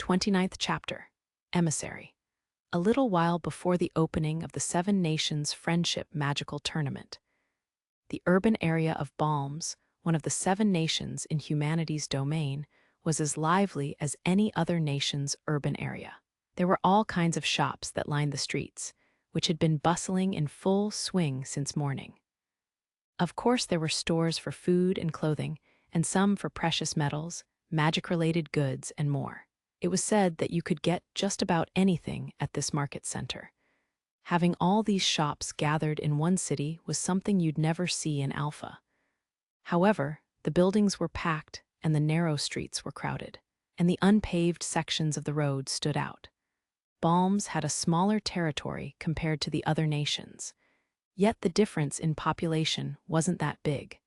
29th chapter, Emissary. A little while before the opening of the Seven Nations Friendship Magical Tournament, the urban area of Balms, one of the seven nations in humanity's domain, was as lively as any other nation's urban area. There were all kinds of shops that lined the streets, which had been bustling in full swing since morning. Of course, there were stores for food and clothing, and some for precious metals, magic-related goods, and more. It was said that you could get just about anything at this market center. Having all these shops gathered in one city was something you'd never see in Alpha. However, the buildings were packed and the narrow streets were crowded, and the unpaved sections of the road stood out. Balms had a smaller territory compared to the other nations, yet the difference in population wasn't that big.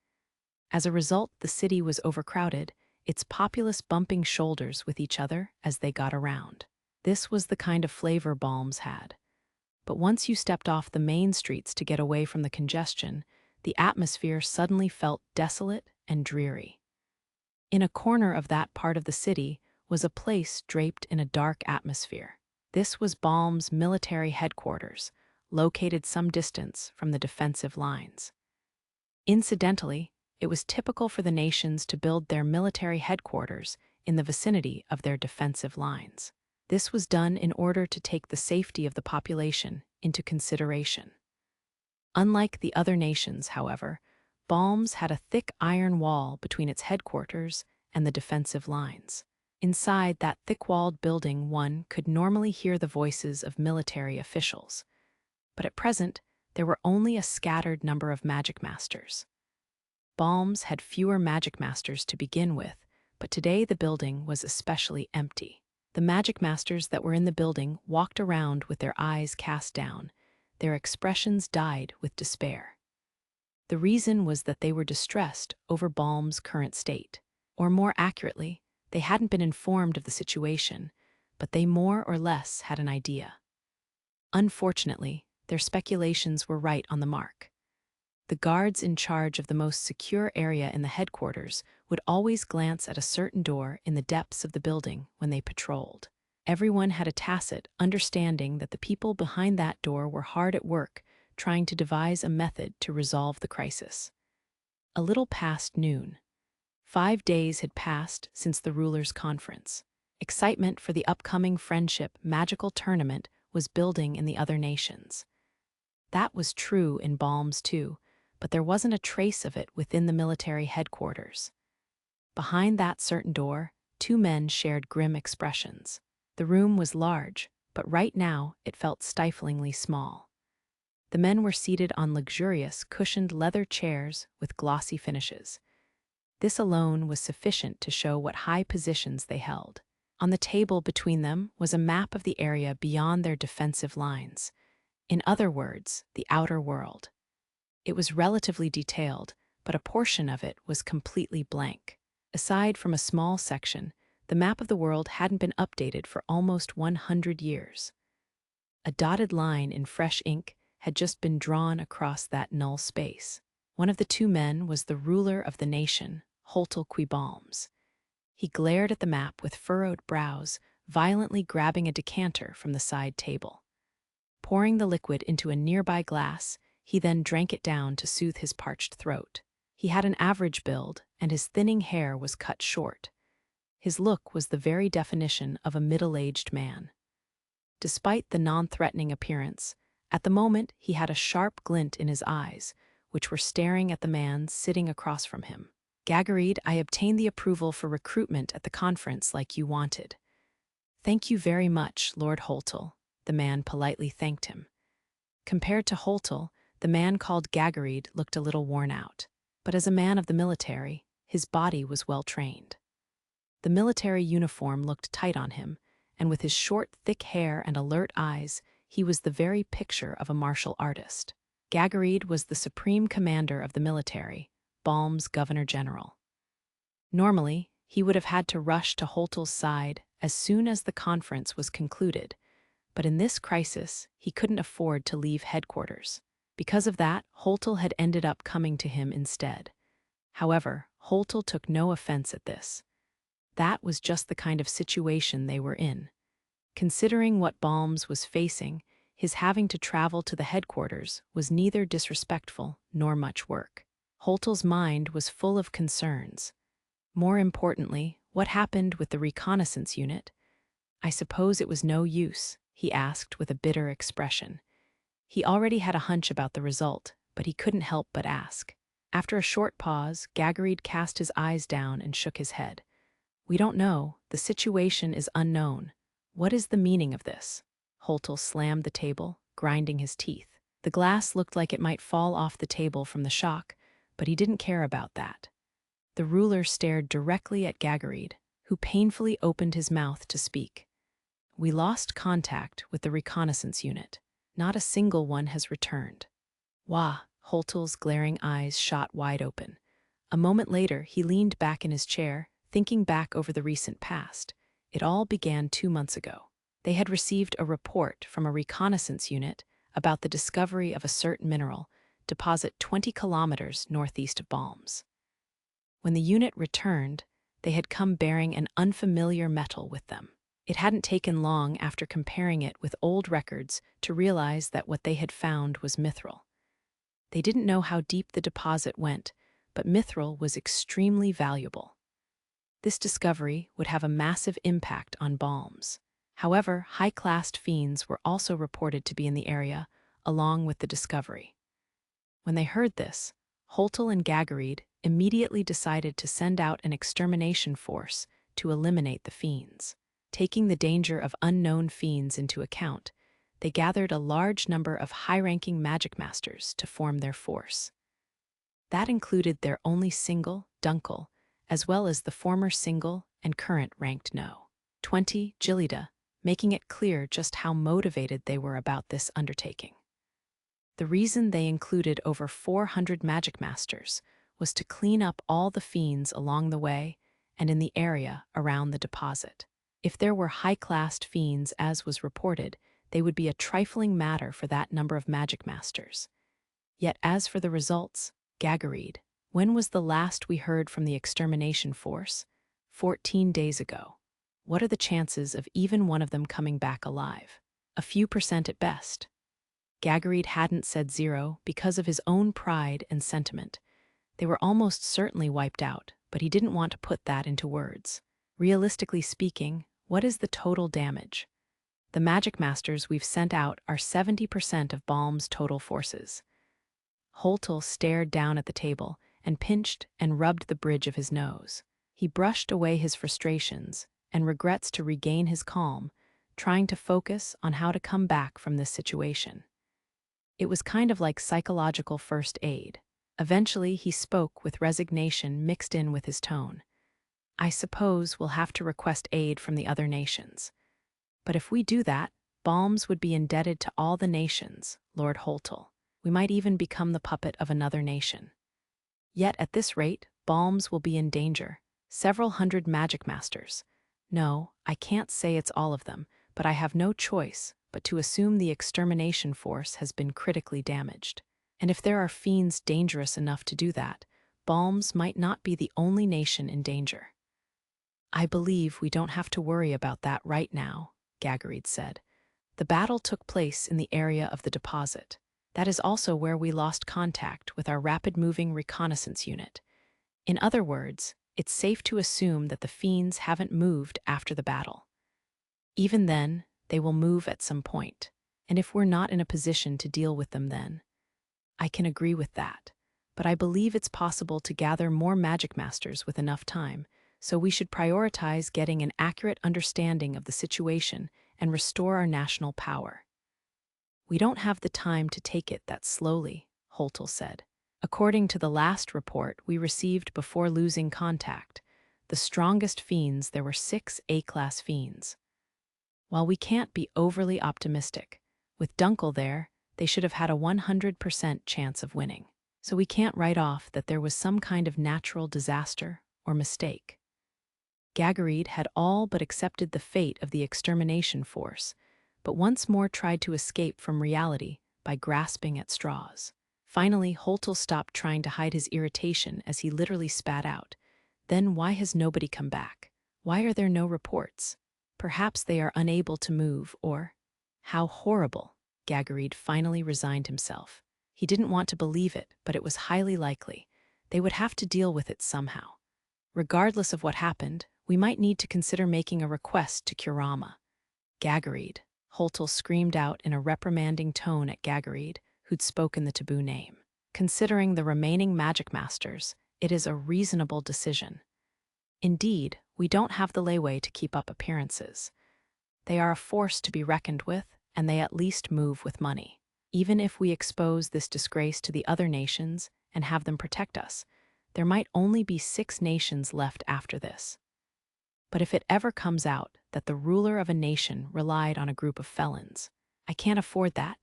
As a result, the city was overcrowded, its populace bumping shoulders with each other as they got around. This was the kind of flavor Balms had. But once you stepped off the main streets to get away from the congestion, the atmosphere suddenly felt desolate and dreary. In a corner of that part of the city was a place draped in a dark atmosphere. This was Balm's military headquarters, located some distance from the defensive lines. Incidentally, it was typical for the nations to build their military headquarters in the vicinity of their defensive lines. This was done in order to take the safety of the population into consideration. Unlike the other nations, however, Balms had a thick iron wall between its headquarters and the defensive lines. Inside that thick-walled building, one could normally hear the voices of military officials. But at present, there were only a scattered number of Magicmasters. Balms had fewer Magicmasters to begin with, but today the building was especially empty. The Magicmasters that were in the building walked around with their eyes cast down. Their expressions dyed with despair. The reason was that they were distressed over Balm's current state. Or more accurately, they hadn't been informed of the situation, but they more or less had an idea. Unfortunately, their speculations were right on the mark. The guards in charge of the most secure area in the headquarters would always glance at a certain door in the depths of the building when they patrolled. Everyone had a tacit understanding that the people behind that door were hard at work trying to devise a method to resolve the crisis. A little past noon. 5 days had passed since the rulers' conference. Excitement for the upcoming Friendship Magical Tournament was building in the other nations. That was true in Balms too, but there wasn't a trace of it within the military headquarters. Behind that certain door, two men shared grim expressions. The room was large, but right now it felt stiflingly small. The men were seated on luxurious, cushioned leather chairs with glossy finishes. This alone was sufficient to show what high positions they held. On the table between them was a map of the area beyond their defensive lines. In other words, the outer world. It was relatively detailed, but a portion of it was completely blank. Aside from a small section, the map of the world hadn't been updated for almost 100 years. A dotted line in fresh ink had just been drawn across that null space. One of the two men was the ruler of the nation, Balms. He glared at the map with furrowed brows, violently grabbing a decanter from the side table. Pouring the liquid into a nearby glass, he then drank it down to soothe his parched throat. He had an average build, and his thinning hair was cut short. His look was the very definition of a middle-aged man. Despite the non-threatening appearance, at the moment he had a sharp glint in his eyes, which were staring at the man sitting across from him. "Gagarid, I obtained the approval for recruitment at the conference like you wanted." "Thank you very much, Lord Holtel," the man politely thanked him. Compared to Holtel, the man called Gagarid looked a little worn out. But as a man of the military, his body was well trained. The military uniform looked tight on him, and with his short, thick hair and alert eyes, he was the very picture of a martial artist. Gagarid was the supreme commander of the military, Balm's governor-general. Normally, he would have had to rush to Holtel's side as soon as the conference was concluded, but in this crisis, he couldn't afford to leave headquarters. Because of that, Holtel had ended up coming to him instead. However, Holtel took no offense at this. That was just the kind of situation they were in. Considering what Balms was facing, his having to travel to the headquarters was neither disrespectful nor much work. Holtel's mind was full of concerns. More importantly, what happened with the reconnaissance unit? I suppose it was no use, he asked with a bitter expression. He already had a hunch about the result, but he couldn't help but ask. After a short pause, Gagarid cast his eyes down and shook his head. We don't know. The situation is unknown. What is the meaning of this? Holtel slammed the table, grinding his teeth. The glass looked like it might fall off the table from the shock, but he didn't care about that. The ruler stared directly at Gagarid, who painfully opened his mouth to speak. We lost contact with the reconnaissance unit. Not a single one has returned. Wah! Holtel's glaring eyes shot wide open. A moment later, he leaned back in his chair, thinking back over the recent past. It all began 2 months ago. They had received a report from a reconnaissance unit about the discovery of a certain mineral, deposit 20 kilometers northeast of Balms. When the unit returned, they had come bearing an unfamiliar metal with them. It hadn't taken long after comparing it with old records to realize that what they had found was mithril. They didn't know how deep the deposit went, but mithril was extremely valuable. This discovery would have a massive impact on Balms. However, high-classed fiends were also reported to be in the area, along with the discovery. When they heard this, Holtel and Gagarid immediately decided to send out an extermination force to eliminate the fiends. Taking the danger of unknown fiends into account, they gathered a large number of high-ranking Magicmasters to form their force. That included their only single, Dunkel, as well as the former single and current ranked No. 20, Gilida, making it clear just how motivated they were about this undertaking. The reason they included over 400 Magicmasters was to clean up all the fiends along the way and in the area around the deposit. If there were high-classed fiends, as was reported, they would be a trifling matter for that number of Magicmasters. Yet as for the results, Gagarid, when was the last we heard from the extermination force? 14 days ago. What are the chances of even one of them coming back alive? A few percent at best. Gagarid hadn't said zero because of his own pride and sentiment. They were almost certainly wiped out, but he didn't want to put that into words. Realistically speaking, what is the total damage? The Magicmasters we've sent out are 70% of Balm's total forces. Holtel stared down at the table and pinched and rubbed the bridge of his nose. He brushed away his frustrations and regrets to regain his calm, trying to focus on how to come back from this situation. It was kind of like psychological first aid. Eventually, he spoke with resignation mixed in with his tone. I suppose we'll have to request aid from the other nations. But if we do that, Balms would be indebted to all the nations, Lord Holtel. We might even become the puppet of another nation. Yet at this rate, Balms will be in danger. Several hundred Magicmasters. No, I can't say it's all of them, but I have no choice but to assume the extermination force has been critically damaged. And if there are fiends dangerous enough to do that, Balms might not be the only nation in danger. I believe we don't have to worry about that right now, Gagarid said. The battle took place in the area of the deposit. That is also where we lost contact with our rapid-moving reconnaissance unit. In other words, it's safe to assume that the fiends haven't moved after the battle. Even then, they will move at some point, and if we're not in a position to deal with them then, I can agree with that, but I believe it's possible to gather more Magicmasters with enough time, so we should prioritize getting an accurate understanding of the situation and restore our national power. We don't have the time to take it that slowly, Holtel said. According to the last report we received before losing contact, the strongest fiends, there were 6 A-class fiends. While we can't be overly optimistic, with Dunkel there, they should have had a 100% chance of winning. So we can't write off that there was some kind of natural disaster or mistake. Gagarid had all but accepted the fate of the extermination force, but once more tried to escape from reality by grasping at straws. Finally, Holtel stopped trying to hide his irritation as he literally spat out. Then why has nobody come back? Why are there no reports? Perhaps they are unable to move, or— How horrible! Gagarid finally resigned himself. He didn't want to believe it, but it was highly likely. They would have to deal with it somehow. Regardless of what happened, we might need to consider making a request to Kurama. Gagarid, Holtel screamed out in a reprimanding tone at Gagarid, who'd spoken the taboo name. Considering the remaining Magicmasters, it is a reasonable decision. Indeed, we don't have the leeway to keep up appearances. They are a force to be reckoned with, and they at least move with money. Even if we expose this disgrace to the other nations and have them protect us, there might only be 6 nations left after this. But if it ever comes out that the ruler of a nation relied on a group of felons, I can't afford that.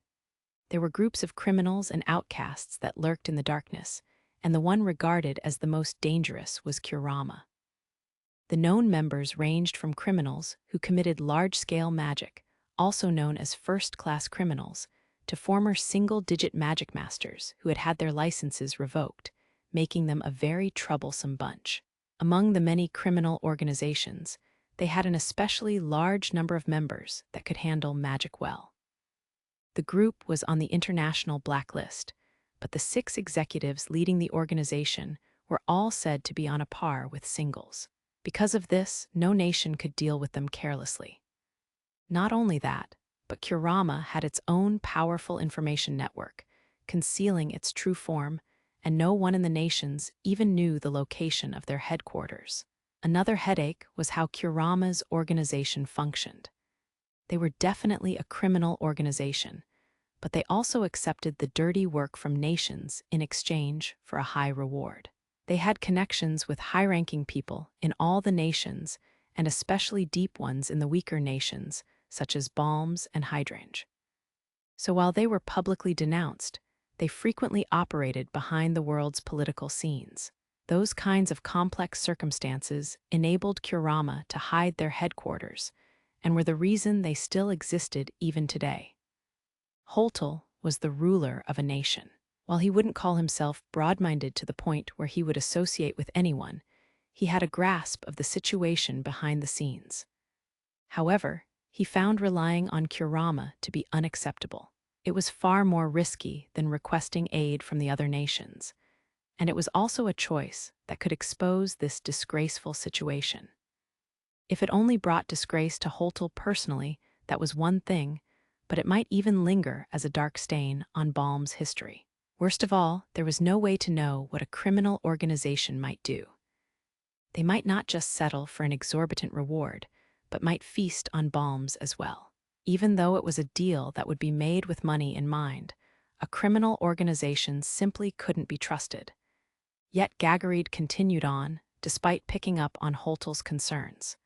There were groups of criminals and outcasts that lurked in the darkness, and the one regarded as the most dangerous was Kurama. The known members ranged from criminals who committed large-scale magic, also known as first-class criminals, to former single-digit Magicmasters who had had their licenses revoked, making them a very troublesome bunch. Among the many criminal organizations, they had an especially large number of members that could handle magic well. The group was on the international blacklist, but the 6 executives leading the organization were all said to be on a par with singles. Because of this, no nation could deal with them carelessly. Not only that, but Kurama had its own powerful information network, concealing its true form, and no one in the nations even knew the location of their headquarters. Another headache was how Kurama's organization functioned. They were definitely a criminal organization, but they also accepted the dirty work from nations in exchange for a high reward. They had connections with high-ranking people in all the nations, and especially deep ones in the weaker nations, such as Balms and Hydrangea. So while they were publicly denounced, they frequently operated behind the world's political scenes. Those kinds of complex circumstances enabled Kurama to hide their headquarters, and were the reason they still existed even today. Holtel was the ruler of a nation. While he wouldn't call himself broad-minded to the point where he would associate with anyone, he had a grasp of the situation behind the scenes. However, he found relying on Kurama to be unacceptable. It was far more risky than requesting aid from the other nations, and it was also a choice that could expose this disgraceful situation. If it only brought disgrace to Holtel personally, that was one thing, but it might even linger as a dark stain on Balm's history. Worst of all, there was no way to know what a criminal organization might do. They might not just settle for an exorbitant reward, but might feast on Balms as well. Even though it was a deal that would be made with money in mind, a criminal organization simply couldn't be trusted. Yet Gagarid continued on, despite picking up on Holtel's concerns.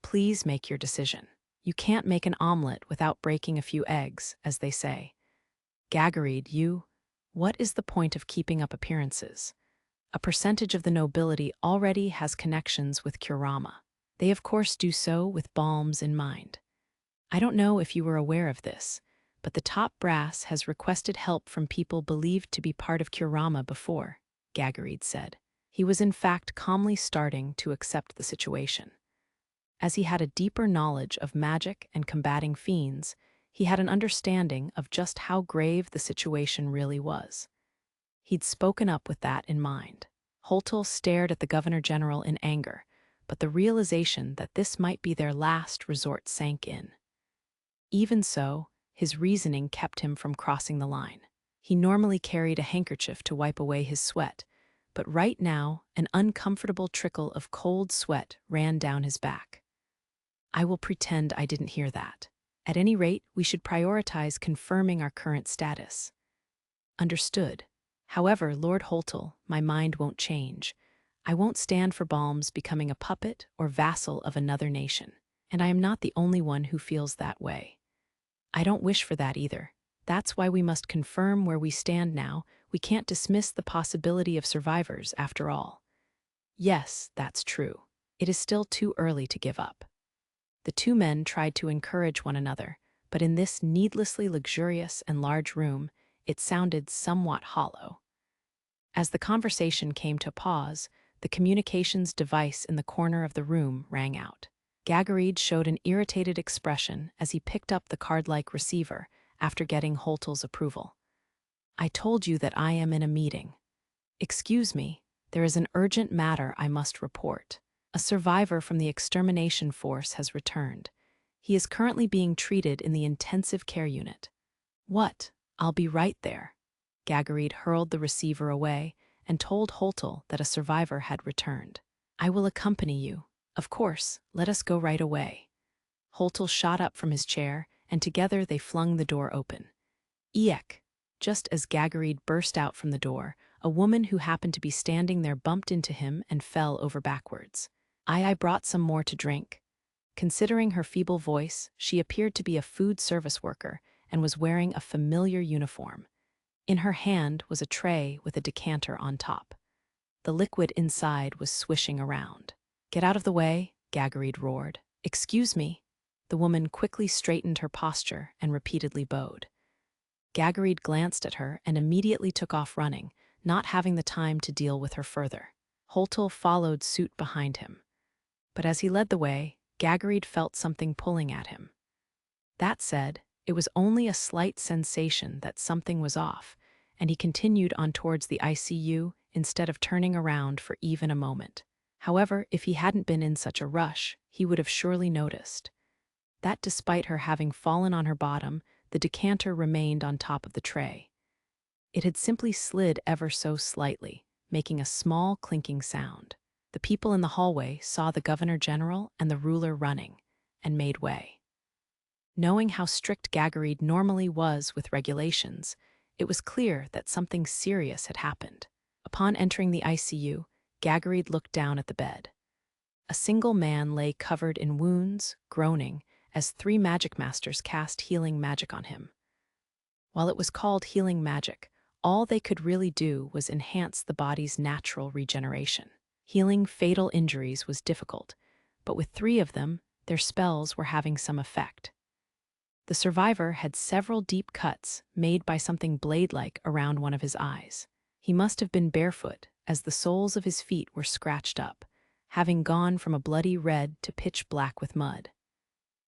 Please make your decision. You can't make an omelet without breaking a few eggs, as they say. Gagarid, what is the point of keeping up appearances? A percentage of the nobility already has connections with Kurama. They of course do so with Balms in mind. I don't know if you were aware of this, but the top brass has requested help from people believed to be part of Kurama before, Gagarid said. He was in fact calmly starting to accept the situation. As he had a deeper knowledge of magic and combating fiends, he had an understanding of just how grave the situation really was. He'd spoken up with that in mind. Holtel stared at the Governor-General in anger, but the realization that this might be their last resort sank in. Even so, his reasoning kept him from crossing the line. He normally carried a handkerchief to wipe away his sweat, but right now an uncomfortable trickle of cold sweat ran down his back. I will pretend I didn't hear that. At any rate, we should prioritize confirming our current status. Understood. However, Lord Holtel, my mind won't change. I won't stand for Balms becoming a puppet or vassal of another nation, and I am not the only one who feels that way. I don't wish for that either. That's why we must confirm where we stand now. We can't dismiss the possibility of survivors, after all. Yes, that's true. It is still too early to give up. The 2 men tried to encourage one another, but in this needlessly luxurious and large room, it sounded somewhat hollow. As the conversation came to a pause, the communications device in the corner of the room rang out. Gagarid showed an irritated expression as he picked up the card-like receiver after getting Holtel's approval. "I told you that I am in a meeting. Excuse me, there is an urgent matter I must report. A survivor from the extermination force has returned. He is currently being treated in the intensive care unit." "What? I'll be right there." Gagarid hurled the receiver away and told Holtel that a survivor had returned. "I will accompany you. Of course, let us go right away." Holtel shot up from his chair, and together they flung the door open. Eek! Just as Gagarid burst out from the door, a woman who happened to be standing there bumped into him and fell over backwards. I brought some more to drink." Considering her feeble voice, she appeared to be a food service worker and was wearing a familiar uniform. In her hand was a tray with a decanter on top. The liquid inside was swishing around. "Get out of the way," Gagarid roared. "Excuse me." The woman quickly straightened her posture and repeatedly bowed. Gagarid glanced at her and immediately took off running, not having the time to deal with her further. Holtel followed suit behind him. But as he led the way, Gagarid felt something pulling at him. That said, it was only a slight sensation that something was off, and he continued on towards the ICU instead of turning around for even a moment. However, if he hadn't been in such a rush, he would have surely noticed that despite her having fallen on her bottom, the decanter remained on top of the tray. It had simply slid ever so slightly, making a small clinking sound. The people in the hallway saw the Governor General and the ruler running, and made way. Knowing how strict Gagarid normally was with regulations, it was clear that something serious had happened. Upon entering the ICU, Gagarid looked down at the bed. A single man lay covered in wounds, groaning, as 3 Magicmasters cast healing magic on him. While it was called healing magic, all they could really do was enhance the body's natural regeneration. Healing fatal injuries was difficult, but with 3 of them, their spells were having some effect. The survivor had several deep cuts made by something blade-like around one of his eyes. He must have been barefoot, as the soles of his feet were scratched up, having gone from a bloody red to pitch black with mud.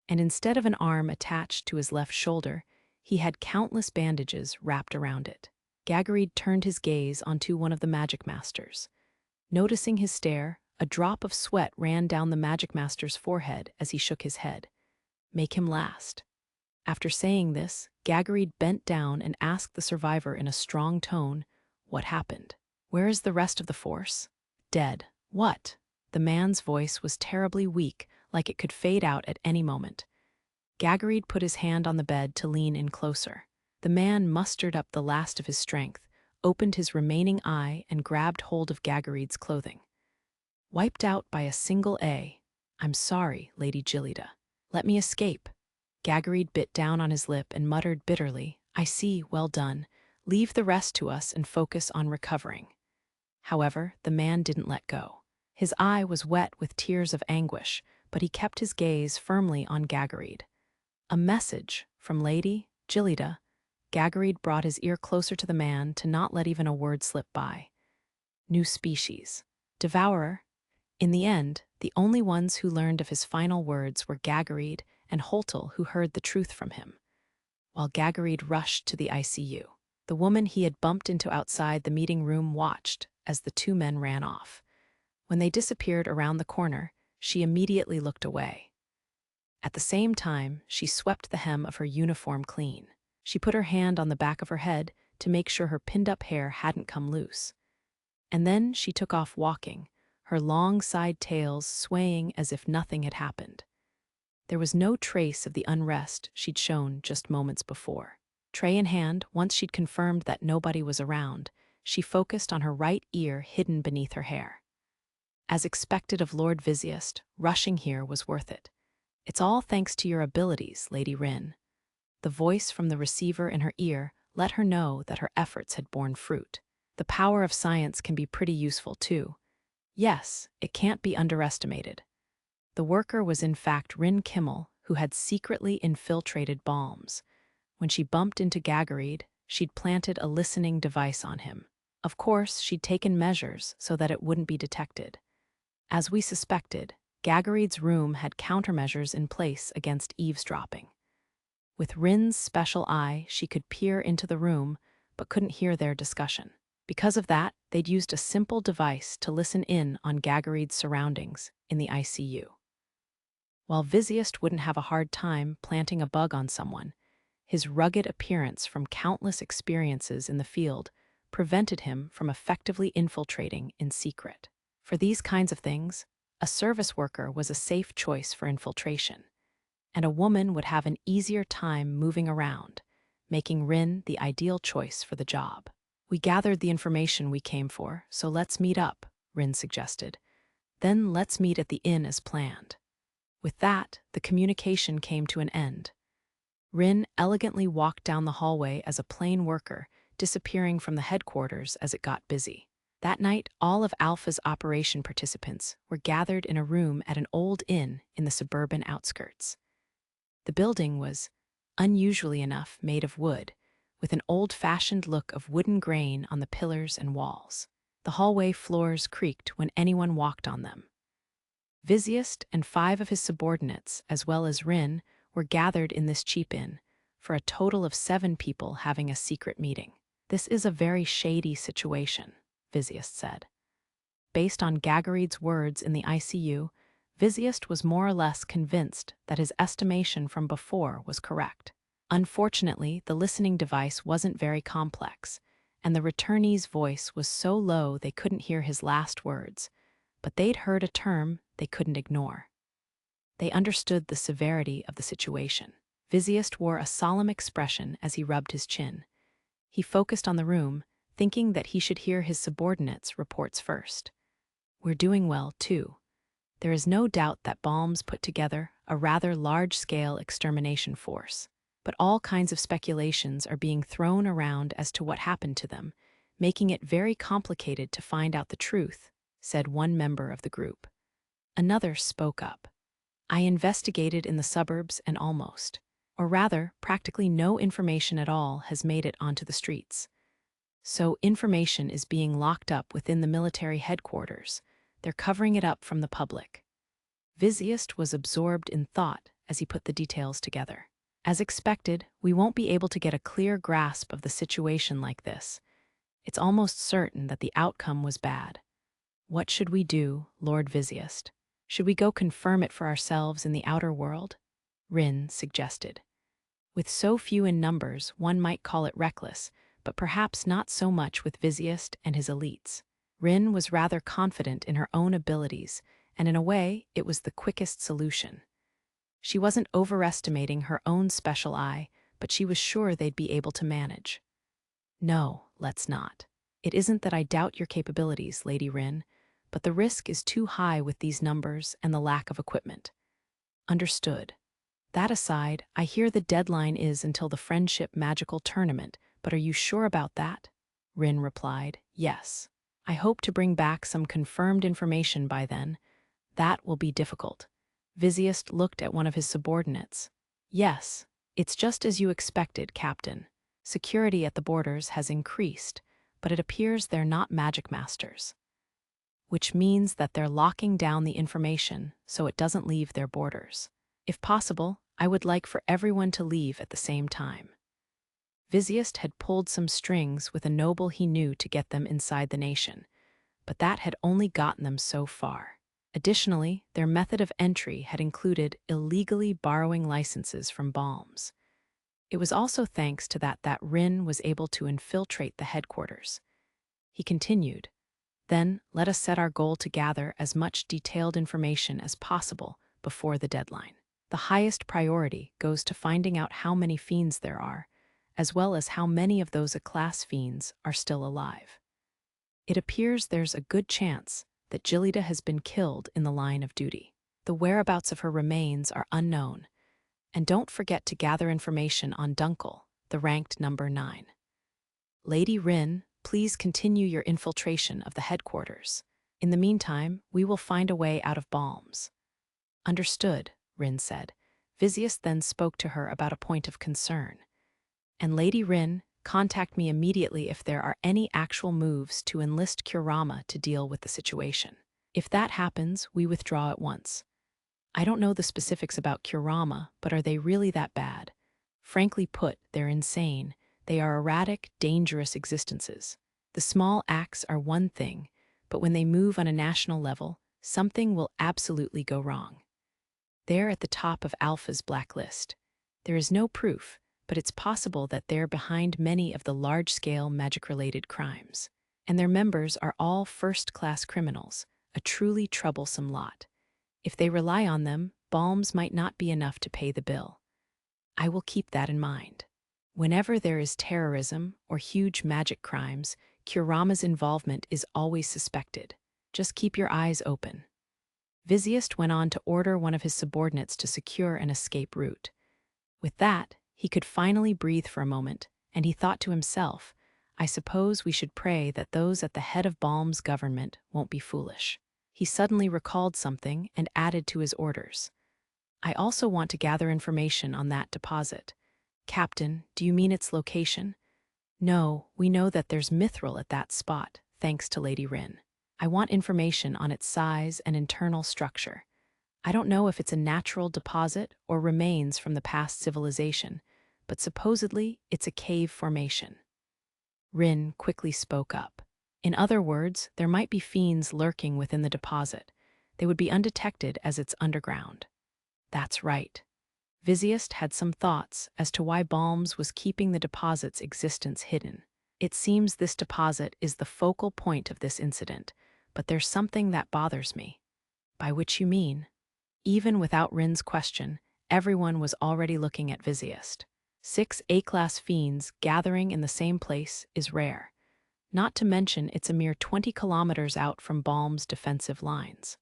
And instead of an arm attached to his left shoulder, he had countless bandages wrapped around it. Gagarid turned his gaze onto one of the Magicmasters. Noticing his stare, a drop of sweat ran down the Magicmaster's forehead as he shook his head. "Make him last." After saying this, Gagarid bent down and asked the survivor in a strong tone, "What happened? Where is the rest of the force?" "Dead." "What?" The man's voice was terribly weak, like it could fade out at any moment. Gagarid put his hand on the bed to lean in closer. The man mustered up the last of his strength, opened his remaining eye and grabbed hold of Gagarid's clothing. "Wiped out by a single A. I'm sorry, Lady Gillida. Let me escape." Gagarid bit down on his lip and muttered bitterly, "I see, well done. Leave the rest to us and focus on recovering." However, the man didn't let go. His eye was wet with tears of anguish, but he kept his gaze firmly on Gagarid. "A message from Lady Gillida." Gagarid brought his ear closer to the man to not let even a word slip by. "New species. Devourer." In the end, the only ones who learned of his final words were Gagarid and Holtel, who heard the truth from him. While Gagarid rushed to the ICU, the woman he had bumped into outside the meeting room watched as the 2 men ran off. When they disappeared around the corner, she immediately looked away. At the same time, she swept the hem of her uniform clean. She put her hand on the back of her head to make sure her pinned-up hair hadn't come loose. And then she took off walking, her long side tails swaying as if nothing had happened. There was no trace of the unrest she'd shown just moments before. Tray in hand, once she'd confirmed that nobody was around, she focused on her right ear hidden beneath her hair. As expected of Lord Vizziest, rushing here was worth it. "It's all thanks to your abilities, Lady Rin." The voice from the receiver in her ear let her know that her efforts had borne fruit. The power of science can be pretty useful too. Yes, it can't be underestimated. The worker was in fact Rin Kimmel, who had secretly infiltrated Balms. When she bumped into Gagarid, she'd planted a listening device on him. Of course, she'd taken measures so that it wouldn't be detected. As we suspected, Gagareed's room had countermeasures in place against eavesdropping. With Rin's special eye, she could peer into the room, but couldn't hear their discussion. Because of that, they'd used a simple device to listen in on Gagareed's surroundings in the ICU. While Vizziest wouldn't have a hard time planting a bug on someone, his rugged appearance from countless experiences in the field prevented him from effectively infiltrating in secret. For these kinds of things, a service worker was a safe choice for infiltration, and a woman would have an easier time moving around, making Rin the ideal choice for the job. We gathered the information we came for, so let's meet up, Rin suggested. Then let's meet at the inn as planned. With that, the communication came to an end. Rin elegantly walked down the hallway as a plain worker, disappearing from the headquarters as it got busy. That night, all of Alpha's operation participants were gathered in a room at an old inn in the suburban outskirts. The building was, unusually enough, made of wood, with an old-fashioned look of wooden grain on the pillars and walls. The hallway floors creaked when anyone walked on them. Vizziest and 5 of his subordinates, as well as Rin, were gathered in this cheap inn, for a total of 7 people having a secret meeting. This is a very shady situation, Vizziest said. Based on Gagareed's words in the ICU, Vizziest was more or less convinced that his estimation from before was correct. Unfortunately, the listening device wasn't very complex, and the returnee's voice was so low they couldn't hear his last words, but they'd heard a term they couldn't ignore. They understood the severity of the situation. Vizziest wore a solemn expression as he rubbed his chin. He focused on the room, thinking that he should hear his subordinates' reports first. We're doing well, too. There is no doubt that Balms put together a rather large-scale extermination force, but all kinds of speculations are being thrown around as to what happened to them, making it very complicated to find out the truth, said one member of the group. Another spoke up. I investigated in the suburbs and or rather, practically no information at all has made it onto the streets. So information is being locked up within the military headquarters. They're covering it up from the public. Vizziest was absorbed in thought as he put the details together. As expected, we won't be able to get a clear grasp of the situation like this. It's almost certain that the outcome was bad. What should we do, Lord Vizziest? Should we go confirm it for ourselves in the outer world? Rin suggested. With so few in numbers, one might call it reckless, but perhaps not so much with Vizziest and his elites. Rin was rather confident in her own abilities, and in a way, it was the quickest solution. She wasn't overestimating her own special eye, but she was sure they'd be able to manage. No, let's not. It isn't that I doubt your capabilities, Lady Rin, but the risk is too high with these numbers and the lack of equipment. Understood. That aside, I hear the deadline is until the Friendship Magical Tournament, but are you sure about that? Rin replied, yes. I hope to bring back some confirmed information by then. That will be difficult. Vizziest looked at one of his subordinates. Yes, it's just as you expected, Captain. Security at the borders has increased, but it appears they're not Magicmasters. Which means that they're locking down the information so it doesn't leave their borders. If possible, I would like for everyone to leave at the same time. Vizziest had pulled some strings with a noble he knew to get them inside the nation, but that had only gotten them so far. Additionally, their method of entry had included illegally borrowing licenses from Balms. It was also thanks to that Rin was able to infiltrate the headquarters. He continued, then let us set our goal to gather as much detailed information as possible before the deadline. The highest priority goes to finding out how many fiends there are, as well as how many of those A-class fiends are still alive. It appears there's a good chance that Jillida has been killed in the line of duty. The whereabouts of her remains are unknown, and don't forget to gather information on Dunkel, the ranked number 9. Lady Rin, please continue your infiltration of the headquarters. In the meantime, we will find a way out of Balms. Understood, Rin said. Vizziest then spoke to her about a point of concern. And Lady Rin, Contact me immediately if there are any actual moves to enlist Kurama to deal with the situation. If that happens, we withdraw at once. I don't know the specifics about Kurama, but are they really that bad? Frankly put, they're insane. They are erratic, dangerous existences. The small acts are one thing, but when they move on a national level, something will absolutely go wrong. They're at the top of Alpha's blacklist. There is no proof, but it's possible that they're behind many of the large-scale magic-related crimes. And their members are all first-class criminals, a truly troublesome lot. If they rely on them, balms might not be enough to pay the bill. I will keep that in mind. Whenever there is terrorism or huge magic crimes, Kurama's involvement is always suspected. Just keep your eyes open. Vizziest went on to order one of his subordinates to secure an escape route. With that, he could finally breathe for a moment, and he thought to himself, I suppose we should pray that those at the head of Balm's government won't be foolish. He suddenly recalled something and added to his orders. I also want to gather information on that deposit. Captain, do you mean its location? No, we know that there's mithril at that spot, thanks to Lady Rin. I want information on its size and internal structure. I don't know if it's a natural deposit or remains from the past civilization, but supposedly it's a cave formation. Rin quickly spoke up. In other words, there might be fiends lurking within the deposit. They would be undetected as it's underground. That's right. Vizziest had some thoughts as to why Balms was keeping the deposit's existence hidden. It seems this deposit is the focal point of this incident, but there's something that bothers me. By which you mean? Even without Rin's question, everyone was already looking at Vizziest. 6 A-class fiends gathering in the same place is rare. Not to mention it's a mere 20 kilometers out from Balm's defensive lines.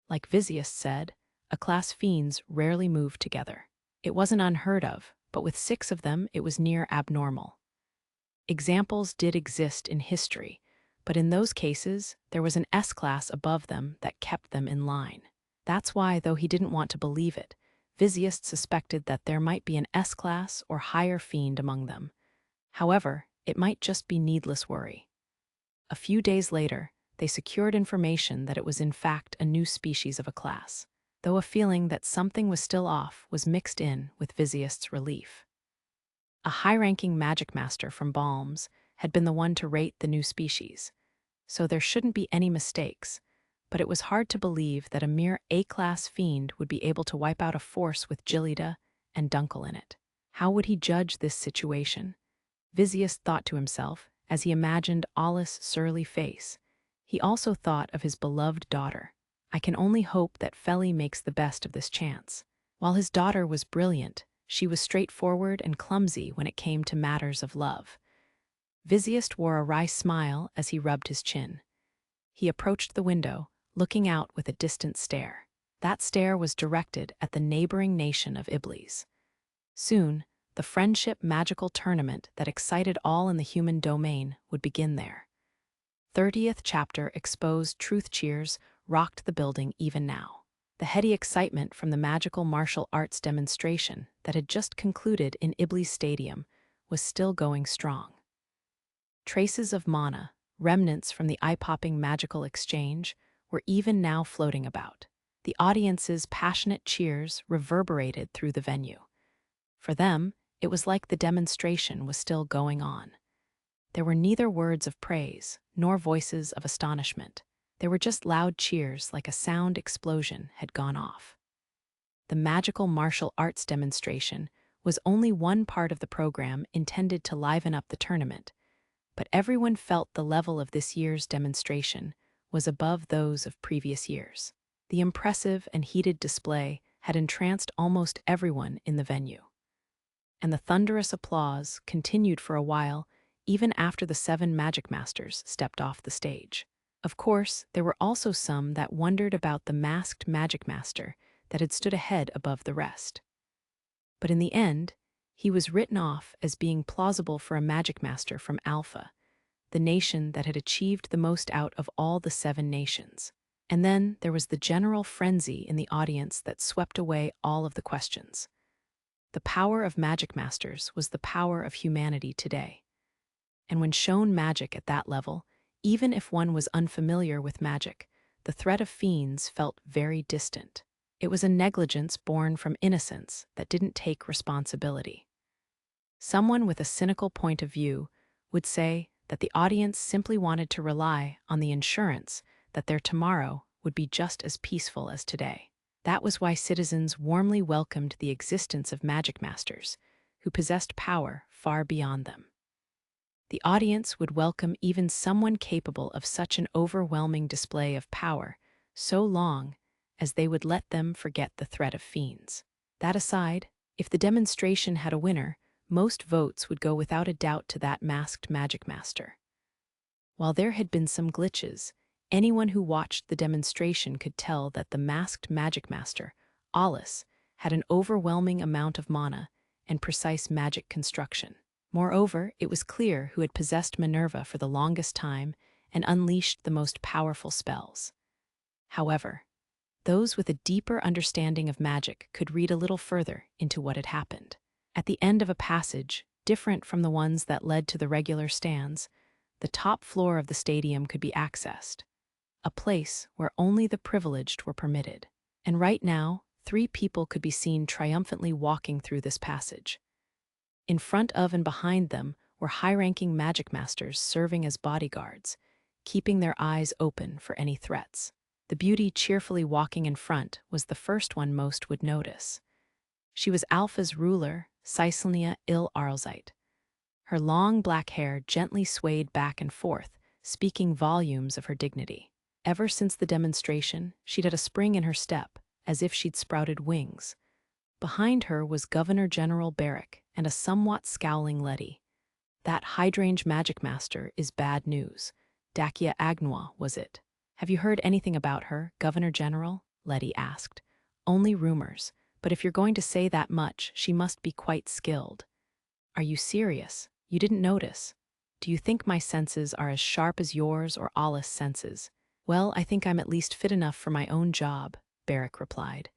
Like Vizziest said, A-class fiends rarely move together. It wasn't unheard of, but with 6 of them it was near abnormal. Examples did exist in history, but in those cases there was an S-class above them that kept them in line. That's why, though he didn't want to believe it, Vizziest suspected that there might be an S-class or higher fiend among them. However, it might just be needless worry. A few days later, they secured information that it was in fact a new species of a class, though a feeling that something was still off was mixed in with Vizziest's relief. A high-ranking Magicmaster from Balms had been the one to rate the new species, so there shouldn't be any mistakes, but it was hard to believe that a mere A-class fiend would be able to wipe out a force with Gillida and Dunkel in it. How would he judge this situation? Vizziest thought to himself as he imagined Alice's surly face. He also thought of his beloved daughter. I can only hope that Feli makes the best of this chance. While his daughter was brilliant, she was straightforward and clumsy when it came to matters of love. Vizziest wore a wry smile as he rubbed his chin. He approached the window, looking out with a distant stare. That stare was directed at the neighboring nation of Iblis. Soon, the friendship magical tournament that excited all in the human domain would begin there. 30th chapter exposed truth cheers rocked the building even now. The heady excitement from the magical martial arts demonstration that had just concluded in Iblis Stadium was still going strong. Traces of mana, remnants from the eye-popping magical exchange, were even now floating about. The audience's passionate cheers reverberated through the venue. For them, it was like the demonstration was still going on. There were neither words of praise nor voices of astonishment. There were just loud cheers like a sound explosion had gone off. The magical martial arts demonstration was only one part of the program intended to liven up the tournament, but everyone felt the level of this year's demonstration was above those of previous years. The impressive and heated display had entranced almost everyone in the venue. And the thunderous applause continued for a while, even after the 7 Magicmasters stepped off the stage. Of course, there were also some that wondered about the masked Magicmaster that had stood ahead above the rest. But in the end, he was written off as being plausible for a Magicmaster from Alpha, the nation that had achieved the most out of all the 7 nations. And then there was the general frenzy in the audience that swept away all of the questions. The power of magic masters was the power of humanity today. And when shown magic at that level, even if one was unfamiliar with magic, the threat of fiends felt very distant. It was a negligence born from innocence that didn't take responsibility. Someone with a cynical point of view would say that the audience simply wanted to rely on the assurance that their tomorrow would be just as peaceful as today. That was why citizens warmly welcomed the existence of magic masters, who possessed power far beyond them. The audience would welcome even someone capable of such an overwhelming display of power, so long as they would let them forget the threat of fiends. That aside, if the demonstration had a winner, most votes would go without a doubt to that masked magic master. While there had been some glitches, anyone who watched the demonstration could tell that the masked magic master, Alus, had an overwhelming amount of mana and precise magic construction. Moreover, it was clear who had possessed Minerva for the longest time and unleashed the most powerful spells. However, those with a deeper understanding of magic could read a little further into what had happened. At the end of a passage, different from the ones that led to the regular stands, the top floor of the stadium could be accessed, a place where only the privileged were permitted. And right now, 3 people could be seen triumphantly walking through this passage. In front of and behind them were high-ranking magic masters serving as bodyguards, keeping their eyes open for any threats. The beauty cheerfully walking in front was the first one most would notice. She was Alpha's ruler, Caesalnia Arlzite. Her long black hair gently swayed back and forth, speaking volumes of her dignity. Ever since the demonstration, she'd had a spring in her step, as if she'd sprouted wings. Behind her was Governor General Barrick and a somewhat scowling Lettie. That Hydrange magic master is bad news. Dacia Agnois, was it? Have you heard anything about her, Governor General? Lettie asked. Only rumors, but if you're going to say that much, she must be quite skilled. Are you serious? You didn't notice? Do you think my senses are as sharp as yours or Alice's senses? Well, I think I'm at least fit enough for my own job, Barrick replied.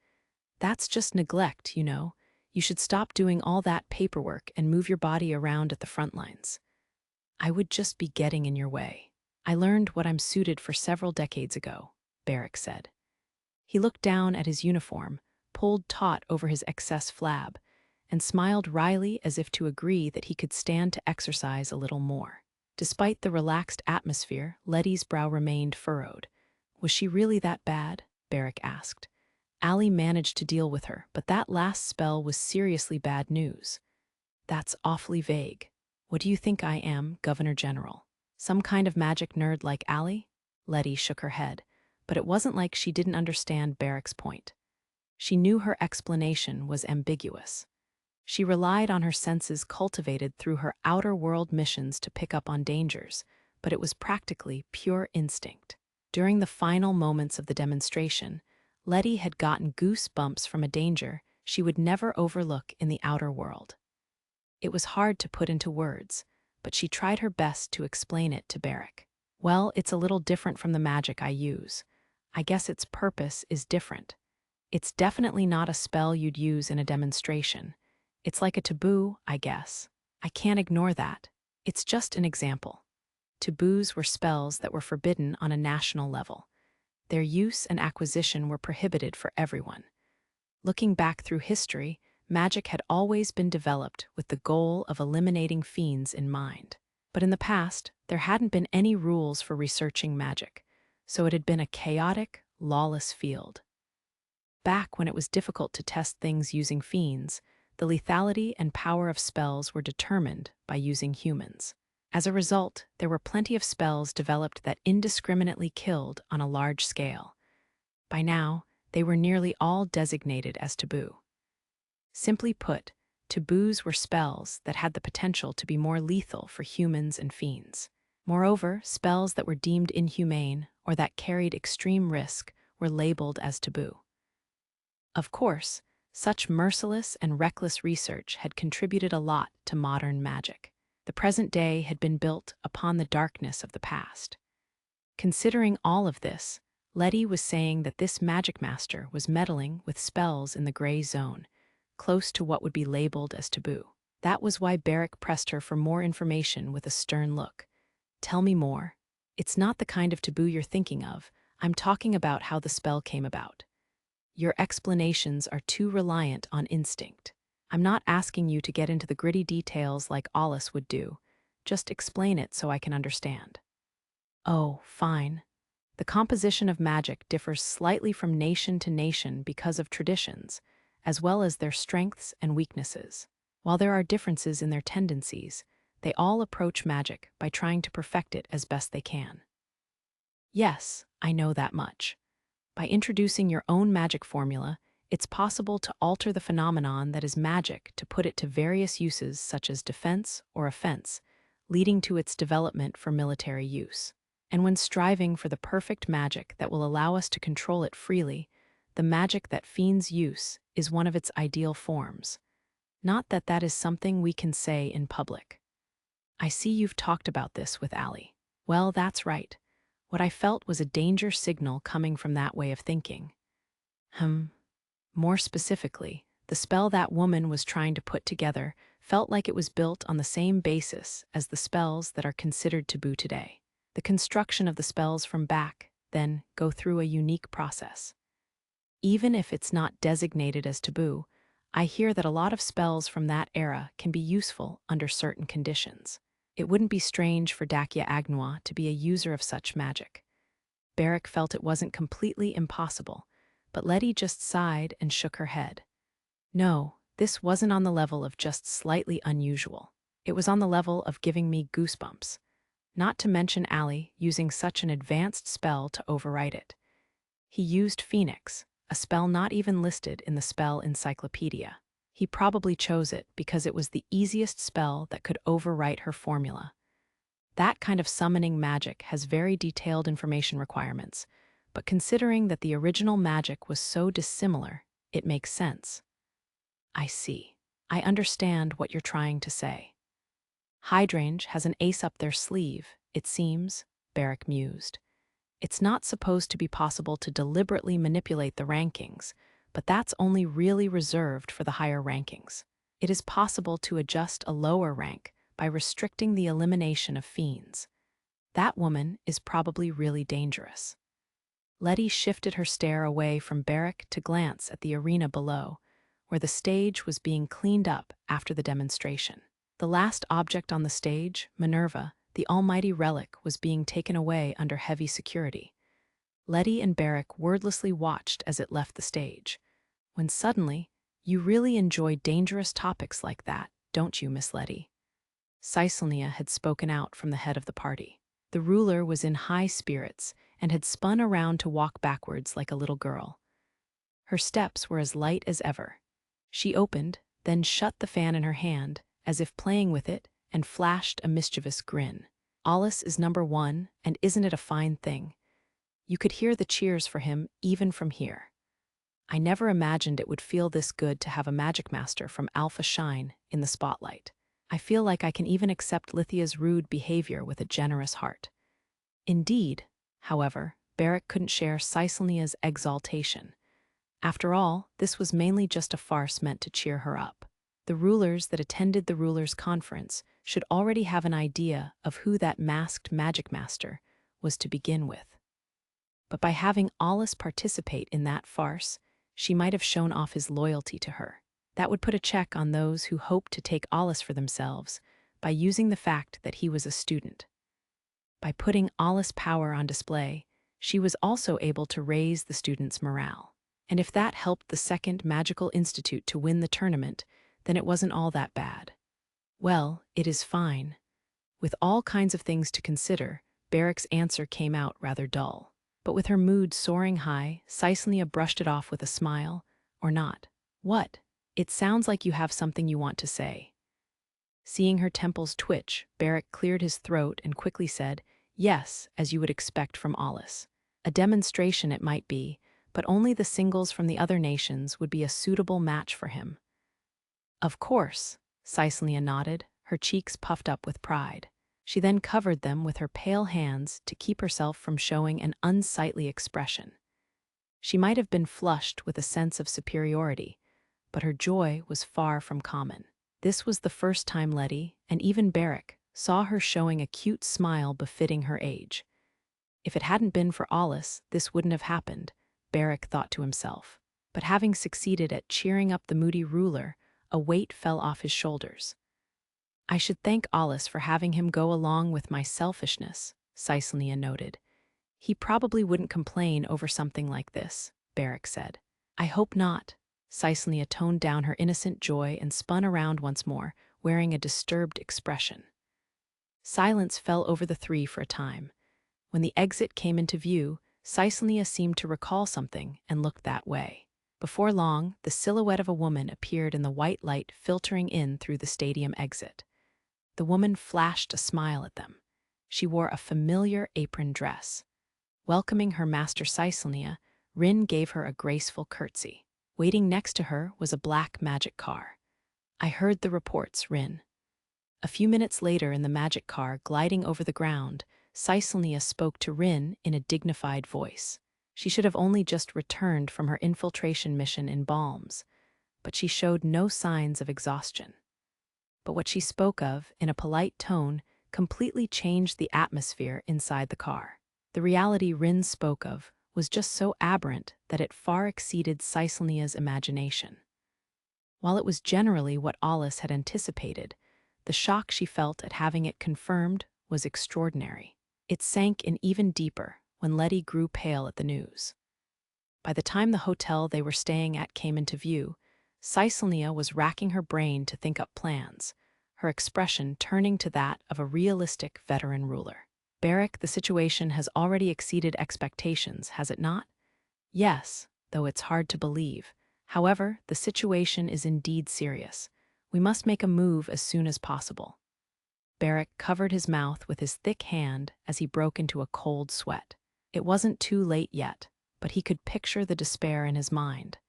That's just neglect, you know. You should stop doing all that paperwork and move your body around at the front lines. I would just be getting in your way. I learned what I'm suited for several decades ago, Barrick said. He looked down at his uniform, pulled taut over his excess flab, and smiled wryly as if to agree that he could stand to exercise a little more. Despite the relaxed atmosphere, Lettie's brow remained furrowed. Was she really that bad? Barrick asked. Ali managed to deal with her, but that last spell was seriously bad news. That's awfully vague. What do you think I am, Governor General? Some kind of magic nerd like Ali? Lettie shook her head, but it wasn't like she didn't understand Barrick's point. She knew her explanation was ambiguous. She relied on her senses cultivated through her outer world missions to pick up on dangers, but it was practically pure instinct. During the final moments of the demonstration, Lettie had gotten goosebumps from a danger she would never overlook in the outer world. It was hard to put into words, but she tried her best to explain it to Barrick. Well, it's a little different from the magic I use. I guess its purpose is different. It's definitely not a spell you'd use in a demonstration. It's like a taboo, I guess. I can't ignore that. It's just an example. Taboos were spells that were forbidden on a national level. Their use and acquisition were prohibited for everyone. Looking back through history, magic had always been developed with the goal of eliminating fiends in mind. But in the past, there hadn't been any rules for researching magic, so it had been a chaotic, lawless field. Back when it was difficult to test things using fiends, the lethality and power of spells were determined by using humans. As a result, there were plenty of spells developed that indiscriminately killed on a large scale. By now, they were nearly all designated as taboo. Simply put, taboos were spells that had the potential to be more lethal for humans and fiends. Moreover, spells that were deemed inhumane or that carried extreme risk were labeled as taboo. Of course, such merciless and reckless research had contributed a lot to modern magic. The present day had been built upon the darkness of the past. Considering all of this, Lettie was saying that this magic master was meddling with spells in the gray zone, close to what would be labeled as taboo. That was why Barrick pressed her for more information with a stern look. Tell me more. It's not the kind of taboo you're thinking of. I'm talking about how the spell came about. Your explanations are too reliant on instinct. I'm not asking you to get into the gritty details like Alus would do. Just explain it so I can understand. Oh, fine. The composition of magic differs slightly from nation to nation because of traditions, as well as their strengths and weaknesses. While there are differences in their tendencies, they all approach magic by trying to perfect it as best they can. Yes, I know that much. By introducing your own magic formula, it's possible to alter the phenomenon that is magic to put it to various uses such as defense or offense, leading to its development for military use. And when striving for the perfect magic that will allow us to control it freely, the magic that fiends use is one of its ideal forms. Not that that is something we can say in public. I see you've talked about this with Allie. Well, that's right. What I felt was a danger signal coming from that way of thinking. More specifically, the spell that woman was trying to put together felt like it was built on the same basis as the spells that are considered taboo today. The construction of the spells from back then go through a unique process. Even if it's not designated as taboo, I hear that a lot of spells from that era can be useful under certain conditions. It wouldn't be strange for Dakia Agnois to be a user of such magic. Barrick felt it wasn't completely impossible, but Lettie just sighed and shook her head. No, this wasn't on the level of just slightly unusual. It was on the level of giving me goosebumps. Not to mention Allie using such an advanced spell to overwrite it. He used Phoenix, a spell not even listed in the spell encyclopedia. He probably chose it because it was the easiest spell that could overwrite her formula. That kind of summoning magic has very detailed information requirements, but considering that the original magic was so dissimilar, it makes sense. I see. I understand what you're trying to say. Hydrangea has an ace up their sleeve, it seems, Barrick mused. It's not supposed to be possible to deliberately manipulate the rankings, but that's only really reserved for the higher rankings. It is possible to adjust a lower rank by restricting the elimination of fiends. That woman is probably really dangerous. Lettie shifted her stare away from Barrick to glance at the arena below, where the stage was being cleaned up after the demonstration. The last object on the stage, Minerva, the almighty relic, was being taken away under heavy security. Lettie and Barrick wordlessly watched as it left the stage. When suddenly, you really enjoy dangerous topics like that, don't you, Miss Lettie? Caesalnia had spoken out from the head of the party. The ruler was in high spirits and had spun around to walk backwards like a little girl. Her steps were as light as ever. She opened, then shut the fan in her hand, as if playing with it, and flashed a mischievous grin. Alus is #1, and isn't it a fine thing? You could hear the cheers for him even from here. I never imagined it would feel this good to have a Magicmaster from Alpha shine in the spotlight. I feel like I can even accept Lithia's rude behavior with a generous heart. Indeed, however, Barrick couldn't share Caesalnia's exaltation. After all, this was mainly just a farce meant to cheer her up. The rulers that attended the rulers' conference should already have an idea of who that masked Magicmaster was to begin with. But by having Alus participate in that farce, she might have shown off his loyalty to her. That would put a check on those who hoped to take Alus for themselves by using the fact that he was a student. By putting Alus' power on display, she was also able to raise the students' morale. And if that helped the Second Magical Institute to win the tournament, then it wasn't all that bad. Well, it is fine. With all kinds of things to consider, Barrick's answer came out rather dull. But with her mood soaring high, Caesalnia brushed it off with a smile, or not. What? It sounds like you have something you want to say. Seeing her temples twitch, Barrick cleared his throat and quickly said, yes, as you would expect from Alus. A demonstration it might be, but only the singles from the other nations would be a suitable match for him. Of course, Caesalnia nodded, her cheeks puffed up with pride. She then covered them with her pale hands to keep herself from showing an unsightly expression. She might have been flushed with a sense of superiority, but her joy was far from common. This was the first time Lettie, and even Barrack, saw her showing a cute smile befitting her age. If it hadn't been for Alus, this wouldn't have happened, Barrack thought to himself. But having succeeded at cheering up the moody ruler, a weight fell off his shoulders. I should thank Alus for having him go along with my selfishness, Caeslia noted. He probably wouldn't complain over something like this, Barrack said. I hope not. Caeslia toned down her innocent joy and spun around once more, wearing a disturbed expression. Silence fell over the three for a time. When the exit came into view, Caeslia seemed to recall something and looked that way. Before long, the silhouette of a woman appeared in the white light filtering in through the stadium exit. The woman flashed a smile at them. She wore a familiar apron dress. Welcoming her master Caeslia, Rin gave her a graceful curtsy. Waiting next to her was a black magic car. I heard the reports, Rin. A few minutes later in the magic car gliding over the ground, Caeslia spoke to Rin in a dignified voice. She should have only just returned from her infiltration mission in Balms, but she showed no signs of exhaustion. But what she spoke of, in a polite tone, completely changed the atmosphere inside the car. The reality Rin spoke of was just so aberrant that it far exceeded Caeslia's imagination. While it was generally what Alus had anticipated, the shock she felt at having it confirmed was extraordinary. It sank in even deeper when Lettie grew pale at the news. By the time the hotel they were staying at came into view, Caeslia was racking her brain to think up plans, her expression turning to that of a realistic veteran ruler. Barrack, the situation has already exceeded expectations, has it not? Yes, though it's hard to believe. However, the situation is indeed serious. We must make a move as soon as possible. Barrack covered his mouth with his thick hand as he broke into a cold sweat. It wasn't too late yet, but he could picture the despair in his mind.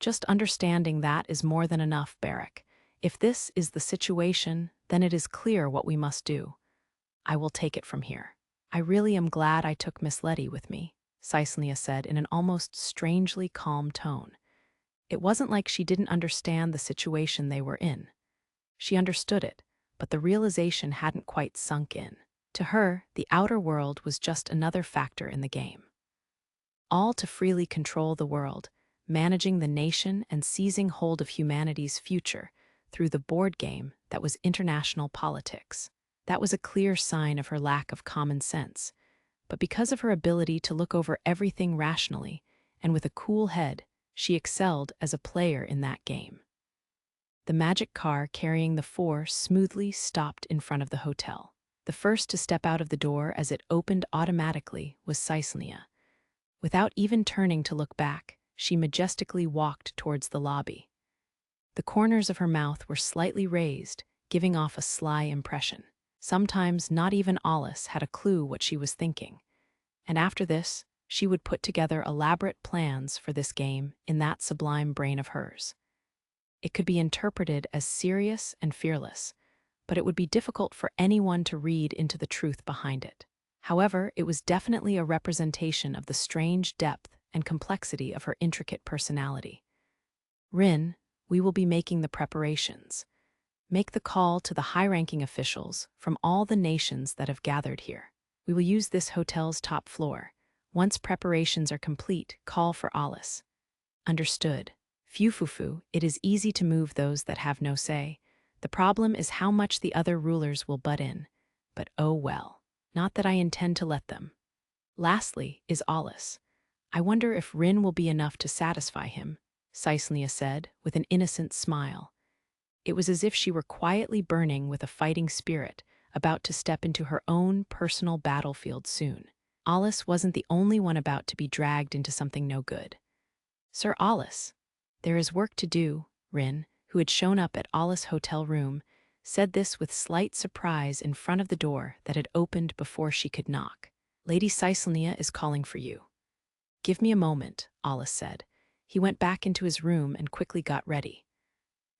Just understanding that is more than enough, Barrack. If this is the situation, then it is clear what we must do. I will take it from here. I really am glad I took Miss Lettie with me, Caeslia said in an almost strangely calm tone. It wasn't like she didn't understand the situation they were in. She understood it, but the realization hadn't quite sunk in. To her, the outer world was just another factor in the game. All to freely control the world, managing the nation and seizing hold of humanity's future through the board game that was international politics. That was a clear sign of her lack of common sense, but because of her ability to look over everything rationally and with a cool head, she excelled as a player in that game. The magic car carrying the four smoothly stopped in front of the hotel. The first to step out of the door as it opened automatically was Caeslia. Without even turning to look back, she majestically walked towards the lobby. The corners of her mouth were slightly raised, giving off a sly impression. Sometimes not even Alus had a clue what she was thinking. And after this, she would put together elaborate plans for this game in that sublime brain of hers. It could be interpreted as serious and fearless, but it would be difficult for anyone to read into the truth behind it. However, it was definitely a representation of the strange depth and complexity of her intricate personality. Rin, we will be making the preparations. Make the call to the high-ranking officials from all the nations that have gathered here. We will use this hotel's top floor. Once preparations are complete, call for Alus. Understood. Fufufu, it is easy to move those that have no say. The problem is how much the other rulers will butt in. But oh well. Not that I intend to let them. Lastly is Alus. I wonder if Rin will be enough to satisfy him, Caeslia said, with an innocent smile. It was as if she were quietly burning with a fighting spirit, about to step into her own personal battlefield soon. Alus wasn't the only one about to be dragged into something no good. Sir Alus, there is work to do, Rin, who had shown up at Alus' hotel room, said this with slight surprise in front of the door that had opened before she could knock. Lady Caeslia is calling for you. Give me a moment, Alus said. He went back into his room and quickly got ready.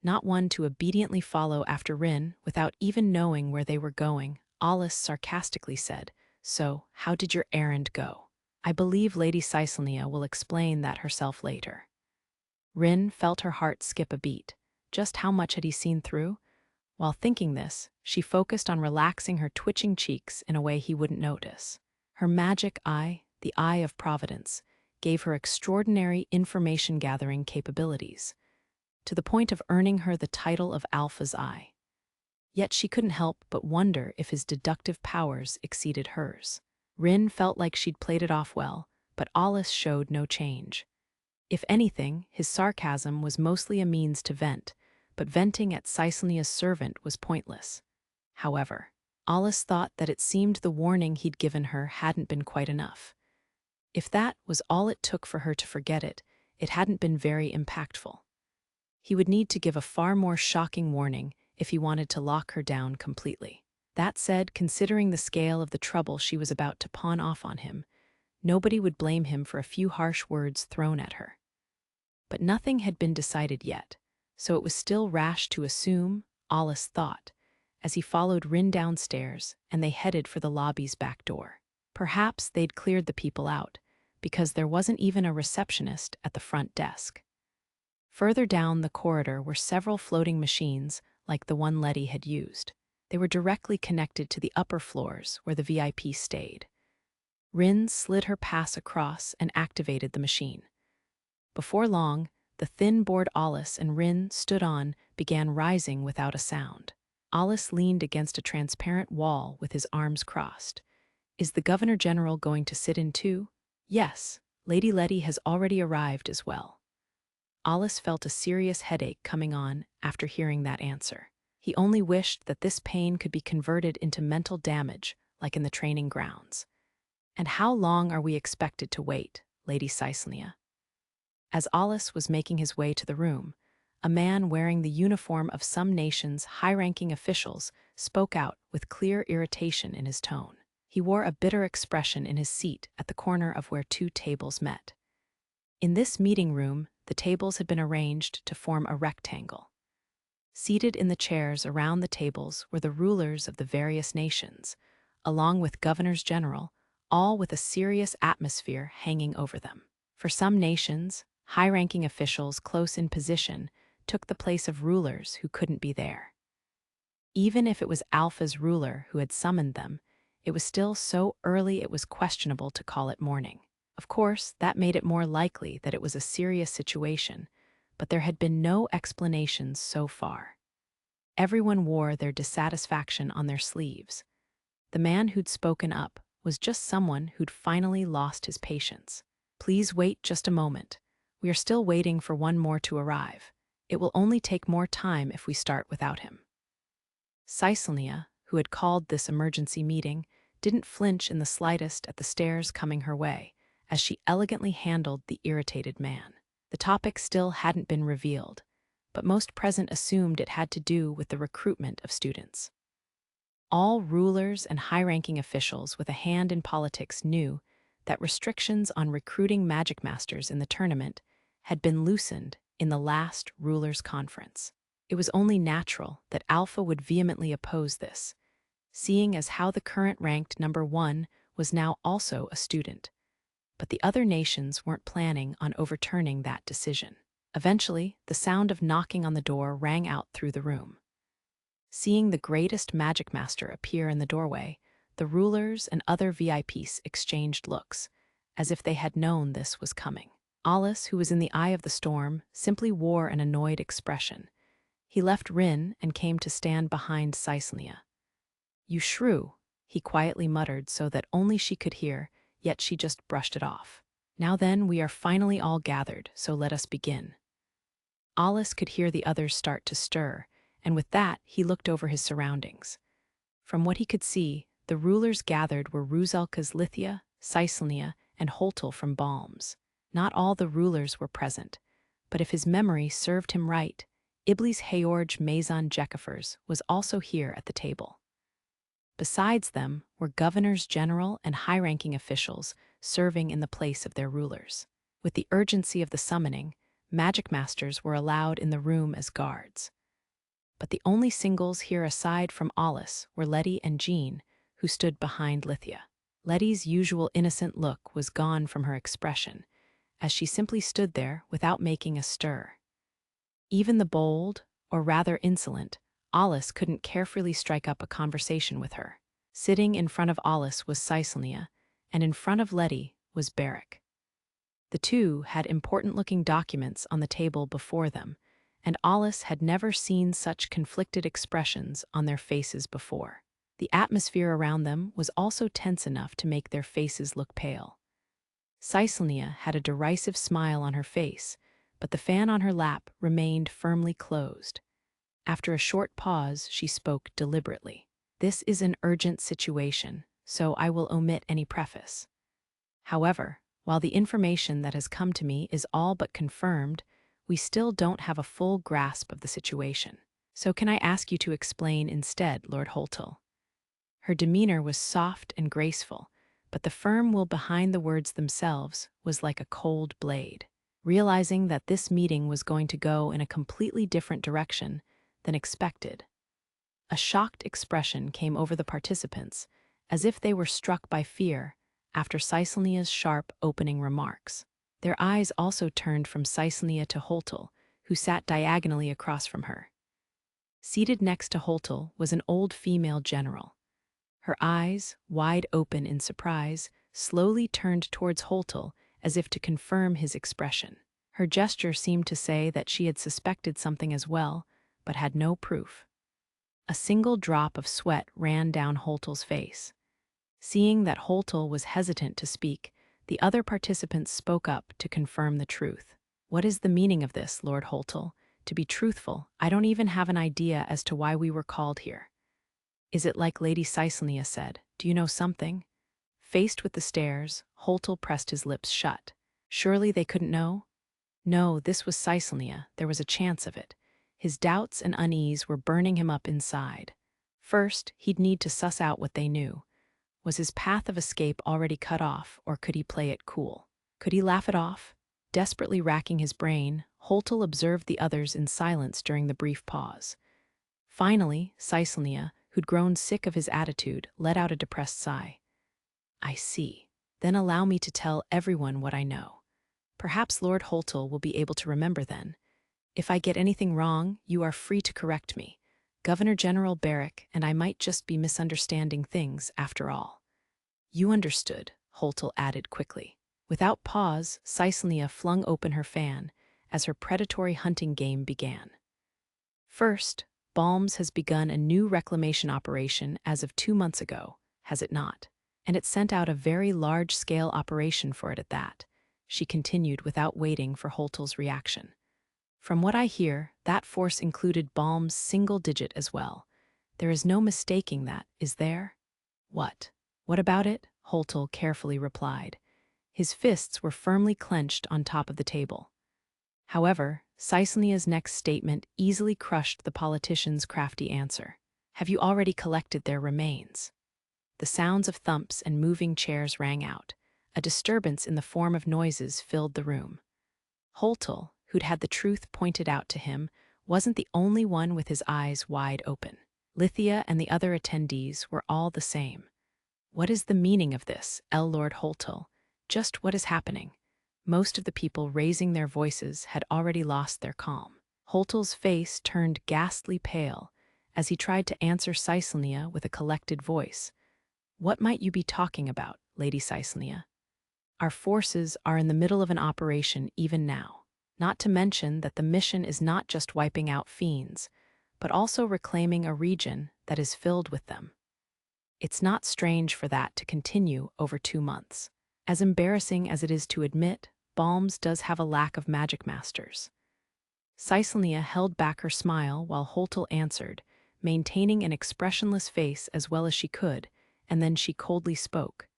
Not one to obediently follow after Rin without even knowing where they were going, Alus sarcastically said, So, how did your errand go? I believe Lady Caeslia will explain that herself later. Rin felt her heart skip a beat. Just how much had he seen through? While thinking this, she focused on relaxing her twitching cheeks in a way he wouldn't notice. Her magic eye, the eye of providence, gave her extraordinary information-gathering capabilities, to the point of earning her the title of Alpha's Eye. Yet she couldn't help but wonder if his deductive powers exceeded hers. Rin felt like she'd played it off well, but Alus showed no change. If anything, his sarcasm was mostly a means to vent, but venting at Caecilia's servant was pointless. However, Alus thought that it seemed the warning he'd given her hadn't been quite enough. If that was all it took for her to forget it, it hadn't been very impactful. He would need to give a far more shocking warning if he wanted to lock her down completely. That said, considering the scale of the trouble she was about to pawn off on him, nobody would blame him for a few harsh words thrown at her. But nothing had been decided yet, so it was still rash to assume, Alus thought, as he followed Rin downstairs and they headed for the lobby's back door. Perhaps they'd cleared the people out, because there wasn't even a receptionist at the front desk. Further down the corridor were several floating machines like the one Lettie had used. They were directly connected to the upper floors where the VIP stayed. Rin slid her pass across and activated the machine. Before long, the thin board Alus and Rin stood on began rising without a sound. Alus leaned against a transparent wall with his arms crossed. Is the Governor General going to sit in too? Yes, Lady Lettie has already arrived as well. Alus felt a serious headache coming on after hearing that answer. He only wished that this pain could be converted into mental damage, like in the training grounds. And how long are we expected to wait, Lady Caecilia? As Alus was making his way to the room, a man wearing the uniform of some nation's high-ranking officials spoke out with clear irritation in his tone. He wore a bitter expression in his seat at the corner of where two tables met. In this meeting room, the tables had been arranged to form a rectangle. Seated in the chairs around the tables were the rulers of the various nations, along with governors general, all with a serious atmosphere hanging over them. For some nations, high-ranking officials close in position took the place of rulers who couldn't be there. Even if it was Alpha's ruler who had summoned them, it was still so early it was questionable to call it mourning. Of course, that made it more likely that it was a serious situation, but there had been no explanations so far. Everyone wore their dissatisfaction on their sleeves. The man who'd spoken up was just someone who'd finally lost his patience. Please wait just a moment. We are still waiting for one more to arrive. It will only take more time if we start without him. Caecilia, who had called this emergency meeting, didn't flinch in the slightest at the stares coming her way, as she elegantly handled the irritated man. The topic still hadn't been revealed, but most present assumed it had to do with the recruitment of students. All rulers and high-ranking officials with a hand in politics knew that restrictions on recruiting Magicmasters in the tournament had been loosened in the last Rulers' Conference. It was only natural that Alpha would vehemently oppose this, seeing as how the current ranked number 1 was now also a student. But the other nations weren't planning on overturning that decision. Eventually, the sound of knocking on the door rang out through the room. Seeing the greatest Magicmaster appear in the doorway, the rulers and other VIPs exchanged looks, as if they had known this was coming. Alus, who was in the eye of the storm, simply wore an annoyed expression. He left Rin and came to stand behind Caecilia. "You shrew," he quietly muttered so that only she could hear, yet she just brushed it off. "Now then, we are finally all gathered, so let us begin." Alus could hear the others start to stir, and with that, he looked over his surroundings. From what he could see, the rulers gathered were Rusalka's Lithia, Caecilia, and Holtel from Balms. Not all the rulers were present, but if his memory served him right, Iblis Heorg Maison Jekifers was also here at the table. Besides them were governors general and high-ranking officials serving in the place of their rulers. With the urgency of the summoning, Magicmasters were allowed in the room as guards. But the only singles here aside from Alus were Lettie and Jean, who stood behind Lithia. Lettie's usual innocent look was gone from her expression, as she simply stood there without making a stir. Even the bold, or rather insolent, Alus couldn't carefully strike up a conversation with her. Sitting in front of Alus was Caesalnia, and in front of Lettie was Barrack. The two had important-looking documents on the table before them, and Alus had never seen such conflicted expressions on their faces before. The atmosphere around them was also tense enough to make their faces look pale. Caesalnia had a derisive smile on her face, but the fan on her lap remained firmly closed. After a short pause, she spoke deliberately. "This is an urgent situation, so I will omit any preface. However, while the information that has come to me is all but confirmed, we still don't have a full grasp of the situation. So can I ask you to explain instead, Lord Holtel?" Her demeanor was soft and graceful, but the firm will behind the words themselves was like a cold blade. Realizing that this meeting was going to go in a completely different direction than expected, a shocked expression came over the participants, as if they were struck by fear after Caesalnia's sharp opening remarks. Their eyes also turned from Caesalnia to Holtel, who sat diagonally across from her. Seated next to Holtel was an old female general. Her eyes, wide open in surprise, slowly turned towards Holtel as if to confirm his expression. Her gesture seemed to say that she had suspected something as well, but had no proof. A single drop of sweat ran down Holtel's face. Seeing that Holtel was hesitant to speak, the other participants spoke up to confirm the truth. "What is the meaning of this, Lord Holtel? To be truthful, I don't even have an idea as to why we were called here." "Is it like Lady Caesalnia said? Do you know something?" Faced with the stares, Holtel pressed his lips shut. Surely they couldn't know? No, this was Caesalnia. There was a chance of it. His doubts and unease were burning him up inside. First, he'd need to suss out what they knew. Was his path of escape already cut off, or could he play it cool? Could he laugh it off? Desperately racking his brain, Holtel observed the others in silence during the brief pause. Finally, Caesalnia, who'd grown sick of his attitude, let out a depressed sigh. "I see. Then allow me to tell everyone what I know. Perhaps Lord Holtel will be able to remember then. If I get anything wrong, you are free to correct me. Governor General Barrack and I might just be misunderstanding things after all." "You understood," Holtel added quickly. Without pause, Caesalnia flung open her fan as her predatory hunting game began. "First, Balms has begun a new reclamation operation as of 2 months ago, has it not? And it sent out a very large-scale operation for it at that," she continued without waiting for Holtel's reaction. "From what I hear, that force included Balm's single digit as well. There is no mistaking that, is there?" "What? What about it?" Holtel carefully replied. His fists were firmly clenched on top of the table. However, Caesalnia's next statement easily crushed the politician's crafty answer. "Have you already collected their remains?" The sounds of thumps and moving chairs rang out. A disturbance in the form of noises filled the room. Holtel, who'd had the truth pointed out to him, wasn't the only one with his eyes wide open. Lithia and the other attendees were all the same. "What is the meaning of this, Lord Holtel? Just what is happening?" Most of the people raising their voices had already lost their calm. Holtel's face turned ghastly pale as he tried to answer Caesalnia with a collected voice. "What might you be talking about, Lady Caesalnia? Our forces are in the middle of an operation even now. Not to mention that the mission is not just wiping out fiends, but also reclaiming a region that is filled with them. It's not strange for that to continue over 2 months. As embarrassing as it is to admit, Balms does have a lack of Magicmasters." Caesalnia held back her smile while Holtel answered, maintaining an expressionless face as well as she could, and then she coldly spoke.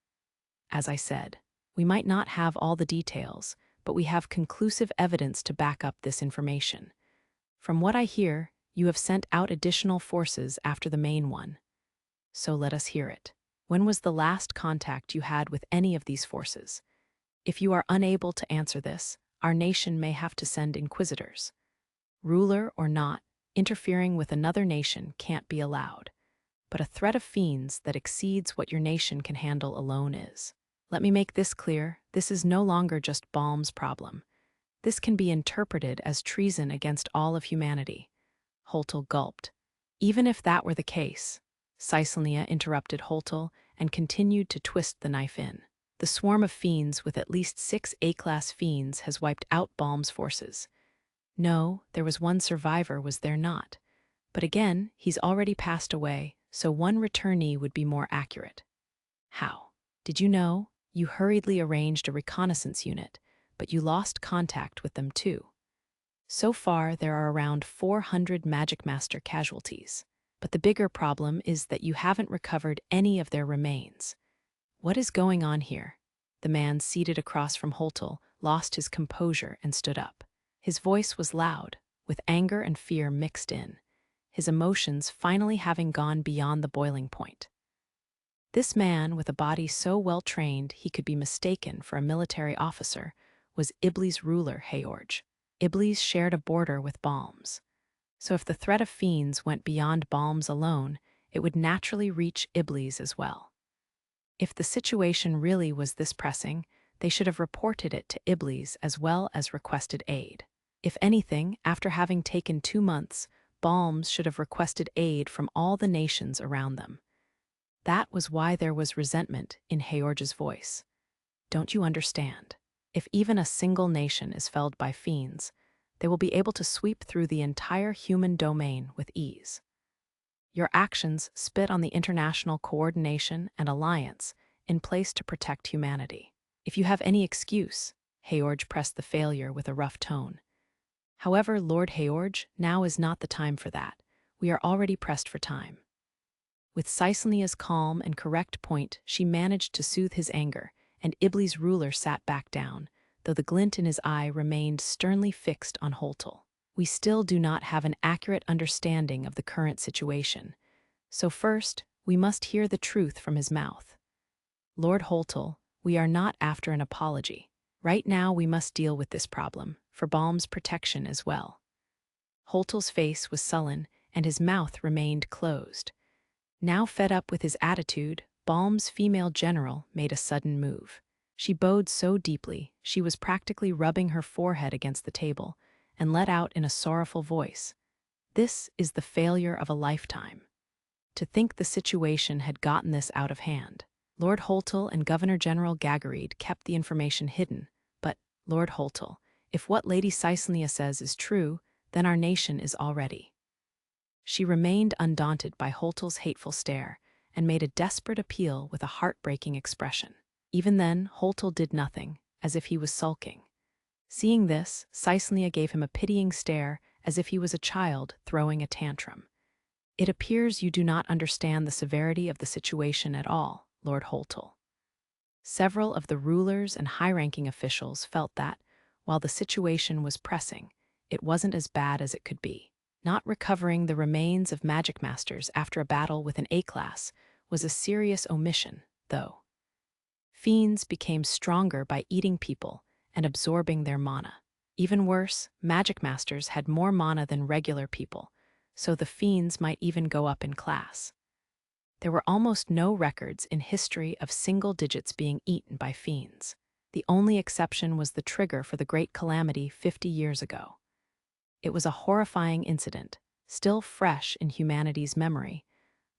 "As I said, we might not have all the details, but we have conclusive evidence to back up this information. From what I hear, you have sent out additional forces after the main one. So let us hear it. When was the last contact you had with any of these forces? If you are unable to answer this, our nation may have to send inquisitors. Ruler or not, interfering with another nation can't be allowed. But a threat of fiends that exceeds what your nation can handle alone is. Let me make this clear, This is no longer just Balm's problem. This can be interpreted as treason against all of humanity. Holtel gulped. Even if that were the case, Caesalnia interrupted Holtel and continued to twist the knife in. The swarm of fiends with at least 6 A-class fiends has wiped out Balm's forces. No, there was one survivor, was there not? But again, he's already passed away, so one returnee would be more accurate. How? Did you know? You hurriedly arranged a reconnaissance unit, but you lost contact with them too. So far, there are around 400 Magicmaster casualties, but the bigger problem is that you haven't recovered any of their remains. What is going on here? The man seated across from Holtel lost his composure and stood up. His voice was loud, with anger and fear mixed in, his emotions finally having gone beyond the boiling point. This man, with a body so well-trained he could be mistaken for a military officer, was Ibli's ruler, Heorj. Iblis shared a border with Balm's. So if the threat of fiends went beyond Balm's alone, it would naturally reach Iblis as well. If the situation really was this pressing, they should have reported it to Iblis as well as requested aid. If anything, after having taken 2 months, Balm's should have requested aid from all the nations around them. That was why there was resentment in Heorj's voice. Don't you understand? If even a single nation is felled by fiends, they will be able to sweep through the entire human domain with ease. Your actions spit on the international coordination and alliance in place to protect humanity. If you have any excuse, Heorj pressed the failure with a rough tone. However, Lord Heorj, now is not the time for that. We are already pressed for time. With Caesalnia's calm and correct point, she managed to soothe his anger, and Ibli's ruler sat back down, though the glint in his eye remained sternly fixed on Holtel. We still do not have an accurate understanding of the current situation, so first, we must hear the truth from his mouth. Lord Holtel, we are not after an apology. Right now we must deal with this problem, for Balm's protection as well. Holtel's face was sullen, and his mouth remained closed. Now fed up with his attitude, Balm's female general made a sudden move. She bowed so deeply, she was practically rubbing her forehead against the table, and let out in a sorrowful voice, "This is the failure of a lifetime." To think the situation had gotten this out of hand. Lord Holtel and Governor-General Gagarid kept the information hidden, but, Lord Holtel, if what Lady Caesalnia says is true, then our nation is all ready. She remained undaunted by Holtel's hateful stare and made a desperate appeal with a heartbreaking expression. Even then, Holtel did nothing, as if he was sulking. Seeing this, Caesalnia gave him a pitying stare as if he was a child throwing a tantrum. "It appears you do not understand the severity of the situation at all, Lord Holtel." Several of the rulers and high-ranking officials felt that, while the situation was pressing, it wasn't as bad as it could be. Not recovering the remains of Magicmasters after a battle with an A-class was a serious omission, though. Fiends became stronger by eating people and absorbing their mana. Even worse, Magicmasters had more mana than regular people, so the fiends might even go up in class. There were almost no records in history of single digits being eaten by fiends. The only exception was the trigger for the Great Calamity 50 years ago. It was a horrifying incident, still fresh in humanity's memory,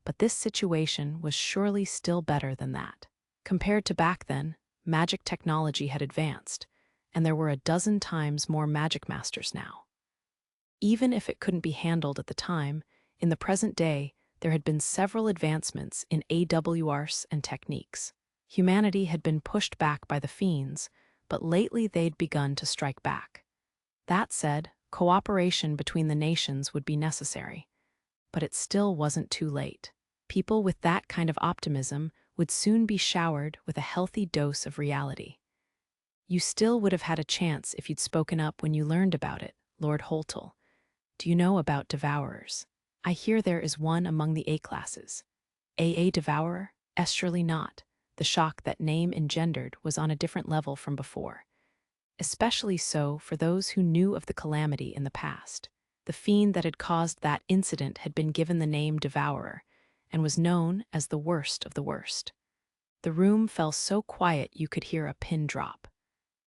but this situation was surely still better than that. Compared to back then, magic technology had advanced, and there were a dozen times more Magicmasters now. Even if it couldn't be handled at the time, in the present day, there had been several advancements in AWRs and techniques. Humanity had been pushed back by the fiends, but lately they'd begun to strike back. That said, cooperation between the nations would be necessary, but it still wasn't too late. People with that kind of optimism would soon be showered with a healthy dose of reality. You still would have had a chance if you'd spoken up when you learned about it, Lord Holtel. Do you know about Devourers? I hear there is one among the A-classes. AA Devourer? Surely not. The shock that name engendered was on a different level from before. Especially so for those who knew of the calamity in the past. The fiend that had caused that incident had been given the name Devourer, and was known as the worst of the worst. The room fell so quiet you could hear a pin drop.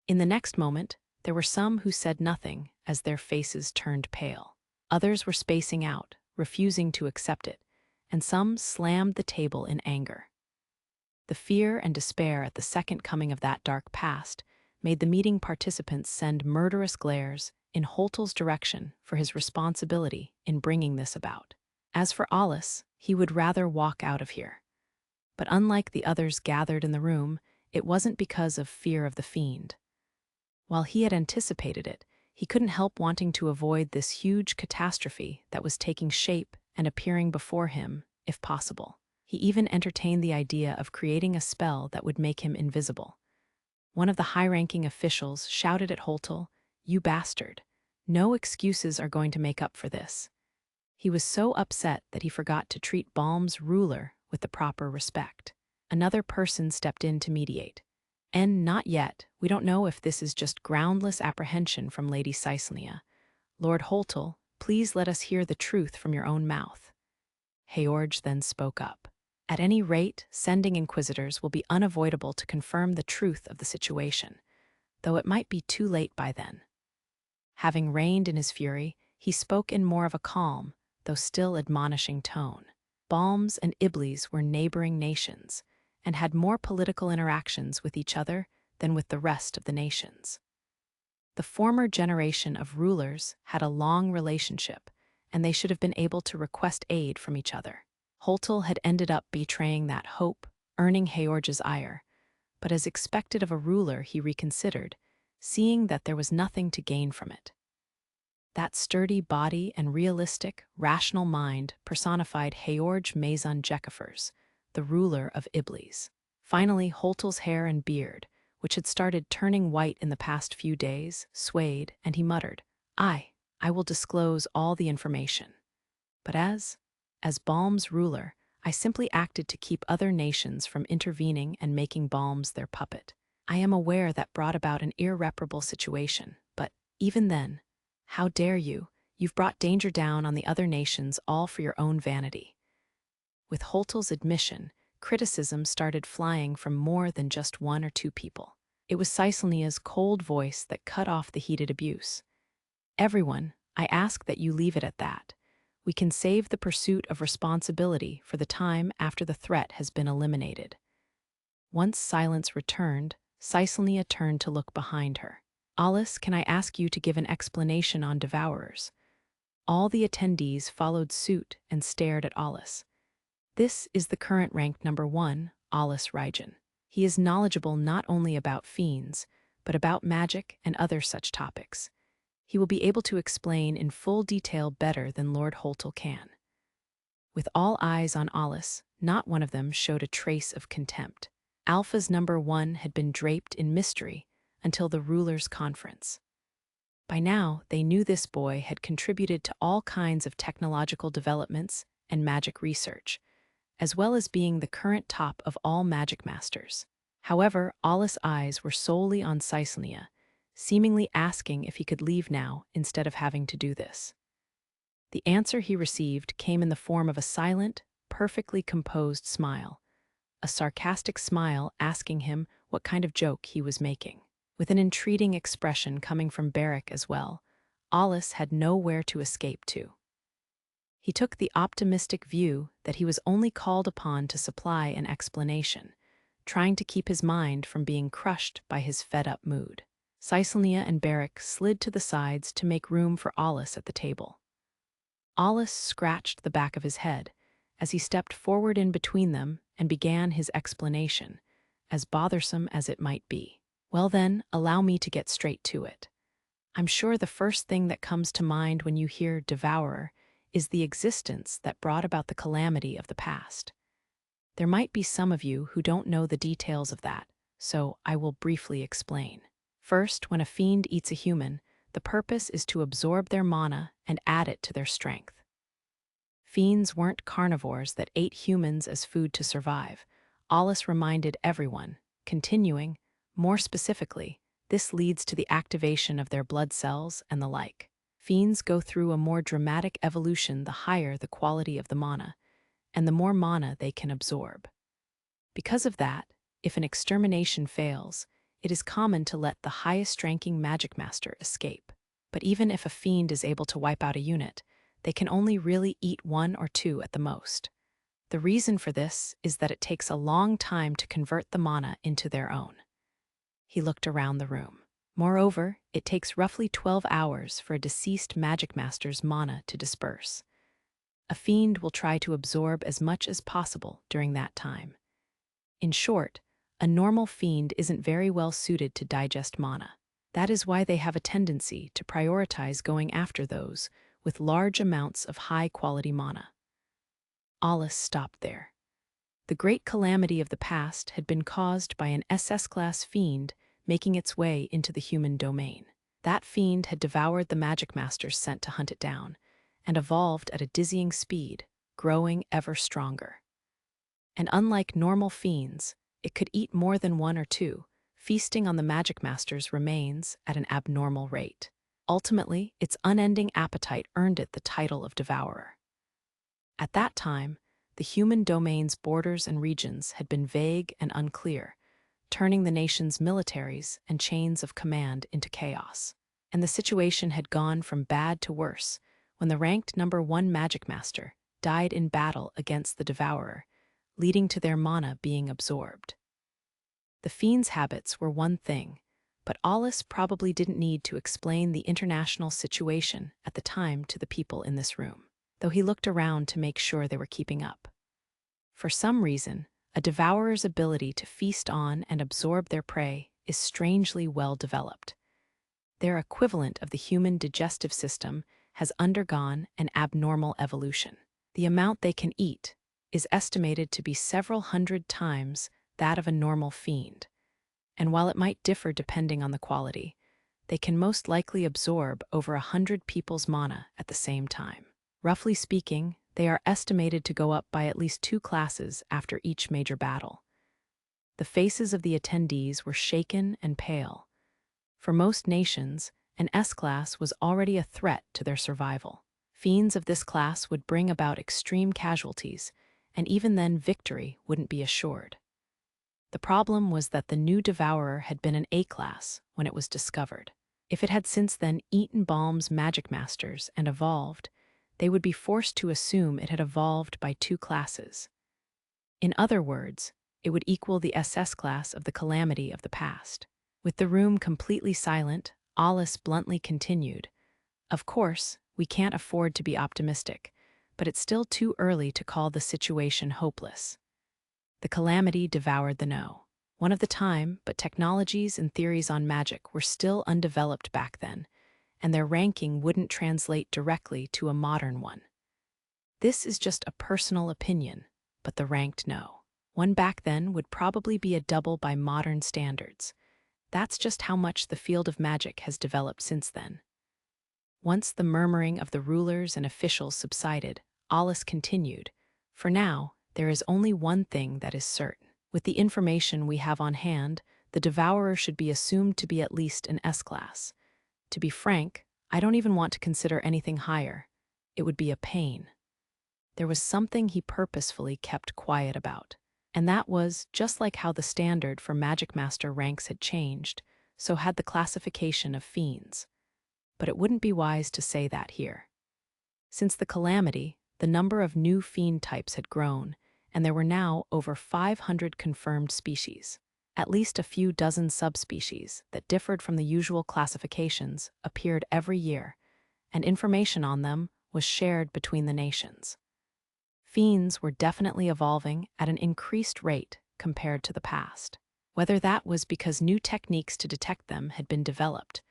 In the next moment, there were some who said nothing as their faces turned pale. Others were spacing out, refusing to accept it, and some slammed the table in anger. The fear and despair at the second coming of that dark past made the meeting participants send murderous glares in Holtel's direction for his responsibility in bringing this about. As for Alus, he would rather walk out of here. But unlike the others gathered in the room, it wasn't because of fear of the fiend. While he had anticipated it, he couldn't help wanting to avoid this huge catastrophe that was taking shape and appearing before him, if possible. He even entertained the idea of creating a spell that would make him invisible. One of the high-ranking officials shouted at Holtel, "You bastard! No excuses are going to make up for this." He was so upset that he forgot to treat Balm's ruler with the proper respect. Another person stepped in to mediate. "And not yet. We don't know if this is just groundless apprehension from Lady Caeslia. Lord Holtel, please let us hear the truth from your own mouth." George then spoke up. "At any rate, sending inquisitors will be unavoidable to confirm the truth of the situation, though it might be too late by then." Having reined in his fury, he spoke in more of a calm, though still admonishing tone. Balms and Iblis were neighboring nations, and had more political interactions with each other than with the rest of the nations. The former generation of rulers had a long relationship, and they should have been able to request aid from each other. Holtel had ended up betraying that hope, earning George's ire, but as expected of a ruler he reconsidered, seeing that there was nothing to gain from it. That sturdy body and realistic, rational mind personified George Maison Jekifers, the ruler of Iblis. Finally, Holtel's hair and beard, which had started turning white in the past few days, swayed, and he muttered, I will disclose all the information. But as Balm's ruler, I simply acted to keep other nations from intervening and making Balm's their puppet. I am aware that brought about an irreparable situation, but even then, how dare you? You've brought danger down on the other nations all for your own vanity." With Holtel's admission, criticism started flying from more than just one or two people. It was Caeslia's cold voice that cut off the heated abuse. "Everyone, I ask that you leave it at that. We can save the pursuit of responsibility for the time after the threat has been eliminated." Once silence returned, Caeslia turned to look behind her. "Alus, can I ask you to give an explanation on devourers?" All the attendees followed suit and stared at Alus. "This is the current ranked number 1, Alus Rygen. He is knowledgeable not only about fiends, but about magic and other such topics. He will be able to explain in full detail better than Lord Holtel can." With all eyes on Alus, not one of them showed a trace of contempt. Alpha's number 1 had been draped in mystery until the rulers' conference. By now, they knew this boy had contributed to all kinds of technological developments and magic research, as well as being the current top of all Magicmasters. However, Alus' eyes were solely on Caeslia, seemingly asking if he could leave now instead of having to do this. The answer he received came in the form of a silent, perfectly composed smile, a sarcastic smile asking him what kind of joke he was making. With an entreating expression coming from Barrick as well, Alus had nowhere to escape to. He took the optimistic view that he was only called upon to supply an explanation, trying to keep his mind from being crushed by his fed-up mood. Caeslia and Barrick slid to the sides to make room for Alus at the table. Alus scratched the back of his head as he stepped forward in between them and began his explanation, as bothersome as it might be. "Well then, allow me to get straight to it. I'm sure the first thing that comes to mind when you hear Devourer is the existence that brought about the calamity of the past. There might be some of you who don't know the details of that, so I will briefly explain. First, when a fiend eats a human, the purpose is to absorb their mana and add it to their strength. Fiends weren't carnivores that ate humans as food to survive. Alus reminded everyone, continuing, more specifically, this leads to the activation of their blood cells and the like. Fiends go through a more dramatic evolution the higher the quality of the mana, and the more mana they can absorb. Because of that, If an extermination fails, it is common to let the highest-ranking Magicmaster escape. But even if a fiend is able to wipe out a unit, they can only really eat one or two at the most. The reason for this is that it takes a long time to convert the mana into their own. He looked around the room. Moreover, it takes roughly 12 hours for a deceased Magicmaster's mana to disperse. A fiend will try to absorb as much as possible during that time. In short, a normal fiend isn't very well suited to digest mana. That is why they have a tendency to prioritize going after those with large amounts of high-quality mana. Alus stopped there. The great calamity of the past had been caused by an SS-class fiend making its way into the human domain. That fiend had devoured the Magicmasters sent to hunt it down, and evolved at a dizzying speed, growing ever stronger. And unlike normal fiends, it could eat more than one or two, feasting on the Magicmaster's remains at an abnormal rate. Ultimately, its unending appetite earned it the title of Devourer. At that time, the human domain's borders and regions had been vague and unclear, turning the nation's militaries and chains of command into chaos. And the situation had gone from bad to worse when the ranked number 1 Magicmaster died in battle against the Devourer, leading to their mana being absorbed. The fiend's habits were one thing, but Alus probably didn't need to explain the international situation at the time to the people in this room, though he looked around to make sure they were keeping up. For some reason, a devourer's ability to feast on and absorb their prey is strangely well developed. Their equivalent of the human digestive system has undergone an abnormal evolution. The amount they can eat is estimated to be several hundred times that of a normal fiend, and while it might differ depending on the quality, they can most likely absorb over 100 people's mana at the same time. Roughly speaking, they are estimated to go up by at least 2 classes after each major battle. The faces of the attendees were shaken and pale. For most nations, an S-class was already a threat to their survival. Fiends of this class would bring about extreme casualties, and even then victory wouldn't be assured. The problem was that the new Devourer had been an A-class when it was discovered. If it had since then eaten Balm's Magicmasters and evolved, they would be forced to assume it had evolved by 2 classes. In other words, it would equal the SS class of the calamity of the past. With the room completely silent, Alus bluntly continued, "Of course, we can't afford to be optimistic, but it's still too early to call the situation hopeless. The calamity devoured the know. One of the time, but technologies and theories on magic were still undeveloped back then, and their ranking wouldn't translate directly to a modern one. This is just a personal opinion, but the ranked know. One back then would probably be a double by modern standards. That's just how much the field of magic has developed since then." Once the murmuring of the rulers and officials subsided, Alus continued, "For now, there is only one thing that is certain. With the information we have on hand, the Devourer should be assumed to be at least an S-class. To be frank, I don't even want to consider anything higher. It would be a pain." There was something he purposefully kept quiet about, and that was, just like how the standard for Magicmaster ranks had changed, so had the classification of fiends. But it wouldn't be wise to say that here. Since the calamity, the number of new fiend types had grown, and there were now over 500 confirmed species. At least a few dozen subspecies that differed from the usual classifications appeared every year, and information on them was shared between the nations. Fiends were definitely evolving at an increased rate compared to the past. Whether that was because new techniques to detect them had been developed,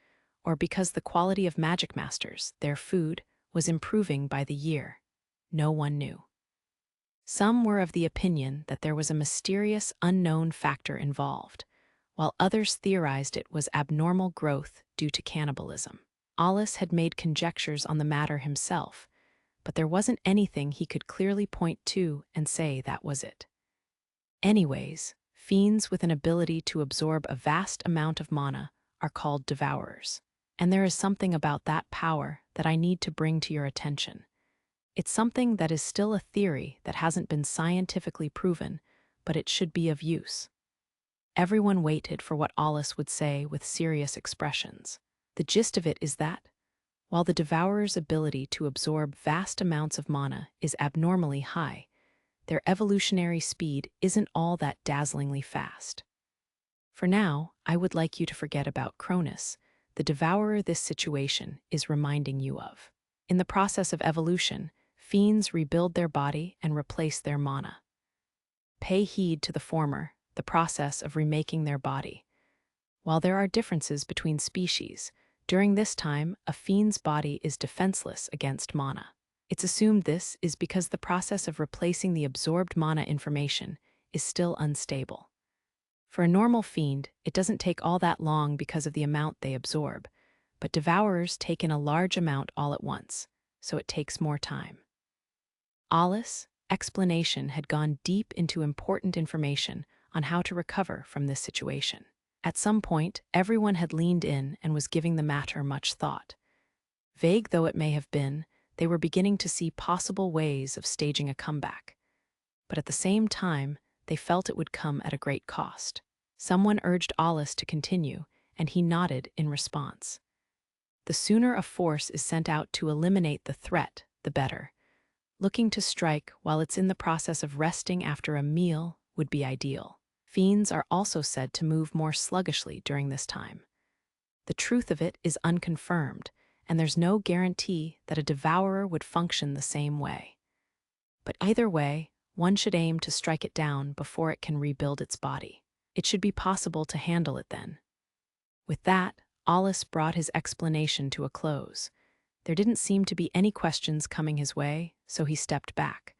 or because the quality of Magicmasters, their food, was improving by the year, no one knew. Some were of the opinion that there was a mysterious, unknown factor involved, while others theorized it was abnormal growth due to cannibalism. Alus had made conjectures on the matter himself, but there wasn't anything he could clearly point to and say that was it. Anyways, fiends with an ability to absorb a vast amount of mana are called Devourers, and there is something about that power that I need to bring to your attention. It's something that is still a theory that hasn't been scientifically proven, but it should be of use. Everyone waited for what Alice would say with serious expressions. The gist of it is that, while the Devourer's ability to absorb vast amounts of mana is abnormally high, their evolutionary speed isn't all that dazzlingly fast. For now, I would like you to forget about Cronus, the Devourer this situation is reminding you of. In the process of evolution, fiends rebuild their body and replace their mana. Pay heed to the former, the process of remaking their body. While there are differences between species, during this time, a fiend's body is defenseless against mana. It's assumed this is because the process of replacing the absorbed mana information is still unstable. For a normal fiend, it doesn't take all that long because of the amount they absorb, but Devourers take in a large amount all at once, so it takes more time. Alice's explanation had gone deep into important information on how to recover from this situation. At some point, everyone had leaned in and was giving the matter much thought. Vague though it may have been, they were beginning to see possible ways of staging a comeback. But at the same time, they felt it would come at a great cost. Someone urged Alice to continue, and he nodded in response. The sooner a force is sent out to eliminate the threat, the better. Looking to strike while it's in the process of resting after a meal would be ideal. Fiends are also said to move more sluggishly during this time. The truth of it is unconfirmed, and there's no guarantee that a Devourer would function the same way. But either way, one should aim to strike it down before it can rebuild its body. It should be possible to handle it then. With that, Alice brought his explanation to a close. There didn't seem to be any questions coming his way, so he stepped back.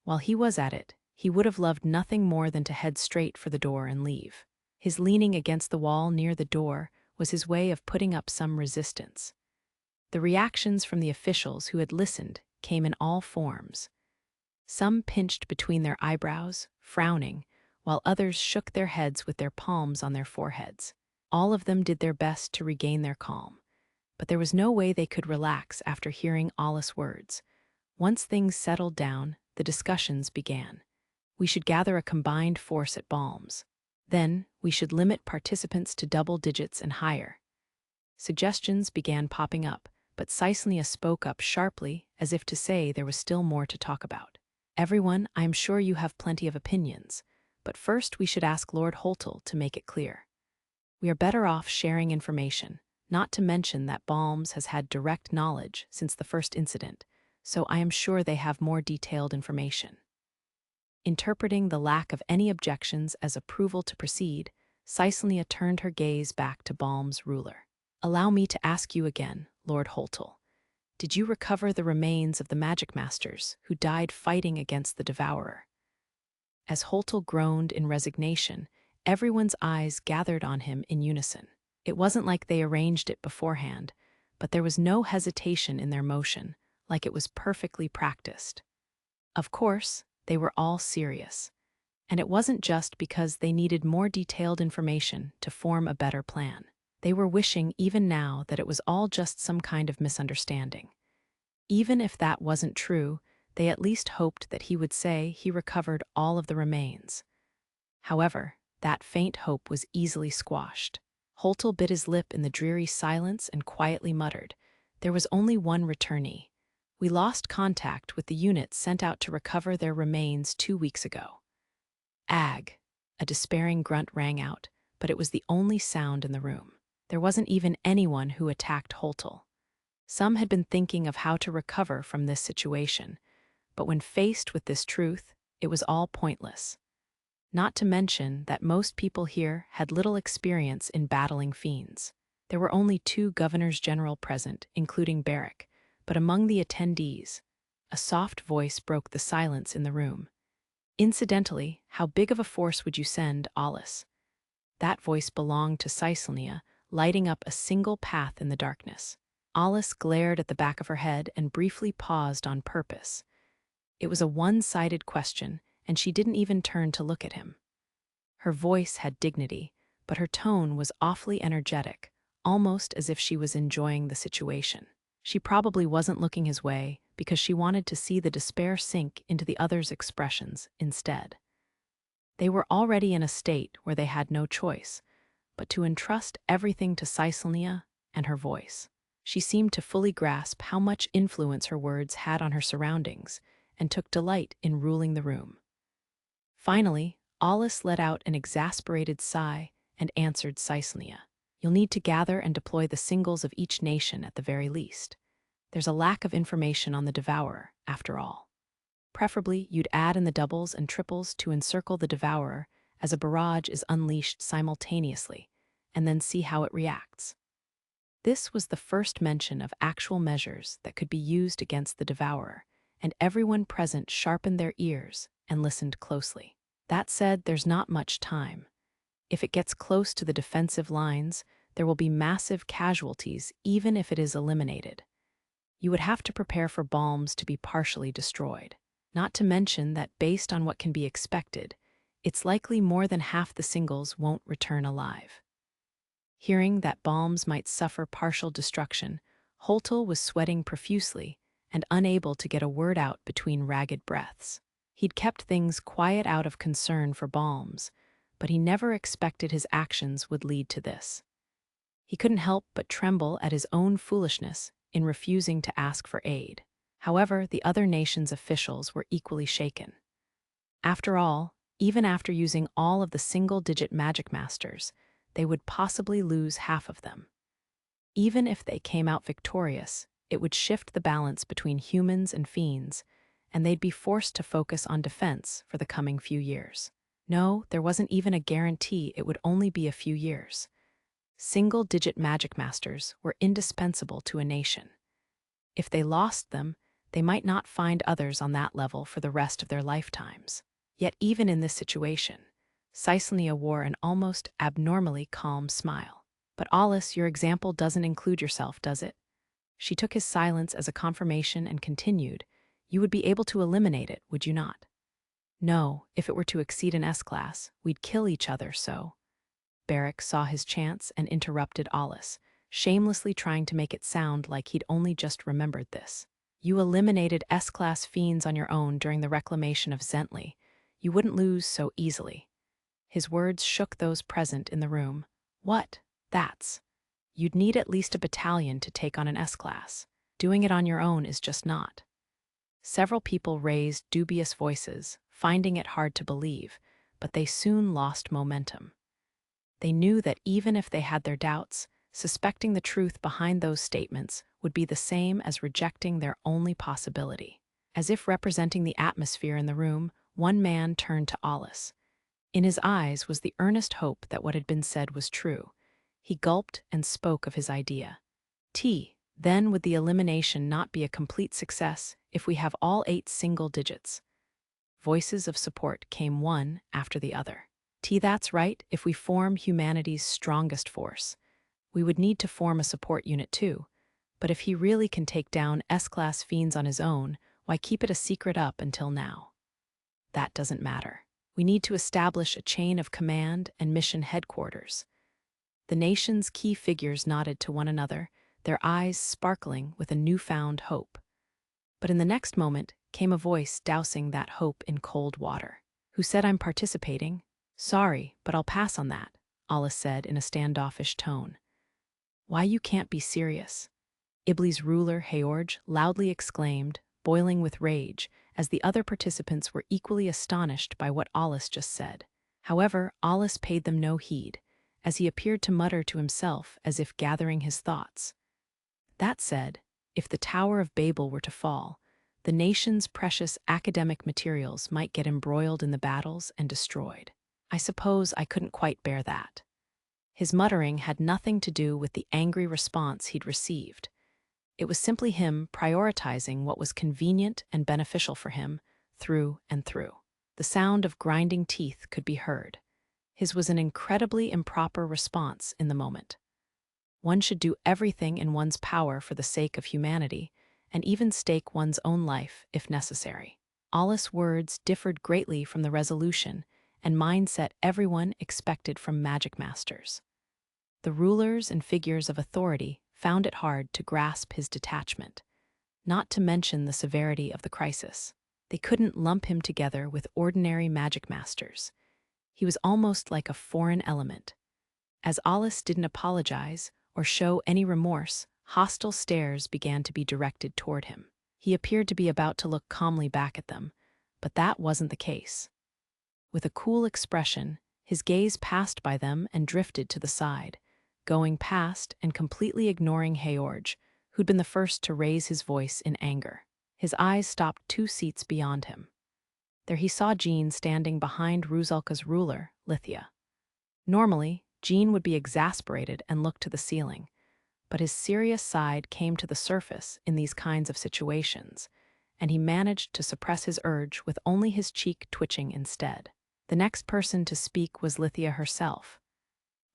While he was at it, he would have loved nothing more than to head straight for the door and leave. His leaning against the wall near the door was his way of putting up some resistance. The reactions from the officials who had listened came in all forms. Some pinched between their eyebrows, frowning, while others shook their heads with their palms on their foreheads. All of them did their best to regain their calm, but there was no way they could relax after hearing Alice's words. Once things settled down, the discussions began. We should gather a combined force at Balms. Then, we should limit participants to double digits and higher. Suggestions began popping up, but Caeslia spoke up sharply, as if to say there was still more to talk about. Everyone, I am sure you have plenty of opinions, but first we should ask Lord Holtel to make it clear. We are better off sharing information, not to mention that Balms has had direct knowledge since the first incident, so I am sure they have more detailed information. Interpreting the lack of any objections as approval to proceed, Caeslia turned her gaze back to Balm's ruler. Allow me to ask you again, Lord Holtel. Did you recover the remains of the Magicmasters who died fighting against the Devourer? As Holtel groaned in resignation, everyone's eyes gathered on him in unison. It wasn't like they arranged it beforehand, but there was no hesitation in their motion, like it was perfectly practiced. Of course, they were all serious, and it wasn't just because they needed more detailed information to form a better plan. They were wishing even now that it was all just some kind of misunderstanding. Even if that wasn't true, they at least hoped that he would say he recovered all of the remains. However, that faint hope was easily squashed. Holtel bit his lip in the dreary silence and quietly muttered, "There was only one returnee. We lost contact with the unit sent out to recover their remains 2 weeks ago." Ag! A despairing grunt rang out, but it was the only sound in the room. There wasn't even anyone who attacked Holtel. Some had been thinking of how to recover from this situation, but when faced with this truth, it was all pointless. Not to mention that most people here had little experience in battling fiends. There were only 2 governors-general present, including Barrack, but among the attendees, a soft voice broke the silence in the room. "Incidentally, how big of a force would you send, Alice?" That voice belonged to Caeslia, lighting up a single path in the darkness. Alice glared at the back of her head and briefly paused on purpose. It was a one-sided question, and she didn't even turn to look at him. Her voice had dignity, but her tone was awfully energetic, almost as if she was enjoying the situation. She probably wasn't looking his way because she wanted to see the despair sink into the other's expressions instead. They were already in a state where they had no choice but to entrust everything to Caesalnia and her voice. She seemed to fully grasp how much influence her words had on her surroundings and took delight in ruling the room. Finally, Alus let out an exasperated sigh and answered Caesalnia. You'll need to gather and deploy the singles of each nation at the very least. There's a lack of information on the Devourer, after all. Preferably, you'd add in the doubles and triples to encircle the Devourer as a barrage is unleashed simultaneously, and then see how it reacts. This was the first mention of actual measures that could be used against the Devourer, and everyone present sharpened their ears and listened closely. That said, there's not much time. If it gets close to the defensive lines, there will be massive casualties even if it is eliminated. You would have to prepare for bombs to be partially destroyed. Not to mention that based on what can be expected, it's likely more than half the singles won't return alive. Hearing that bombs might suffer partial destruction, Holtel was sweating profusely and unable to get a word out between ragged breaths. He'd kept things quiet out of concern for bombs, but he never expected his actions would lead to this. He couldn't help but tremble at his own foolishness in refusing to ask for aid. However, the other nations' officials were equally shaken. After all, even after using all of the single-digit Magicmasters, they would possibly lose half of them. Even if they came out victorious, it would shift the balance between humans and fiends, and they'd be forced to focus on defense for the coming few years. No, there wasn't even a guarantee it would only be a few years. Single-digit Magicmasters were indispensable to a nation. If they lost them, they might not find others on that level for the rest of their lifetimes. Yet even in this situation, Caesalnia wore an almost abnormally calm smile. But Alus, your example doesn't include yourself, does it? She took his silence as a confirmation and continued, you would be able to eliminate it, would you not? No, if it were to exceed an S-class, we'd kill each other, so. Barrick saw his chance and interrupted Alus, shamelessly trying to make it sound like he'd only just remembered this. You eliminated S-class fiends on your own during the reclamation of Zentli. You wouldn't lose so easily. His words shook those present in the room. What? That's. You'd need at least a battalion to take on an S-class. Doing it on your own is just not. Several people raised dubious voices, finding it hard to believe, but they soon lost momentum. They knew that even if they had their doubts, suspecting the truth behind those statements would be the same as rejecting their only possibility. As if representing the atmosphere in the room, one man turned to Alus. In his eyes was the earnest hope that what had been said was true. He gulped and spoke of his idea. Then would the elimination not be a complete success if we have all 8 single digits? Voices of support came one after the other. That's right, if we form humanity's strongest force. We would need to form a support unit too. But if he really can take down S-class fiends on his own, why keep it a secret up until now? That doesn't matter. We need to establish a chain of command and mission headquarters. The nation's key figures nodded to one another, their eyes sparkling with a newfound hope. But in the next moment came a voice dousing that hope in cold water. Who said I'm participating? Sorry, but I'll pass on that, Alus said in a standoffish tone. Why, you can't be serious. Ibli's ruler, Heorge, loudly exclaimed, boiling with rage, as the other participants were equally astonished by what Alus just said. However, Alus paid them no heed, as he appeared to mutter to himself as if gathering his thoughts. That said, if the Tower of Babel were to fall, the nation's precious academic materials might get embroiled in the battles and destroyed. I suppose I couldn't quite bear that. His muttering had nothing to do with the angry response he'd received. It was simply him prioritizing what was convenient and beneficial for him, through and through. The sound of grinding teeth could be heard. His was an incredibly improper response in the moment. One should do everything in one's power for the sake of humanity, and even stake one's own life if necessary. Alus' words differed greatly from the resolution and mindset everyone expected from Magicmasters. The rulers and figures of authority found it hard to grasp his detachment, not to mention the severity of the crisis. They couldn't lump him together with ordinary Magicmasters. He was almost like a foreign element. As Alus didn't apologize or show any remorse, hostile stares began to be directed toward him. He appeared to be about to look calmly back at them, but that wasn't the case. With a cool expression, his gaze passed by them and drifted to the side, going past and completely ignoring Heorj, who'd been the first to raise his voice in anger. His eyes stopped 2 seats beyond him. There he saw Jean standing behind Ruzalka's ruler, Lithia. Normally, Jean would be exasperated and look to the ceiling, but his serious side came to the surface in these kinds of situations, and he managed to suppress his urge with only his cheek twitching instead. The next person to speak was Lithia herself.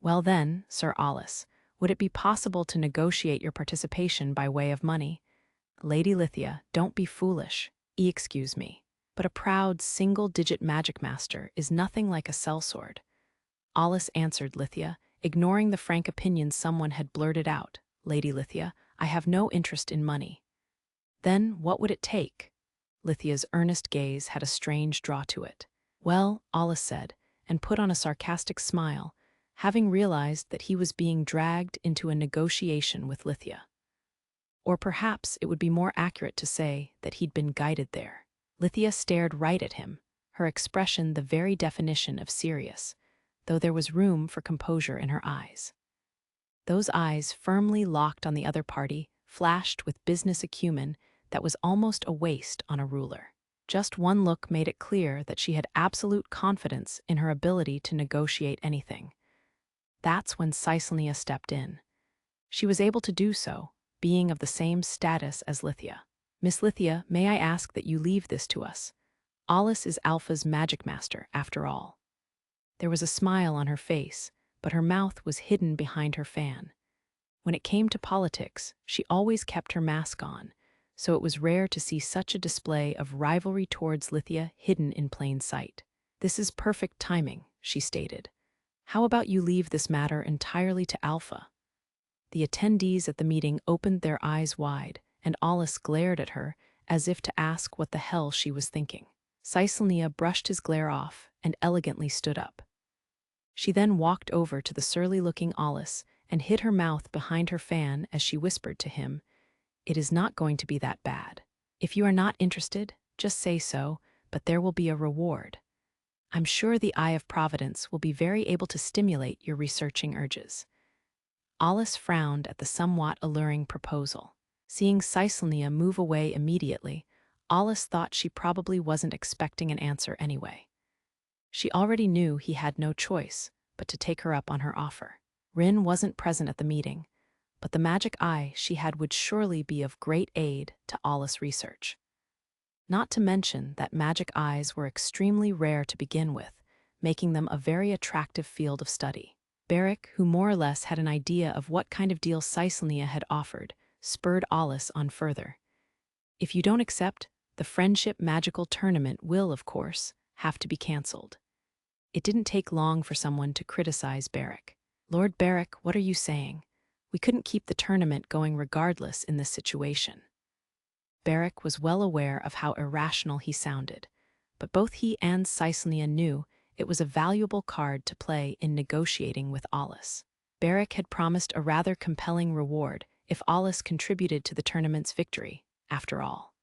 "Well then, Sir Alus, would it be possible to negotiate your participation by way of money? Lady Lithia, don't be foolish. Excuse me, but a proud single-digit Magicmaster is nothing like a sellsword." Alus answered Lithia, ignoring the frank opinion someone had blurted out. "Lady Lithia, I have no interest in money." "Then what would it take?" Lithia's earnest gaze had a strange draw to it. "Well," Alus said, and put on a sarcastic smile, having realized that he was being dragged into a negotiation with Lithia. Or perhaps it would be more accurate to say that he'd been guided there. Lithia stared right at him, her expression the very definition of serious, though there was room for composure in her eyes. Those eyes, firmly locked on the other party, flashed with business acumen that was almost a waste on a ruler. Just one look made it clear that she had absolute confidence in her ability to negotiate anything. That's when Caesalnia stepped in. She was able to do so, being of the same status as Lithia. "Miss Lithia, may I ask that you leave this to us? Alus is Alpha's Magicmaster, after all." There was a smile on her face, but her mouth was hidden behind her fan. When it came to politics, she always kept her mask on, so it was rare to see such a display of rivalry towards Lithia hidden in plain sight. "This is perfect timing," she stated. "How about you leave this matter entirely to Alpha?" The attendees at the meeting opened their eyes wide, and Alus glared at her as if to ask what the hell she was thinking. Caesalnia brushed his glare off and elegantly stood up. She then walked over to the surly-looking Alus and hid her mouth behind her fan as she whispered to him, "It is not going to be that bad. If you are not interested, just say so, but there will be a reward. I'm sure the Eye of Providence will be very able to stimulate your researching urges." Alus frowned at the somewhat alluring proposal. Seeing Caesalnia move away immediately, Alus thought she probably wasn't expecting an answer anyway. She already knew he had no choice but to take her up on her offer. Rin wasn't present at the meeting, but the magic eye she had would surely be of great aid to Alus' research. Not to mention that magic eyes were extremely rare to begin with, making them a very attractive field of study. Barrick, who more or less had an idea of what kind of deal Caesalnia had offered, spurred Alus on further. "If you don't accept, the Friendship Magical Tournament will, of course, have to be cancelled." It didn't take long for someone to criticize Barrick. "Lord Barrick, what are you saying? We couldn't keep the tournament going regardless in this situation." Barrick was well aware of how irrational he sounded, but both he and Caesalnia knew it was a valuable card to play in negotiating with Alus. Barrick had promised a rather compelling reward if Alus contributed to the tournament's victory, after all.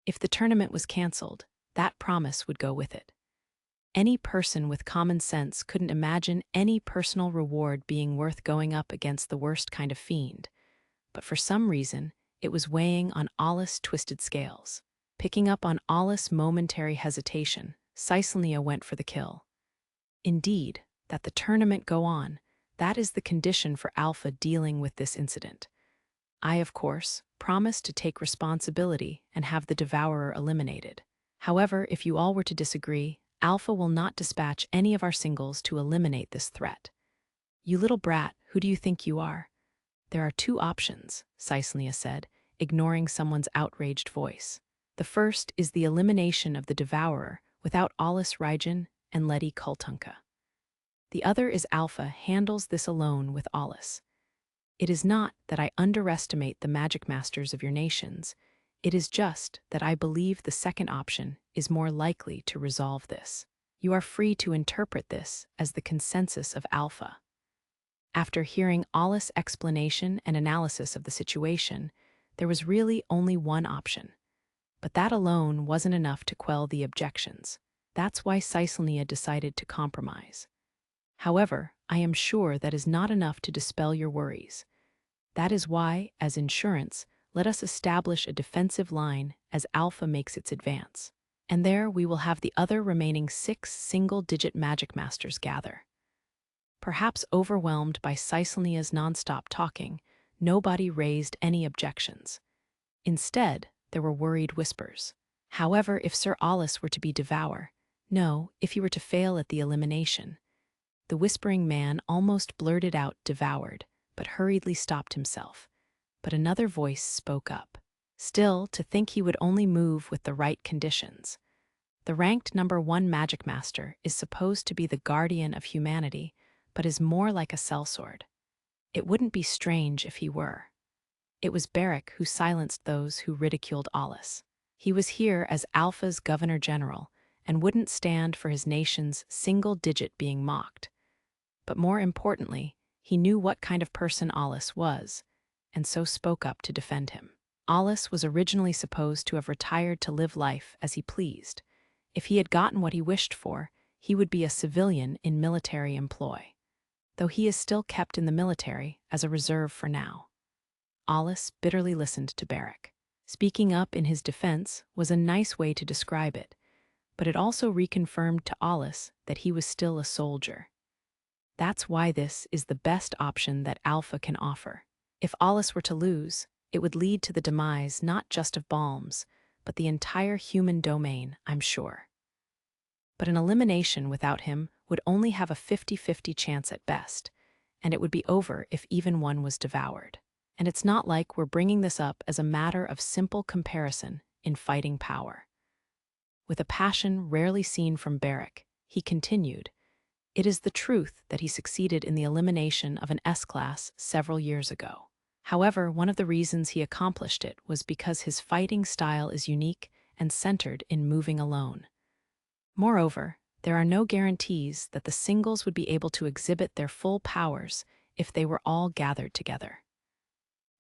If the tournament was cancelled, that promise would go with it. Any person with common sense couldn't imagine any personal reward being worth going up against the worst kind of fiend, but for some reason, it was weighing on Alus' twisted scales. Picking up on Alus' momentary hesitation, Caesalnia went for the kill. Indeed, that the tournament go on, that is the condition for Alpha dealing with this incident. I, of course, promised to take responsibility and have the Devourer eliminated. However, if you all were to disagree, Alpha will not dispatch any of our singles to eliminate this threat. You little brat, who do you think you are? There are 2 options, Caesalnia said, ignoring someone's outraged voice. The first is the elimination of the Devourer without Alus Raijin and Lettie Kultunka. The other is Alpha handles this alone with Alus. It is not that I underestimate the Magicmasters of your nations. It is just that I believe the second option is more likely to resolve this. You are free to interpret this as the consensus of Alpha. After hearing Alus' explanation and analysis of the situation, there was really only one option. But that alone wasn't enough to quell the objections. That's why Caesalnia decided to compromise. However, I am sure that is not enough to dispel your worries. That is why, as insurance, let us establish a defensive line as Alpha makes its advance. And there we will have the other remaining 6 single-digit Magicmasters gather. Perhaps overwhelmed by Caesalnia's nonstop talking, nobody raised any objections. Instead, there were worried whispers. However, if Sir Alus were to be devour, no, if he were to fail at the elimination. The whispering man almost blurted out devoured, but hurriedly stopped himself. But another voice spoke up. Still, to think he would only move with the right conditions. The ranked #1 Magicmaster is supposed to be the guardian of humanity, but is more like a sellsword. It wouldn't be strange if he were. It was Barrick who silenced those who ridiculed Alus. He was here as Alpha's Governor General and wouldn't stand for his nation's single digit being mocked. But more importantly, he knew what kind of person Alus was, and so spoke up to defend him. Alus was originally supposed to have retired to live life as he pleased. If he had gotten what he wished for, he would be a civilian in military employ, though he is still kept in the military as a reserve for now. Alus bitterly listened to Barrick. Speaking up in his defense was a nice way to describe it, but it also reconfirmed to Alus that he was still a soldier. That's why this is the best option that Alpha can offer. If Alus were to lose, it would lead to the demise not just of Balms, but the entire human domain, I'm sure. But an elimination without him would only have a 50-50 chance at best, and it would be over if even one was devoured. And it's not like we're bringing this up as a matter of simple comparison in fighting power. With a passion rarely seen from Barrick, he continued, "It is the truth that he succeeded in the elimination of an S-class several years ago. However, one of the reasons he accomplished it was because his fighting style is unique and centered in moving alone. Moreover, there are no guarantees that the singles would be able to exhibit their full powers if they were all gathered together."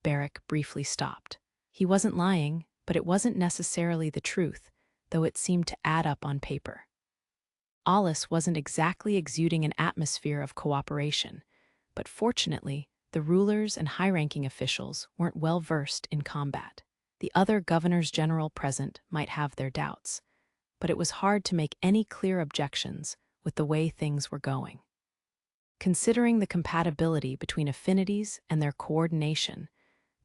Barrick briefly stopped. He wasn't lying, but it wasn't necessarily the truth, though it seemed to add up on paper. Alus wasn't exactly exuding an atmosphere of cooperation, but fortunately, the rulers and high-ranking officials weren't well versed in combat. The other governors general present might have their doubts, but it was hard to make any clear objections with the way things were going. Considering the compatibility between affinities and their coordination,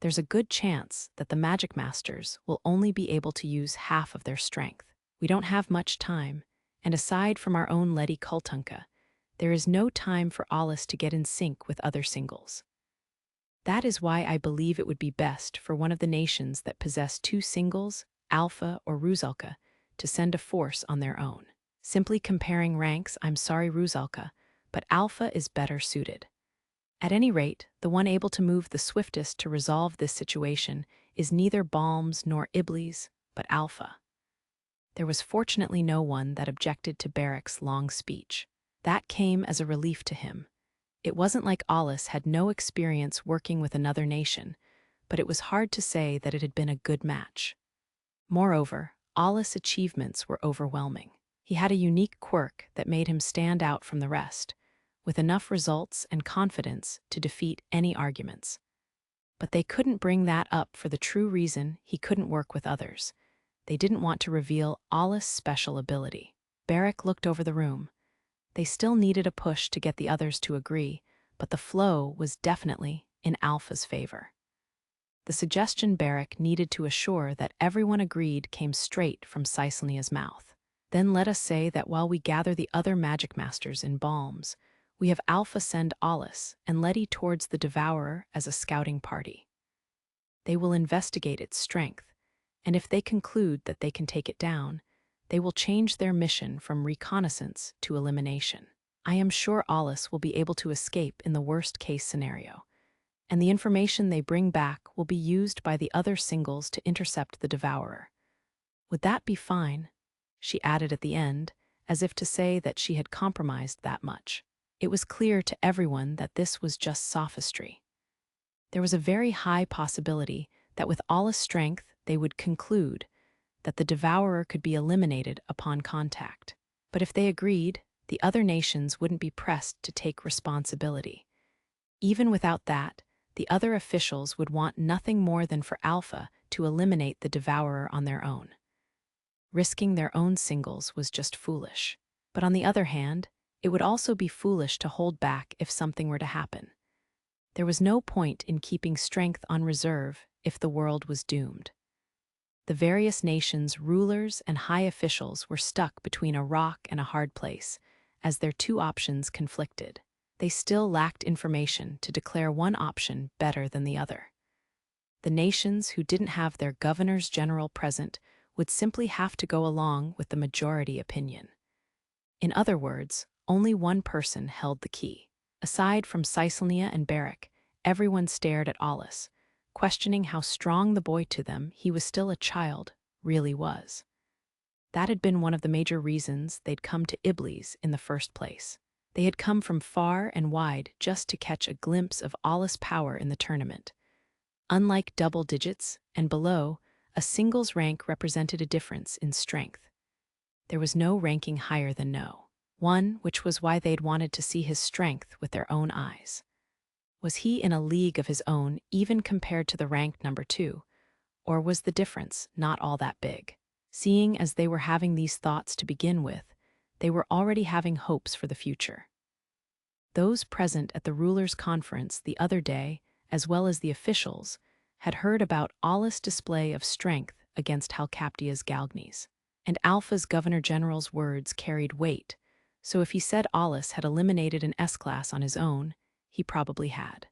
there's a good chance that the Magicmasters will only be able to use half of their strength. We don't have much time, and aside from our own Lettie Kultunka, there is no time for Alus to get in sync with other singles. That is why I believe it would be best for one of the nations that possess 2 singles, Alpha or Ruzalka, to send a force on their own. Simply comparing ranks, I'm sorry Ruzalka, but Alpha is better suited. At any rate, the one able to move the swiftest to resolve this situation is neither Balms nor Iblis, but Alpha. There was fortunately no one that objected to Barrick's long speech. That came as a relief to him. It wasn't like Alus had no experience working with another nation, but it was hard to say that it had been a good match. Moreover, Alus' achievements were overwhelming. He had a unique quirk that made him stand out from the rest, with enough results and confidence to defeat any arguments. But they couldn't bring that up for the true reason he couldn't work with others. They didn't want to reveal Alus' special ability. Barrick looked over the room. They still needed a push to get the others to agree, but the flow was definitely in Alpha's favor. The suggestion Barrick needed to assure that everyone agreed came straight from Caesalnia's mouth. Then let us say that while we gather the other Magicmasters in Balms, we have Alpha send Alus and Lettie towards the Devourer as a scouting party. They will investigate its strength, and if they conclude that they can take it down, they will change their mission from reconnaissance to elimination. I am sure Alus will be able to escape in the worst-case scenario, and the information they bring back will be used by the other singles to intercept the Devourer. Would that be fine? She added at the end, as if to say that she had compromised that much. It was clear to everyone that this was just sophistry. There was a very high possibility that with Allah's strength they would conclude that the devourer could be eliminated upon contact. But if they agreed, the other nations wouldn't be pressed to take responsibility. Even without that, the other officials would want nothing more than for Alpha to eliminate the devourer on their own. Risking their own singles was just foolish. But on the other hand, it would also be foolish to hold back if something were to happen. There was no point in keeping strength on reserve if the world was doomed. The various nations' rulers and high officials were stuck between a rock and a hard place, as their two options conflicted. They still lacked information to declare one option better than the other. The nations who didn't have their governors general present would simply have to go along with the majority opinion. In other words, only one person held the key. Aside from Caesalnia and Barrack, everyone stared at Alus, questioning how strong the boy to them, he was still a child, really was. That had been one of the major reasons they'd come to Iblis in the first place. They had come from far and wide just to catch a glimpse of Alus' power in the tournament. Unlike double digits and below, a singles rank represented a difference in strength. There was no ranking higher than no one, which was why they'd wanted to see his strength with their own eyes. Was he in a league of his own even compared to the ranked number 2, or was the difference not all that big? Seeing as they were having these thoughts to begin with, they were already having hopes for the future. Those present at the rulers' conference the other day, as well as the officials, had heard about Alus' display of strength against Halkaptia's Galgnis. And Alpha's Governor-General's words carried weight, so if he said Alus had eliminated an S-class on his own, he probably had.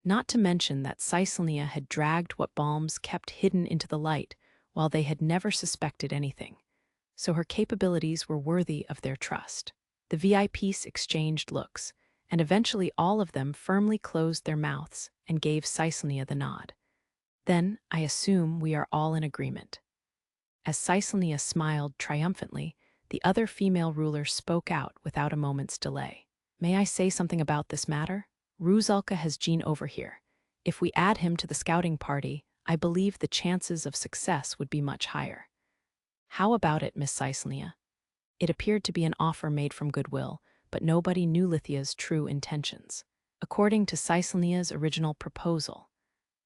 Not to mention that Caesalnia had dragged what Balms kept hidden into the light while they had never suspected anything, so her capabilities were worthy of their trust. The VIPs exchanged looks, and eventually all of them firmly closed their mouths and gave Caesalnia the nod. Then, I assume we are all in agreement. As Caesalnia smiled triumphantly, the other female ruler spoke out without a moment's delay. May I say something about this matter? Ruzalka has Jean over here. If we add him to the scouting party, I believe the chances of success would be much higher. How about it, Miss Caesalnia? It appeared to be an offer made from goodwill, but nobody knew Lithia's true intentions. According to Caesalnia's original proposal,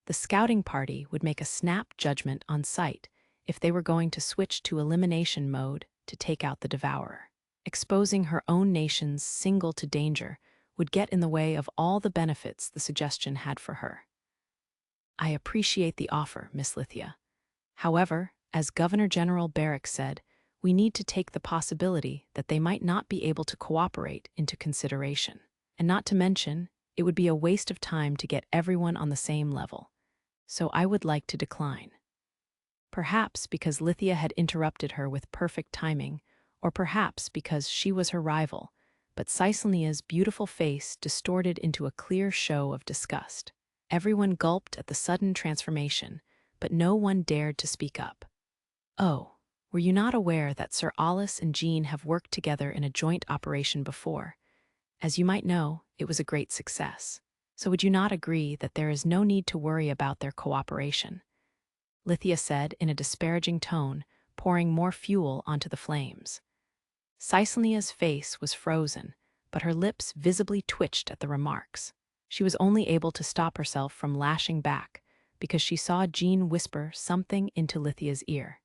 the scouting party would make a snap judgment on sight if they were going to switch to elimination mode to take out the devourer. Exposing her own nation's single to danger would get in the way of all the benefits the suggestion had for her. I appreciate the offer, Miss Lithia. However, as Governor-General Barrack said, we need to take the possibility that they might not be able to cooperate into consideration. And not to mention, it would be a waste of time to get everyone on the same level. So I would like to decline. Perhaps because Lithia had interrupted her with perfect timing, or perhaps because she was her rival, but Caesalnia's beautiful face distorted into a clear show of disgust. Everyone gulped at the sudden transformation, but no one dared to speak up. Oh, were you not aware that Sir Alus and Jean have worked together in a joint operation before? As you might know, it was a great success. So would you not agree that there is no need to worry about their cooperation? Lithia said in a disparaging tone, pouring more fuel onto the flames. Caesalnia's face was frozen, but her lips visibly twitched at the remarks. She was only able to stop herself from lashing back because she saw Jean whisper something into Lithia's ear.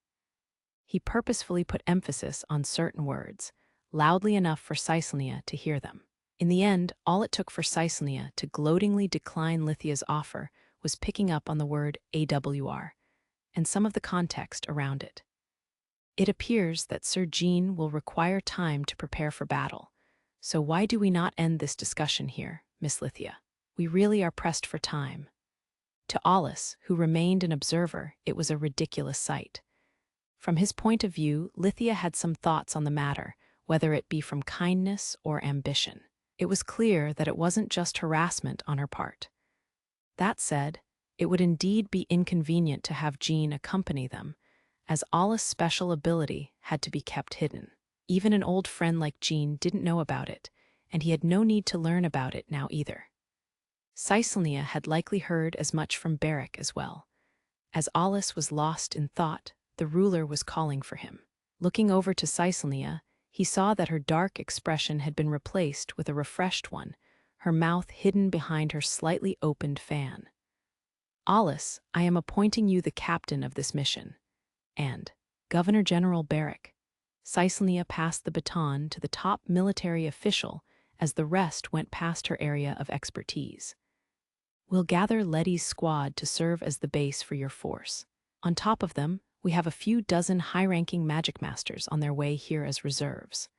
He purposefully put emphasis on certain words, loudly enough for Caesalnia to hear them. In the end, all it took for Caesalnia to gloatingly decline Lithia's offer was picking up on the word AWR and some of the context around it. It appears that Sir Jean will require time to prepare for battle, so why do we not end this discussion here, Miss Lithia? We really are pressed for time. To Alus, who remained an observer, it was a ridiculous sight. From his point of view, Lithia had some thoughts on the matter, whether it be from kindness or ambition. It was clear that it wasn't just harassment on her part. That said, it would indeed be inconvenient to have Jean accompany them, as Alus' special ability had to be kept hidden. Even an old friend like Jean didn't know about it, and he had no need to learn about it now either. Caesania had likely heard as much from Barrack as well. As Alus was lost in thought, the ruler was calling for him. Looking over to Caesania, he saw that her dark expression had been replaced with a refreshed one, her mouth hidden behind her slightly opened fan. "Alus, I am appointing you the captain of this mission. And, Governor General Barrack." Caesania passed the baton to the top military official as the rest went past her area of expertise. "We'll gather Lettie's squad to serve as the base for your force. On top of them, we have a few dozen high-ranking Magicmasters on their way here as reserves."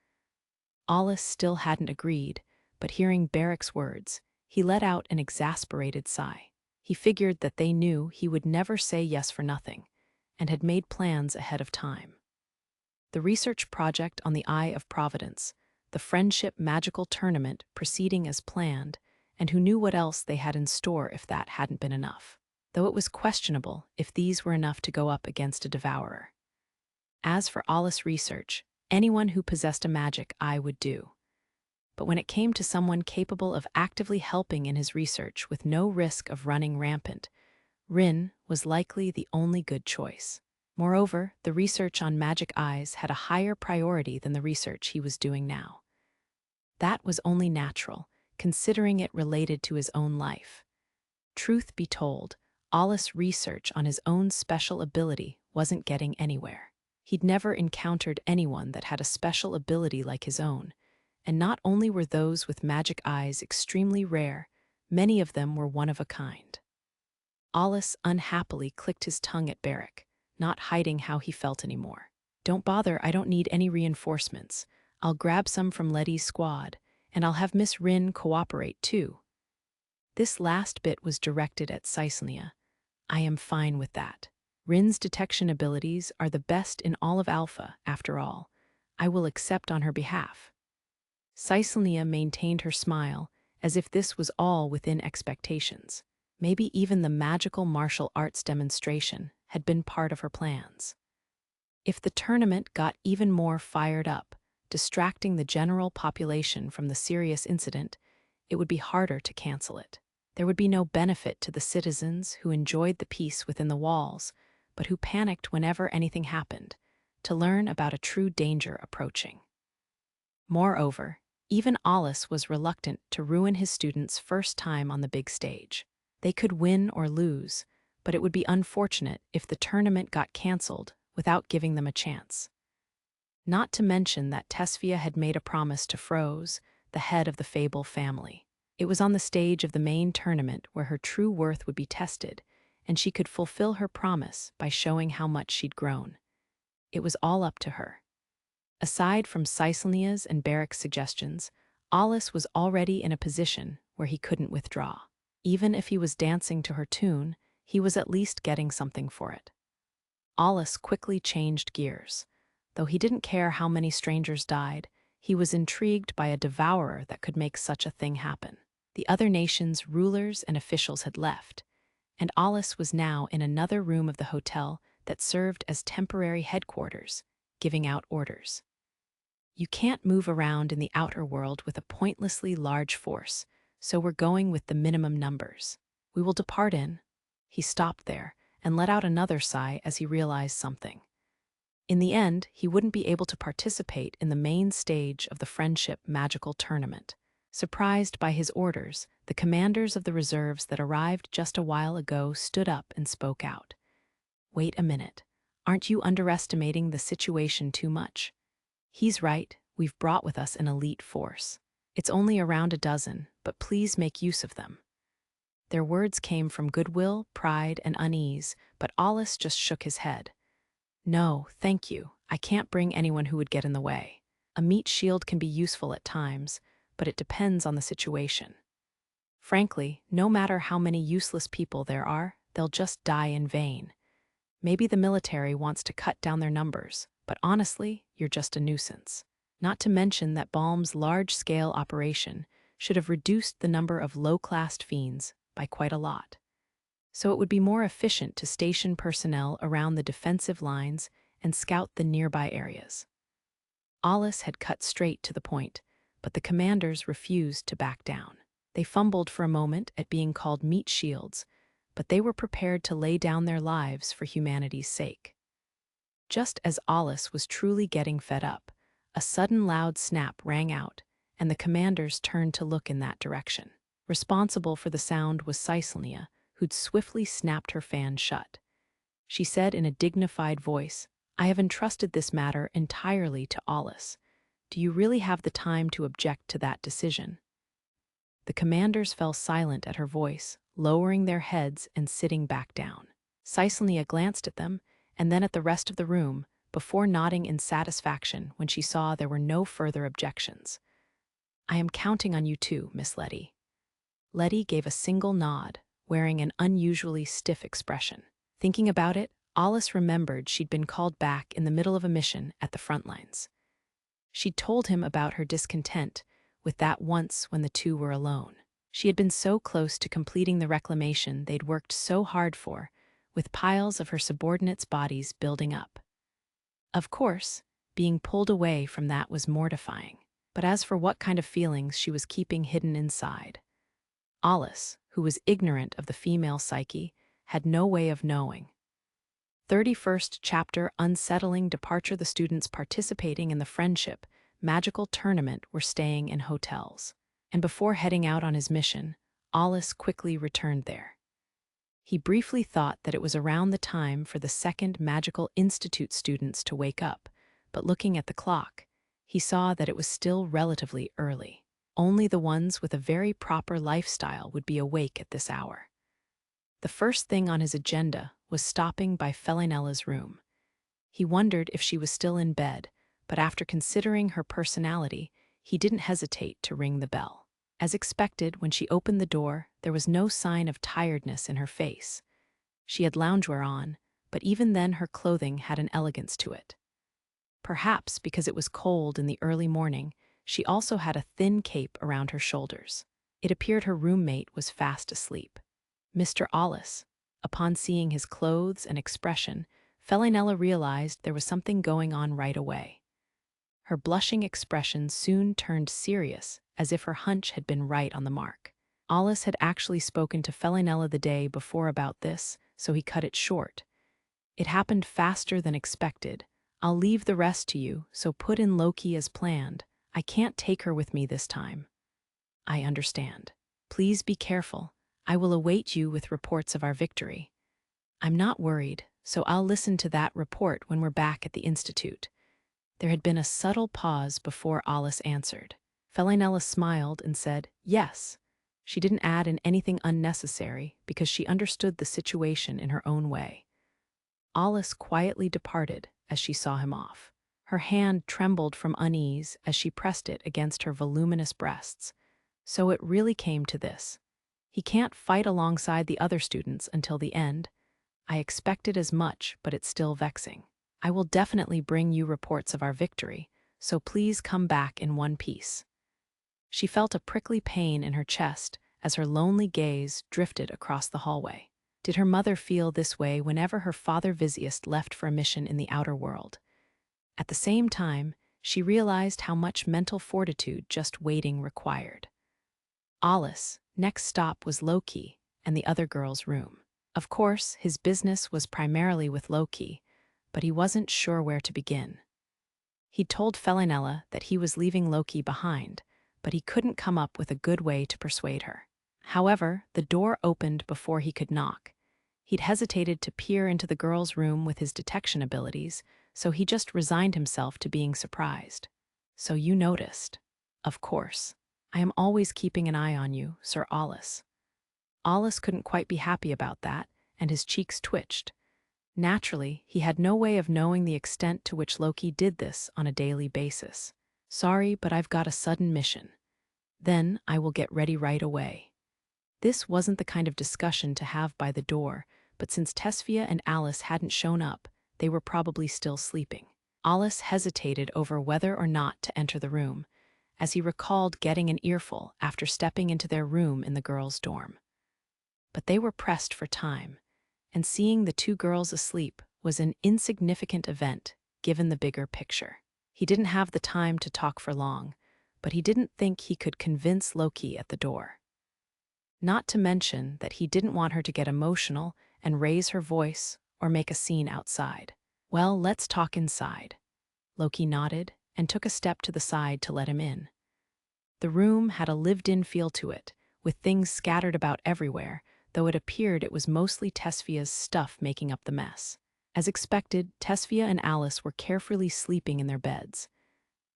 Alus still hadn't agreed, but hearing Barrack's words, he let out an exasperated sigh. He figured that they knew he would never say yes for nothing, and had made plans ahead of time. The research project on the Eye of Providence, the Friendship Magical Tournament proceeding as planned, and who knew what else they had in store if that hadn't been enough, though it was questionable if these were enough to go up against a devourer. As for Alus' research, anyone who possessed a magic eye would do. But when it came to someone capable of actively helping in his research with no risk of running rampant, Rin was likely the only good choice. Moreover, the research on magic eyes had a higher priority than the research he was doing now. That was only natural, considering it related to his own life. Truth be told, Alus' research on his own special ability wasn't getting anywhere. He'd never encountered anyone that had a special ability like his own, and not only were those with magic eyes extremely rare, many of them were one of a kind. Alus unhappily clicked his tongue at Barrack, not hiding how he felt anymore. "Don't bother, I don't need any reinforcements. I'll grab some from Lettie's squad, and I'll have Miss Rin cooperate too." This last bit was directed at Caesania. "I am fine with that. Rin's detection abilities are the best in all of Alpha, after all. I will accept on her behalf." Caesania maintained her smile, as if this was all within expectations. Maybe even the magical martial arts demonstration had been part of her plans. If the tournament got even more fired up, distracting the general population from the serious incident, it would be harder to cancel it. There would be no benefit to the citizens who enjoyed the peace within the walls, but who panicked whenever anything happened, to learn about a true danger approaching. Moreover, even Alus was reluctant to ruin his students' first time on the big stage. They could win or lose, but it would be unfortunate if the tournament got cancelled without giving them a chance. Not to mention that Tesfia had made a promise to Froze, the head of the Fable family. It was on the stage of the main tournament where her true worth would be tested, and she could fulfill her promise by showing how much she'd grown. It was all up to her. Aside from Caesania's and Barrack's suggestions, Alus was already in a position where he couldn't withdraw. Even if he was dancing to her tune, he was at least getting something for it. Alus quickly changed gears. Though he didn't care how many strangers died, he was intrigued by a devourer that could make such a thing happen. The other nations' rulers and officials had left, and Alus was now in another room of the hotel that served as temporary headquarters, giving out orders. "You can't move around in the outer world with a pointlessly large force, so we're going with the minimum numbers. We will depart in." He stopped there and let out another sigh as he realized something. In the end, he wouldn't be able to participate in the main stage of the Friendship Magical Tournament. Surprised by his orders, the commanders of the reserves that arrived just a while ago stood up and spoke out. "Wait a minute. Aren't you underestimating the situation too much? He's right, we've brought with us an elite force. It's only around a dozen, but please make use of them." Their words came from goodwill, pride, and unease, but Alus just shook his head. "No, thank you. I can't bring anyone who would get in the way. A meat shield can be useful at times, but it depends on the situation. Frankly, no matter how many useless people there are, they'll just die in vain. Maybe the military wants to cut down their numbers, but honestly, you're just a nuisance. Not to mention that Balm's large-scale operation should have reduced the number of low-classed fiends by quite a lot. So it would be more efficient to station personnel around the defensive lines and scout the nearby areas." Alice had cut straight to the point, but the commanders refused to back down. They fumbled for a moment at being called meat shields, but they were prepared to lay down their lives for humanity's sake. Just as Alice was truly getting fed up, a sudden loud snap rang out, and the commanders turned to look in that direction. Responsible for the sound was Caesania, who'd swiftly snapped her fan shut. She said in a dignified voice, "I have entrusted this matter entirely to Alice. Do you really have the time to object to that decision?" The commanders fell silent at her voice, lowering their heads and sitting back down. Caesania glanced at them, and then at the rest of the room, before nodding in satisfaction when she saw there were no further objections. "I am counting on you too, Miss Lettie." Lettie gave a single nod, wearing an unusually stiff expression. Thinking about it, Alice remembered she'd been called back in the middle of a mission at the front lines. She'd told him about her discontent with that once when the two were alone. She had been so close to completing the reclamation they'd worked so hard for, with piles of her subordinates' bodies building up. Of course, being pulled away from that was mortifying, but as for what kind of feelings she was keeping hidden inside, Alice, who was ignorant of the female psyche, had no way of knowing. 31st chapter. Unsettling departure. The students participating in the friendship magical tournament were staying in hotels, and before heading out on his mission, Alice quickly returned there. He briefly thought that it was around the time for the second Magical Institute students to wake up, but looking at the clock, he saw that it was still relatively early. Only the ones with a very proper lifestyle would be awake at this hour. The first thing on his agenda was stopping by Felinella's room. He wondered if she was still in bed, but after considering her personality, he didn't hesitate to ring the bell. As expected, when she opened the door, there was no sign of tiredness in her face. She had loungewear on, but even then her clothing had an elegance to it. Perhaps because it was cold in the early morning, she also had a thin cape around her shoulders. It appeared her roommate was fast asleep. Mr. Alice. Upon seeing his clothes and expression, Felinella realized there was something going on right away. Her blushing expression soon turned serious, as if her hunch had been right on the mark. Alice had actually spoken to Felinella the day before about this, so he cut it short. "It happened faster than expected. I'll leave the rest to you, so put in Loki as planned. I can't take her with me this time." "I understand. Please be careful. I will await you with reports of our victory." "I'm not worried, so I'll listen to that report when we're back at the Institute." There had been a subtle pause before Alice answered. Felinella smiled and said, "Yes." She didn't add in anything unnecessary because she understood the situation in her own way. Alice quietly departed as she saw him off. Her hand trembled from unease as she pressed it against her voluminous breasts. So it really came to this. He can't fight alongside the other students until the end. I expected as much, but it's still vexing. I will definitely bring you reports of our victory, so please come back in one piece. She felt a prickly pain in her chest as her lonely gaze drifted across the hallway. Did her mother feel this way whenever her father Visius left for a mission in the outer world? At the same time, she realized how much mental fortitude just waiting required. Alice, next stop was Loki and the other girl's room. Of course, his business was primarily with Loki, but he wasn't sure where to begin. He'd told Felinella that he was leaving Loki behind, but he couldn't come up with a good way to persuade her. However, the door opened before he could knock. He'd hesitated to peer into the girl's room with his detection abilities, so he just resigned himself to being surprised. "So you noticed." "Of course. I am always keeping an eye on you, Sir Alice." Alice couldn't quite be happy about that, and his cheeks twitched. Naturally, he had no way of knowing the extent to which Loki did this on a daily basis. "Sorry, but I've got a sudden mission. Then I will get ready right away." This wasn't the kind of discussion to have by the door, but since Tesfia and Alice hadn't shown up, they were probably still sleeping. Alice hesitated over whether or not to enter the room, as he recalled getting an earful after stepping into their room in the girls' dorm. But they were pressed for time, and seeing the two girls asleep was an insignificant event given the bigger picture. He didn't have the time to talk for long, but he didn't think he could convince Loki at the door. Not to mention that he didn't want her to get emotional and raise her voice or make a scene outside. "Well, let's talk inside." Loki nodded and took a step to the side to let him in. The room had a lived-in feel to it, with things scattered about everywhere, though it appeared it was mostly Tesfia's stuff making up the mess. As expected, Tesfia and Alice were carefully sleeping in their beds.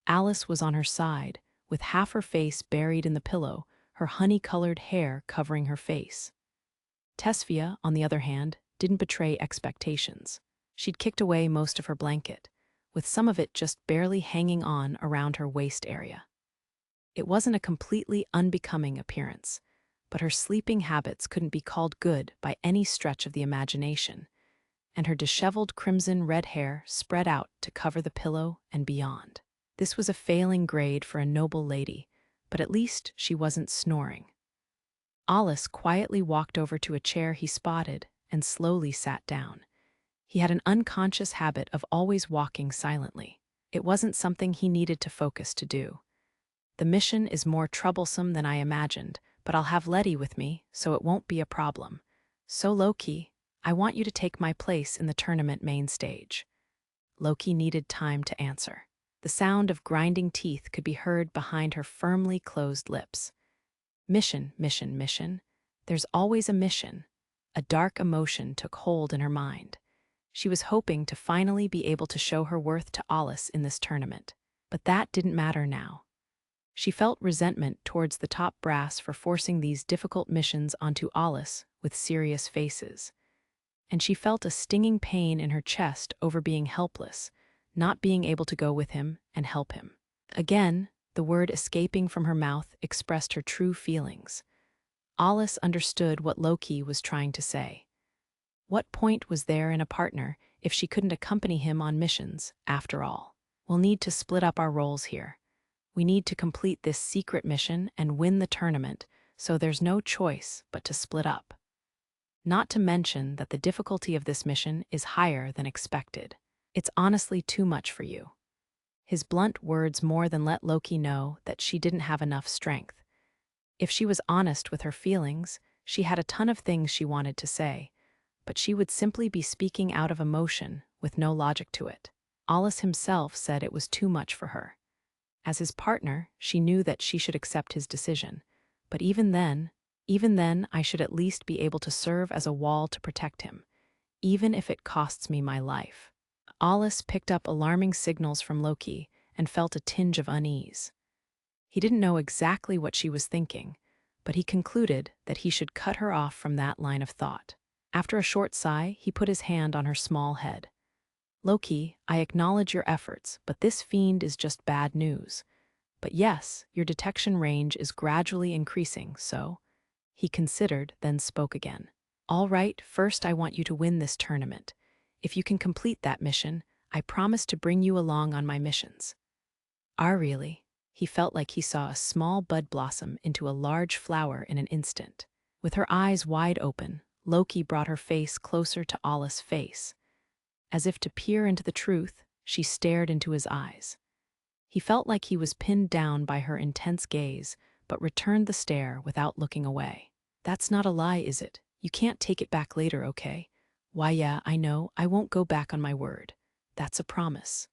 Alice was on her side, with half her face buried in the pillow, her honey-colored hair covering her face. Tesfia, on the other hand, didn't betray expectations. She'd kicked away most of her blanket, with some of it just barely hanging on around her waist area. It wasn't a completely unbecoming appearance, but her sleeping habits couldn't be called good by any stretch of the imagination, and her disheveled crimson-red hair spread out to cover the pillow and beyond. This was a failing grade for a noble lady, but at least she wasn't snoring. Alus quietly walked over to a chair he spotted and slowly sat down. He had an unconscious habit of always walking silently. It wasn't something he needed to focus to do. "The mission is more troublesome than I imagined, but I'll have Lettie with me, so it won't be a problem. So Loki, I want you to take my place in the tournament main stage." Loki needed time to answer. The sound of grinding teeth could be heard behind her firmly closed lips. Mission, mission, mission. There's always a mission. A dark emotion took hold in her mind. She was hoping to finally be able to show her worth to Alus in this tournament. But that didn't matter now. She felt resentment towards the top brass for forcing these difficult missions onto Alus with serious faces. And she felt a stinging pain in her chest over being helpless, not being able to go with him and help him. Again, the word escaping from her mouth expressed her true feelings. Alus understood what Loki was trying to say. What point was there in a partner if she couldn't accompany him on missions, after all? "We'll need to split up our roles here. We need to complete this secret mission and win the tournament, so there's no choice but to split up. Not to mention that the difficulty of this mission is higher than expected. It's honestly too much for you." His blunt words more than let Loki know that she didn't have enough strength. If she was honest with her feelings, she had a ton of things she wanted to say, but she would simply be speaking out of emotion with no logic to it. Alus himself said it was too much for her. As his partner, she knew that she should accept his decision, but even then, I should at least be able to serve as a wall to protect him, even if it costs me my life. Alus picked up alarming signals from Loki and felt a tinge of unease. He didn't know exactly what she was thinking, but he concluded that he should cut her off from that line of thought. After a short sigh, he put his hand on her small head. "Loki, I acknowledge your efforts, but this fiend is just bad news. But yes, your detection range is gradually increasing, so..." He considered, then spoke again. "All right, first I want you to win this tournament. If you can complete that mission, I promise to bring you along on my missions." Really? He felt like he saw a small bud blossom into a large flower in an instant. With her eyes wide open, Loki brought her face closer to Alus' face. As if to peer into the truth, she stared into his eyes. He felt like he was pinned down by her intense gaze, but returned the stare without looking away. "That's not a lie, is it? You can't take it back later, okay? Why, yeah, I know, I won't go back on my word. That's a promise.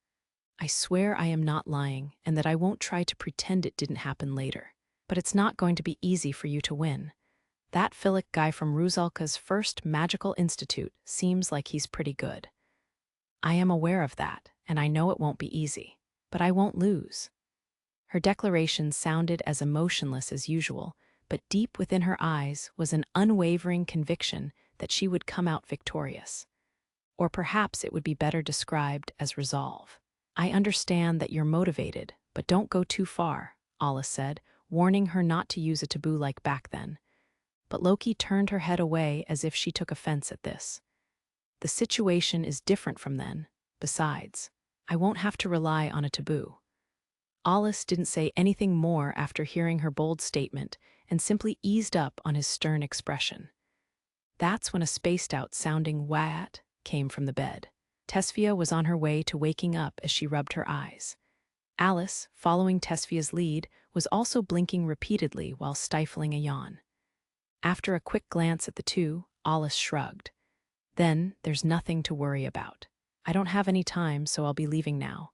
I swear I am not lying, and that I won't try to pretend it didn't happen later. But it's not going to be easy for you to win. That Fillic guy from Rusalka's first magical institute seems like he's pretty good. I am aware of that, and I know it won't be easy. But I won't lose." Her declaration sounded as emotionless as usual, but deep within her eyes was an unwavering conviction that she would come out victorious. Or perhaps it would be better described as resolve. "I understand that you're motivated, but don't go too far," Alus said, warning her not to use a taboo like back then. But Loki turned her head away as if she took offense at this. "The situation is different from then. Besides, I won't have to rely on a taboo." Alus didn't say anything more after hearing her bold statement and simply eased up on his stern expression. That's when a spaced-out sounding "wat" came from the bed. Tesfia was on her way to waking up as she rubbed her eyes. Alice, following Tesfia's lead, was also blinking repeatedly while stifling a yawn. After a quick glance at the two, Alice shrugged. Then, there's nothing to worry about. I don't have any time, so I'll be leaving now.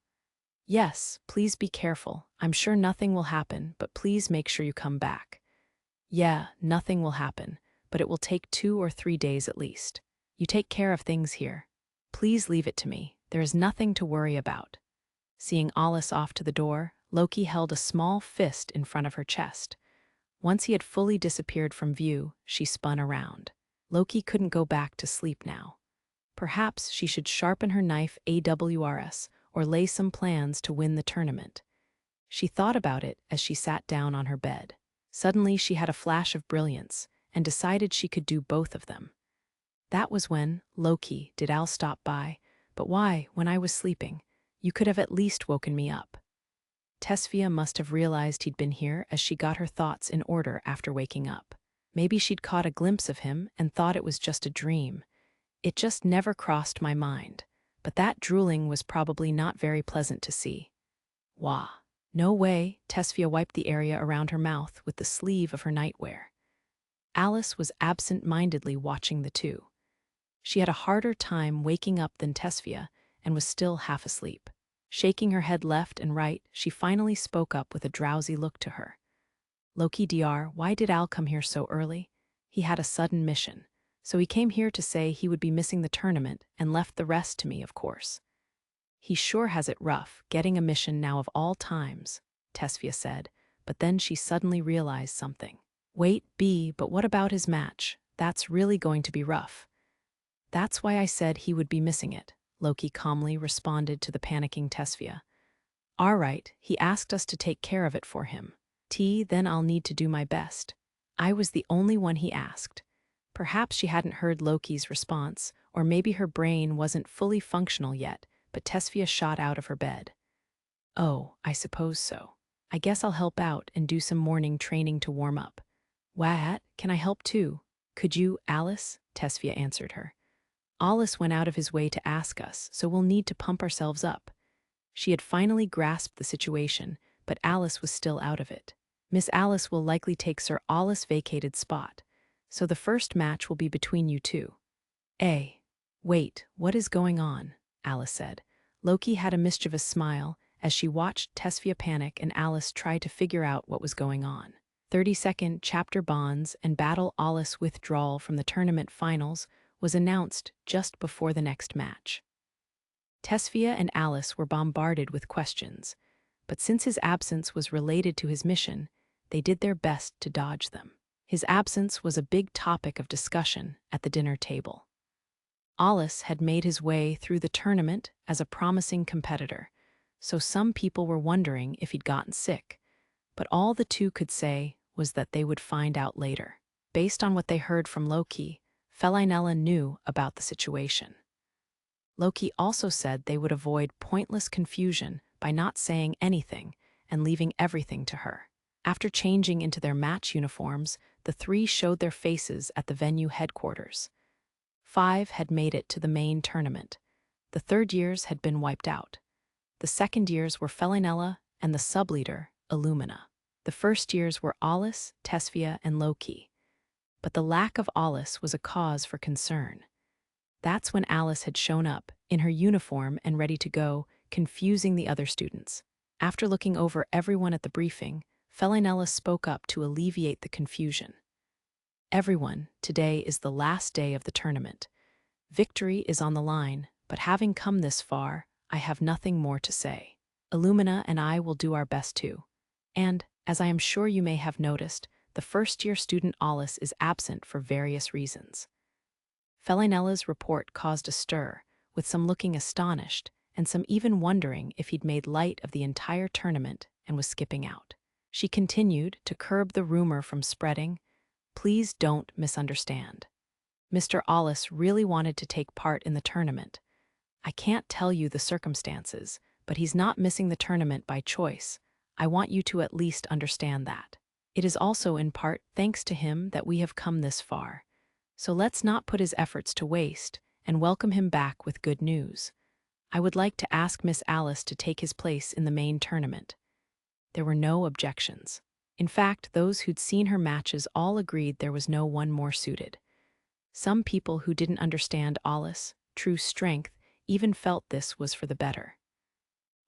Yes, please be careful. I'm sure nothing will happen, but please make sure you come back. Yeah, nothing will happen, but it will take 2 or 3 days at least. You take care of things here. Please leave it to me. There is nothing to worry about. Seeing Alice off to the door, Loki held a small fist in front of her chest. Once he had fully disappeared from view, she spun around. Loki couldn't go back to sleep now. Perhaps she should sharpen her knife AWRS or lay some plans to win the tournament. She thought about it as she sat down on her bed. Suddenly she had a flash of brilliance and decided she could do both of them. That was when, Loki, did Al stop by? But why, when I was sleeping? You could have at least woken me up. Tesfia must have realized he'd been here as she got her thoughts in order after waking up. Maybe she'd caught a glimpse of him and thought it was just a dream. It just never crossed my mind. But that drooling was probably not very pleasant to see. Wah. No way, Tesfia wiped the area around her mouth with the sleeve of her nightwear. Alice was absent-mindedly watching the two. She had a harder time waking up than Tesfia and was still half asleep. Shaking her head left and right, she finally spoke up with a drowsy look to her. Loki Dr., why did Al come here so early? He had a sudden mission. So he came here to say he would be missing the tournament and left the rest to me, of course. He sure has it rough, getting a mission now of all times, Tesfia said, but then she suddenly realized something. Wait, but what about his match? That's really going to be rough. That's why I said he would be missing it, Loki calmly responded to the panicking Tesfia. All right, he asked us to take care of it for him. Then I'll need to do my best. I was the only one he asked. Perhaps she hadn't heard Loki's response, or maybe her brain wasn't fully functional yet, but Tesfia shot out of her bed. Oh, I suppose so. I guess I'll help out and do some morning training to warm up. What? Can I help too? Could you, Alice? Tesfia answered her. Alice went out of his way to ask us, so we'll need to pump ourselves up. She had finally grasped the situation, but Alice was still out of it. Miss Alice will likely take Sir Alice vacated spot. So the first match will be between you two. Wait, what is going on? Alice said. Loki had a mischievous smile as she watched Tesfia panic and Alice try to figure out what was going on. 32nd chapter bonds and battle Alice withdrawal from the tournament finals was announced just before the next match. Tesfia and Alice were bombarded with questions, but since his absence was related to his mission, they did their best to dodge them. His absence was a big topic of discussion at the dinner table. Alice had made his way through the tournament as a promising competitor, so some people were wondering if he'd gotten sick, but all the two could say was that they would find out later. Based on what they heard from Loki, Felinella knew about the situation. Loki also said they would avoid pointless confusion by not saying anything and leaving everything to her. After changing into their match uniforms, the three showed their faces at the venue headquarters. 5 had made it to the main tournament. The third years had been wiped out. The second years were Felinella and the sub-leader, Illumina. The first years were Alice, Tesfia, and Loki. But the lack of Alice was a cause for concern. That's when Alice had shown up, in her uniform and ready to go, confusing the other students. After looking over everyone at the briefing, Felinella spoke up to alleviate the confusion. Everyone, today is the last day of the tournament. Victory is on the line, but having come this far, I have nothing more to say. Illumina and I will do our best too. And, as I am sure you may have noticed, the first-year student Alice is absent for various reasons. Felinella's report caused a stir, with some looking astonished and some even wondering if he'd made light of the entire tournament and was skipping out. She continued to curb the rumor from spreading. Please don't misunderstand. Mr. Alice really wanted to take part in the tournament. I can't tell you the circumstances, but he's not missing the tournament by choice. I want you to at least understand that. It is also in part thanks to him that we have come this far. So let's not put his efforts to waste and welcome him back with good news. I would like to ask Miss Alice to take his place in the main tournament. There were no objections. In fact, those who'd seen her matches all agreed there was no one more suited. Some people who didn't understand Alice's true strength even felt this was for the better.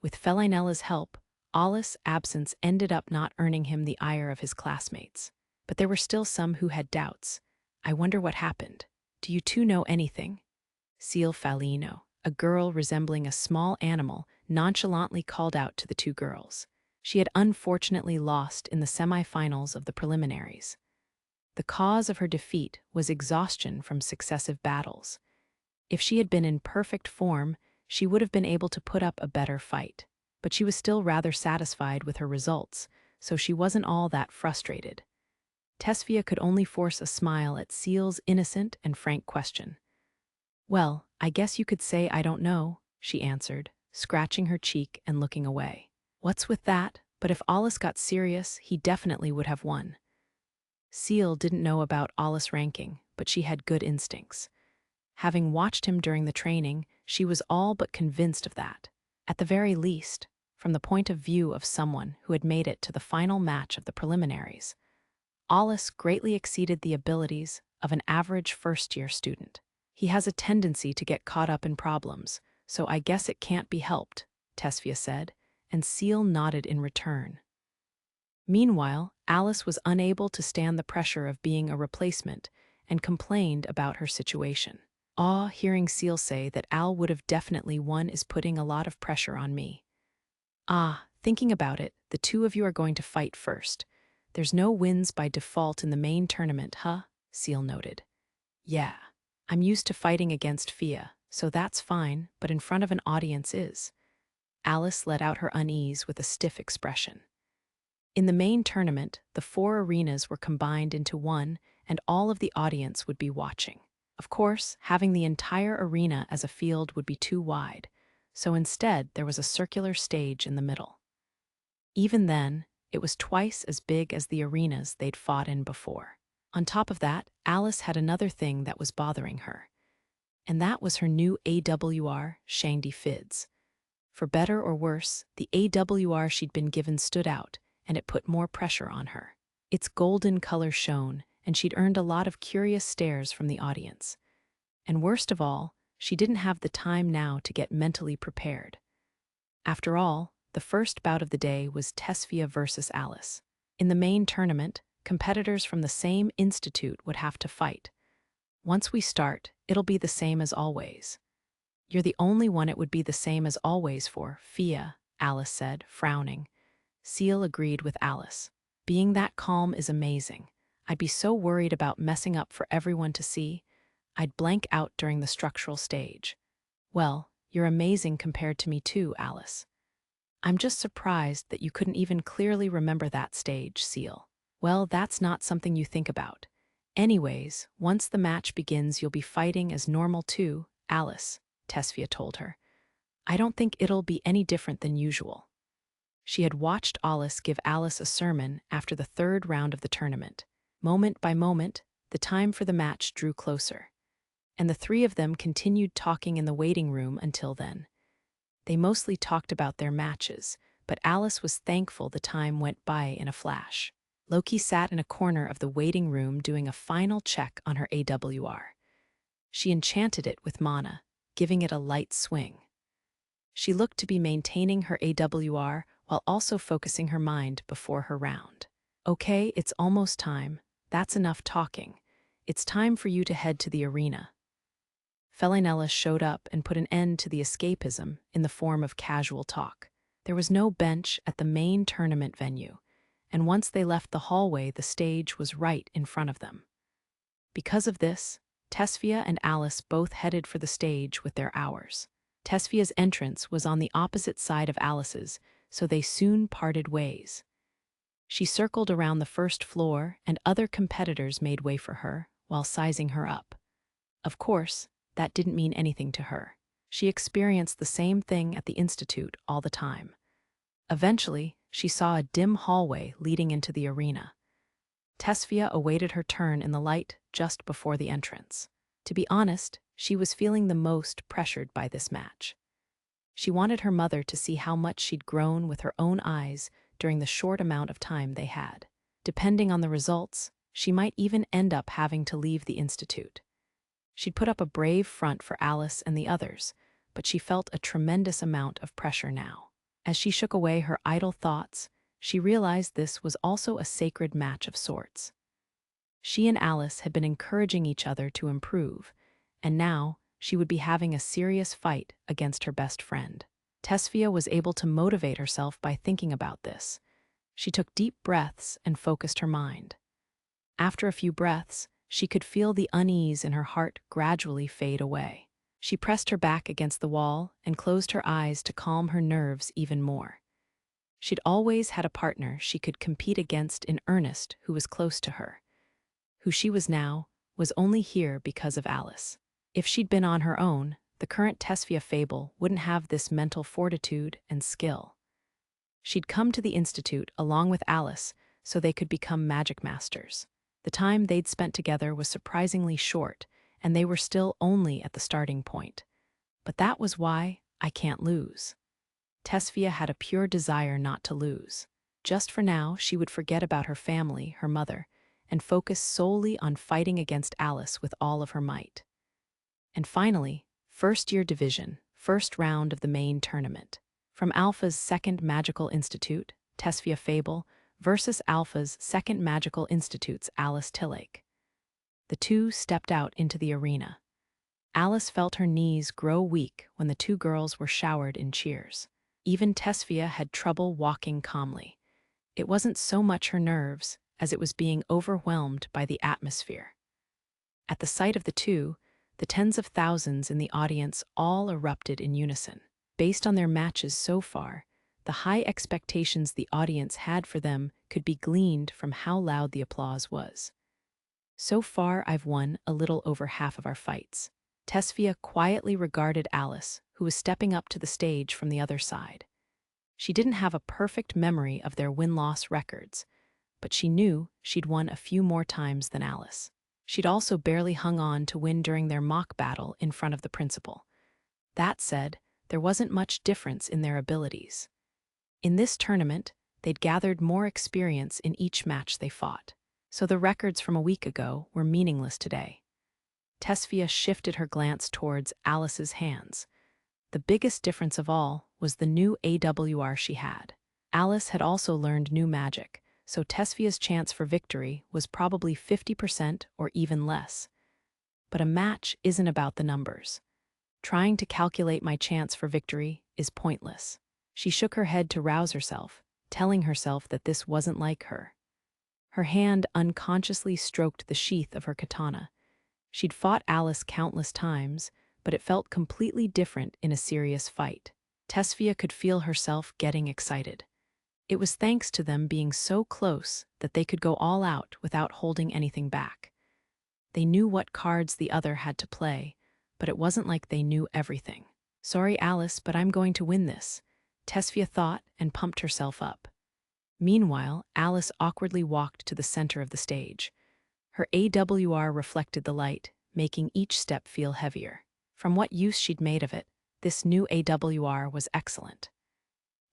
With Felinella's help, Alice's absence ended up not earning him the ire of his classmates. But there were still some who had doubts. I wonder what happened. Do you two know anything? Seal Falino, a girl resembling a small animal, nonchalantly called out to the two girls. She had unfortunately lost in the semi-finals of the preliminaries. The cause of her defeat was exhaustion from successive battles. If she had been in perfect form, she would have been able to put up a better fight. But she was still rather satisfied with her results, so she wasn't all that frustrated. Tesfia could only force a smile at Seal's innocent and frank question. "Well, I guess you could say I don't know," she answered, scratching her cheek and looking away. "What's with that? But if Alice got serious, he definitely would have won." Seal didn't know about Alice's ranking, but she had good instincts. Having watched him during the training, she was all but convinced of that. At the very least, from the point of view of someone who had made it to the final match of the preliminaries, Alice greatly exceeded the abilities of an average first-year student. "He has a tendency to get caught up in problems, so I guess it can't be helped," Tesfia said, and Seal nodded in return. Meanwhile, Alice was unable to stand the pressure of being a replacement and complained about her situation. Hearing Seal say that Al would have definitely won is putting a lot of pressure on me. Thinking about it, the two of you are going to fight first. There's no wins by default in the main tournament, huh? Seal noted. Yeah, I'm used to fighting against Fia, so that's fine, but in front of an audience is. Alice let out her unease with a stiff expression. In the main tournament, the 4 arenas were combined into one, and all of the audience would be watching. Of course, having the entire arena as a field would be too wide, so instead there was a circular stage in the middle. Even then, it was twice as big as the arenas they'd fought in before. On top of that, Alice had another thing that was bothering her, and that was her new AWR, Shandy Fids. For better or worse, the AWR she'd been given stood out, and it put more pressure on her. Its golden color shone, and she'd earned a lot of curious stares from the audience. And worst of all, she didn't have the time now to get mentally prepared. After all, the first bout of the day was Tesfia versus Alice. In the main tournament, competitors from the same institute would have to fight. Once we start, it'll be the same as always. You're the only one it would be the same as always for, Fia, Alice said, frowning. Seal agreed with Alice. Being that calm is amazing. I'd be so worried about messing up for everyone to see. I'd blank out during the structural stage. Well, you're amazing compared to me too, Alice. I'm just surprised that you couldn't even clearly remember that stage, Seal. Well, that's not something you think about. Anyways, once the match begins, you'll be fighting as normal too, Alice, Tesfia told her. I don't think it'll be any different than usual. She had watched Alice give Alice a sermon after the 3rd round of the tournament. Moment by moment, the time for the match drew closer, and the 3 of them continued talking in the waiting room until then. They mostly talked about their matches, but Alice was thankful the time went by in a flash. Loki sat in a corner of the waiting room doing a final check on her AWR. She enchanted it with mana, giving it a light swing. She looked to be maintaining her AWR while also focusing her mind before her round. Okay, it's almost time. That's enough talking. It's time for you to head to the arena. Felinella showed up and put an end to the escapism in the form of casual talk. There was no bench at the main tournament venue, and once they left the hallway, the stage was right in front of them. Because of this, Tesfia and Alice both headed for the stage with their hours. Tesfia's entrance was on the opposite side of Alice's, so they soon parted ways. She circled around the first floor, and other competitors made way for her, while sizing her up. Of course, that didn't mean anything to her. She experienced the same thing at the institute all the time. Eventually, she saw a dim hallway leading into the arena. Tesfia awaited her turn in the light just before the entrance. To be honest, she was feeling the most pressured by this match. She wanted her mother to see how much she'd grown with her own eyes during the short amount of time they had. Depending on the results, she might even end up having to leave the institute. She'd put up a brave front for Alice and the others, but she felt a tremendous amount of pressure now. As she shook away her idle thoughts, she realized this was also a sacred match of sorts. She and Alice had been encouraging each other to improve, and now she would be having a serious fight against her best friend. Tesfia was able to motivate herself by thinking about this. She took deep breaths and focused her mind. After a few breaths, she could feel the unease in her heart gradually fade away. She pressed her back against the wall and closed her eyes to calm her nerves even more. She'd always had a partner she could compete against in earnest who was close to her. Who she was now was only here because of Alice. If she'd been on her own, the current Tesfia Fable wouldn't have this mental fortitude and skill. She'd come to the Institute along with Alice so they could become Magicmasters. The time they'd spent together was surprisingly short, and they were still only at the starting point. But that was why I can't lose. Tesfia had a pure desire not to lose. Just for now, she would forget about her family, her mother, and focus solely on fighting against Alice with all of her might. And finally, first-year division, first round of the main tournament. From Alpha's second magical institute, Tesfia Fable, versus Alpha's second magical institute's Alice Tilake. The two stepped out into the arena. Alice felt her knees grow weak when the two girls were showered in cheers. Even Tesfia had trouble walking calmly. It wasn't so much her nerves as it was being overwhelmed by the atmosphere. At the sight of the two, the tens of thousands in the audience all erupted in unison. Based on their matches so far, the high expectations the audience had for them could be gleaned from how loud the applause was. So far, I've won a little over half of our fights. Tesfia quietly regarded Alice, who was stepping up to the stage from the other side. She didn't have a perfect memory of their win-loss records, but she knew she'd won a few more times than Alice. She'd also barely hung on to win during their mock battle in front of the principal. That said, there wasn't much difference in their abilities. In this tournament, they'd gathered more experience in each match they fought, so the records from a week ago were meaningless today. Tesfia shifted her glance towards Alice's hands. The biggest difference of all was the new AWR she had. Alice had also learned new magic, so Tesfia's chance for victory was probably 50% or even less. But a match isn't about the numbers. Trying to calculate my chance for victory is pointless. She shook her head to rouse herself, telling herself that this wasn't like her. Her hand unconsciously stroked the sheath of her katana. She'd fought Alice countless times, but it felt completely different in a serious fight. Tesfia could feel herself getting excited. It was thanks to them being so close that they could go all out without holding anything back. They knew what cards the other had to play, but it wasn't like they knew everything. "Sorry, Alice, but I'm going to win this," Tesfia thought and pumped herself up. Meanwhile, Alice awkwardly walked to the center of the stage. Her AWR reflected the light, making each step feel heavier. From what use she'd made of it, this new AWR was excellent.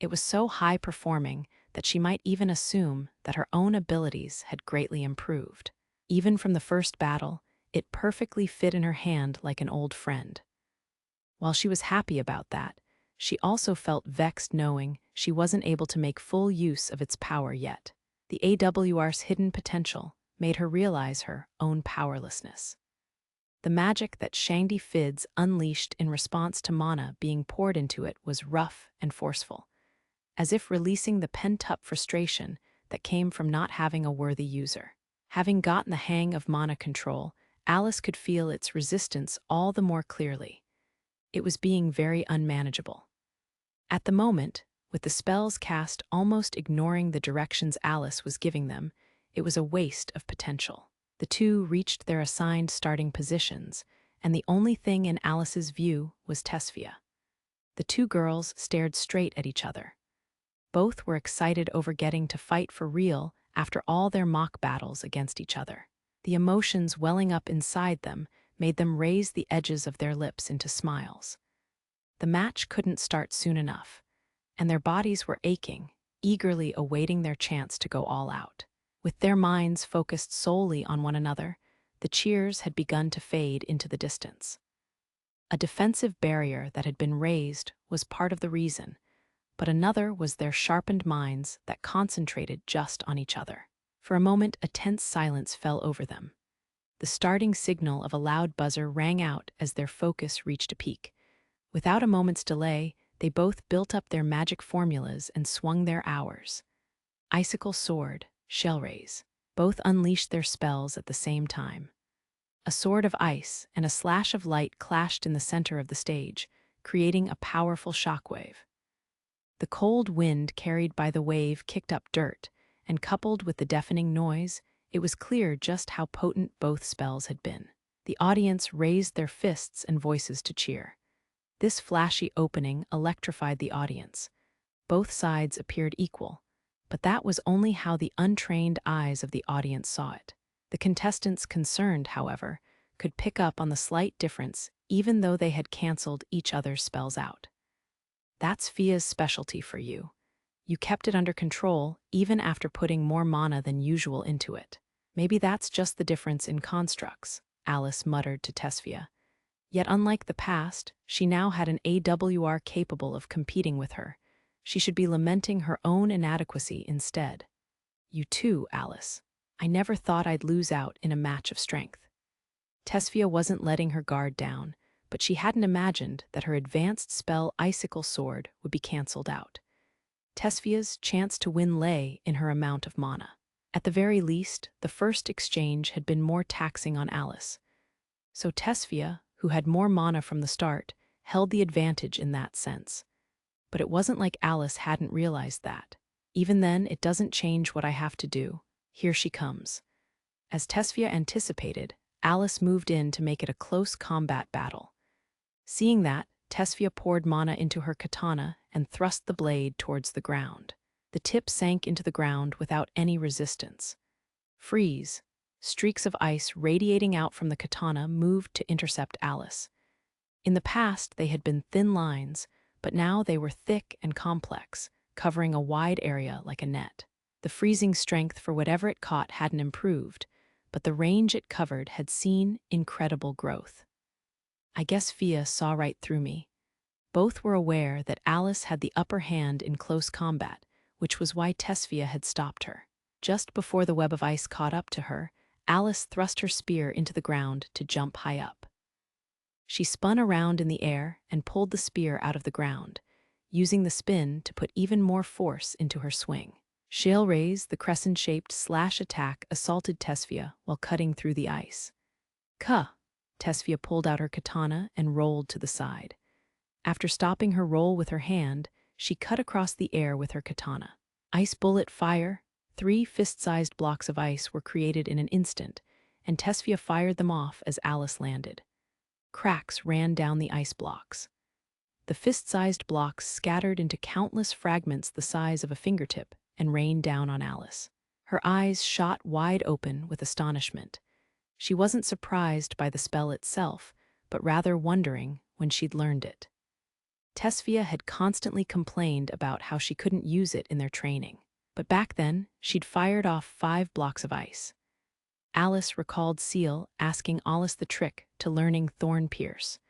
It was so high-performing that she might even assume that her own abilities had greatly improved. Even from the first battle, it perfectly fit in her hand like an old friend. While she was happy about that, she also felt vexed knowing she wasn't able to make full use of its power yet. The AWR's hidden potential made her realize her own powerlessness. The magic that Shangdi Fids unleashed in response to mana being poured into it was rough and forceful, as if releasing the pent-up frustration that came from not having a worthy user. Having gotten the hang of mana control, Alice could feel its resistance all the more clearly. It was being very unmanageable. At the moment, with the spells cast almost ignoring the directions Alice was giving them, it was a waste of potential. The two reached their assigned starting positions, and the only thing in Alice's view was Tesfia. The two girls stared straight at each other. Both were excited over getting to fight for real after all their mock battles against each other. The emotions welling up inside them made them raise the edges of their lips into smiles. The match couldn't start soon enough, and their bodies were aching, eagerly awaiting their chance to go all out. With their minds focused solely on one another, the cheers had begun to fade into the distance. A defensive barrier that had been raised was part of the reason, but another was their sharpened minds that concentrated just on each other. For a moment, a tense silence fell over them. The starting signal of a loud buzzer rang out as their focus reached a peak. Without a moment's delay, they both built up their magic formulas and swung their hours. Icicle Sword, Shell Raise. Both unleashed their spells at the same time. A sword of ice and a slash of light clashed in the center of the stage, creating a powerful shockwave. The cold wind carried by the wave kicked up dirt, and coupled with the deafening noise, it was clear just how potent both spells had been. The audience raised their fists and voices to cheer. This flashy opening electrified the audience. Both sides appeared equal, but that was only how the untrained eyes of the audience saw it. The contestants concerned, however, could pick up on the slight difference even though they had canceled each other's spells out. That's Fia's specialty for you. You kept it under control even after putting more mana than usual into it. Maybe that's just the difference in constructs, Alice muttered to Tesfia. Yet unlike the past, she now had an AWR capable of competing with her. She should be lamenting her own inadequacy instead. You too, Alice. I never thought I'd lose out in a match of strength. Tesfia wasn't letting her guard down, but she hadn't imagined that her advanced spell Icicle Sword would be cancelled out. Tesfia's chance to win lay in her amount of mana. At the very least, the first exchange had been more taxing on Alice. So Tesfia, who had more mana from the start, held the advantage in that sense. But it wasn't like Alice hadn't realized that. Even then, it doesn't change what I have to do. Here she comes. As Tesfia anticipated, Alice moved in to make it a close combat battle. Seeing that, Tesfia poured mana into her katana and thrust the blade towards the ground. The tip sank into the ground without any resistance. Freeze! Streaks of ice radiating out from the katana moved to intercept Alice. In the past, they had been thin lines, but now they were thick and complex, covering a wide area like a net. The freezing strength for whatever it caught hadn't improved, but the range it covered had seen incredible growth. I guess Fia saw right through me. Both were aware that Alice had the upper hand in close combat, which was why Tesfia had stopped her. Just before the web of ice caught up to her, Alice thrust her spear into the ground to jump high up. She spun around in the air and pulled the spear out of the ground, using the spin to put even more force into her swing. Shale Raise, the crescent-shaped slash attack, assaulted Tesfia while cutting through the ice. Ka! Tesfia pulled out her katana and rolled to the side. After stopping her roll with her hand, she cut across the air with her katana. Ice Bullet Fire! 3 fist-sized blocks of ice were created in an instant, and Tesfia fired them off as Alice landed. Cracks ran down the ice blocks. The fist-sized blocks scattered into countless fragments the size of a fingertip and rained down on Alice. Her eyes shot wide open with astonishment. She wasn't surprised by the spell itself, but rather wondering when she'd learned it. Tesfia had constantly complained about how she couldn't use it in their training. But back then, she'd fired off 5 blocks of ice. Alice recalled Seal asking Alice the trick to learning Thorn Pierce.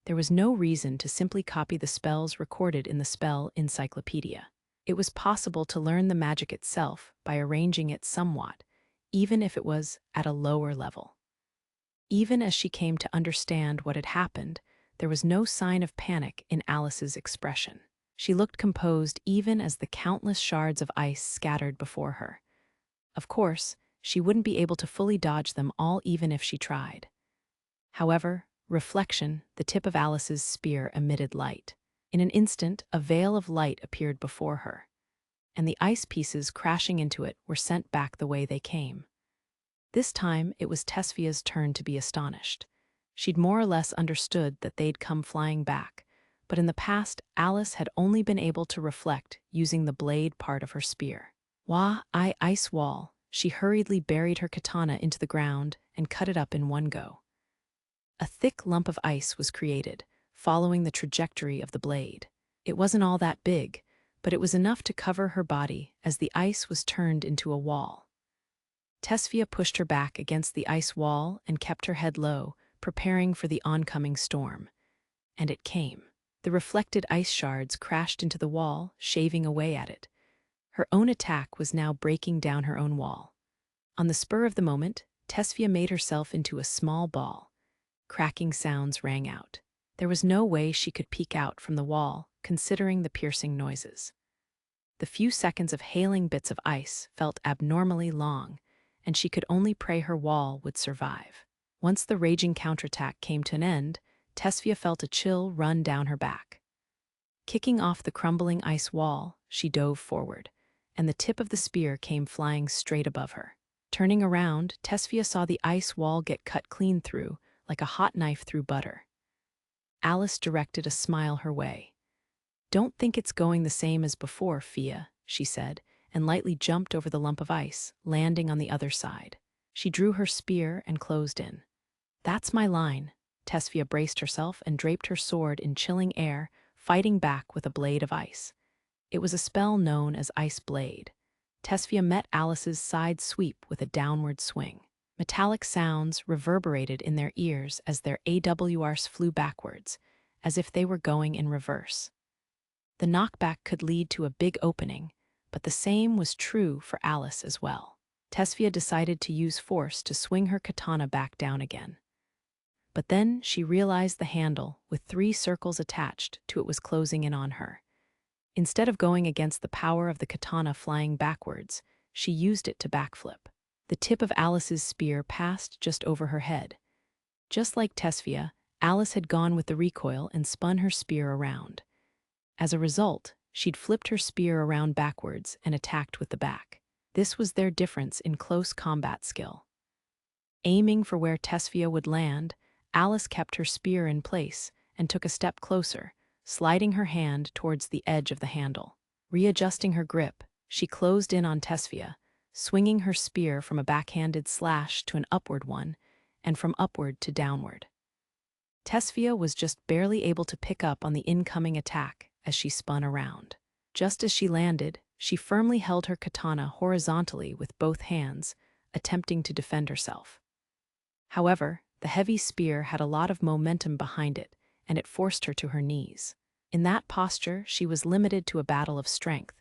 There was no reason to simply copy the spells recorded in the spell encyclopedia. It was possible to learn the magic itself by arranging it somewhat, even if it was at a lower level. Even as she came to understand what had happened, there was no sign of panic in Alice's expression. She looked composed even as the countless shards of ice scattered before her. Of course, she wouldn't be able to fully dodge them all even if she tried. However, reflection, the tip of Alice's spear emitted light. In an instant, a veil of light appeared before her, and the ice pieces crashing into it were sent back the way they came. This time, it was Tesfia's turn to be astonished. She'd more or less understood that they'd come flying back, but in the past, Alice had only been able to reflect using the blade part of her spear. Ice wall. She hurriedly buried her katana into the ground and cut it up in one go. A thick lump of ice was created, following the trajectory of the blade. It wasn't all that big, but it was enough to cover her body as the ice was turned into a wall. Tesfia pushed her back against the ice wall and kept her head low, preparing for the oncoming storm. And it came. The reflected ice shards crashed into the wall, shaving away at it. Her own attack was now breaking down her own wall. On the spur of the moment, Tesfia made herself into a small ball. Cracking sounds rang out. There was no way she could peek out from the wall, considering the piercing noises. The few seconds of hailing bits of ice felt abnormally long, and she could only pray her wall would survive. Once the raging counterattack came to an end, Tesfia felt a chill run down her back. Kicking off the crumbling ice wall, she dove forward, and the tip of the spear came flying straight above her. Turning around, Tesfia saw the ice wall get cut clean through, like a hot knife through butter. Alice directed a smile her way. "Don't think it's going the same as before, Fia," she said, and lightly jumped over the lump of ice, landing on the other side. She drew her spear and closed in. "That's my line." Tesfia braced herself and draped her sword in chilling air, fighting back with a blade of ice. It was a spell known as Ice Blade. Tesfia met Alice's side sweep with a downward swing. Metallic sounds reverberated in their ears as their AWRs flew backwards, as if they were going in reverse. The knockback could lead to a big opening, but the same was true for Alice as well. Tesfia decided to use force to swing her katana back down again. But then she realized the handle, with 3 circles attached to it, was closing in on her. Instead of going against the power of the katana flying backwards, she used it to backflip. The tip of Alice's spear passed just over her head. Just like Tesfia, Alice had gone with the recoil and spun her spear around. As a result, she'd flipped her spear around backwards and attacked with the back. This was their difference in close combat skill. Aiming for where Tesfia would land, Alice kept her spear in place and took a step closer, sliding her hand towards the edge of the handle. Readjusting her grip, she closed in on Tesfia, swinging her spear from a backhanded slash to an upward one, and from upward to downward. Tesfia was just barely able to pick up on the incoming attack as she spun around. Just as she landed, she firmly held her katana horizontally with both hands, attempting to defend herself. However, the heavy spear had a lot of momentum behind it, and it forced her to her knees. In that posture, she was limited to a battle of strength.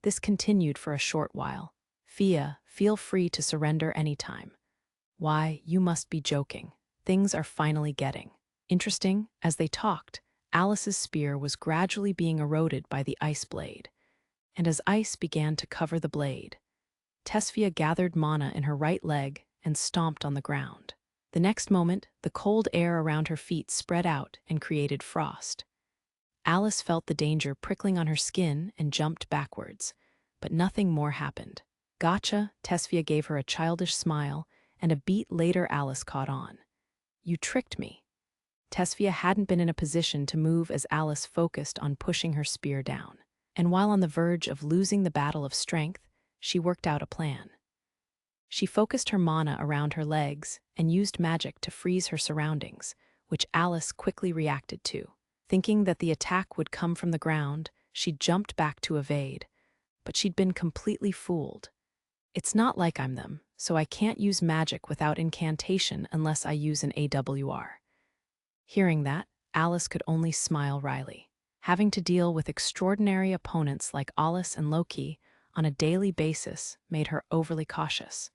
This continued for a short while. "Fia, feel free to surrender anytime." "Why, you must be joking. Things are finally getting interesting." As they talked, Alice's spear was gradually being eroded by the ice blade, and as ice began to cover the blade, Tesfia gathered mana in her right leg and stomped on the ground. The next moment, the cold air around her feet spread out and created frost. Alice felt the danger prickling on her skin and jumped backwards, but nothing more happened. "Gotcha," Tesfia gave her a childish smile, and a beat later Alice caught on. "You tricked me." Tesfia hadn't been in a position to move as Alice focused on pushing her spear down. And while on the verge of losing the battle of strength, she worked out a plan. She focused her mana around her legs and used magic to freeze her surroundings, which Alice quickly reacted to. Thinking that the attack would come from the ground, she jumped back to evade, but she'd been completely fooled. "It's not like I'm them, so I can't use magic without incantation unless I use an AWR." Hearing that, Alice could only smile wryly. Having to deal with extraordinary opponents like Alus and Loki on a daily basis made her overly cautious,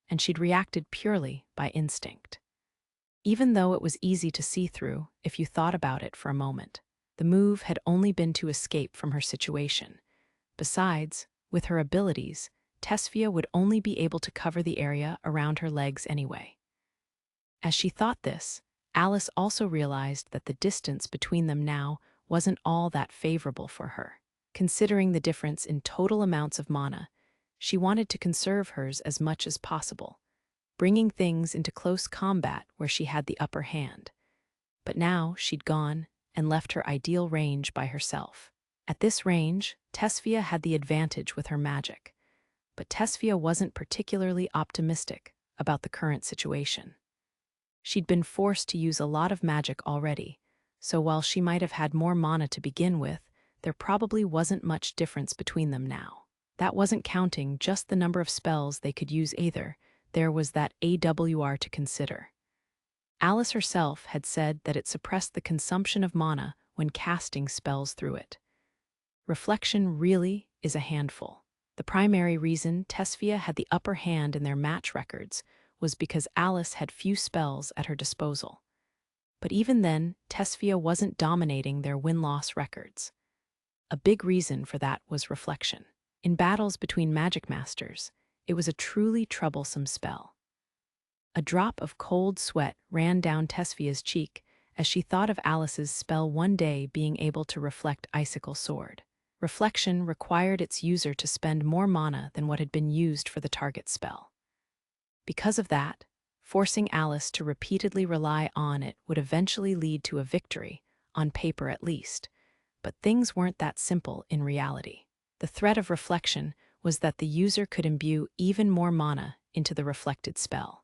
and she'd reacted purely by instinct. Even though it was easy to see through if you thought about it for a moment, the move had only been to escape from her situation. Besides, with her abilities, Tesfia would only be able to cover the area around her legs anyway. As she thought this, Alice also realized that the distance between them now wasn't all that favorable for her. Considering the difference in total amounts of mana, she wanted to conserve hers as much as possible, bringing things into close combat where she had the upper hand. But now she'd gone and left her ideal range by herself. At this range, Tesfia had the advantage with her magic, but Tesfia wasn't particularly optimistic about the current situation. She'd been forced to use a lot of magic already, so while she might have had more mana to begin with, there probably wasn't much difference between them now. That wasn't counting just the number of spells they could use either. There was that AWR to consider. Alice herself had said that it suppressed the consumption of mana when casting spells through it. Reflection really is a handful. The primary reason Tesfia had the upper hand in their match records was because Alice had few spells at her disposal. But even then, Tesfia wasn't dominating their win-loss records. A big reason for that was reflection. In battles between Magicmasters, it was a truly troublesome spell. A drop of cold sweat ran down Tesfia's cheek as she thought of Alice's spell one day being able to reflect Icicle Sword. Reflection required its user to spend more mana than what had been used for the target spell. Because of that, forcing Alice to repeatedly rely on it would eventually lead to a victory, on paper at least. But things weren't that simple in reality. The threat of reflection was that the user could imbue even more mana into the reflected spell.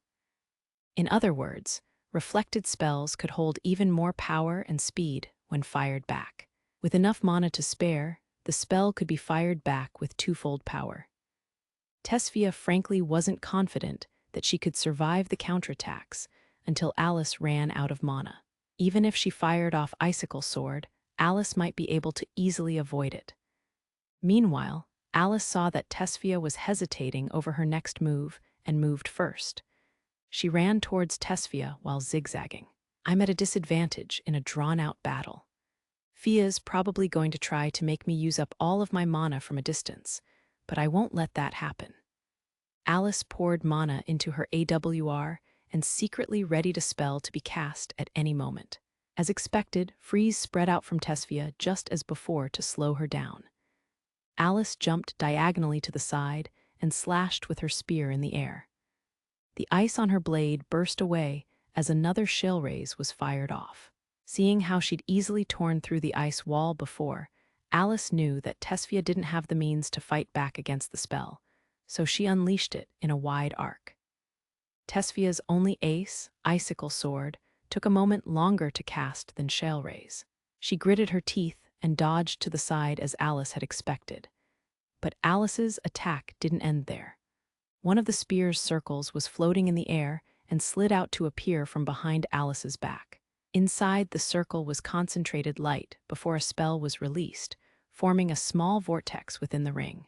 In other words, reflected spells could hold even more power and speed when fired back. With enough mana to spare, the spell could be fired back with twofold power. Tesfia frankly wasn't confident that she could survive the counterattacks until Alice ran out of mana. Even if she fired off Icicle Sword, Alice might be able to easily avoid it. Meanwhile, Alice saw that Tesfia was hesitating over her next move and moved first. She ran towards Tesfia while zigzagging. "I'm at a disadvantage in a drawn-out battle. Fia's probably going to try to make me use up all of my mana from a distance, but I won't let that happen." Alice poured mana into her AWR and secretly readied a spell to be cast at any moment. As expected, Freeze spread out from Tesfia just as before to slow her down. Alice jumped diagonally to the side and slashed with her spear in the air. The ice on her blade burst away as another shell raise was fired off. Seeing how she'd easily torn through the ice wall before, Alice knew that Tesfia didn't have the means to fight back against the spell, so she unleashed it in a wide arc. Tesfia's only ace, Icicle Sword, took a moment longer to cast than Shell Raise. She gritted her teeth and dodged to the side as Alice had expected. But Alice's attack didn't end there. One of the spear's circles was floating in the air and slid out to appear from behind Alice's back. Inside the circle was concentrated light before a spell was released, forming a small vortex within the ring.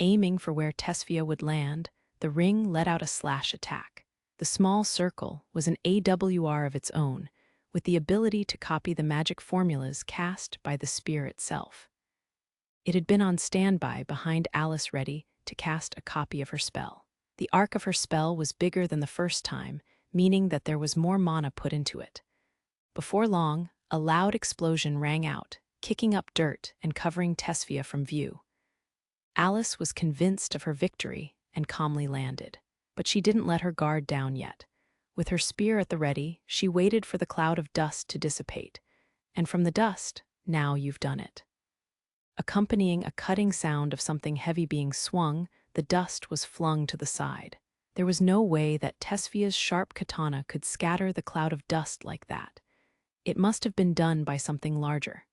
Aiming for where Tesfia would land, the ring let out a slash attack. The small circle was an AWR of its own, with the ability to copy the magic formulas cast by the spear itself. It had been on standby behind Alice ready to cast a copy of her spell. The arc of her spell was bigger than the first time, meaning that there was more mana put into it. Before long, a loud explosion rang out, kicking up dirt and covering Tesfia from view. Alice was convinced of her victory and calmly landed. But she didn't let her guard down yet. With her spear at the ready, she waited for the cloud of dust to dissipate. And from the dust, now you've done it. Accompanying a cutting sound of something heavy being swung, the dust was flung to the side. There was no way that Tesfia's sharp katana could scatter the cloud of dust like that. It must have been done by something larger.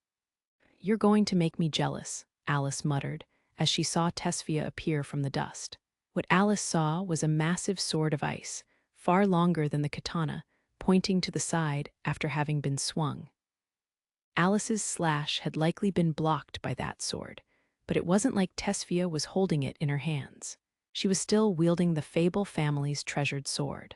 "You're going to make me jealous," Alice muttered, as she saw Tesfia appear from the dust. What Alice saw was a massive sword of ice, far longer than the katana, pointing to the side after having been swung. Alice's slash had likely been blocked by that sword, but it wasn't like Tesfia was holding it in her hands. She was still wielding the Fable family's treasured sword.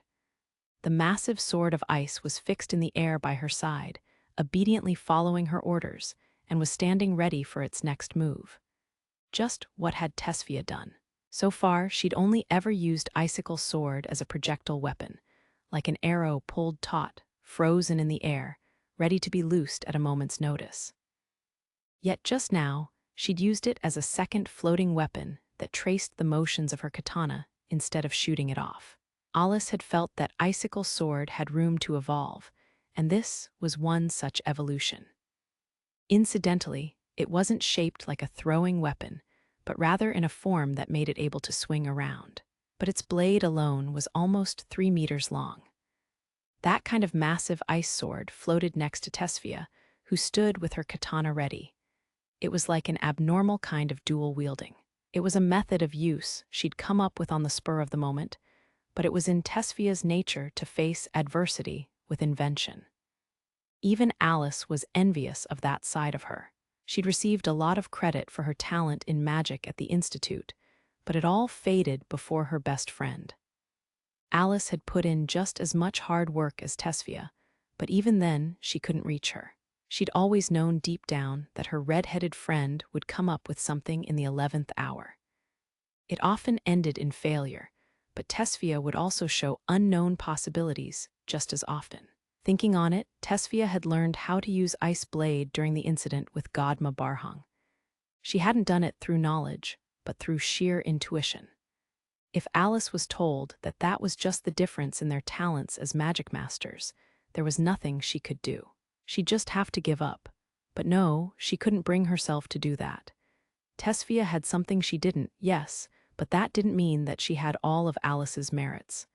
The massive sword of ice was fixed in the air by her side, obediently following her orders, and was standing ready for its next move. Just what had Tesfia done? So far, she'd only ever used Icicle Sword as a projectile weapon, like an arrow pulled taut, frozen in the air, ready to be loosed at a moment's notice. Yet just now, she'd used it as a second floating weapon that traced the motions of her katana instead of shooting it off. Alice had felt that Icicle Sword had room to evolve, and this was one such evolution. Incidentally, it wasn't shaped like a throwing weapon, but rather in a form that made it able to swing around. But its blade alone was almost 3 meters long. That kind of massive ice sword floated next to Tesfia, who stood with her katana ready. It was like an abnormal kind of dual wielding. It was a method of use she'd come up with on the spur of the moment, but it was in Tesfia's nature to face adversity with invention. Even Alice was envious of that side of her. She'd received a lot of credit for her talent in magic at the Institute, but it all faded before her best friend. Alice had put in just as much hard work as Tesfia, but even then she couldn't reach her. She'd always known deep down that her red-headed friend would come up with something in the 11th hour. It often ended in failure, but Tesfia would also show unknown possibilities just as often. Thinking on it, Tesfia had learned how to use Ice Blade during the incident with Godma Barhang. She hadn't done it through knowledge, but through sheer intuition. If Alice was told that that was just the difference in their talents as Magicmasters, there was nothing she could do. She'd just have to give up. But no, she couldn't bring herself to do that. Tesfia had something she didn't, yes, but that didn't mean that she had all of Alice's merits.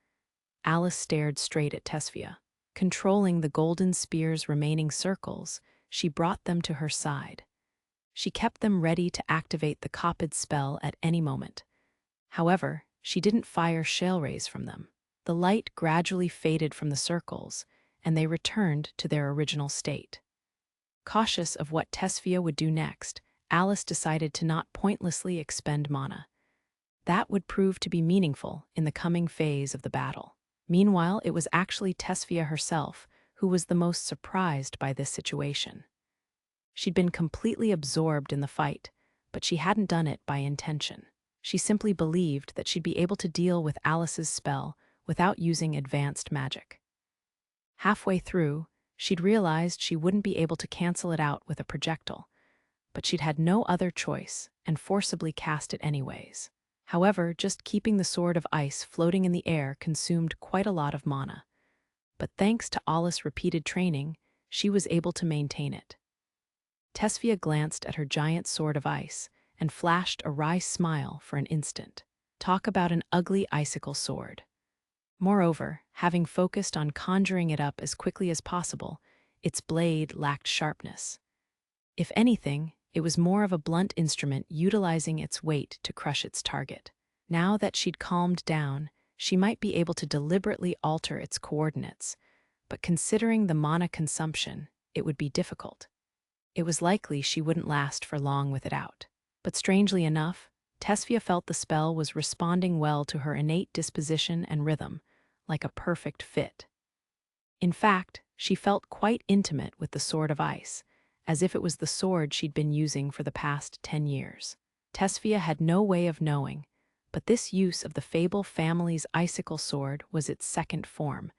Alice stared straight at Tesfia. Controlling the golden spear's remaining circles, she brought them to her side. She kept them ready to activate the Kopid spell at any moment. However, she didn't fire shell rays from them. The light gradually faded from the circles, and they returned to their original state. Cautious of what Tesfia would do next, Alice decided to not pointlessly expend mana. That would prove to be meaningful in the coming phase of the battle. Meanwhile, it was actually Tesfia herself who was the most surprised by this situation. She'd been completely absorbed in the fight, but she hadn't done it by intention. She simply believed that she'd be able to deal with Alice's spell without using advanced magic. Halfway through, she'd realized she wouldn't be able to cancel it out with a projectile, but she'd had no other choice and forcibly cast it anyways. However, just keeping the sword of ice floating in the air consumed quite a lot of mana. But thanks to Alice's repeated training, she was able to maintain it. Tesfia glanced at her giant sword of ice and flashed a wry smile for an instant. Talk about an ugly icicle sword. Moreover, having focused on conjuring it up as quickly as possible, its blade lacked sharpness. If anything, it was more of a blunt instrument utilizing its weight to crush its target. Now that she'd calmed down, she might be able to deliberately alter its coordinates, but considering the mana consumption, it would be difficult. It was likely she wouldn't last for long with it out. But strangely enough, Tesfia felt the spell was responding well to her innate disposition and rhythm, like a perfect fit. In fact, she felt quite intimate with the sword of ice, as if it was the sword she'd been using for the past 10 years. Tesfia had no way of knowing, but this use of the Fable family's icicle sword was its second form,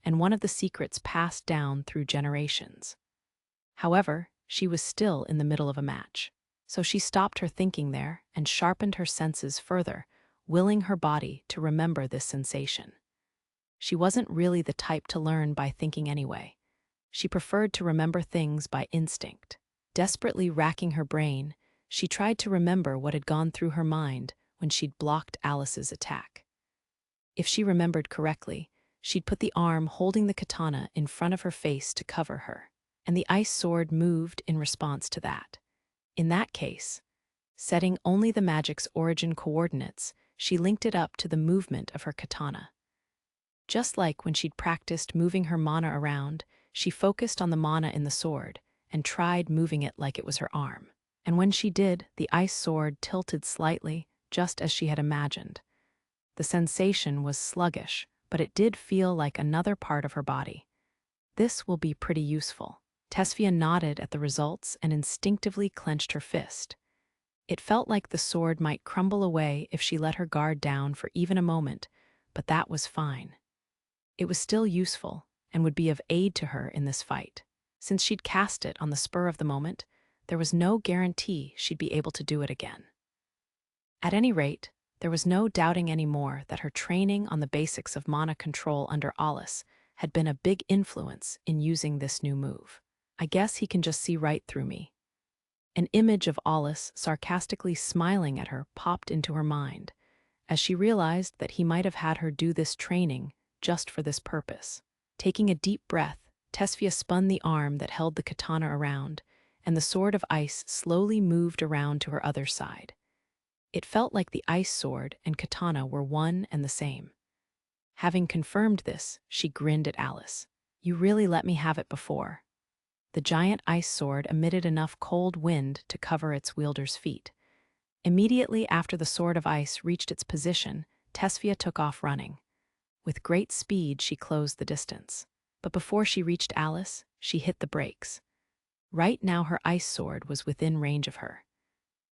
and one of the secrets passed down through generations. However, she was still in the middle of a match, so she stopped her thinking there and sharpened her senses further, willing her body to remember this sensation. She wasn't really the type to learn by thinking anyway. She preferred to remember things by instinct. Desperately racking her brain, she tried to remember what had gone through her mind when she'd blocked Alice's attack. If she remembered correctly, she'd put the arm holding the katana in front of her face to cover her, and the ice sword moved in response to that. In that case, setting only the magic's origin coordinates, she linked it up to the movement of her katana. Just like when she'd practiced moving her mana around, she focused on the mana in the sword and tried moving it like it was her arm. And when she did, the ice sword tilted slightly, just as she had imagined. The sensation was sluggish, but it did feel like another part of her body. This will be pretty useful. Tesfia nodded at the results and instinctively clenched her fist. It felt like the sword might crumble away if she let her guard down for even a moment, but that was fine. It was still useful and would be of aid to her in this fight. Since she'd cast it on the spur of the moment, there was no guarantee she'd be able to do it again. At any rate, there was no doubting anymore that her training on the basics of mana control under Alus had been a big influence in using this new move. I guess he can just see right through me. An image of Alus sarcastically smiling at her popped into her mind, as she realized that he might have had her do this training just for this purpose. Taking a deep breath, Tesfia spun the arm that held the katana around, and the sword of ice slowly moved around to her other side. It felt like the ice sword and katana were one and the same. Having confirmed this, she grinned at Alice. "You really let me have it before." The giant ice sword emitted enough cold wind to cover its wielder's feet. Immediately after the sword of ice reached its position, Tesfia took off running. With great speed, she closed the distance. But before she reached Alice, she hit the brakes. Right now her ice sword was within range of her.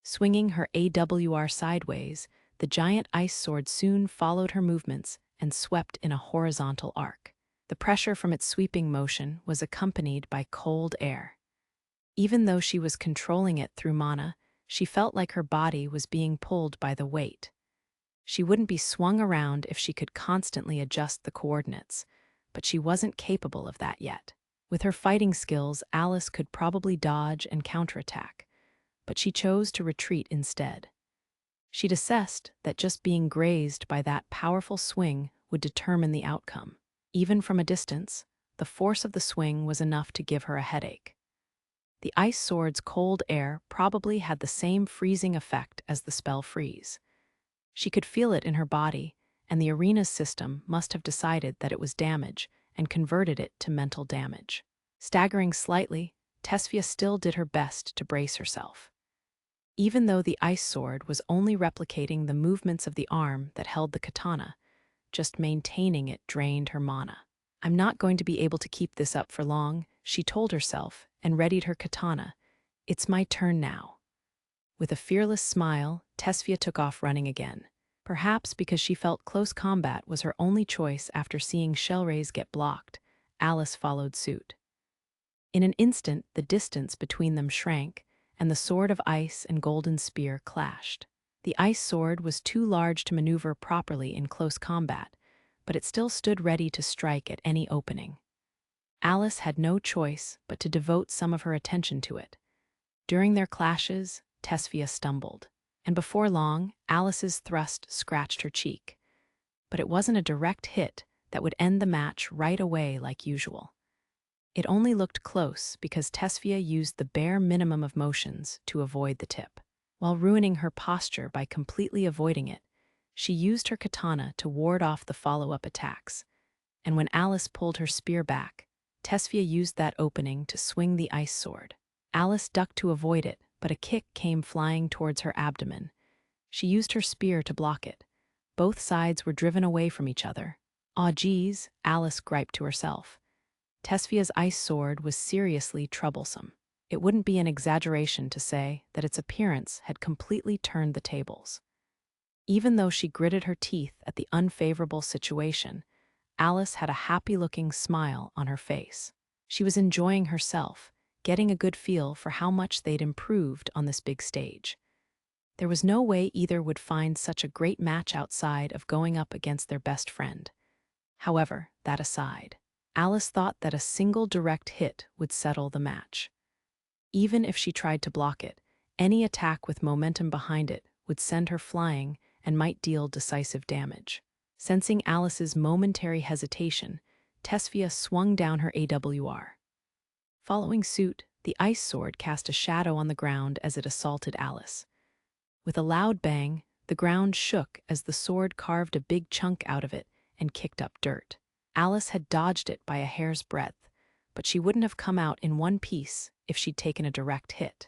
Swinging her AWR sideways, the giant ice sword soon followed her movements and swept in a horizontal arc. The pressure from its sweeping motion was accompanied by cold air. Even though she was controlling it through mana, she felt like her body was being pulled by the weight. She wouldn't be swung around if she could constantly adjust the coordinates, but she wasn't capable of that yet. With her fighting skills, Alice could probably dodge and counterattack, but she chose to retreat instead. She'd assessed that just being grazed by that powerful swing would determine the outcome. Even from a distance, the force of the swing was enough to give her a headache. The ice sword's cold air probably had the same freezing effect as the spell freeze. She could feel it in her body, and the arena's system must have decided that it was damage and converted it to mental damage. Staggering slightly, Tesfia still did her best to brace herself. Even though the ice sword was only replicating the movements of the arm that held the katana, just maintaining it drained her mana. "I'm not going to be able to keep this up for long," she told herself and readied her katana. "It's my turn now." With a fearless smile, Tesfia took off running again. Perhaps because she felt close combat was her only choice after seeing Shellrays get blocked, Alice followed suit. In an instant, the distance between them shrank, and the sword of ice and golden spear clashed. The ice sword was too large to maneuver properly in close combat, but it still stood ready to strike at any opening. Alice had no choice but to devote some of her attention to it. During their clashes, Tesfia stumbled, and before long, Alice's thrust scratched her cheek. But it wasn't a direct hit that would end the match right away like usual. It only looked close because Tesfia used the bare minimum of motions to avoid the tip. While ruining her posture by completely avoiding it, she used her katana to ward off the follow-up attacks, and when Alice pulled her spear back, Tesfia used that opening to swing the ice sword. Alice ducked to avoid it, but a kick came flying towards her abdomen. She used her spear to block it. Both sides were driven away from each other. "Aw geez," Alice griped to herself. Tesfia's ice sword was seriously troublesome. It wouldn't be an exaggeration to say that its appearance had completely turned the tables. Even though she gritted her teeth at the unfavorable situation, Alice had a happy-looking smile on her face. She was enjoying herself, getting a good feel for how much they'd improved on this big stage. There was no way either would find such a great match outside of going up against their best friend. However, that aside, Alice thought that a single direct hit would settle the match. Even if she tried to block it, any attack with momentum behind it would send her flying and might deal decisive damage. Sensing Alice's momentary hesitation, Tesfia swung down her AWR. Following suit, the ice sword cast a shadow on the ground as it assaulted Alice. With a loud bang, the ground shook as the sword carved a big chunk out of it and kicked up dirt. Alice had dodged it by a hair's breadth, but she wouldn't have come out in one piece if she'd taken a direct hit.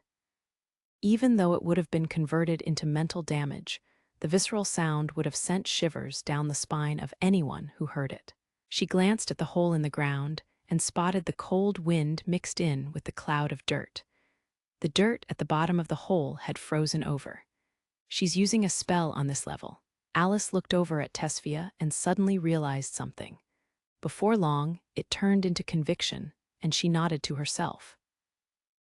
Even though it would have been converted into mental damage, the visceral sound would have sent shivers down the spine of anyone who heard it. She glanced at the hole in the ground and spotted the cold wind mixed in with the cloud of dirt. The dirt at the bottom of the hole had frozen over. "She's using a spell on this level." Alice looked over at Tesfia and suddenly realized something. Before long, it turned into conviction, and she nodded to herself.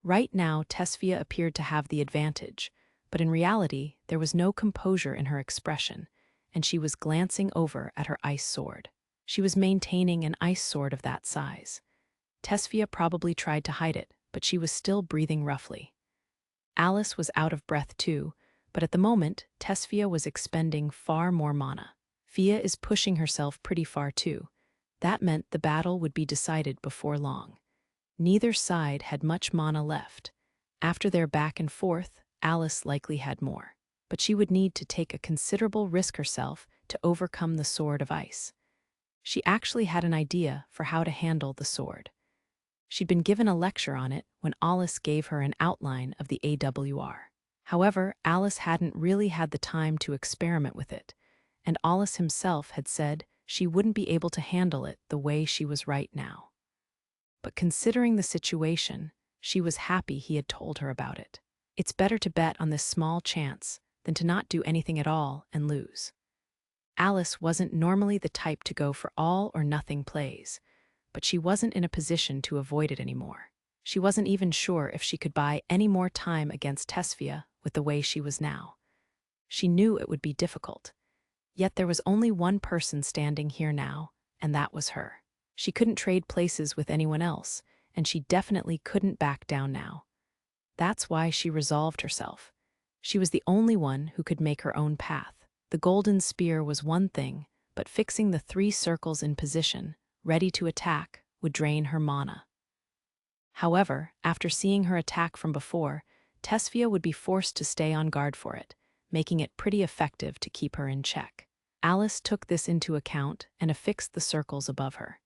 Right now, Tesfia appeared to have the advantage, but in reality, there was no composure in her expression, and she was glancing over at her ice sword. She was maintaining an ice sword of that size. Tesfia probably tried to hide it, but she was still breathing roughly. Alice was out of breath too, but at the moment, Tesfia was expending far more mana. Fia is pushing herself pretty far too. That meant the battle would be decided before long. Neither side had much mana left. After their back and forth, Alice likely had more. But she would need to take a considerable risk herself to overcome the Sword of Ice. She actually had an idea for how to handle the sword. She'd been given a lecture on it when Alice gave her an outline of the AWR. However, Alice hadn't really had the time to experiment with it, and Alice himself had said she wouldn't be able to handle it the way she was right now. But considering the situation, she was happy he had told her about it. It's better to bet on this small chance than to not do anything at all and lose. Alice wasn't normally the type to go for all-or-nothing plays, but she wasn't in a position to avoid it anymore. She wasn't even sure if she could buy any more time against Tesfia with the way she was now. She knew it would be difficult. Yet there was only one person standing here now, and that was her. She couldn't trade places with anyone else, and she definitely couldn't back down now. That's why she resolved herself. She was the only one who could make her own path. The golden spear was one thing, but fixing the 3 circles in position, ready to attack, would drain her mana. However, after seeing her attack from before, Tesfia would be forced to stay on guard for it, making it pretty effective to keep her in check. Alice took this into account and affixed the circles above her.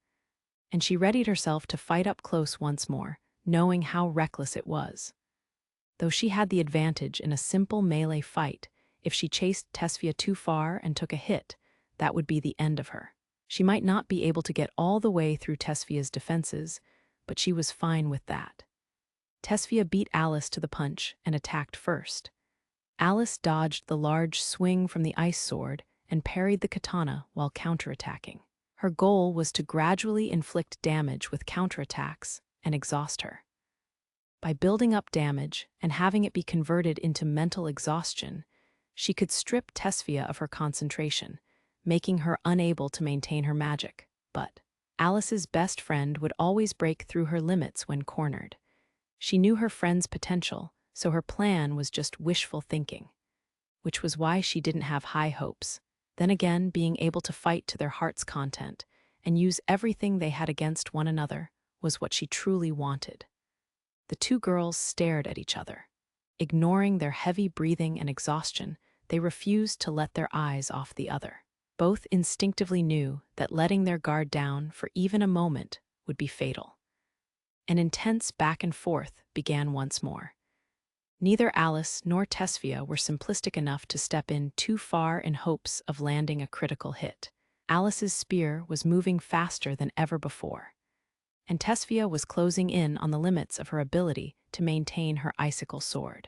And she readied herself to fight up close once more, knowing how reckless it was. Though she had the advantage in a simple melee fight, if she chased Tesfia too far and took a hit, that would be the end of her. She might not be able to get all the way through Tesfia's defenses, but she was fine with that. Tesfia beat Alice to the punch and attacked first. Alice dodged the large swing from the ice sword and parried the katana while counterattacking. Her goal was to gradually inflict damage with counterattacks and exhaust her. By building up damage and having it be converted into mental exhaustion, she could strip Tesfia of her concentration, making her unable to maintain her magic. But Alice's best friend would always break through her limits when cornered. She knew her friend's potential, so her plan was just wishful thinking, which was why she didn't have high hopes. Then again, being able to fight to their heart's content and use everything they had against one another was what she truly wanted. The 2 girls stared at each other. Ignoring their heavy breathing and exhaustion, they refused to let their eyes off the other. Both instinctively knew that letting their guard down for even a moment would be fatal. An intense back and forth began once more. Neither Alice nor Tesfia were simplistic enough to step in too far in hopes of landing a critical hit. Alice's spear was moving faster than ever before, and Tesfia was closing in on the limits of her ability to maintain her icicle sword.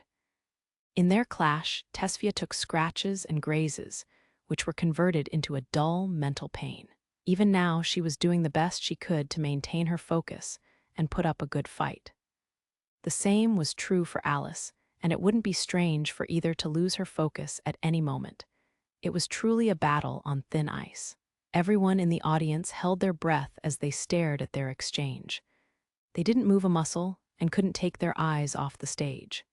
In their clash, Tesfia took scratches and grazes, which were converted into a dull mental pain. Even now, she was doing the best she could to maintain her focus and put up a good fight. The same was true for Alice, and it wouldn't be strange for either to lose her focus at any moment. It was truly a battle on thin ice. Everyone in the audience held their breath as they stared at their exchange. They didn't move a muscle and couldn't take their eyes off the stage.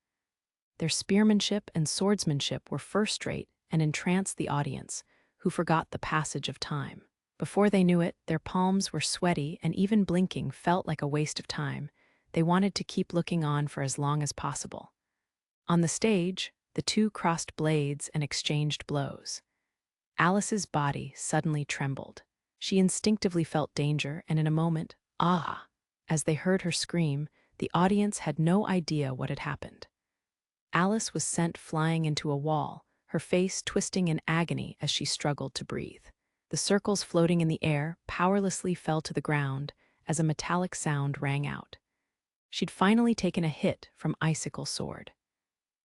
Their spearmanship and swordsmanship were first-rate and entranced the audience, who forgot the passage of time. Before they knew it, their palms were sweaty and even blinking felt like a waste of time. They wanted to keep looking on for as long as possible. On the stage, the 2 crossed blades and exchanged blows. Alice's body suddenly trembled. She instinctively felt danger, and in a moment, ah! As they heard her scream, the audience had no idea what had happened. Alice was sent flying into a wall, her face twisting in agony as she struggled to breathe. The circles floating in the air powerlessly fell to the ground as a metallic sound rang out. She'd finally taken a hit from Icicle Sword.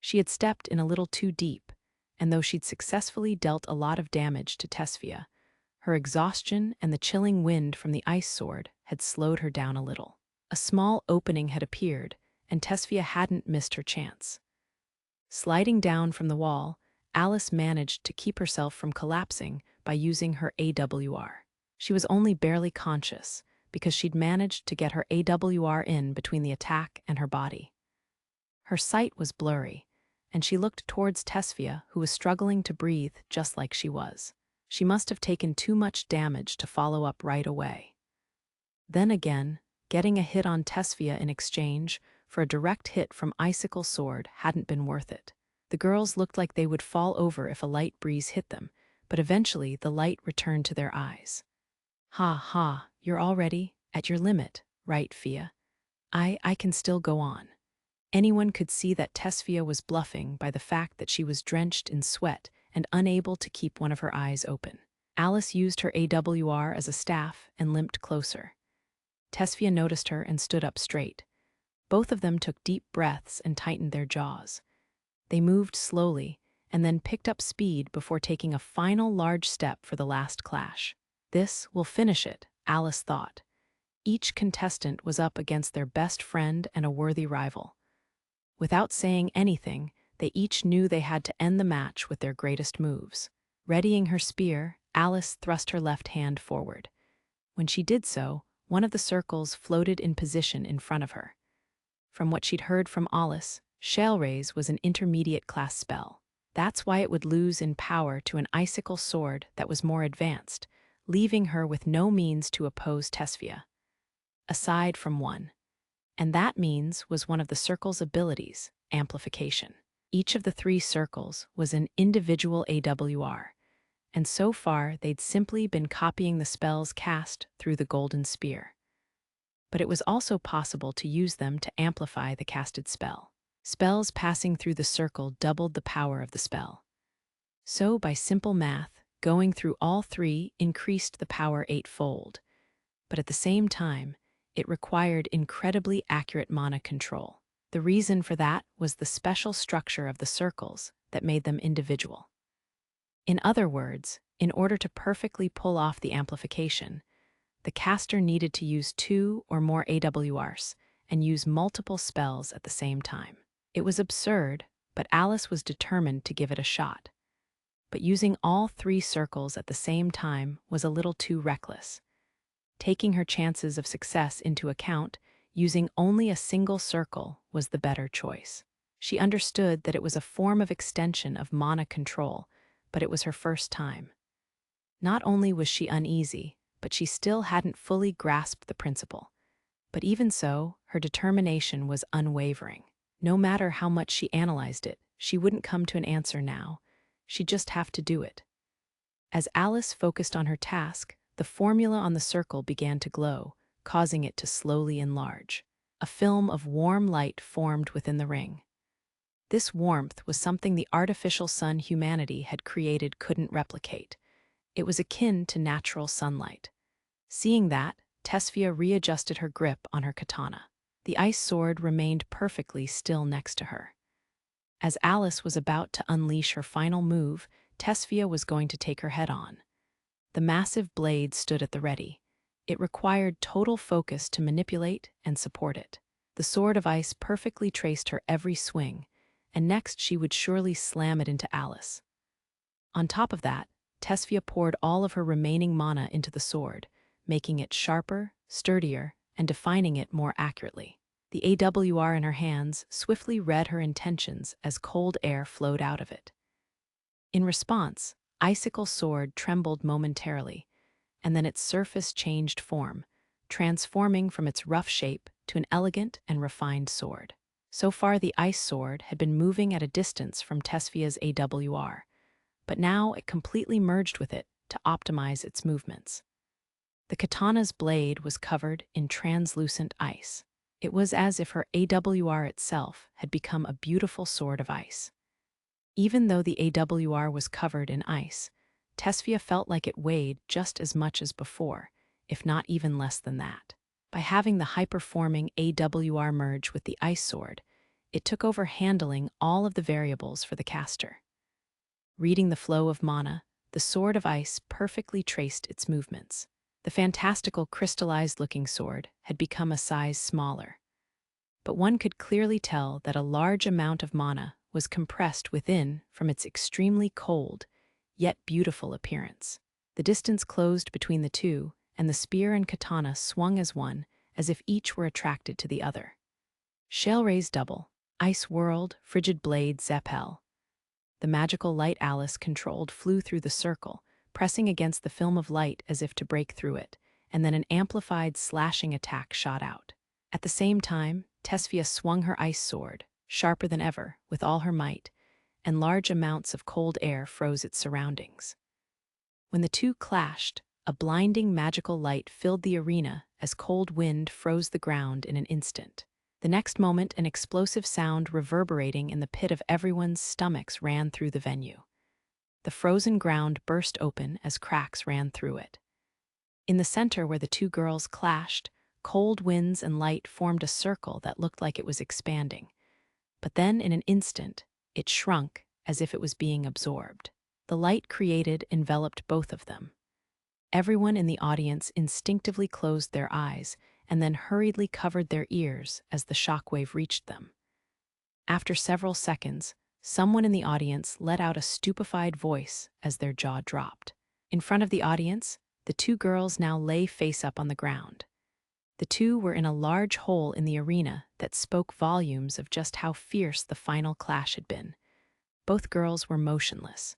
She had stepped in a little too deep, and though she'd successfully dealt a lot of damage to Tesfia, her exhaustion and the chilling wind from the ice sword had slowed her down a little. A small opening had appeared, and Tesfia hadn't missed her chance. Sliding down from the wall, Alice managed to keep herself from collapsing by using her AWR. She was only barely conscious because she'd managed to get her AWR in between the attack and her body. Her sight was blurry, and she looked towards Tesfia, who was struggling to breathe just like she was. She must have taken too much damage to follow up right away. Then again, getting a hit on Tesfia in exchange for a direct hit from Icicle Sword hadn't been worth it. The girls looked like they would fall over if a light breeze hit them, but eventually the light returned to their eyes. Ha ha, you're already at your limit, right, Fia? I can still go on. Anyone could see that Tesfia was bluffing by the fact that she was drenched in sweat and unable to keep one of her eyes open. Alice used her AWR as a staff and limped closer. Tesfia noticed her and stood up straight. Both of them took deep breaths and tightened their jaws. They moved slowly and then picked up speed before taking a final large step for the last clash. This will finish it, Alice thought. Each contestant was up against their best friend and a worthy rival. Without saying anything, they each knew they had to end the match with their greatest moves. Readying her spear, Alice thrust her left hand forward. When she did so, one of the circles floated in position in front of her. From what she'd heard from Alice, Shale Raise was an intermediate class spell. That's why it would lose in power to an icicle sword that was more advanced, leaving her with no means to oppose Tesfia. Aside from one. And that means was one of the circle's abilities, amplification. Each of the 3 circles was an individual AWR, and so far they'd simply been copying the spells cast through the golden spear. But it was also possible to use them to amplify the casted spell. Spells passing through the circle doubled the power of the spell. So by simple math, going through all 3 increased the power 8-fold. But at the same time, it required incredibly accurate mana control. The reason for that was the special structure of the circles that made them individual. In other words, in order to perfectly pull off the amplification, the caster needed to use 2 or more AWRs and use multiple spells at the same time. It was absurd, but Alice was determined to give it a shot. But using all 3 circles at the same time was a little too reckless. Taking her chances of success into account, using only a single circle was the better choice. She understood that it was a form of extension of mana control, but it was her first time. Not only was she uneasy, but she still hadn't fully grasped the principle. But even so, her determination was unwavering. No matter how much she analyzed it, she wouldn't come to an answer now. She'd just have to do it. As Alice focused on her task, the formula on the circle began to glow, causing it to slowly enlarge. A film of warm light formed within the ring. This warmth was something the artificial sun humanity had created couldn't replicate. It was akin to natural sunlight. Seeing that, Tesfia readjusted her grip on her katana. The ice sword remained perfectly still next to her. As Alice was about to unleash her final move, Tesfia was going to take her head on. The massive blade stood at the ready. It required total focus to manipulate and support it. The sword of ice perfectly traced her every swing, and next she would surely slam it into Alice. On top of that, Tesfia poured all of her remaining mana into the sword, making it sharper, sturdier, and defining it more accurately. The AWR in her hands swiftly read her intentions as cold air flowed out of it. In response, Icicle Sword trembled momentarily, and then its surface changed form, transforming from its rough shape to an elegant and refined sword. So far, the ice sword had been moving at a distance from Tesfia's AWR, but now it completely merged with it to optimize its movements. The katana's blade was covered in translucent ice. It was as if her AWR itself had become a beautiful sword of ice. Even though the AWR was covered in ice, Tesfia felt like it weighed just as much as before, if not even less than that. By having the hyperforming AWR merge with the ice sword, it took over handling all of the variables for the caster. Reading the flow of mana, the sword of ice perfectly traced its movements. The fantastical crystallized-looking sword had become a size smaller, but one could clearly tell that a large amount of mana was compressed within from its extremely cold, yet beautiful appearance. The distance closed between the two, and the spear and katana swung as one, as if each were attracted to the other. Shell raised double, ice whirled, frigid blade Zeppel. The magical light Alice controlled flew through the circle, pressing against the film of light as if to break through it, and then an amplified slashing attack shot out. At the same time, Tesfia swung her ice sword, sharper than ever, with all her might, and large amounts of cold air froze its surroundings. When the two clashed, a blinding magical light filled the arena as cold wind froze the ground in an instant. The next moment, an explosive sound reverberating in the pit of everyone's stomachs ran through the venue. The frozen ground burst open as cracks ran through it. In the center where the two girls clashed, cold winds and light formed a circle that looked like it was expanding. But then, in an instant, it shrunk as if it was being absorbed. The light created enveloped both of them. Everyone in the audience instinctively closed their eyes and then hurriedly covered their ears as the shockwave reached them. After several seconds, someone in the audience let out a stupefied voice as their jaw dropped. In front of the audience, the two girls now lay face up on the ground. The two were in a large hole in the arena that spoke volumes of just how fierce the final clash had been. Both girls were motionless.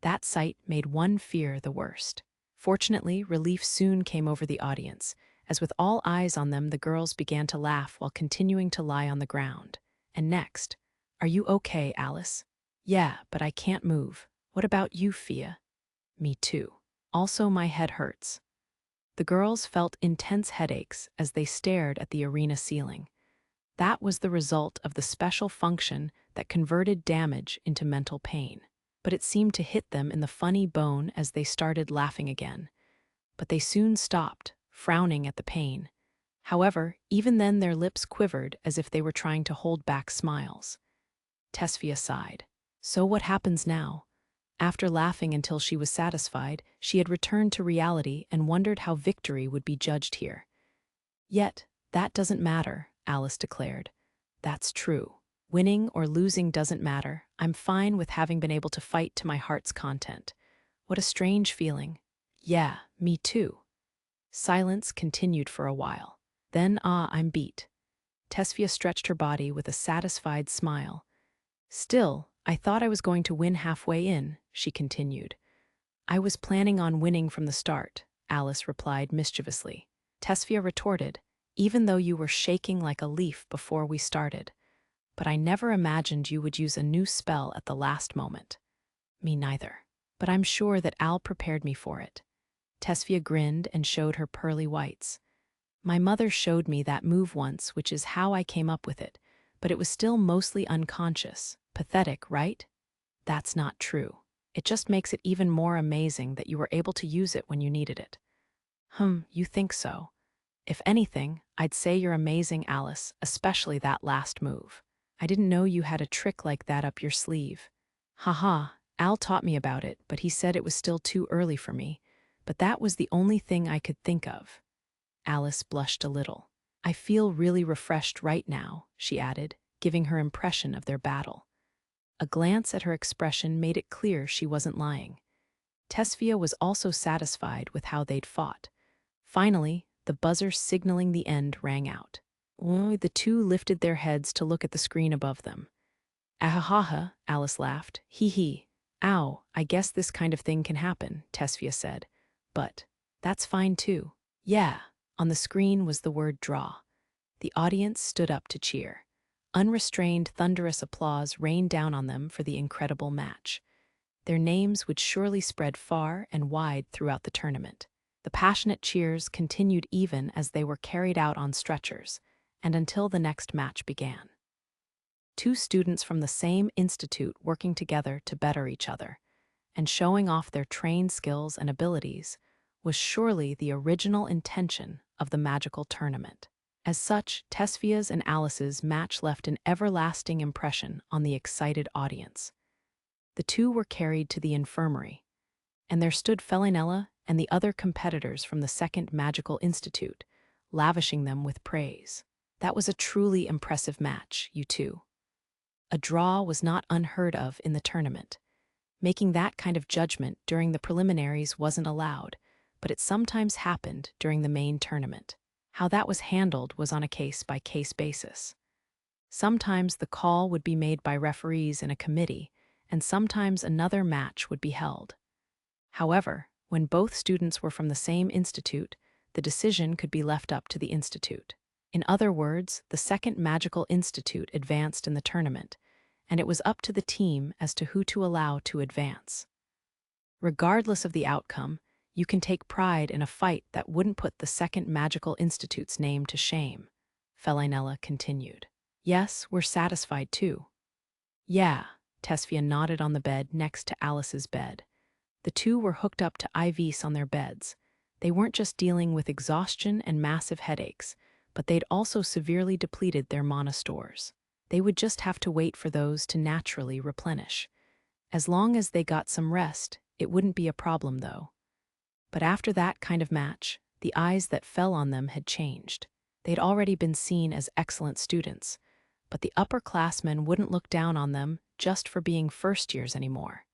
That sight made one fear the worst. Fortunately, relief soon came over the audience, as with all eyes on them, the girls began to laugh while continuing to lie on the ground. And next, "Are you okay, Alice?" "Yeah, but I can't move." "What about you, Fia?" "Me too. Also, my head hurts." The girls felt intense headaches as they stared at the arena ceiling. That was the result of the special function that converted damage into mental pain. But it seemed to hit them in the funny bone as they started laughing again. But they soon stopped, frowning at the pain. However, even then their lips quivered as if they were trying to hold back smiles. Tesfia sighed. So what happens now? After laughing until she was satisfied, she had returned to reality and wondered how victory would be judged here. "Yet, that doesn't matter," Alice declared. "That's true. Winning or losing doesn't matter. I'm fine with having been able to fight to my heart's content." "What a strange feeling." "Yeah, me too." Silence continued for a while. Then, I'm beat. Tesfia stretched her body with a satisfied smile. "Still, I thought I was going to win halfway in," she continued. "I was planning on winning from the start," Alice replied mischievously. Tesfia retorted, "Even though you were shaking like a leaf before we started. But I never imagined you would use a new spell at the last moment." "Me neither. But I'm sure that Al prepared me for it." Tesfia grinned and showed her pearly whites. "My mother showed me that move once, which is how I came up with it, but it was still mostly unconscious. Pathetic, right?" "That's not true. It just makes it even more amazing that you were able to use it when you needed it." You think so? If anything, I'd say you're amazing, Alice, especially that last move. I didn't know you had a trick like that up your sleeve." "Haha, Al taught me about it, but he said it was still too early for me. But that was the only thing I could think of." Alice blushed a little. "I feel really refreshed right now," she added, giving her impression of their battle. A glance at her expression made it clear she wasn't lying. Tesfia was also satisfied with how they'd fought. Finally, the buzzer signaling the end rang out. The two lifted their heads to look at the screen above them. "Ahaha," Alice laughed. "Hee. Ow, I guess this kind of thing can happen," Tesfia said. "But that's fine too." "Yeah." On the screen was the word draw. The audience stood up to cheer. Unrestrained, thunderous applause rained down on them for the incredible match. Their names would surely spread far and wide throughout the tournament. The passionate cheers continued even as they were carried out on stretchers, and until the next match began. Two students from the same institute working together to better each other, and showing off their trained skills and abilities, was surely the original intention of the magical tournament. As such, Tesfia's and Alice's match left an everlasting impression on the excited audience. The two were carried to the infirmary, and there stood Felinella and the other competitors from the Second Magical Institute, lavishing them with praise. "That was a truly impressive match, you two." A draw was not unheard of in the tournament. Making that kind of judgment during the preliminaries wasn't allowed, but it sometimes happened during the main tournament. How that was handled was on a case-by-case basis. Sometimes the call would be made by referees in a committee, and sometimes another match would be held. However, when both students were from the same institute, the decision could be left up to the Institute. In other words, the second Magical Institute advanced in the tournament, and it was up to the team as to who to allow to advance. Regardless of the outcome, you can take pride in a fight that wouldn't put the second Magical Institute's name to shame, Felinella continued. Yes, we're satisfied too. Yeah, Tesfia nodded on the bed next to Alice's bed. The two were hooked up to IVs on their beds. They weren't just dealing with exhaustion and massive headaches, but they'd also severely depleted their mana stores. They would just have to wait for those to naturally replenish. As long as they got some rest, it wouldn't be a problem though. But after that kind of match, the eyes that fell on them had changed. They'd already been seen as excellent students, but the upperclassmen wouldn't look down on them just for being first years anymore.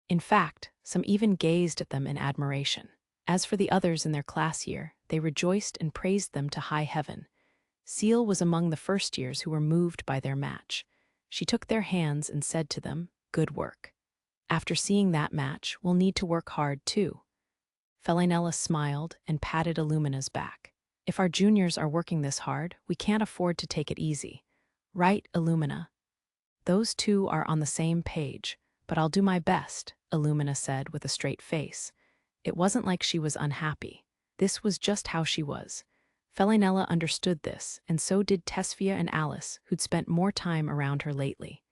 In fact, some even gazed at them in admiration. As for the others in their class year, they rejoiced and praised them to high heaven. Seal was among the first years who were moved by their match. She took their hands and said to them, "Good work. After seeing that match, we'll need to work hard too." Felinella smiled and patted Illumina's back. "If our juniors are working this hard, we can't afford to take it easy. Right, Illumina?" "Those two are on the same page, but I'll do my best," Illumina said with a straight face. It wasn't like she was unhappy. This was just how she was. Felinella understood this, and so did Tesfia and Alice, who'd spent more time around her lately.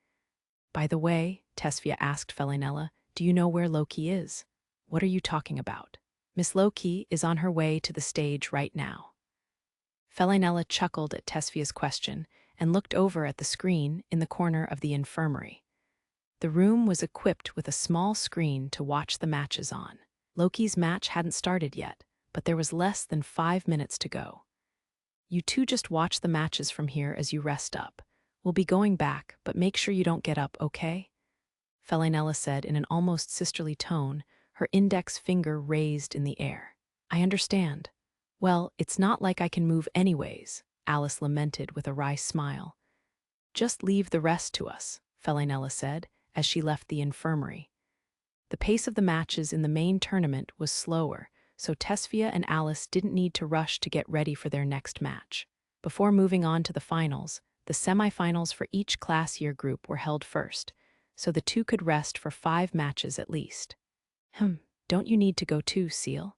"By the way," Tesfia asked Felinella, "do you know where Loki is?" "What are you talking about?" "Miss Loki is on her way to the stage right now." Felinella chuckled at Tesfia's question and looked over at the screen in the corner of the infirmary. The room was equipped with a small screen to watch the matches on. Loki's match hadn't started yet, but there was less than 5 minutes to go. "You two just watch the matches from here as you rest up. We'll be going back, but make sure you don't get up, okay?" Felinella said in an almost sisterly tone, her index finger raised in the air. "I understand." "Well, it's not like I can move anyways," Alice lamented with a wry smile. "Just leave the rest to us," Felinella said, as she left the infirmary. The pace of the matches in the main tournament was slower, so Tesfia and Alice didn't need to rush to get ready for their next match. Before moving on to the finals, the semifinals for each class year group were held first, so the two could rest for 5 matches at least. Don't you need to go too, Seal?"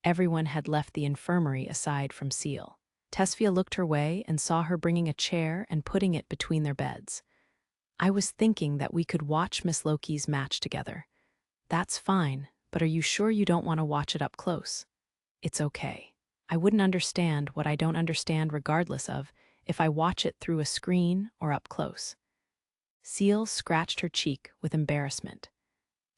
Everyone had left the infirmary aside from Seal. Tesfia looked her way and saw her bringing a chair and putting it between their beds. "I was thinking that we could watch Miss Loki's match together." "That's fine, but are you sure you don't want to watch it up close?" "It's okay. I wouldn't understand what I don't understand regardless of if I watch it through a screen or up close." Seal scratched her cheek with embarrassment.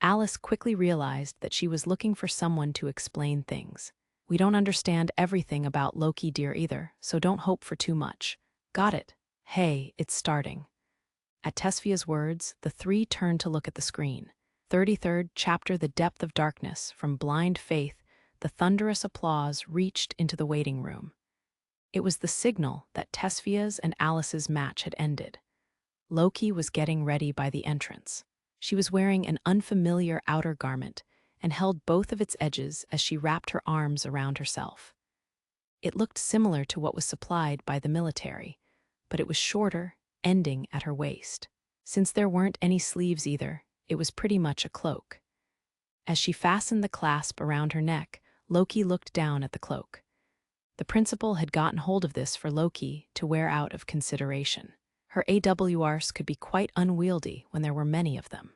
Alice quickly realized that she was looking for someone to explain things. "We don't understand everything about Loki, dear, either, so don't hope for too much." "Got it. Hey, it's starting." At Tesfia's words, the three turned to look at the screen. 33rd chapter, The Depth of Darkness. From blind faith, the thunderous applause reached into the waiting room. It was the signal that Tesfia's and Alice's match had ended. Loki was getting ready by the entrance. She was wearing an unfamiliar outer garment and held both of its edges as she wrapped her arms around herself. It looked similar to what was supplied by the military, but it was shorter, ending at her waist. Since there weren't any sleeves either, it was pretty much a cloak. As she fastened the clasp around her neck, Loki looked down at the cloak. The principal had gotten hold of this for Loki to wear out of consideration. Her AWRs could be quite unwieldy when there were many of them.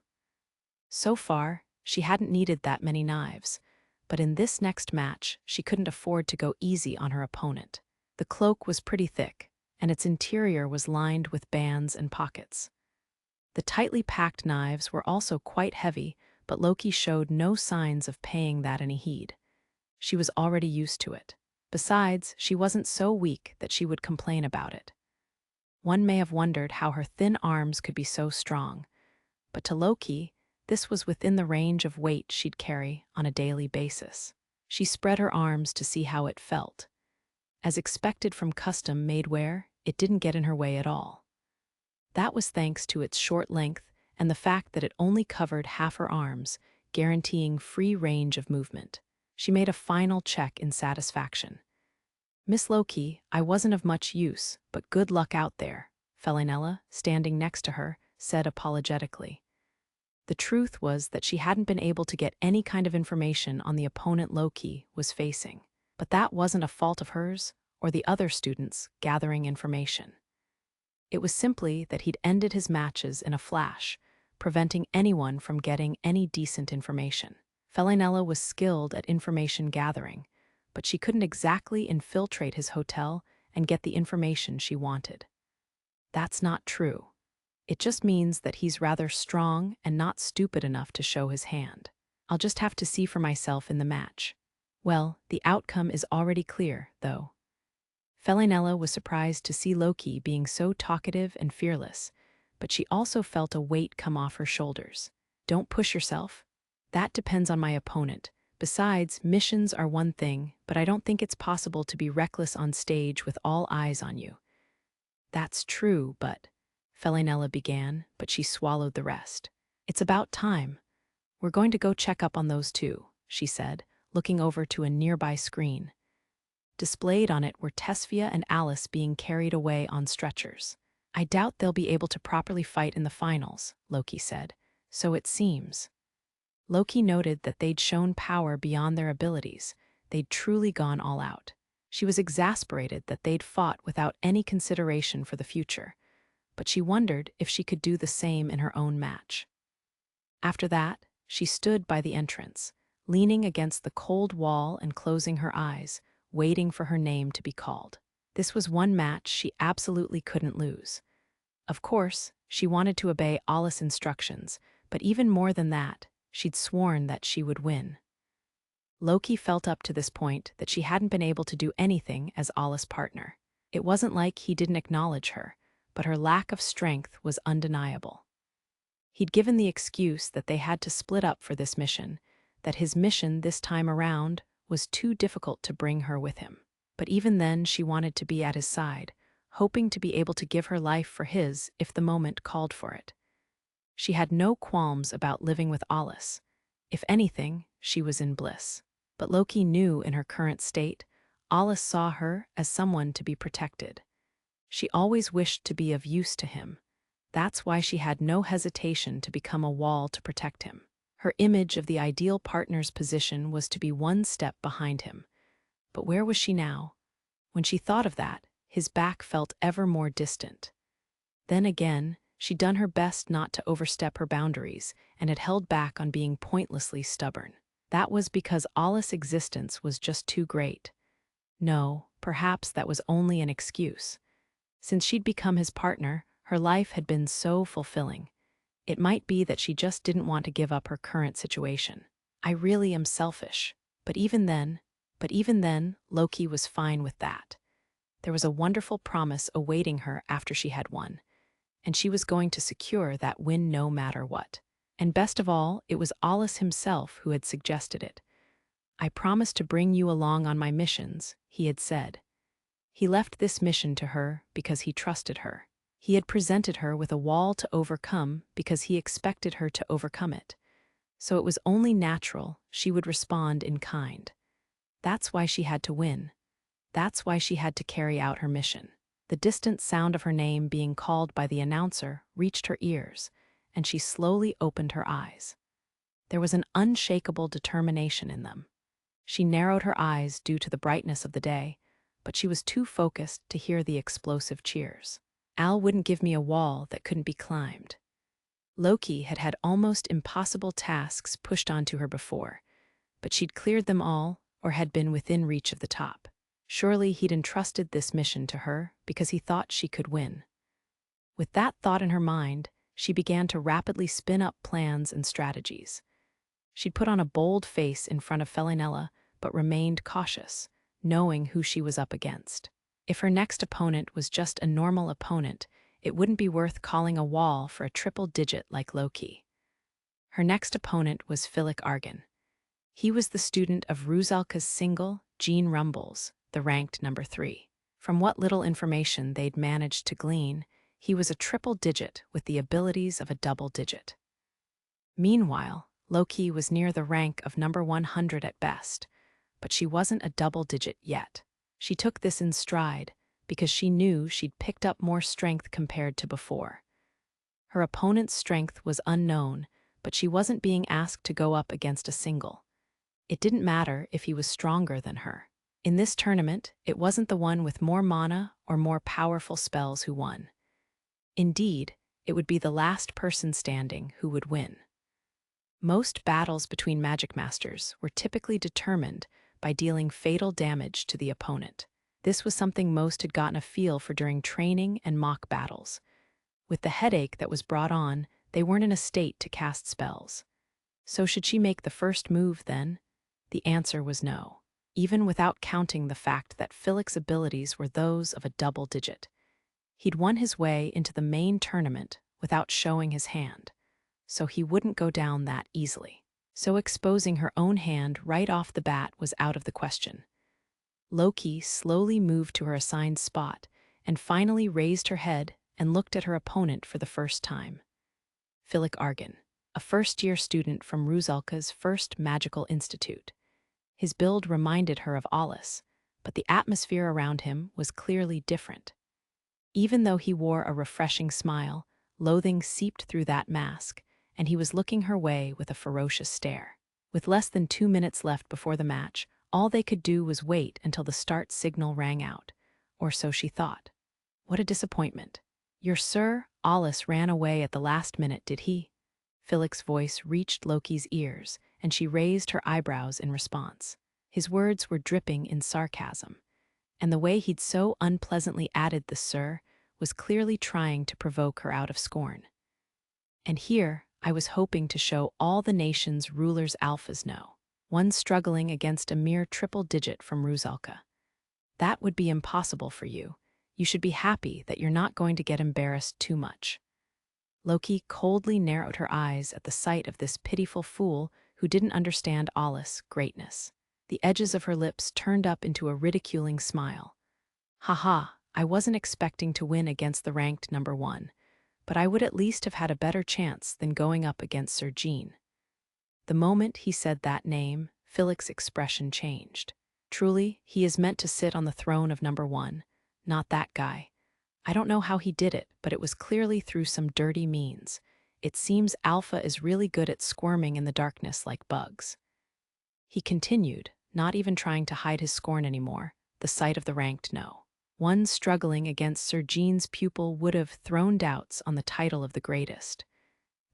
So far, she hadn't needed that many knives, but in this next match, she couldn't afford to go easy on her opponent. The cloak was pretty thick, and its interior was lined with bands and pockets. The tightly packed knives were also quite heavy, but Loki showed no signs of paying that any heed. She was already used to it. Besides, she wasn't so weak that she would complain about it. One may have wondered how her thin arms could be so strong, but to Loki, this was within the range of weight she'd carry on a daily basis. She spread her arms to see how it felt. As expected from custom-made wear, it didn't get in her way at all. That was thanks to its short length and the fact that it only covered half her arms, guaranteeing free range of movement. She made a final check in satisfaction. "Miss Loki, I wasn't of much use, but good luck out there," Felinella, standing next to her, said apologetically. The truth was that she hadn't been able to get any kind of information on the opponent Loki was facing. But that wasn't a fault of hers or the other students gathering information. It was simply that he'd ended his matches in a flash, preventing anyone from getting any decent information. Felinella was skilled at information gathering, but she couldn't exactly infiltrate his hotel and get the information she wanted. That's not true. It just means that he's rather strong and not stupid enough to show his hand. I'll just have to see for myself in the match. Well, the outcome is already clear, though. Felinella was surprised to see Loki being so talkative and fearless, but she also felt a weight come off her shoulders. Don't push yourself. That depends on my opponent. Besides, missions are one thing, but I don't think it's possible to be reckless on stage with all eyes on you. That's true, but... Felinella began, but she swallowed the rest. It's about time. We're going to go check up on those two, she said, looking over to a nearby screen. Displayed on it were Tesfia and Alice being carried away on stretchers. I doubt they'll be able to properly fight in the finals, Loki said. So it seems. Loki noted that they'd shown power beyond their abilities. They'd truly gone all out. She was exasperated that they'd fought without any consideration for the future, but she wondered if she could do the same in her own match. After that, she stood by the entrance, leaning against the cold wall and closing her eyes, waiting for her name to be called. This was one match she absolutely couldn't lose. Of course, she wanted to obey Alus' instructions, but even more than that, she'd sworn that she would win. Loki felt up to this point that she hadn't been able to do anything as Alus' partner. It wasn't like he didn't acknowledge her, but her lack of strength was undeniable. He'd given the excuse that they had to split up for this mission, that his mission this time around was too difficult to bring her with him. But even then she wanted to be at his side, hoping to be able to give her life for his if the moment called for it. She had no qualms about living with Alus. If anything, she was in bliss. But Loki knew in her current state, Alus saw her as someone to be protected. She always wished to be of use to him. That's why she had no hesitation to become a wall to protect him. Her image of the ideal partner's position was to be one step behind him. But where was she now? When she thought of that, his back felt ever more distant. Then again, she'd done her best not to overstep her boundaries and had held back on being pointlessly stubborn. That was because Alus' existence was just too great. No, perhaps that was only an excuse. Since she'd become his partner, her life had been so fulfilling. It might be that she just didn't want to give up her current situation. I really am selfish. But even then, Loki was fine with that. There was a wonderful promise awaiting her after she had won, and she was going to secure that win no matter what. And best of all, it was Alus himself who had suggested it. I promised to bring you along on my missions, he had said. He left this mission to her because he trusted her. He had presented her with a wall to overcome because he expected her to overcome it. So it was only natural she would respond in kind. That's why she had to win. That's why she had to carry out her mission. The distant sound of her name being called by the announcer reached her ears, and she slowly opened her eyes. There was an unshakable determination in them. She narrowed her eyes due to the brightness of the day, but she was too focused to hear the explosive cheers. Al wouldn't give me a wall that couldn't be climbed. Loki had had almost impossible tasks pushed onto her before, but she'd cleared them all or had been within reach of the top. Surely he'd entrusted this mission to her because he thought she could win. With that thought in her mind, she began to rapidly spin up plans and strategies. She'd put on a bold face in front of Felinella, but remained cautious, knowing who she was up against. If her next opponent was just a normal opponent, it wouldn't be worth calling a wall for a triple digit like Loki. Her next opponent was Fillic Argan. He was the student of Rusalka's single, Jean Rumbles, the ranked number 3. From what little information they'd managed to glean, he was a triple digit with the abilities of a double digit. Meanwhile, Loki was near the rank of number 100 at best, but she wasn't a double digit yet. She took this in stride because she knew she'd picked up more strength compared to before. Her opponent's strength was unknown, but she wasn't being asked to go up against a single. It didn't matter if he was stronger than her. In this tournament, it wasn't the one with more mana or more powerful spells who won. Indeed, it would be the last person standing who would win. Most battles between Magicmasters were typically determined by dealing fatal damage to the opponent. This was something most had gotten a feel for during training and mock battles. With the headache that was brought on, they weren't in a state to cast spells. So should she make the first move then? The answer was no, even without counting the fact that Fillic's abilities were those of a double digit. He'd won his way into the main tournament without showing his hand, so he wouldn't go down that easily. So exposing her own hand right off the bat was out of the question. Loki slowly moved to her assigned spot and finally raised her head and looked at her opponent for the first time. Fillic Argan, a first-year student from Rusalka's first magical institute. His build reminded her of Alus, but the atmosphere around him was clearly different. Even though he wore a refreshing smile, loathing seeped through that mask, and he was looking her way with a ferocious stare. With less than 2 minutes left before the match, all they could do was wait until the start signal rang out, or so she thought. What a disappointment. Your Sir Alus ran away at the last minute, did he? Fillic's voice reached Loki's ears, and she raised her eyebrows in response. His words were dripping in sarcasm, and the way he'd so unpleasantly added the Sir was clearly trying to provoke her out of scorn. And here, I was hoping to show all the nation's rulers' alphas know. One struggling against a mere triple digit from Rusalka. That would be impossible for you. You should be happy that you're not going to get embarrassed too much. Loki coldly narrowed her eyes at the sight of this pitiful fool who didn't understand Alus' greatness. The edges of her lips turned up into a ridiculing smile. Haha, I wasn't expecting to win against the ranked number 1, but I would at least have had a better chance than going up against Sir Jean. The moment he said that name, Fillic's expression changed. Truly, he is meant to sit on the throne of number 1, not that guy. I don't know how he did it, but it was clearly through some dirty means. It seems Alpha is really good at squirming in the darkness like bugs. He continued, not even trying to hide his scorn anymore, the sight of the ranked no. One struggling against Sir Jean's pupil would have thrown doubts on the title of the greatest.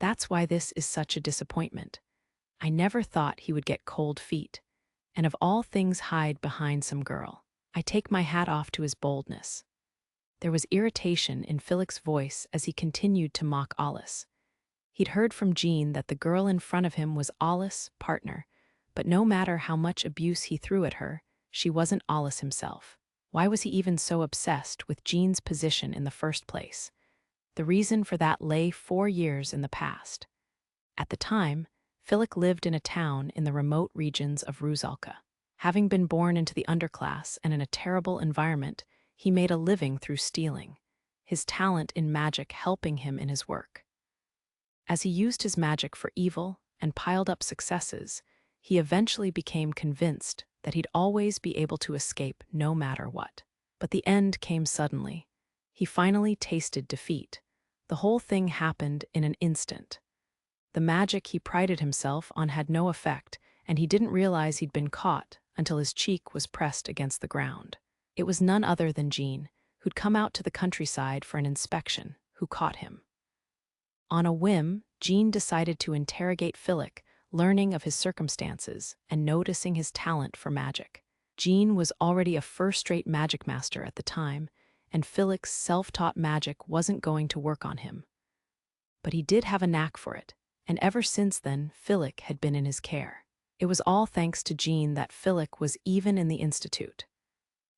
That's why this is such a disappointment. I never thought he would get cold feet, and of all things hide behind some girl. I take my hat off to his boldness. There was irritation in Fillic's voice as he continued to mock Alus. He'd heard from Jean that the girl in front of him was Alus' partner, but no matter how much abuse he threw at her, she wasn't Alus himself. Why was he even so obsessed with Jean's position in the first place? The reason for that lay 4 years in the past. At the time, Fillic lived in a town in the remote regions of Rusalka. Having been born into the underclass and in a terrible environment, he made a living through stealing, his talent in magic helping him in his work. As he used his magic for evil and piled up successes, he eventually became convinced that he'd always be able to escape no matter what. But the end came suddenly. He finally tasted defeat. The whole thing happened in an instant. The magic he prided himself on had no effect, and he didn't realize he'd been caught until his cheek was pressed against the ground. It was none other than Jean, who'd come out to the countryside for an inspection, who caught him. On a whim, Jean decided to interrogate Fillic, learning of his circumstances and noticing his talent for magic. Jean was already a first-rate Magicmaster at the time, and Fillic's self-taught magic wasn't going to work on him. But he did have a knack for it, and ever since then, Fillic had been in his care. It was all thanks to Jean that Fillic was even in the institute.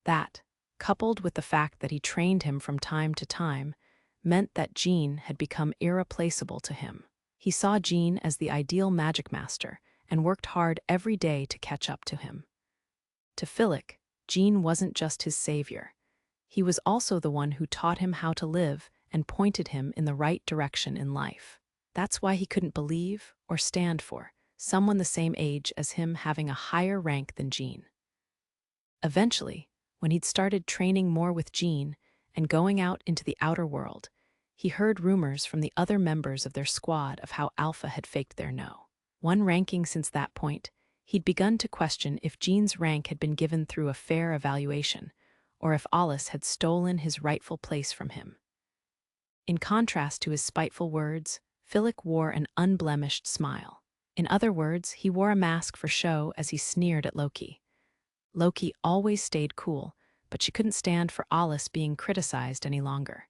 That, coupled with the fact that he trained him from time to time, meant that Jean had become irreplaceable to him. He saw Jean as the ideal Magicmaster and worked hard every day to catch up to him. To Fillic, Jean wasn't just his savior. He was also the one who taught him how to live and pointed him in the right direction in life. That's why he couldn't believe or stand for someone the same age as him having a higher rank than Jean. Eventually, when he'd started training more with Jean and going out into the outer world, he heard rumors from the other members of their squad of how Alpha had faked their no. One ranking since that point, he'd begun to question if Jean's rank had been given through a fair evaluation, or if Alus had stolen his rightful place from him. In contrast to his spiteful words, Fillic wore an unblemished smile. In other words, he wore a mask for show as he sneered at Loki. Loki always stayed cool, but she couldn't stand for Alus being criticized any longer.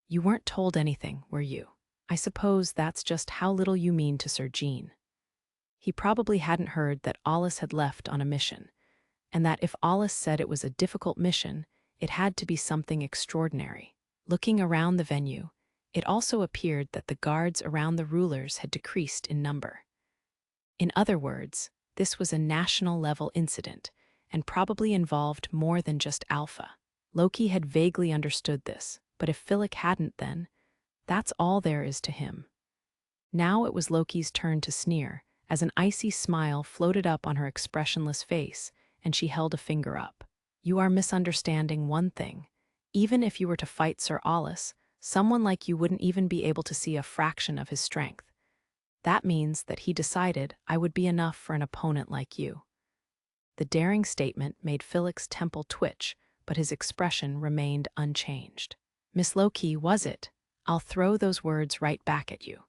"You weren't told anything, were you? I suppose that's just how little you mean to Sir Jean." He probably hadn't heard that Alus had left on a mission, and that if Alus said it was a difficult mission, it had to be something extraordinary. Looking around the venue, it also appeared that the guards around the rulers had decreased in number. In other words, this was a national-level incident, and probably involved more than just Alpha. Loki had vaguely understood this, but if Fillic hadn't then, that's all there is to him. Now it was Loki's turn to sneer, as an icy smile floated up on her expressionless face, and she held a finger up. "You are misunderstanding one thing. Even if you were to fight Sir Alus, someone like you wouldn't even be able to see a fraction of his strength. That means that he decided I would be enough for an opponent like you." The daring statement made Fillic's temple twitch, but his expression remained unchanged. "Miss Loki, was it? I'll throw those words right back at you.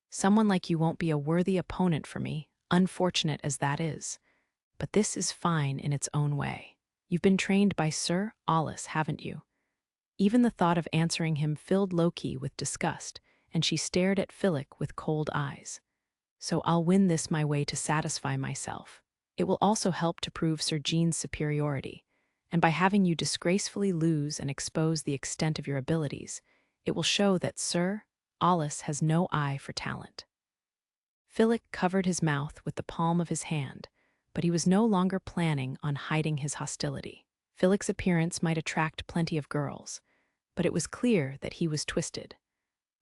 Someone like you won't be a worthy opponent for me, unfortunate as that is. But this is fine in its own way. You've been trained by Sir Alus, haven't you?" Even the thought of answering him filled Loki with disgust, and she stared at Fillic with cold eyes. "So I'll win this my way to satisfy myself. It will also help to prove Sir Jean's superiority, and by having you disgracefully lose and expose the extent of your abilities, it will show that Sir Alus has no eye for talent." Fillic covered his mouth with the palm of his hand, but he was no longer planning on hiding his hostility. Fillic's appearance might attract plenty of girls, but it was clear that he was twisted.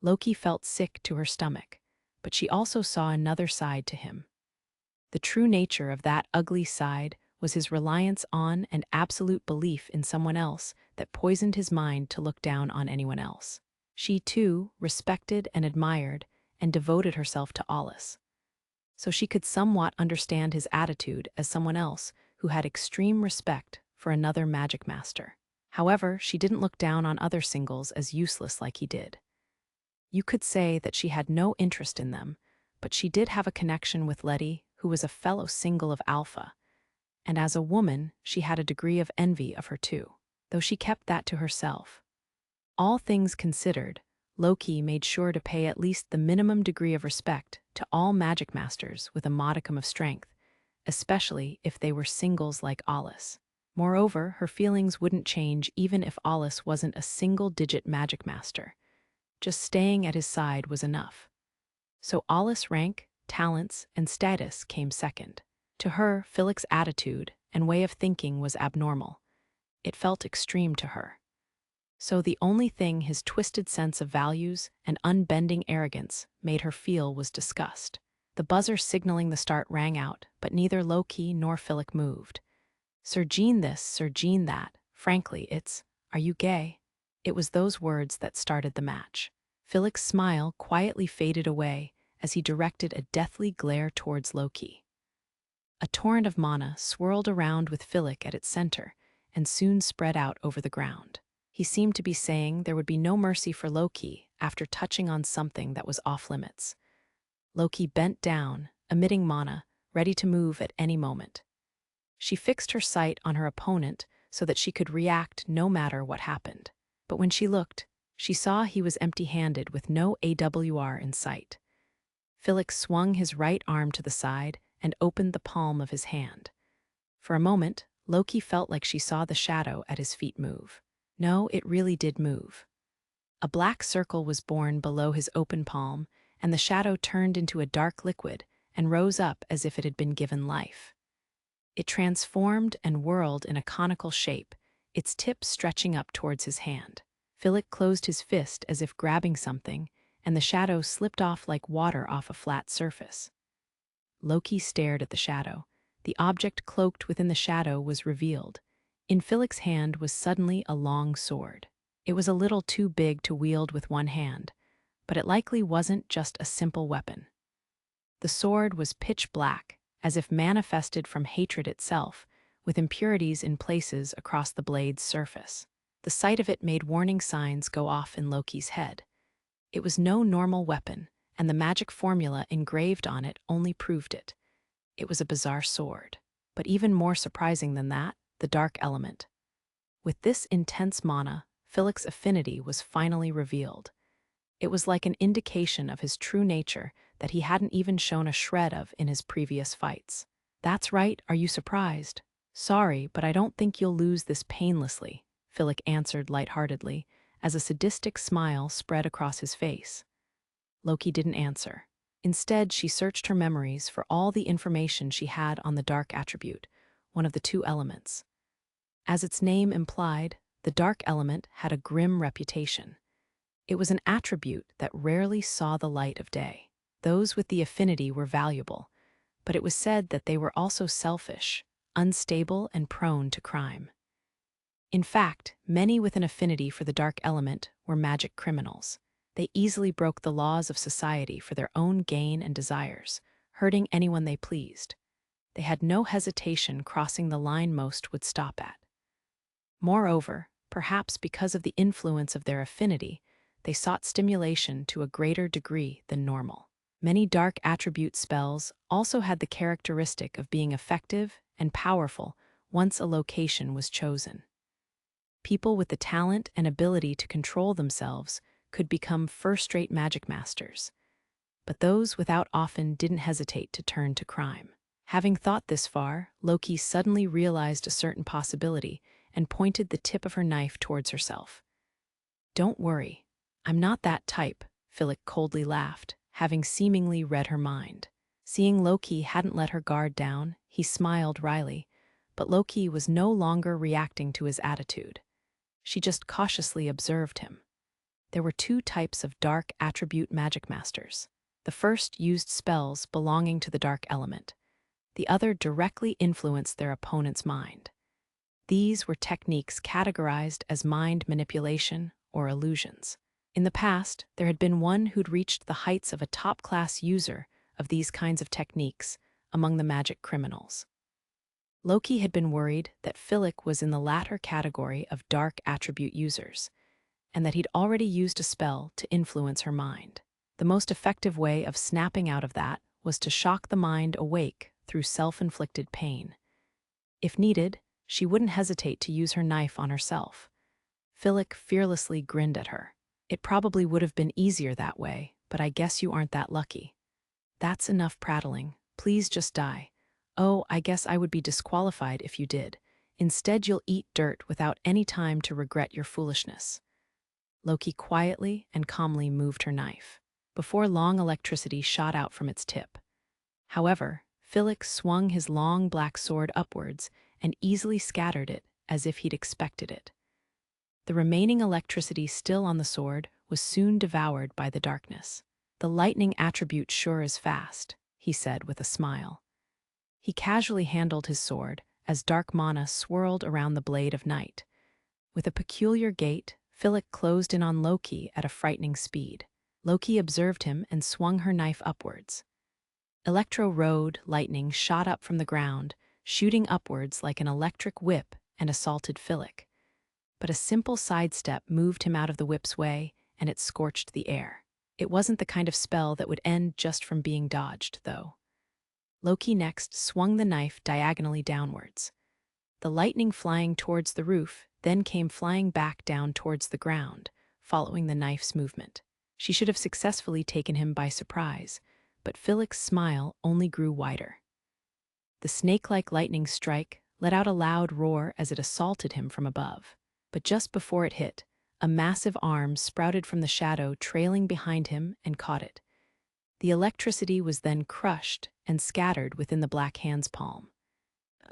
Loki felt sick to her stomach, but she also saw another side to him. The true nature of that ugly side was his reliance on and absolute belief in someone else that poisoned his mind to look down on anyone else. She, too, respected and admired and devoted herself to Alus, so she could somewhat understand his attitude as someone else who had extreme respect for another Magicmaster. However, she didn't look down on other singles as useless like he did. You could say that she had no interest in them, but she did have a connection with Lettie, who was a fellow single of Alpha, and as a woman, she had a degree of envy of her too, though she kept that to herself. All things considered, Loki made sure to pay at least the minimum degree of respect to all Magicmasters with a modicum of strength, especially if they were singles like Alus. Moreover, her feelings wouldn't change even if Alus wasn't a single-digit Magicmaster. Just staying at his side was enough. So Alus' rank, talents, and status came second. To her, Fillic's attitude and way of thinking was abnormal. It felt extreme to her. So the only thing his twisted sense of values and unbending arrogance made her feel was disgust. The buzzer signaling the start rang out, but neither Loki nor Fillic moved. "Sir Jean this, Sir Jean that. Frankly, are you gay?" It was those words that started the match. Fillic's smile quietly faded away as he directed a deathly glare towards Loki. A torrent of mana swirled around with Fillic at its center and soon spread out over the ground. He seemed to be saying there would be no mercy for Loki after touching on something that was off-limits. Loki bent down, emitting mana, ready to move at any moment. She fixed her sight on her opponent so that she could react no matter what happened. But when she looked, she saw he was empty-handed with no AWR in sight. Fillic swung his right arm to the side and opened the palm of his hand. For a moment, Loki felt like she saw the shadow at his feet move. No, it really did move. A black circle was born below his open palm, and the shadow turned into a dark liquid and rose up as if it had been given life. It transformed and whirled in a conical shape, its tip stretching up towards his hand. Fillic closed his fist as if grabbing something, and the shadow slipped off like water off a flat surface. Loki stared at the shadow. The object cloaked within the shadow was revealed. In Fillic's hand was suddenly a long sword. It was a little too big to wield with one hand, but it likely wasn't just a simple weapon. The sword was pitch black, as if manifested from hatred itself, with impurities in places across the blade's surface. The sight of it made warning signs go off in Loki's head. It was no normal weapon, and the magic formula engraved on it only proved it. It was a bizarre sword. But even more surprising than that, the dark element. With this intense mana, Fillic's affinity was finally revealed. It was like an indication of his true nature that he hadn't even shown a shred of in his previous fights. "That's right, are you surprised?" "Sorry, but I don't think you'll lose this painlessly," Fillic answered lightheartedly, as a sadistic smile spread across his face. Loki didn't answer. Instead, she searched her memories for all the information she had on the dark attribute, one of the two elements. As its name implied, the dark element had a grim reputation. It was an attribute that rarely saw the light of day. Those with the affinity were valuable, but it was said that they were also selfish, unstable, and prone to crime. In fact, many with an affinity for the dark element were magic criminals. They easily broke the laws of society for their own gain and desires, hurting anyone they pleased. They had no hesitation crossing the line most would stop at. Moreover, perhaps because of the influence of their affinity, they sought stimulation to a greater degree than normal. Many dark attribute spells also had the characteristic of being effective and powerful once a location was chosen. People with the talent and ability to control themselves could become first-rate magic masters, but those without often didn't hesitate to turn to crime. Having thought this far, Loki suddenly realized a certain possibility and pointed the tip of her knife towards herself. "Don't worry, I'm not that type," Fillic coldly laughed, having seemingly read her mind. Seeing Loki hadn't let her guard down, he smiled wryly, but Loki was no longer reacting to his attitude. She just cautiously observed him. There were two types of dark attribute magic masters. The first used spells belonging to the dark element. The other directly influenced their opponent's mind. These were techniques categorized as mind manipulation or illusions. In the past, there had been one who'd reached the heights of a top-class user of these kinds of techniques among the magic criminals. Loki had been worried that Fillic was in the latter category of dark attribute users, and that he'd already used a spell to influence her mind. The most effective way of snapping out of that was to shock the mind awake through self-inflicted pain. If needed, she wouldn't hesitate to use her knife on herself. Fillic fearlessly grinned at her. "It probably would have been easier that way, but I guess you aren't that lucky. That's enough prattling. Please just die. Oh, I guess I would be disqualified if you did. Instead, you'll eat dirt without any time to regret your foolishness." Loki quietly and calmly moved her knife. Before long, electricity shot out from its tip. However, Fillic swung his long black sword upwards and easily scattered it as if he'd expected it. The remaining electricity still on the sword was soon devoured by the darkness. "The lightning attribute sure is fast," he said with a smile. He casually handled his sword as dark mana swirled around the blade of night. With a peculiar gait, Fillic closed in on Loki at a frightening speed. Loki observed him and swung her knife upwards. Electro-road lightning shot up from the ground, shooting upwards like an electric whip, and assaulted Fillic. But a simple sidestep moved him out of the whip's way, and it scorched the air. It wasn't the kind of spell that would end just from being dodged, though. Loki next swung the knife diagonally downwards. The lightning flying towards the roof then came flying back down towards the ground, following the knife's movement. She should have successfully taken him by surprise, but Fillic's smile only grew wider. The snake-like lightning strike let out a loud roar as it assaulted him from above. But just before it hit, a massive arm sprouted from the shadow trailing behind him and caught it. The electricity was then crushed and scattered within the black hand's palm.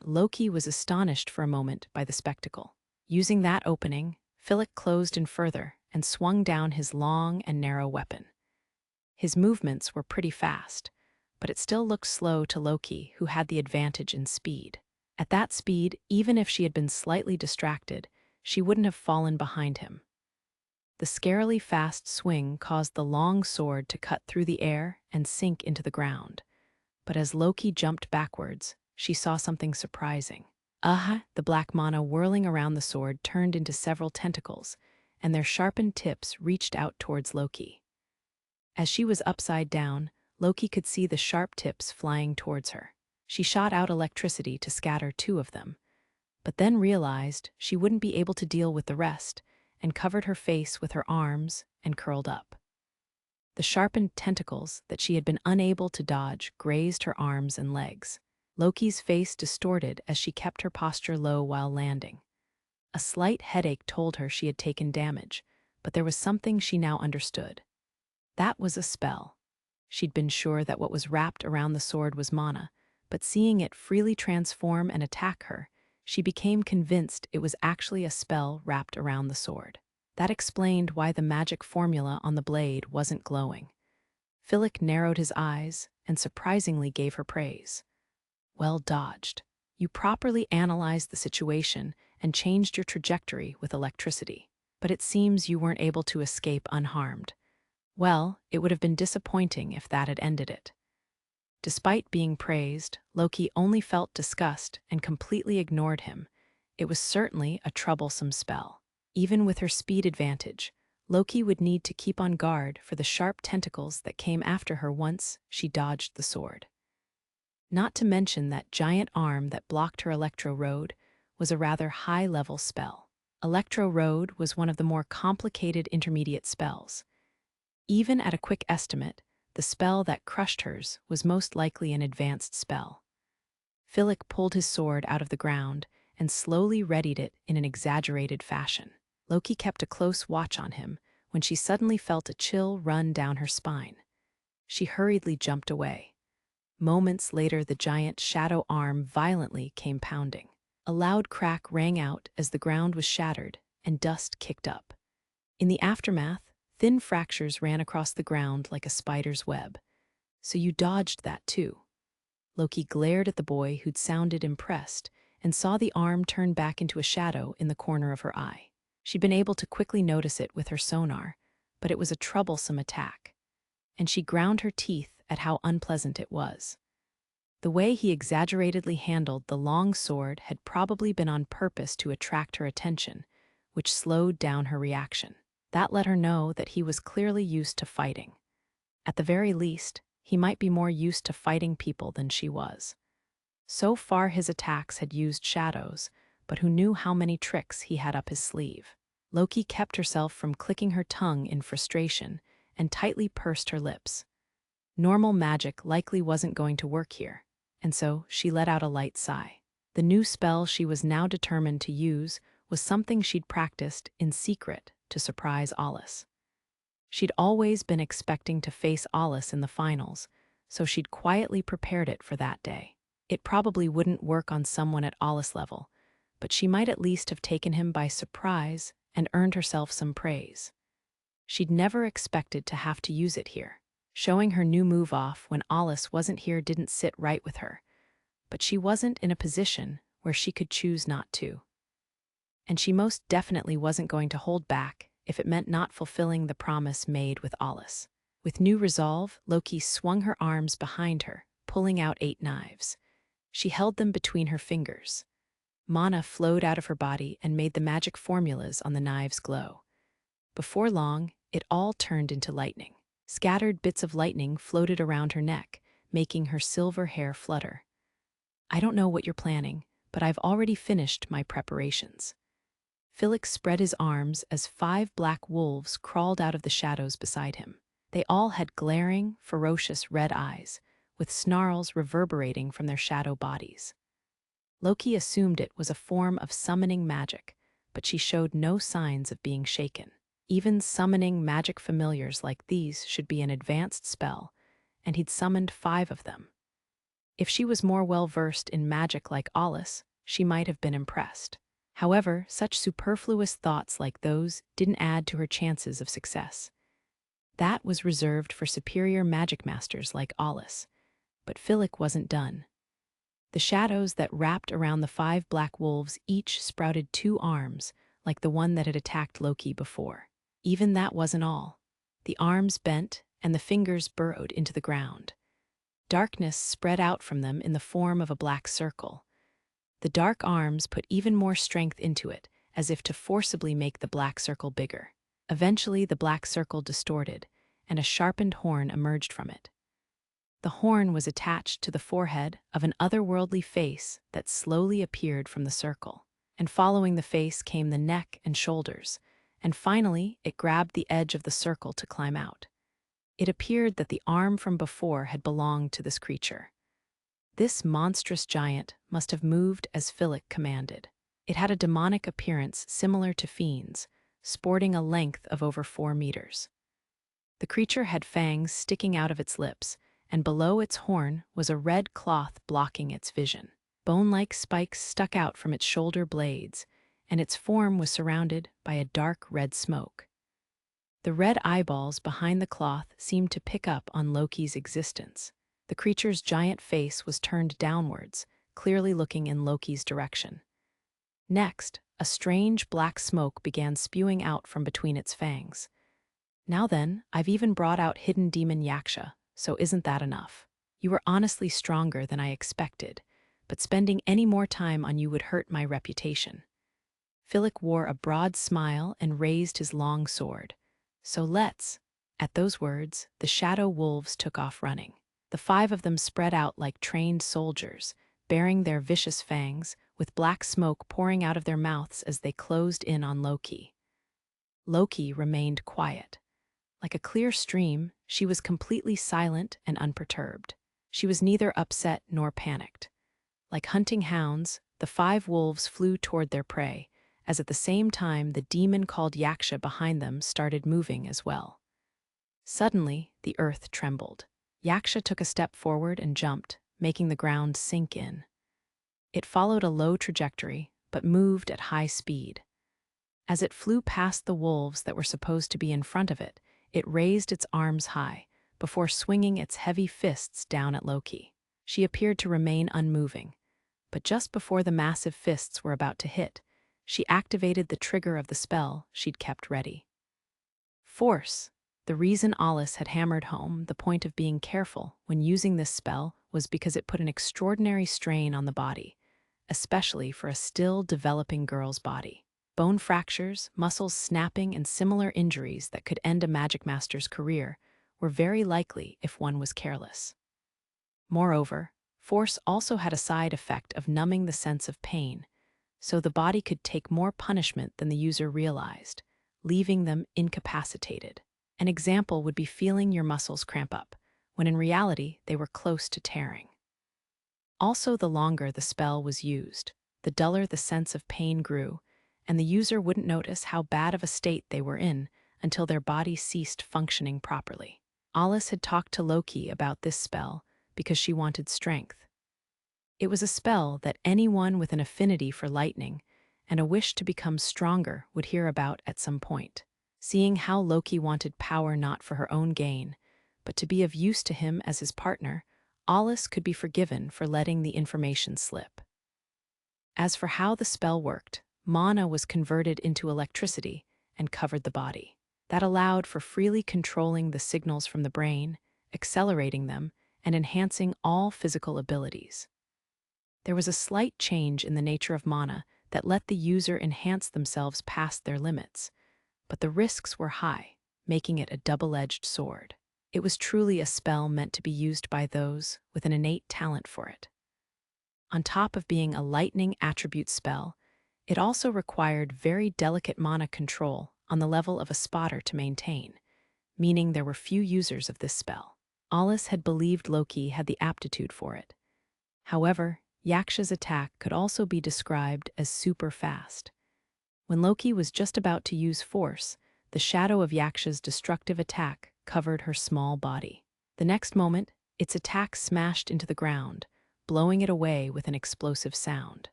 Loki was astonished for a moment by the spectacle. Using that opening, Fillic closed in further and swung down his long and narrow weapon. His movements were pretty fast, but it still looked slow to Loki, who had the advantage in speed. At that speed, even if she had been slightly distracted, she wouldn't have fallen behind him. The scarily fast swing caused the long sword to cut through the air and sink into the ground. But as Loki jumped backwards, she saw something surprising. The black mana whirling around the sword turned into several tentacles, and their sharpened tips reached out towards Loki. As she was upside down, Loki could see the sharp tips flying towards her. She shot out electricity to scatter 2 of them, but then realized she wouldn't be able to deal with the rest, and covered her face with her arms and curled up. The sharpened tentacles that she had been unable to dodge grazed her arms and legs. Loki's face distorted as she kept her posture low while landing. A slight headache told her she had taken damage, but there was something she now understood. That was a spell. She'd been sure that what was wrapped around the sword was mana, but seeing it freely transform and attack her, she became convinced it was actually a spell wrapped around the sword. That explained why the magic formula on the blade wasn't glowing. Fillic narrowed his eyes and surprisingly gave her praise. Well dodged. You properly analyzed the situation and changed your trajectory with electricity. But it seems you weren't able to escape unharmed. Well, it would have been disappointing if that had ended it. Despite being praised, Loki only felt disgust and completely ignored him. It was certainly a troublesome spell. Even with her speed advantage, Loki would need to keep on guard for the sharp tentacles that came after her once she dodged the sword. Not to mention that giant arm that blocked her Electro Road was a rather high-level spell. Electro Road was one of the more complicated intermediate spells. Even at a quick estimate, the spell that crushed hers was most likely an advanced spell. Fillic pulled his sword out of the ground and slowly readied it in an exaggerated fashion. Loki kept a close watch on him when she suddenly felt a chill run down her spine. She hurriedly jumped away. Moments later, the giant shadow arm violently came pounding. A loud crack rang out as the ground was shattered and dust kicked up. In the aftermath, thin fractures ran across the ground like a spider's web. So you dodged that too. Loki glared at the boy who'd sounded impressed and saw the arm turn back into a shadow in the corner of her eye. She'd been able to quickly notice it with her sonar, but it was a troublesome attack, and she ground her teeth at how unpleasant it was. The way he exaggeratedly handled the long sword had probably been on purpose to attract her attention, which slowed down her reaction. That let her know that he was clearly used to fighting. At the very least, he might be more used to fighting people than she was. So far his attacks had used shadows, but who knew how many tricks he had up his sleeve. Loki kept herself from clicking her tongue in frustration and tightly pursed her lips. Normal magic likely wasn't going to work here, and so she let out a light sigh. The new spell she was now determined to use was something she'd practiced in secret to surprise Alus. She'd always been expecting to face Alus in the finals, so she'd quietly prepared it for that day. It probably wouldn't work on someone at Alus level, but she might at least have taken him by surprise and earned herself some praise. She'd never expected to have to use it here. Showing her new move off when Alus wasn't here didn't sit right with her, but she wasn't in a position where she could choose not to. And she most definitely wasn't going to hold back if it meant not fulfilling the promise made with Alus. With new resolve, Loki swung her arms behind her, pulling out 8 knives. She held them between her fingers. Mana flowed out of her body and made the magic formulas on the knives glow. Before long, it all turned into lightning. Scattered bits of lightning floated around her neck, making her silver hair flutter. I don't know what you're planning, but I've already finished my preparations. Fillic spread his arms as 5 black wolves crawled out of the shadows beside him. They all had glaring, ferocious red eyes, with snarls reverberating from their shadow bodies. Loki assumed it was a form of summoning magic, but she showed no signs of being shaken. Even summoning magic familiars like these should be an advanced spell, and he'd summoned 5 of them. If she was more well-versed in magic like Alus, she might have been impressed. However, such superfluous thoughts like those didn't add to her chances of success. That was reserved for superior Magicmasters like Alus, but Fillic wasn't done. The shadows that wrapped around the 5 black wolves each sprouted 2 arms, like the one that had attacked Loki before. Even that wasn't all. The arms bent, and the fingers burrowed into the ground. Darkness spread out from them in the form of a black circle. The dark arms put even more strength into it, as if to forcibly make the black circle bigger. Eventually, the black circle distorted, and a sharpened horn emerged from it. The horn was attached to the forehead of an otherworldly face that slowly appeared from the circle. And following the face came the neck and shoulders, and finally it grabbed the edge of the circle to climb out. It appeared that the arm from before had belonged to this creature. This monstrous giant must have moved as Fillic commanded. It had a demonic appearance similar to fiends, sporting a length of over 4 meters. The creature had fangs sticking out of its lips, and below its horn was a red cloth blocking its vision. Bone-like spikes stuck out from its shoulder blades, and its form was surrounded by a dark red smoke. The red eyeballs behind the cloth seemed to pick up on Loki's existence. The creature's giant face was turned downwards, clearly looking in Loki's direction. Next, a strange black smoke began spewing out from between its fangs. Now then, I've even brought out hidden demon Yaksha, so isn't that enough? You were honestly stronger than I expected, but spending any more time on you would hurt my reputation. Fillic wore a broad smile and raised his long sword. So let's. At those words, the shadow wolves took off running. The 5 of them spread out like trained soldiers, bearing their vicious fangs, with black smoke pouring out of their mouths as they closed in on Loki. Loki remained quiet. Like a clear stream, she was completely silent and unperturbed. She was neither upset nor panicked. Like hunting hounds, the 5 wolves flew toward their prey, as at the same time the demon called Yaksha behind them started moving as well. Suddenly, the earth trembled. Yaksha took a step forward and jumped, making the ground sink in. It followed a low trajectory, but moved at high speed. As it flew past the wolves that were supposed to be in front of it, it raised its arms high, before swinging its heavy fists down at Loki. She appeared to remain unmoving, but just before the massive fists were about to hit, she activated the trigger of the spell she'd kept ready. Force. The reason Alus had hammered home the point of being careful when using this spell was because it put an extraordinary strain on the body, especially for a still developing girl's body. Bone fractures, muscles snapping, and similar injuries that could end a Magicmaster's career were very likely if one was careless. Moreover, force also had a side effect of numbing the sense of pain, so the body could take more punishment than the user realized, leaving them incapacitated. An example would be feeling your muscles cramp up, when in reality they were close to tearing. Also, the longer the spell was used, the duller the sense of pain grew, and the user wouldn't notice how bad of a state they were in until their body ceased functioning properly. Alus had talked to Loki about this spell because she wanted strength. It was a spell that anyone with an affinity for lightning and a wish to become stronger would hear about at some point. Seeing how Loki wanted power not for her own gain, but to be of use to him as his partner, Alus could be forgiven for letting the information slip. As for how the spell worked, mana was converted into electricity and covered the body. That allowed for freely controlling the signals from the brain, accelerating them, and enhancing all physical abilities. There was a slight change in the nature of mana that let the user enhance themselves past their limits, but the risks were high, making it a double-edged sword. It was truly a spell meant to be used by those with an innate talent for it. On top of being a lightning attribute spell, it also required very delicate mana control on the level of a spotter to maintain, meaning there were few users of this spell. Alus had believed Loki had the aptitude for it. However, Yaksha's attack could also be described as super fast. When Loki was just about to use force, the shadow of Yaksha's destructive attack covered her small body. The next moment, its attack smashed into the ground, blowing it away with an explosive sound.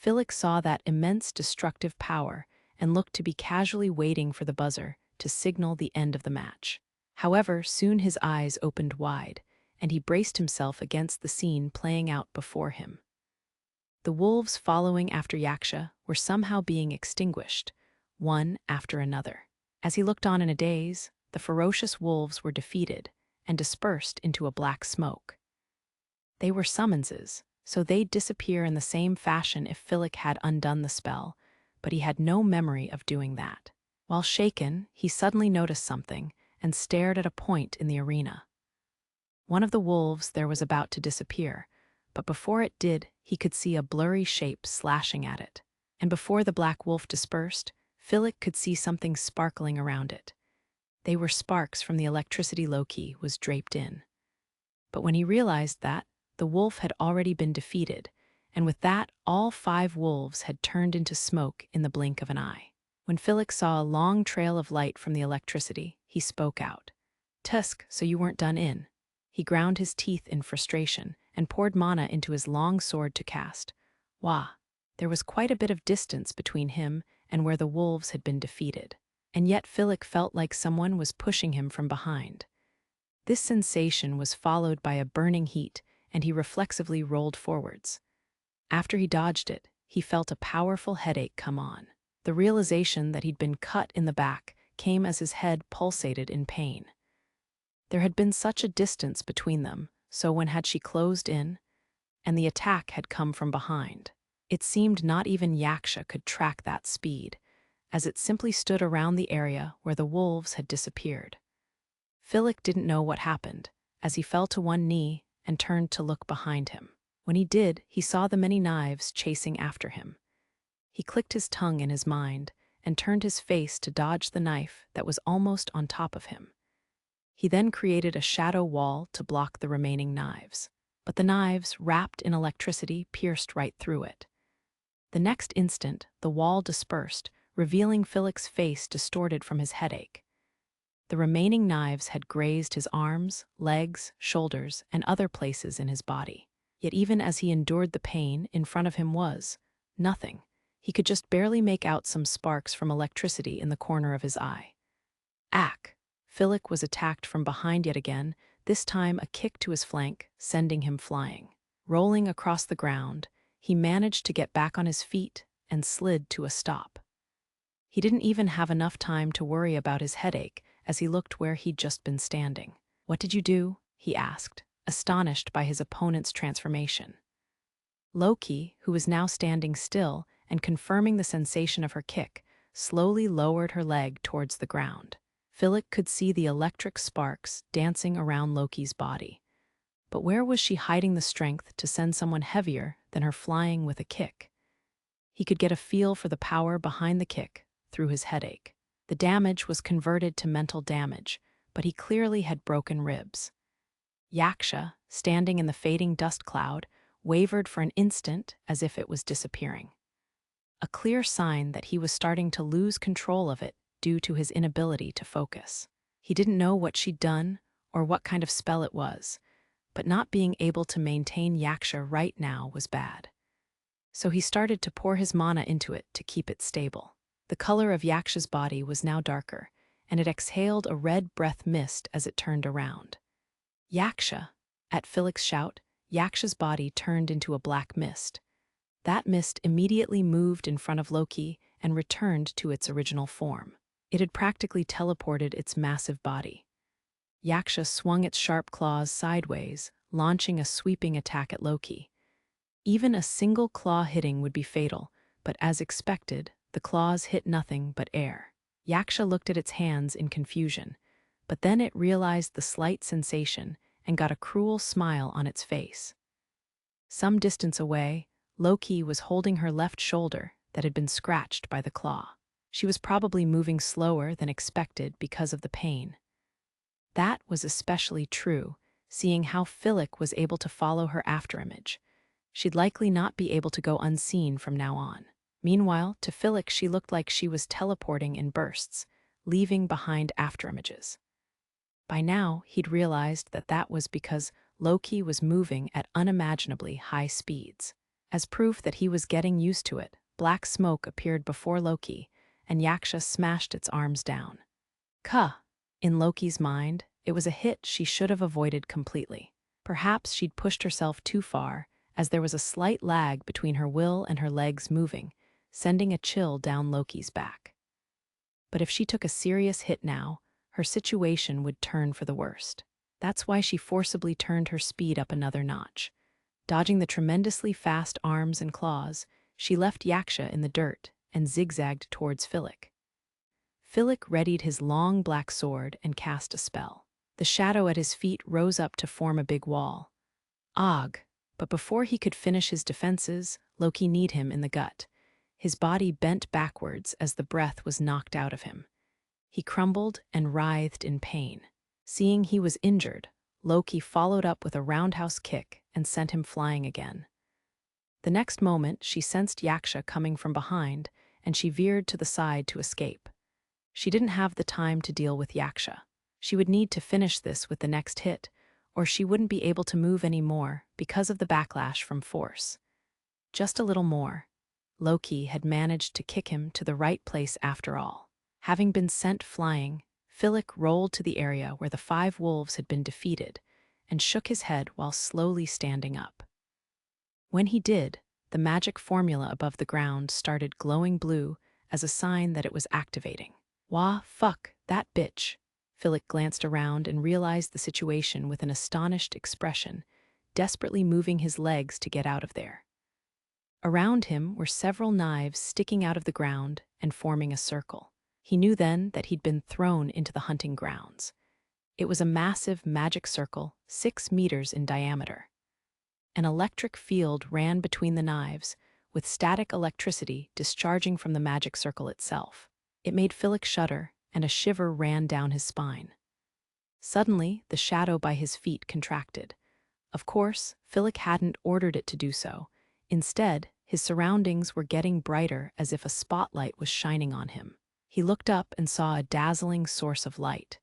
Fillic saw that immense destructive power and looked to be casually waiting for the buzzer to signal the end of the match. However, soon his eyes opened wide, and he braced himself against the scene playing out before him. The wolves following after Yaksha were somehow being extinguished, one after another. As he looked on in a daze, the ferocious wolves were defeated and dispersed into a black smoke. They were summonses, so they'd disappear in the same fashion if Fillic had undone the spell, but he had no memory of doing that. While shaken, he suddenly noticed something and stared at a point in the arena. One of the wolves there was about to disappear, but before it did, he could see a blurry shape slashing at it. And before the black wolf dispersed, Fillic could see something sparkling around it. They were sparks from the electricity Loki was draped in. But when he realized that, the wolf had already been defeated, and with that, all 5 wolves had turned into smoke in the blink of an eye. When Fillic saw a long trail of light from the electricity, he spoke out. "Tusk, so you weren't done in." He ground his teeth in frustration and poured mana into his long sword to cast. Wah! There was quite a bit of distance between him and where the wolves had been defeated. And yet Fillic felt like someone was pushing him from behind. This sensation was followed by a burning heat, and he reflexively rolled forwards. After he dodged it, he felt a powerful headache come on. The realization that he'd been cut in the back came as his head pulsated in pain. There had been such a distance between them, so when had she closed in? And the attack had come from behind. It seemed not even Yaksha could track that speed, as it simply stood around the area where the wolves had disappeared. Fillic didn't know what happened, as he fell to one knee and turned to look behind him. When he did, he saw the many knives chasing after him. He clicked his tongue in his mind and turned his face to dodge the knife that was almost on top of him. He then created a shadow wall to block the remaining knives, but the knives, wrapped in electricity, pierced right through it. The next instant, the wall dispersed, revealing Fillic's face distorted from his headache. The remaining knives had grazed his arms, legs, shoulders, and other places in his body. Yet even as he endured the pain, in front of him was nothing. He could just barely make out some sparks from electricity in the corner of his eye. Ack! Fillic was attacked from behind yet again, this time a kick to his flank, sending him flying. Rolling across the ground, he managed to get back on his feet and slid to a stop. He didn't even have enough time to worry about his headache as he looked where he'd just been standing. "What did you do?" he asked, astonished by his opponent's transformation. Loki, who was now standing still and confirming the sensation of her kick, slowly lowered her leg towards the ground. Fillic could see the electric sparks dancing around Loki's body. But where was she hiding the strength to send someone heavier than her flying with a kick? He could get a feel for the power behind the kick through his headache. The damage was converted to mental damage, but he clearly had broken ribs. Yaksha, standing in the fading dust cloud, wavered for an instant as if it was disappearing. A clear sign that he was starting to lose control of it due to his inability to focus. He didn't know what she'd done or what kind of spell it was, but not being able to maintain Yaksha right now was bad. So he started to pour his mana into it to keep it stable. The color of Yaksha's body was now darker, and it exhaled a red breath mist as it turned around. "Yaksha!" At Fillic's shout, Yaksha's body turned into a black mist. That mist immediately moved in front of Loki and returned to its original form. It had practically teleported its massive body. Yaksha swung its sharp claws sideways, launching a sweeping attack at Loki. Even a single claw hitting would be fatal, but as expected, the claws hit nothing but air. Yaksha looked at its hands in confusion, but then it realized the slight sensation and got a cruel smile on its face. Some distance away, Loki was holding her left shoulder that had been scratched by the claw. She was probably moving slower than expected because of the pain. That was especially true, seeing how Fillic was able to follow her afterimage. She'd likely not be able to go unseen from now on. Meanwhile, to Fillic she looked like she was teleporting in bursts, leaving behind afterimages. By now, he'd realized that that was because Loki was moving at unimaginably high speeds. As proof that he was getting used to it, black smoke appeared before Loki, and Yaksha smashed its arms down. Ka! In Loki's mind, it was a hit she should have avoided completely. Perhaps she'd pushed herself too far, as there was a slight lag between her will and her legs moving, sending a chill down Loki's back. But if she took a serious hit now, her situation would turn for the worst. That's why she forcibly turned her speed up another notch. Dodging the tremendously fast arms and claws, she left Yaksha in the dirt and zigzagged towards Fillic. Fillic readied his long black sword and cast a spell. The shadow at his feet rose up to form a big wall. Og! But before he could finish his defenses, Loki kneed him in the gut. His body bent backwards as the breath was knocked out of him. He crumbled and writhed in pain. Seeing he was injured, Loki followed up with a roundhouse kick and sent him flying again. The next moment, she sensed Yaksha coming from behind, and she veered to the side to escape. She didn't have the time to deal with Yaksha. She would need to finish this with the next hit, or she wouldn't be able to move anymore because of the backlash from force. Just a little more. Loki had managed to kick him to the right place after all. Having been sent flying, Fillic rolled to the area where the 5 wolves had been defeated and shook his head while slowly standing up. When he did, the magic formula above the ground started glowing blue as a sign that it was activating. Wah, fuck, that bitch. Fillic glanced around and realized the situation with an astonished expression, desperately moving his legs to get out of there. Around him were several knives sticking out of the ground and forming a circle. He knew then that he'd been thrown into the hunting grounds. It was a massive magic circle, 6 meters in diameter. An electric field ran between the knives, with static electricity discharging from the magic circle itself. It made Fillic shudder, and a shiver ran down his spine. Suddenly, the shadow by his feet contracted. Of course, Fillic hadn't ordered it to do so. Instead, his surroundings were getting brighter as if a spotlight was shining on him. He looked up and saw a dazzling source of light.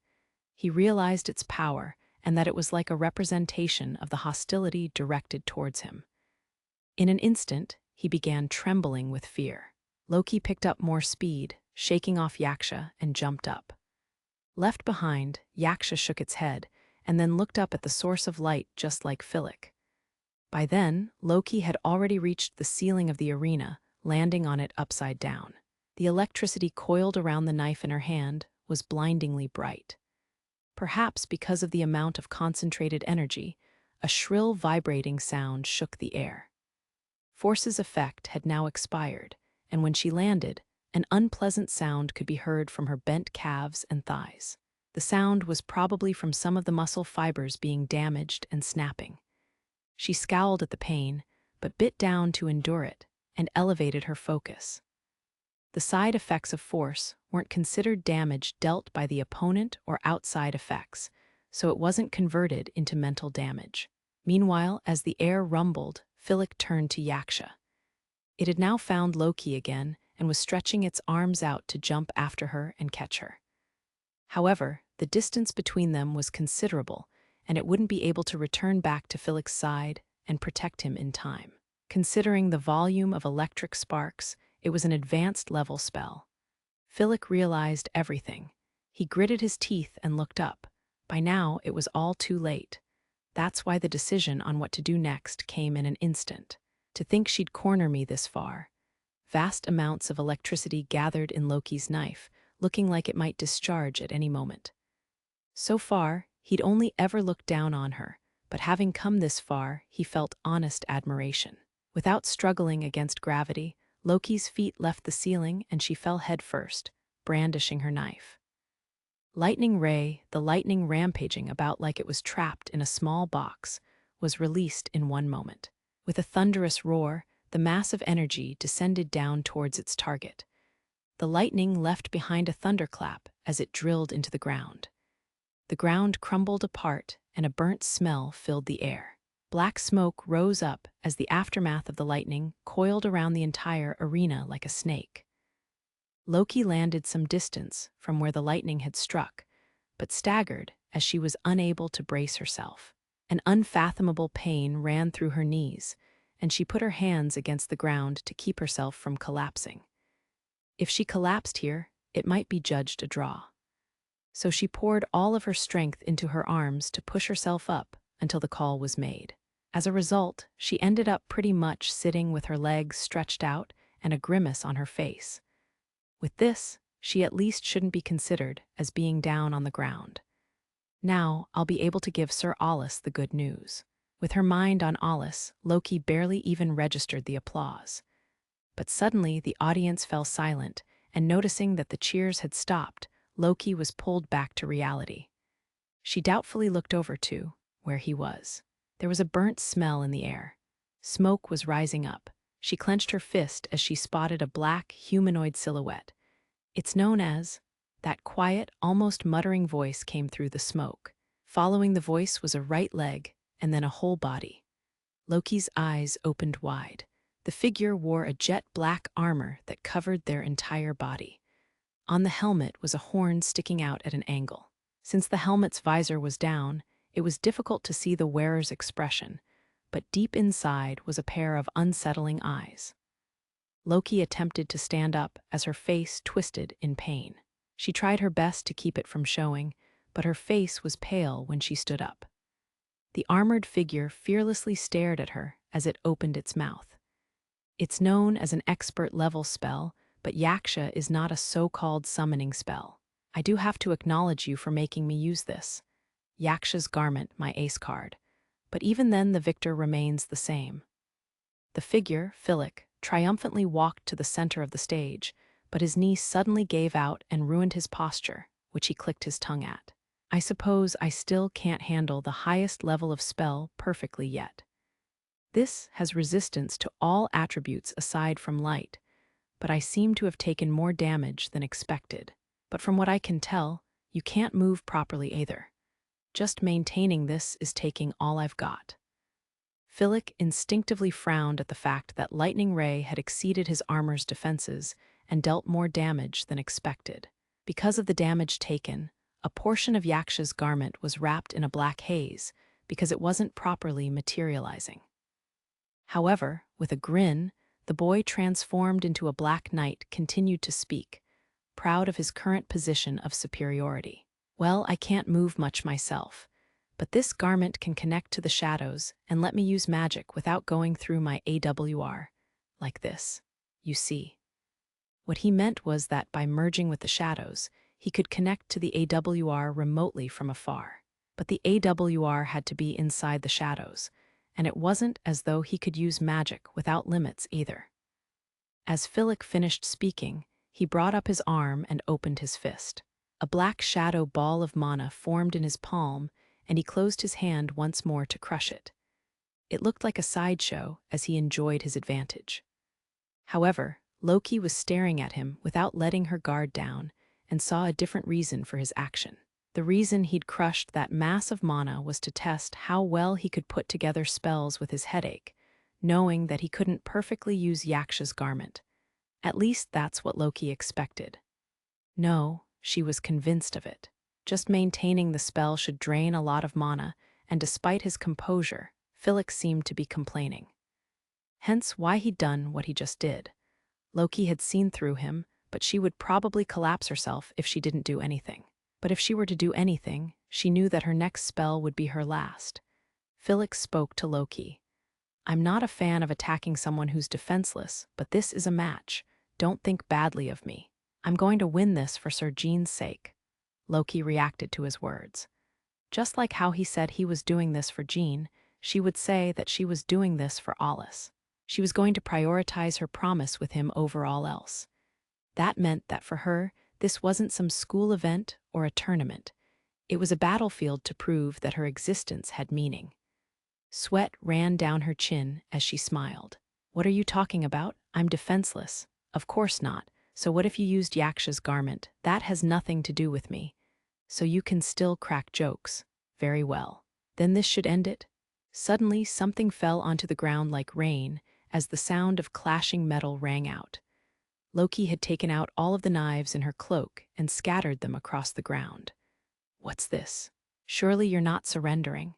He realized its power and that it was like a representation of the hostility directed towards him. In an instant, he began trembling with fear. Loki picked up more speed, shaking off Yaksha, and jumped up. Left behind, Yaksha shook its head and then looked up at the source of light just like Fillic. By then, Loki had already reached the ceiling of the arena, landing on it upside down. The electricity coiled around the knife in her hand was blindingly bright. Perhaps because of the amount of concentrated energy, a shrill vibrating sound shook the air. Force's effect had now expired, and when she landed, an unpleasant sound could be heard from her bent calves and thighs. The sound was probably from some of the muscle fibers being damaged and snapping. She scowled at the pain, but bit down to endure it, and elevated her focus. The side effects of force weren't considered damage dealt by the opponent or outside effects, so it wasn't converted into mental damage. Meanwhile, as the air rumbled, Fillic turned to Yaksha. It had now found Loki again and was stretching its arms out to jump after her and catch her. However, the distance between them was considerable, and it wouldn't be able to return back to Fillic's side and protect him in time. Considering the volume of electric sparks, it was an advanced level spell. Fillic realized everything. He gritted his teeth and looked up. By now, it was all too late. That's why the decision on what to do next came in an instant. To think she'd corner me this far. Vast amounts of electricity gathered in Loki's knife, looking like it might discharge at any moment. So far, he'd only ever looked down on her, but having come this far, he felt honest admiration. Without struggling against gravity, Loki's feet left the ceiling and she fell headfirst, brandishing her knife. Lightning Ray, the lightning rampaging about like it was trapped in a small box, was released in one moment. With a thunderous roar, the mass of energy descended down towards its target. The lightning left behind a thunderclap as it drilled into the ground. The ground crumbled apart and a burnt smell filled the air. Black smoke rose up as the aftermath of the lightning coiled around the entire arena like a snake. Loki landed some distance from where the lightning had struck, but staggered as she was unable to brace herself. An unfathomable pain ran through her knees, and she put her hands against the ground to keep herself from collapsing. If she collapsed here, it might be judged a draw. So she poured all of her strength into her arms to push herself up until the call was made. As a result, she ended up pretty much sitting with her legs stretched out and a grimace on her face. With this, she at least shouldn't be considered as being down on the ground. Now, I'll be able to give Sir Alus the good news. With her mind on Alus, Loki barely even registered the applause. But suddenly, the audience fell silent, and noticing that the cheers had stopped, Loki was pulled back to reality. She doubtfully looked over to where he was. There was a burnt smell in the air. Smoke was rising up. She clenched her fist as she spotted a black, humanoid silhouette. It's known as... That quiet, almost muttering voice came through the smoke. Following the voice was a right leg, and then a whole body. Loki's eyes opened wide. The figure wore a jet-black armor that covered their entire body. On the helmet was a horn sticking out at an angle. Since the helmet's visor was down, it was difficult to see the wearer's expression, but deep inside was a pair of unsettling eyes. Loki attempted to stand up as her face twisted in pain. She tried her best to keep it from showing, but her face was pale when she stood up. The armored figure fearlessly stared at her as it opened its mouth. It's known as an expert-level spell, but Yaksha is not a so-called summoning spell. I do have to acknowledge you for making me use this. Yaksha's garment, my ace card. But even then the victor remains the same. The figure, Fillic, triumphantly walked to the center of the stage, but his knee suddenly gave out and ruined his posture, which he clicked his tongue at. I suppose I still can't handle the highest level of spell perfectly yet. This has resistance to all attributes aside from light, but I seem to have taken more damage than expected. But from what I can tell, you can't move properly either. Just maintaining this is taking all I've got. Fillic instinctively frowned at the fact that Lightning Ray had exceeded his armor's defenses and dealt more damage than expected. Because of the damage taken, a portion of Yaksha's garment was wrapped in a black haze because it wasn't properly materializing. However, with a grin, the boy transformed into a black knight continued to speak, proud of his current position of superiority. Well, I can't move much myself, but this garment can connect to the shadows and let me use magic without going through my AWR, like this. You see. What he meant was that by merging with the shadows, he could connect to the AWR remotely from afar. But the AWR had to be inside the shadows, and it wasn't as though he could use magic without limits either. As Fillic finished speaking, he brought up his arm and opened his fist. A black shadow ball of mana formed in his palm, and he closed his hand once more to crush it. It looked like a sideshow as he enjoyed his advantage. However, Loki was staring at him without letting her guard down and saw a different reason for his action. The reason he'd crushed that mass of mana was to test how well he could put together spells with his headache, knowing that he couldn't perfectly use Yaksha's garment. At least that's what Loki expected. No, she was convinced of it. Just maintaining the spell should drain a lot of mana, and despite his composure, Fillic seemed to be complaining. Hence why he'd done what he just did. Loki had seen through him, but she would probably collapse herself if she didn't do anything. But if she were to do anything, she knew that her next spell would be her last. Fillic spoke to Loki. I'm not a fan of attacking someone who's defenseless, but this is a match. Don't think badly of me. I'm going to win this for Sir Jean's sake. Loki reacted to his words. Just like how he said he was doing this for Jean, she would say that she was doing this for Alus. She was going to prioritize her promise with him over all else. That meant that for her, this wasn't some school event or a tournament. It was a battlefield to prove that her existence had meaning. Sweat ran down her chin as she smiled. What are you talking about? I'm defenseless. Of course not. So what if you used Yaksha's garment? That has nothing to do with me. So you can still crack jokes. Very well. Then this should end it. Suddenly, something fell onto the ground like rain as the sound of clashing metal rang out. Loki had taken out all of the knives in her cloak and scattered them across the ground. What's this? Surely you're not surrendering.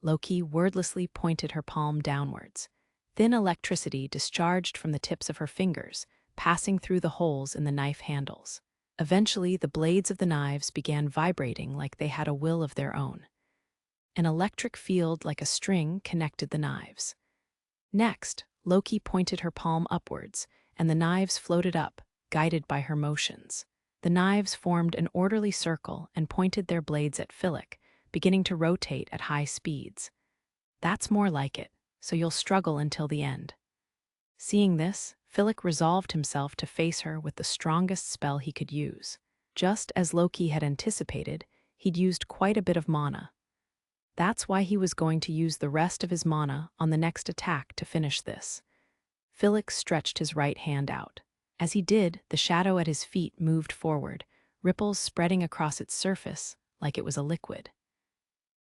Loki wordlessly pointed her palm downwards. Thin electricity discharged from the tips of her fingers, passing through the holes in the knife handles. Eventually, the blades of the knives began vibrating like they had a will of their own. An electric field like a string connected the knives. Next, Loki pointed her palm upwards, and the knives floated up, guided by her motions. The knives formed an orderly circle and pointed their blades at Fillic, beginning to rotate at high speeds. That's more like it, so you'll struggle until the end. Seeing this, Fillic resolved himself to face her with the strongest spell he could use. Just as Loki had anticipated, he'd used quite a bit of mana. That's why he was going to use the rest of his mana on the next attack to finish this. Fillic stretched his right hand out. As he did, the shadow at his feet moved forward, ripples spreading across its surface like it was a liquid.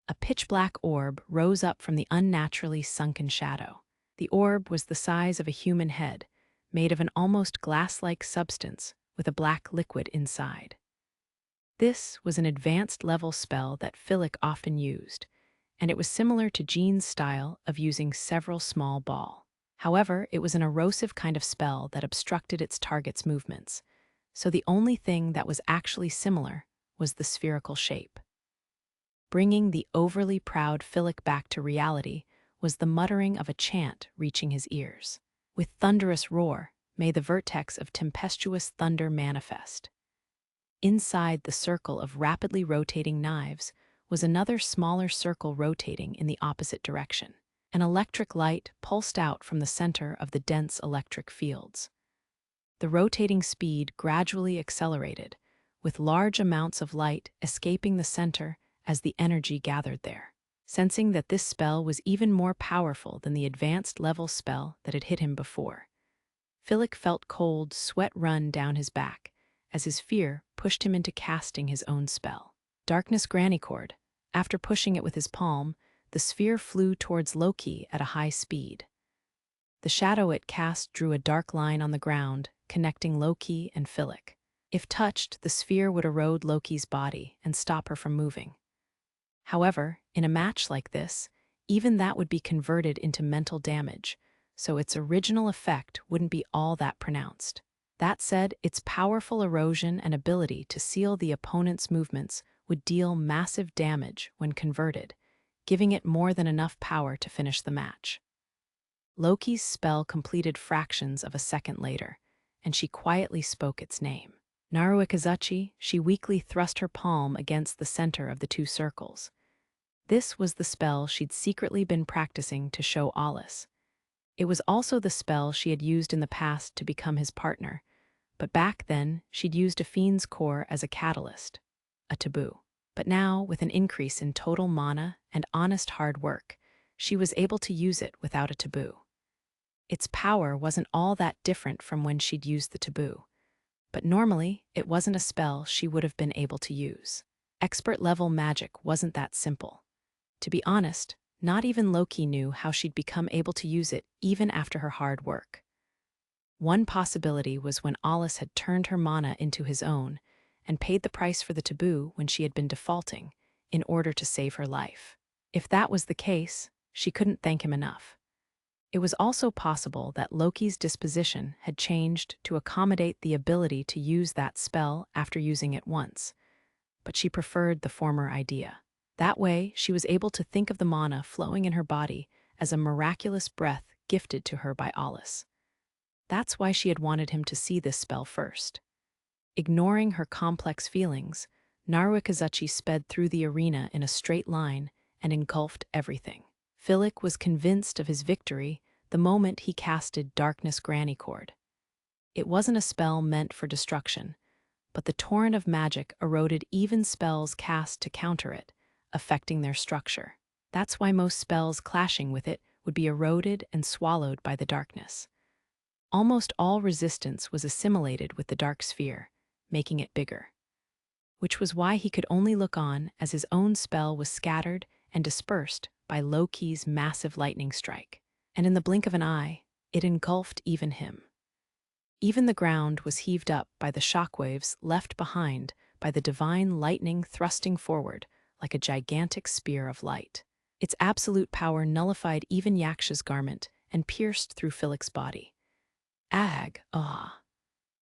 A pitch-black orb rose up from the unnaturally sunken shadow. The orb was the size of a human head, made of an almost glass-like substance with a black liquid inside. This was an advanced-level spell that Fillic often used, and it was similar to Jean's style of using several small balls. However, it was an erosive kind of spell that obstructed its target's movements, so the only thing that was actually similar was the spherical shape. Bringing the overly proud Fillic back to reality was the muttering of a chant reaching his ears. With thunderous roar, may the vertex of tempestuous thunder manifest. Inside the circle of rapidly rotating knives was another smaller circle rotating in the opposite direction. An electric light pulsed out from the center of the dense electric fields. The rotating speed gradually accelerated, with large amounts of light escaping the center as the energy gathered there. Sensing that this spell was even more powerful than the advanced level spell that had hit him before, Fillic felt cold sweat run down his back as his fear pushed him into casting his own spell. Darkness Grannycord. After pushing it with his palm, the sphere flew towards Loki at a high speed. The shadow it cast drew a dark line on the ground, connecting Loki and Fillic. If touched, the sphere would erode Loki's body and stop her from moving. However, in a match like this, even that would be converted into mental damage, so its original effect wouldn't be all that pronounced. That said, its powerful erosion and ability to seal the opponent's movements would deal massive damage when converted, giving it more than enough power to finish the match. Loki's spell completed fractions of a second later, and she quietly spoke its name. Naruikazuchi, she weakly thrust her palm against the center of the two circles. This was the spell she'd secretly been practicing to show Alus. It was also the spell she had used in the past to become his partner, but back then she'd used a fiend's core as a catalyst, a taboo. But now, with an increase in total mana and honest hard work, she was able to use it without a taboo. Its power wasn't all that different from when she'd used the taboo, but normally it wasn't a spell she would have been able to use. Expert-level magic wasn't that simple. To be honest, not even Loki knew how she'd become able to use it even after her hard work. One possibility was when Alus had turned her mana into his own and paid the price for the taboo when she had been defaulting in order to save her life. If that was the case, she couldn't thank him enough. It was also possible that Loki's disposition had changed to accommodate the ability to use that spell after using it once, but she preferred the former idea. That way, she was able to think of the mana flowing in her body as a miraculous breath gifted to her by Alus. That's why she had wanted him to see this spell first. Ignoring her complex feelings, Naruikazuchi sped through the arena in a straight line and engulfed everything. Fillic was convinced of his victory the moment he casted Darkness Grannycord. It wasn't a spell meant for destruction, but the torrent of magic eroded even spells cast to counter it, affecting their structure. That's why most spells clashing with it would be eroded and swallowed by the darkness. Almost all resistance was assimilated with the dark sphere, making it bigger. Which was why he could only look on as his own spell was scattered and dispersed by Loki's massive lightning strike. And in the blink of an eye, it engulfed even him. Even the ground was heaved up by the shockwaves left behind by the divine lightning thrusting forward like a gigantic spear of light. Its absolute power nullified even Yaksha's garment and pierced through Fillic's body. Ag, ah.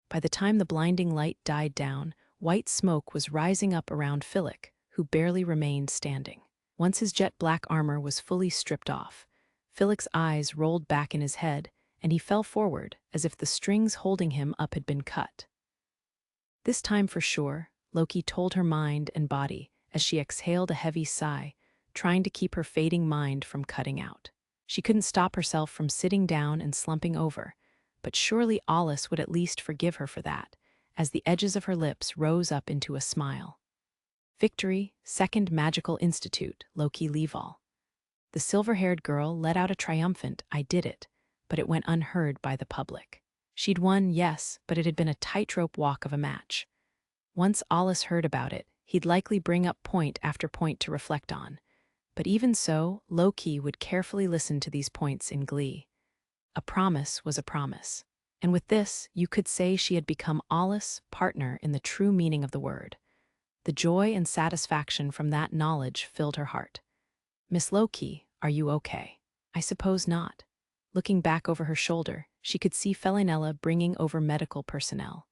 By the time the blinding light died down, white smoke was rising up around Fillic, who barely remained standing. Once his jet-black armor was fully stripped off, Fillic's eyes rolled back in his head, and he fell forward as if the strings holding him up had been cut. This time for sure, Loki told her mind and body as she exhaled a heavy sigh, trying to keep her fading mind from cutting out. She couldn't stop herself from sitting down and slumping over, but surely Alus would at least forgive her for that, as the edges of her lips rose up into a smile. Victory, Second Magical Institute, Loki Leval. The silver-haired girl let out a triumphant, "I did it," but it went unheard by the public. She'd won, yes, but it had been a tightrope walk of a match. Once Alus heard about it, he'd likely bring up point after point to reflect on. But even so, Loki would carefully listen to these points in glee. A promise was a promise. And with this, you could say she had become Alus' partner in the true meaning of the word. The joy and satisfaction from that knowledge filled her heart. "Miss Loki, are you okay?" "I suppose not." Looking back over her shoulder, she could see Fellinella bringing over medical personnel.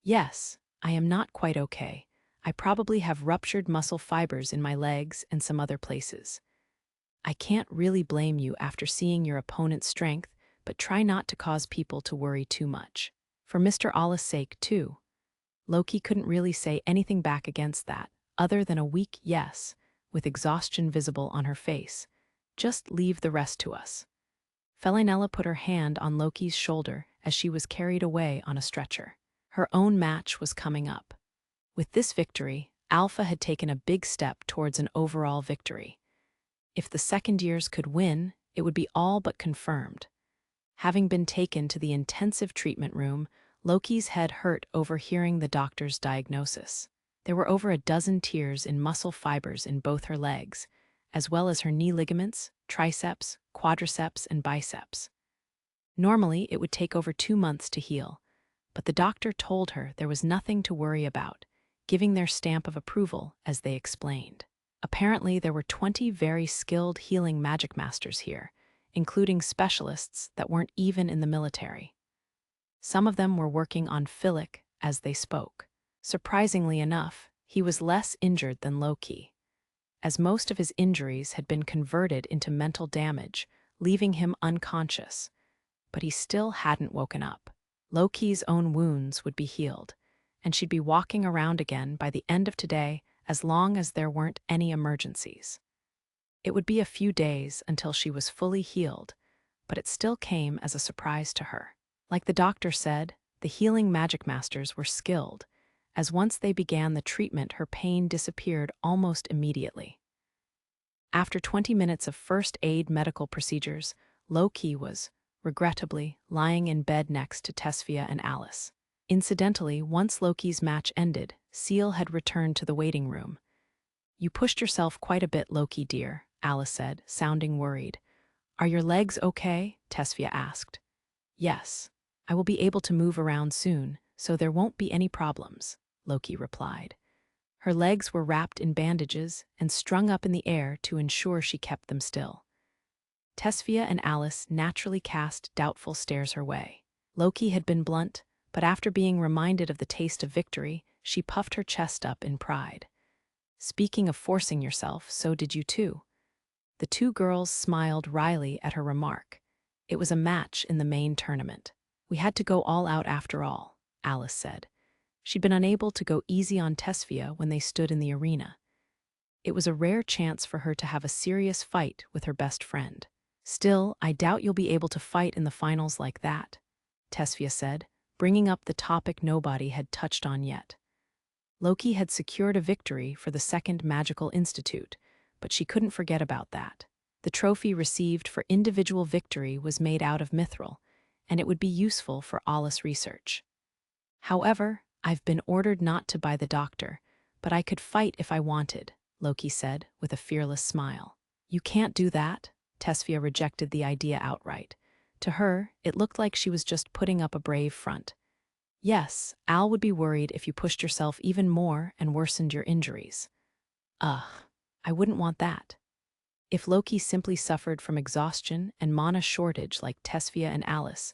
"Yes, I am not quite okay. I probably have ruptured muscle fibers in my legs and some other places. I can't really blame you after seeing your opponent's strength, but try not to cause people to worry too much. For Mr. Alus' sake, too." Loki couldn't really say anything back against that, other than a weak yes, with exhaustion visible on her face. "Just leave the rest to us." Fellinella put her hand on Loki's shoulder as she was carried away on a stretcher. Her own match was coming up. With this victory, Alpha had taken a big step towards an overall victory. If the second years could win, it would be all but confirmed. Having been taken to the intensive treatment room, Loki's head hurt overhearing the doctor's diagnosis. There were over a dozen tears in muscle fibers in both her legs, as well as her knee ligaments, triceps, quadriceps, and biceps. Normally, it would take over 2 months to heal, but the doctor told her there was nothing to worry about, giving their stamp of approval as they explained. Apparently, there were 20 very skilled healing Magicmasters here, including specialists that weren't even in the military. Some of them were working on Fillic as they spoke. Surprisingly enough, he was less injured than Loki, as most of his injuries had been converted into mental damage, leaving him unconscious. But he still hadn't woken up. Loki's own wounds would be healed, and she'd be walking around again by the end of today as long as there weren't any emergencies. It would be a few days until she was fully healed, but it still came as a surprise to her. Like the doctor said, the healing Magicmasters were skilled, as once they began the treatment her pain disappeared almost immediately. After 20 minutes of first aid medical procedures, Loki was, regrettably, lying in bed next to Tesfia and Alus. Incidentally, once Loki's match ended, Seal had returned to the waiting room. "You pushed yourself quite a bit, Loki dear," Alus said, sounding worried. "Are your legs okay?" Tesfia asked. "Yes. I will be able to move around soon, so there won't be any problems," Loki replied. Her legs were wrapped in bandages and strung up in the air to ensure she kept them still. Tesfia and Alus naturally cast doubtful stares her way. Loki had been blunt, but after being reminded of the taste of victory, she puffed her chest up in pride. "Speaking of forcing yourself, so did you too." The two girls smiled wryly at her remark. It was a match in the main tournament. "We had to go all out after all," Alus said. She'd been unable to go easy on Tesfia when they stood in the arena. It was a rare chance for her to have a serious fight with her best friend. "Still, I doubt you'll be able to fight in the finals like that," Tesfia said, bringing up the topic nobody had touched on yet. Loki had secured a victory for the Second Magical Institute, but she couldn't forget about that. The trophy received for individual victory was made out of mithril, and it would be useful for Alus research. "However, I've been ordered not to by the doctor, but I could fight if I wanted," Loki said with a fearless smile. "You can't do that," Tesfia rejected the idea outright. To her, it looked like she was just putting up a brave front. "Yes, Al would be worried if you pushed yourself even more and worsened your injuries." "Ugh, I wouldn't want that." If Loki simply suffered from exhaustion and mana shortage like Tesfia and Alus,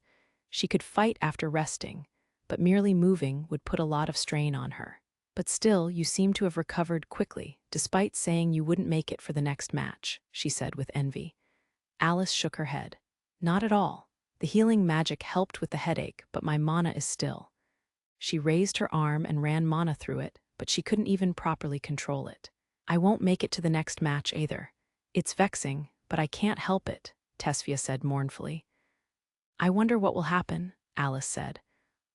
she could fight after resting, but merely moving would put a lot of strain on her. But still, you seem to have recovered quickly, despite saying you wouldn't make it for the next match, she said with envy. Alice shook her head. Not at all. The healing magic helped with the headache, but my mana is still. She raised her arm and ran mana through it, but she couldn't even properly control it. I won't make it to the next match either. It's vexing, but I can't help it, Tesfia said mournfully. I wonder what will happen, Alice said.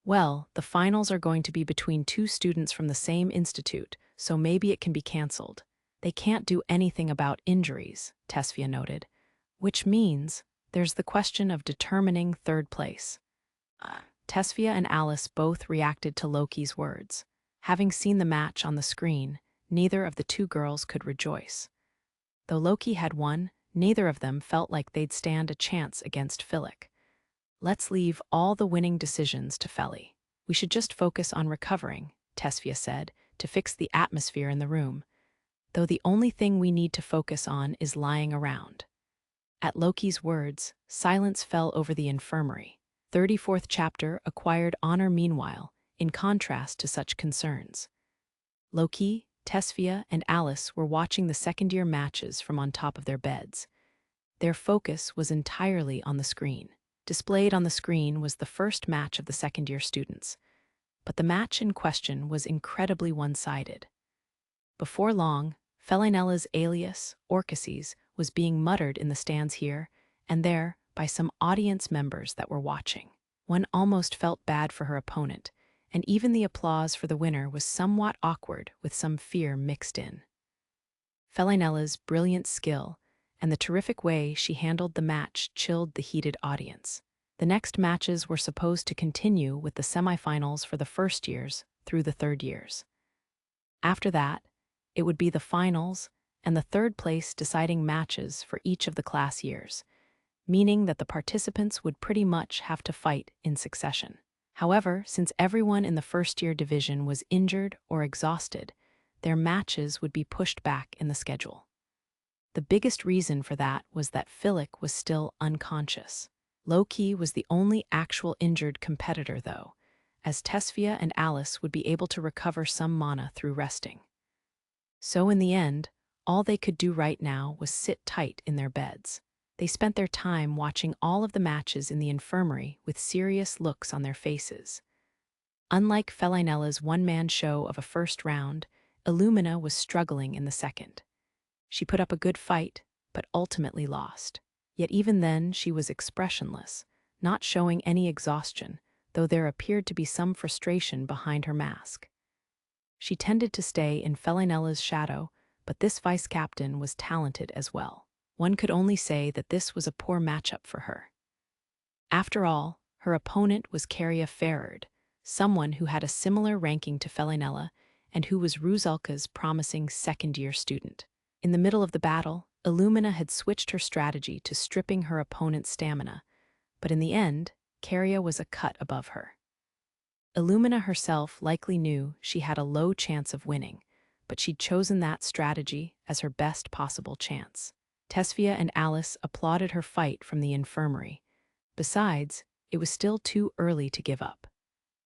Well, the finals are going to be between two students from the same institute, so maybe it can be cancelled. They can't do anything about injuries, Tesfia noted, which means there's the question of determining third place. Tesfia and Alice both reacted to Loki's words. Having seen the match on the screen, neither of the two girls could rejoice. Though Loki had won, neither of them felt like they'd stand a chance against Fillic. Let's leave all the winning decisions to Feli. We should just focus on recovering, Tesfia said, to fix the atmosphere in the room, though the only thing we need to focus on is lying around. At Loki's words, silence fell over the infirmary. 34th chapter acquired honor meanwhile, in contrast to such concerns. Loki, Tesfia, and Alice were watching the second-year matches from on top of their beds. Their focus was entirely on the screen. Displayed on the screen was the first match of the second-year students, but the match in question was incredibly one-sided. Before long, Felinella's alias, Orcases, was being muttered in the stands here and there by some audience members that were watching. One almost felt bad for her opponent, and even the applause for the winner was somewhat awkward with some fear mixed in. Felinella's brilliant skill and the terrific way she handled the match chilled the heated audience. The next matches were supposed to continue with the semifinals for the first years through the third years. After that, it would be the finals and the third place deciding matches for each of the class years, meaning that the participants would pretty much have to fight in succession. However, since everyone in the first-year division was injured or exhausted, their matches would be pushed back in the schedule. The biggest reason for that was that Fillic was still unconscious. Loki was the only actual injured competitor, though, as Tesfia and Alice would be able to recover some mana through resting. So in the end, all they could do right now was sit tight in their beds. They spent their time watching all of the matches in the infirmary with serious looks on their faces. Unlike Felinella's one-man show of a first round, Illumina was struggling in the second. She put up a good fight, but ultimately lost. Yet even then, she was expressionless, not showing any exhaustion, though there appeared to be some frustration behind her mask. She tended to stay in Felinella's shadow, but this vice-captain was talented as well. One could only say that this was a poor matchup for her. After all, her opponent was Caria Ferrard, someone who had a similar ranking to Felinella and who was Ruzalka's promising second-year student. In the middle of the battle, Illumina had switched her strategy to stripping her opponent's stamina, but in the end, Caria was a cut above her. Illumina herself likely knew she had a low chance of winning, but she'd chosen that strategy as her best possible chance. Tesfia and Alice applauded her fight from the infirmary. Besides, it was still too early to give up.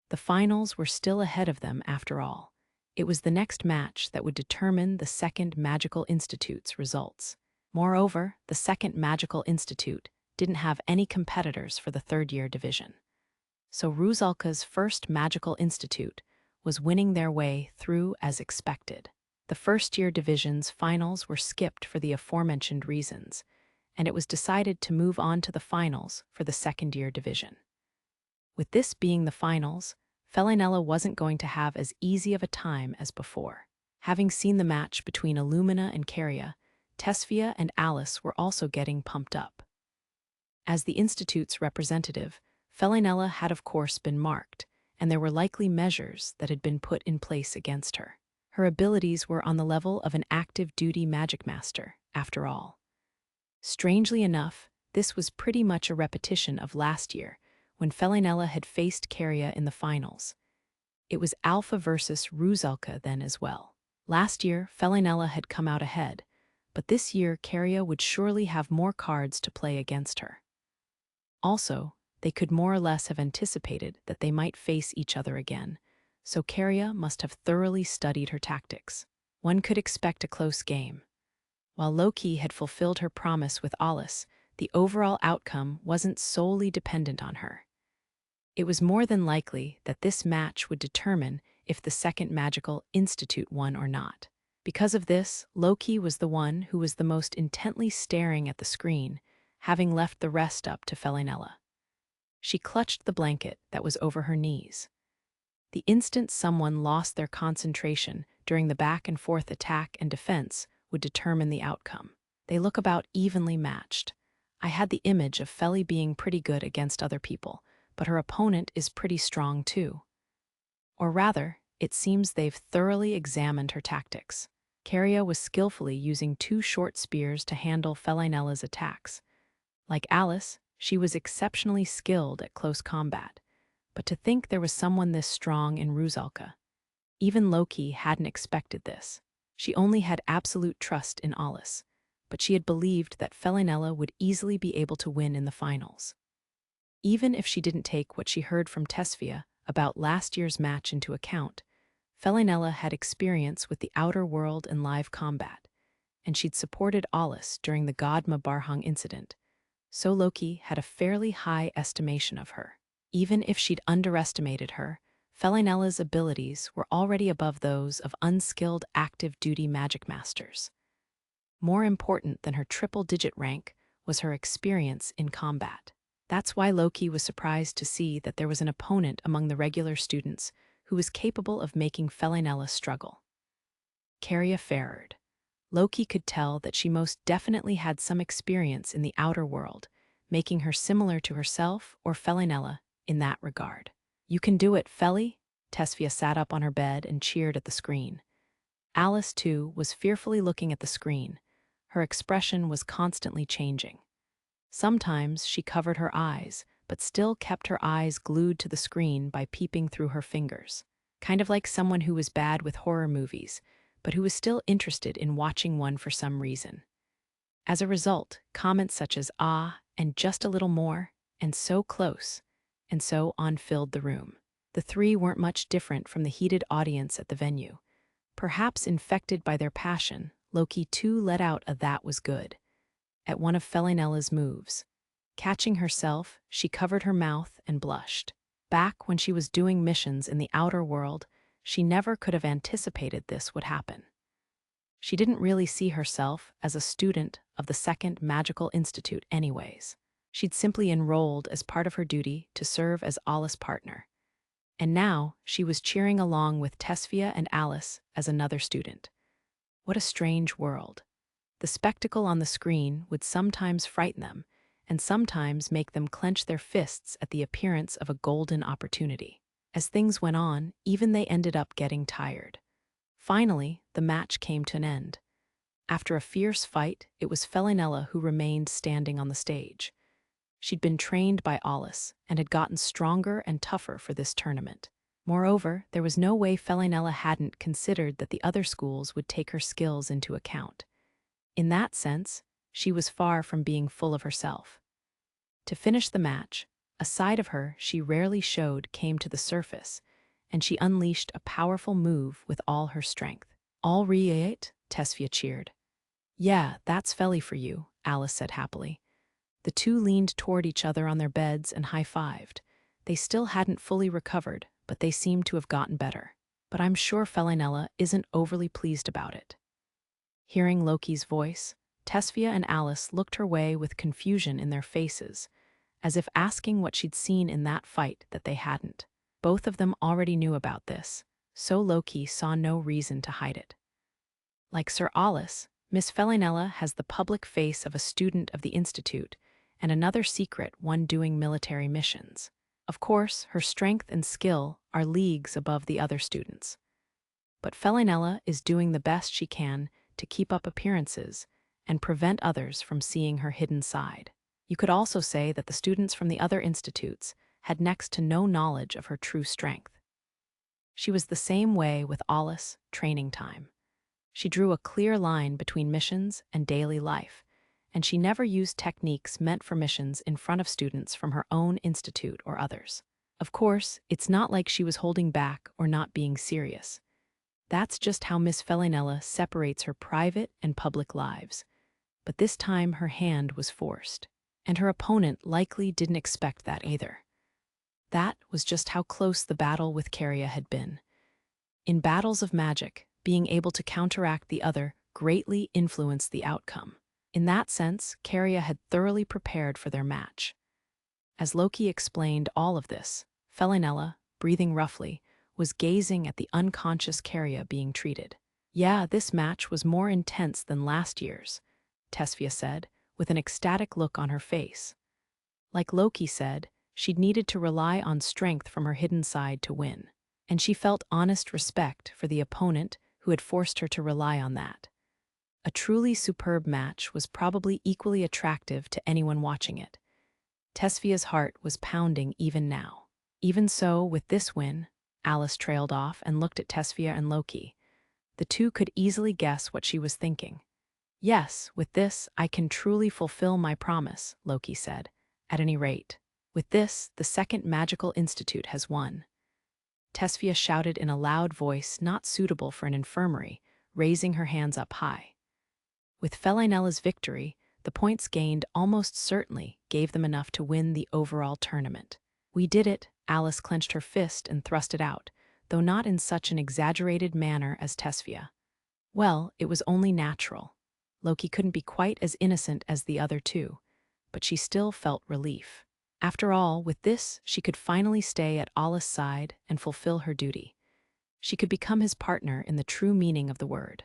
The finals were still ahead of them after all. It was the next match that would determine the Second Magical Institute's results. Moreover, the Second Magical Institute didn't have any competitors for the third-year division. So Ruzalka's First Magical Institute was winning their way through as expected. The first-year division's finals were skipped for the aforementioned reasons, and it was decided to move on to the finals for the second-year division. With this being the finals, Felinella wasn't going to have as easy of a time as before. Having seen the match between Illumina and Caria, Tesfia and Alice were also getting pumped up. As the Institute's representative, Felinella had of course been marked, and there were likely measures that had been put in place against her. Her abilities were on the level of an active-duty Magicmaster, after all. Strangely enough, this was pretty much a repetition of last year, when Felinella had faced Caria in the finals. It was Alpha versus Ruzalka then as well. Last year, Felinella had come out ahead, but this year Caria would surely have more cards to play against her. Also, they could more or less have anticipated that they might face each other again, so Caria must have thoroughly studied her tactics. One could expect a close game. While Loki had fulfilled her promise with Alus, the overall outcome wasn't solely dependent on her. It was more than likely that this match would determine if the second magical institute won or not. Because of this, Loki was the one who was the most intently staring at the screen, having left the rest up to Felinella. She clutched the blanket that was over her knees. The instant someone lost their concentration during the back-and-forth attack and defense would determine the outcome. They look about evenly matched. I had the image of Feli being pretty good against other people, but her opponent is pretty strong too. Or rather, it seems they've thoroughly examined her tactics. Caria was skillfully using 2 short spears to handle Felinella's attacks. Like Alus, she was exceptionally skilled at close combat. But to think there was someone this strong in Rusalka. Even Loki hadn't expected this. She only had absolute trust in Alus, but she had believed that Felinella would easily be able to win in the finals. Even if she didn't take what she heard from Tesfia about last year's match into account, Felinella had experience with the outer world and live combat, and she'd supported Alus during the Godma Barhang incident, so Loki had a fairly high estimation of her. Even if she'd underestimated her, Felinella's abilities were already above those of unskilled active-duty Magicmasters. More important than her triple-digit rank was her experience in combat. That's why Loki was surprised to see that there was an opponent among the regular students who was capable of making Felinella struggle. Caria Ferred. Loki could tell that she most definitely had some experience in the outer world, making her similar to herself or Felinella in that regard. "You can do it, Feli." Tesfia sat up on her bed and cheered at the screen. Alus, too, was fearfully looking at the screen. Her expression was constantly changing. Sometimes she covered her eyes, but still kept her eyes glued to the screen by peeping through her fingers. Kind of like someone who was bad with horror movies, but who was still interested in watching one for some reason. As a result, comments such as "ah," and "just a little more," and "so close," and so on filled the room. The 3 weren't much different from the heated audience at the venue. Perhaps infected by their passion, Loki too let out a "that was good" at one of Felinella's moves. Catching herself, she covered her mouth and blushed. Back when she was doing missions in the outer world, she never could have anticipated this would happen. She didn't really see herself as a student of the Second Magical Institute anyways. She'd simply enrolled as part of her duty to serve as Alus' partner. And now she was cheering along with Tesfia and Alus as another student. What a strange world. The spectacle on the screen would sometimes frighten them, and sometimes make them clench their fists at the appearance of a golden opportunity. As things went on, even they ended up getting tired. Finally, the match came to an end. After a fierce fight, it was Felinella who remained standing on the stage. She'd been trained by Alus and had gotten stronger and tougher for this tournament. Moreover, there was no way Felinella hadn't considered that the other schools would take her skills into account. In that sense, she was far from being full of herself. To finish the match, a side of her she rarely showed came to the surface, and she unleashed a powerful move with all her strength. "All right," Tesfia cheered. "Yeah, that's Feli for you," Alus said happily. The 2 leaned toward each other on their beds and high-fived. They still hadn't fully recovered, but they seemed to have gotten better. But I'm sure Felinella isn't overly pleased about it. Hearing Loki's voice, Tesfia and Alus looked her way with confusion in their faces, as if asking what she'd seen in that fight that they hadn't. Both of them already knew about this, so Loki saw no reason to hide it. Like Sir Alus, Miss Felinella has the public face of a student of the Institute, and another secret one doing military missions. Of course, her strength and skill are leagues above the other students. But Felinella is doing the best she can to keep up appearances and prevent others from seeing her hidden side. You could also say that the students from the other institutes had next to no knowledge of her true strength. She was the same way with Alus training time. She drew a clear line between missions and daily life, and she never used techniques meant for missions in front of students from her own institute or others. Of course, it's not like she was holding back or not being serious. That's just how Miss Fellinella separates her private and public lives. But this time her hand was forced, and her opponent likely didn't expect that either. That was just how close the battle with Caria had been. In battles of magic, being able to counteract the other greatly influenced the outcome. In that sense, Caria had thoroughly prepared for their match. As Loki explained all of this, Fellinella, breathing roughly, was gazing at the unconscious Caria being treated. "Yeah, this match was more intense than last year's," Tesfia said, with an ecstatic look on her face. Like Loki said, she'd needed to rely on strength from her hidden side to win, and she felt honest respect for the opponent who had forced her to rely on that. A truly superb match was probably equally attractive to anyone watching it. Tesfia's heart was pounding even now. Even so, with this win, Alice trailed off and looked at Tesfia and Loki. The two could easily guess what she was thinking. "Yes, with this, I can truly fulfill my promise," Loki said. "At any rate, with this, the second magical institute has won." Tesfia shouted in a loud voice not suitable for an infirmary, raising her hands up high. With Fellinella's victory, the points gained almost certainly gave them enough to win the overall tournament. "We did it," Alice clenched her fist and thrust it out, though not in such an exaggerated manner as Tesfia. Well, it was only natural. Loki couldn't be quite as innocent as the other two, but she still felt relief. After all, with this, she could finally stay at Alus' side and fulfill her duty. She could become his partner in the true meaning of the word.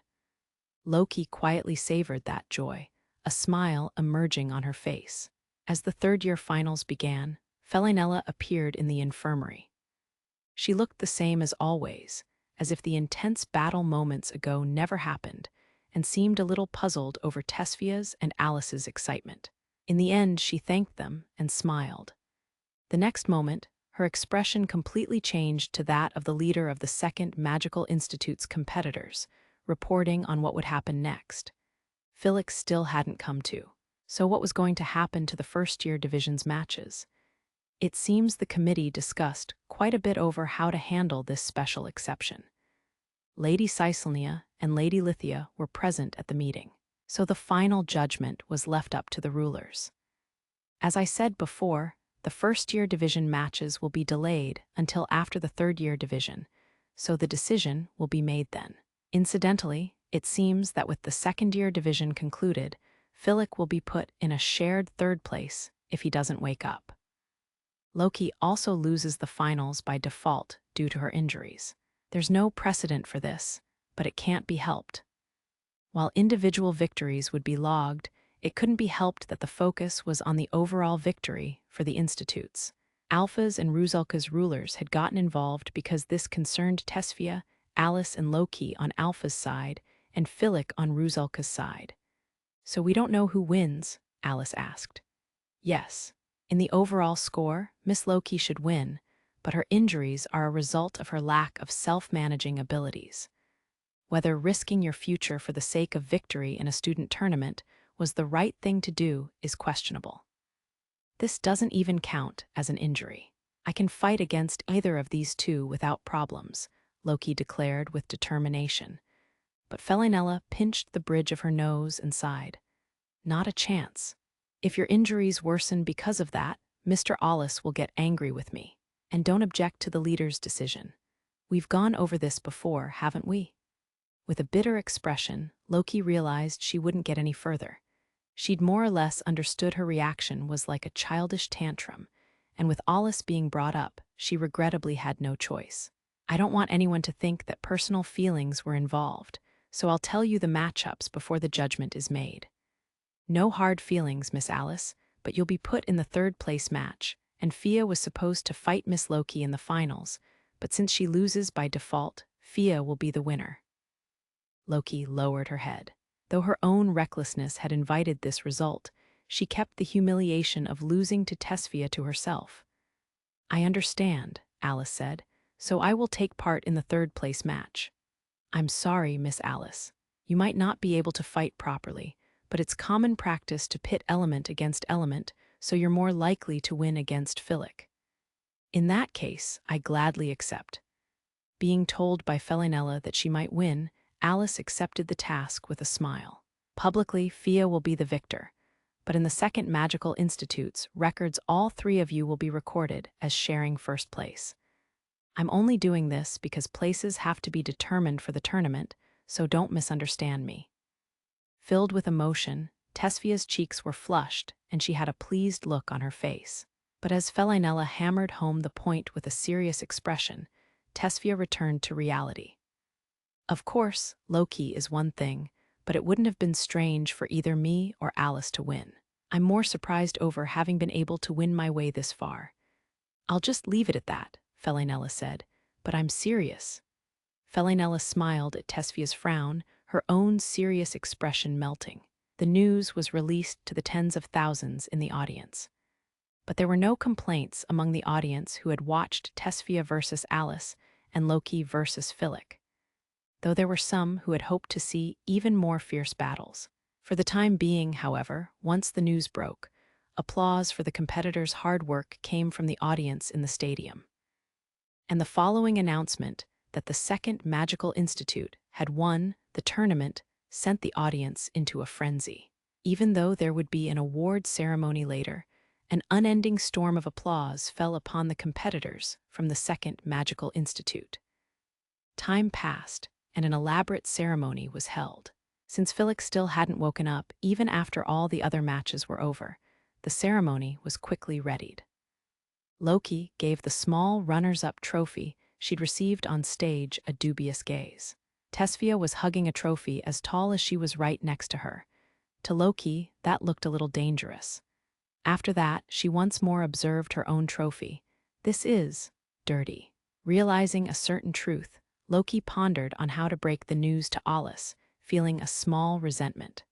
Loki quietly savored that joy, a smile emerging on her face. As the third-year finals began, Fellinella appeared in the infirmary. She looked the same as always, as if the intense battle moments ago never happened, and seemed a little puzzled over Tesfia's and Alice's excitement. In the end, she thanked them and smiled. The next moment, her expression completely changed to that of the leader of the Second Magical Institute's competitors, reporting on what would happen next. Fillic still hadn't come to. So what was going to happen to the first-year division's matches? It seems the committee discussed quite a bit over how to handle this special exception. Lady Cyselnia and Lady Lithia were present at the meeting, so the final judgment was left up to the rulers. As I said before, the first-year division matches will be delayed until after the third-year division, so the decision will be made then. Incidentally, it seems that with the second-year division concluded, Fillic will be put in a shared third place if he doesn't wake up. Loki also loses the finals by default due to her injuries. There's no precedent for this, but it can't be helped. While individual victories would be logged, it couldn't be helped that the focus was on the overall victory for the institutes. Alpha's and Ruzalka's rulers had gotten involved because this concerned Tesfia, Alice, and Loki on Alpha's side, and Fillic on Ruzalka's side. "So we don't know who wins?" Alice asked. "Yes. In the overall score, Miss Loki should win, but her injuries are a result of her lack of self-managing abilities. Whether risking your future for the sake of victory in a student tournament was the right thing to do is questionable. This doesn't even count as an injury. I can fight against either of these two without problems," Loki declared with determination. But Fellinella pinched the bridge of her nose and sighed. "Not a chance. If your injuries worsen because of that, Mr. Alus will get angry with me. And don't object to the leader's decision. We've gone over this before, haven't we?" With a bitter expression, Loki realized she wouldn't get any further. She'd more or less understood her reaction was like a childish tantrum, and with Alus being brought up, she regrettably had no choice. "I don't want anyone to think that personal feelings were involved, so I'll tell you the matchups before the judgment is made. No hard feelings, Miss Alice, but you'll be put in the third-place match, and Fia was supposed to fight Miss Loki in the finals, but since she loses by default, Fia will be the winner." Loki lowered her head. Though her own recklessness had invited this result, she kept the humiliation of losing to Tesfia to herself. "I understand," Alice said, "so I will take part in the third-place match." "I'm sorry, Miss Alice. You might not be able to fight properly, but it's common practice to pit element against element, so you're more likely to win against Fillic." In that case, I gladly accept. Being told by Felinella that she might win, Alice accepted the task with a smile. Publicly, Fia will be the victor, but in the second Magical Institute's records, all three of you will be recorded as sharing first place. I'm only doing this because places have to be determined for the tournament, so don't misunderstand me. Filled with emotion, Tesfia's cheeks were flushed, and she had a pleased look on her face. But as Felinella hammered home the point with a serious expression, Tesfia returned to reality. Of course, Loki is one thing, but it wouldn't have been strange for either me or Alice to win. I'm more surprised over having been able to win my way this far. I'll just leave it at that, Felinella said, but I'm serious. Felinella smiled at Tesfia's frown, her own serious expression melting. The news was released to the tens of thousands in the audience. But there were no complaints among the audience who had watched Tesfia versus Alice and Loki versus Fillic, though there were some who had hoped to see even more fierce battles. For the time being, however, once the news broke, applause for the competitors' hard work came from the audience in the stadium. And the following announcement that the Second Magical Institute had won the tournament sent the audience into a frenzy. Even though there would be an award ceremony later, an unending storm of applause fell upon the competitors from the Second Magical Institute. Time passed, and an elaborate ceremony was held. Since Fillic still hadn't woken up, even after all the other matches were over, the ceremony was quickly readied. Loki gave the small runners-up trophy she'd received on stage a dubious gaze. Tesfia was hugging a trophy as tall as she was right next to her. To Loki, that looked a little dangerous. After that, she once more observed her own trophy. This is dirty. Realizing a certain truth, Loki pondered on how to break the news to Alice, feeling a small resentment.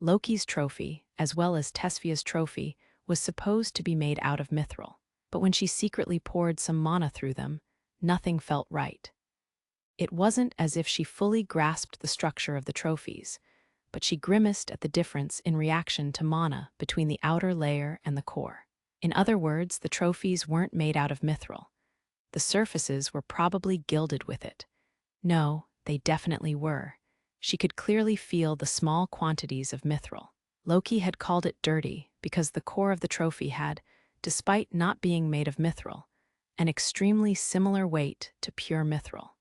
Loki's trophy, as well as Tesfia's trophy, was supposed to be made out of mithril, but when she secretly poured some mana through them, nothing felt right. It wasn't as if she fully grasped the structure of the trophies, but she grimaced at the difference in reaction to mana between the outer layer and the core. In other words, the trophies weren't made out of mithril. The surfaces were probably gilded with it. No, they definitely were. She could clearly feel the small quantities of mithril. Loki had called it dirty because the core of the trophy had, despite not being made of mithril, an extremely similar weight to pure mithril,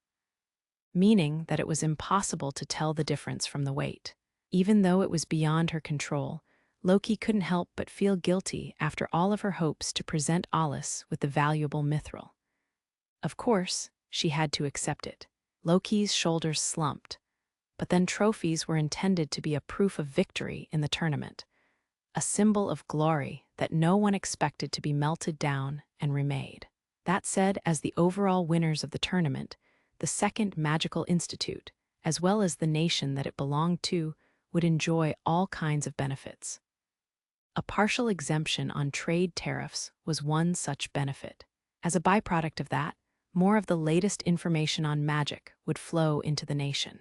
meaning that it was impossible to tell the difference from the weight. Even though it was beyond her control, Loki couldn't help but feel guilty after all of her hopes to present Alice with the valuable mithril. Of course, she had to accept it. Loki's shoulders slumped, but then trophies were intended to be a proof of victory in the tournament, a symbol of glory that no one expected to be melted down and remade. That said, as the overall winners of the tournament, the Second Magical Institute, as well as the nation that it belonged to, would enjoy all kinds of benefits. A partial exemption on trade tariffs was one such benefit. As a byproduct of that, more of the latest information on magic would flow into the nation.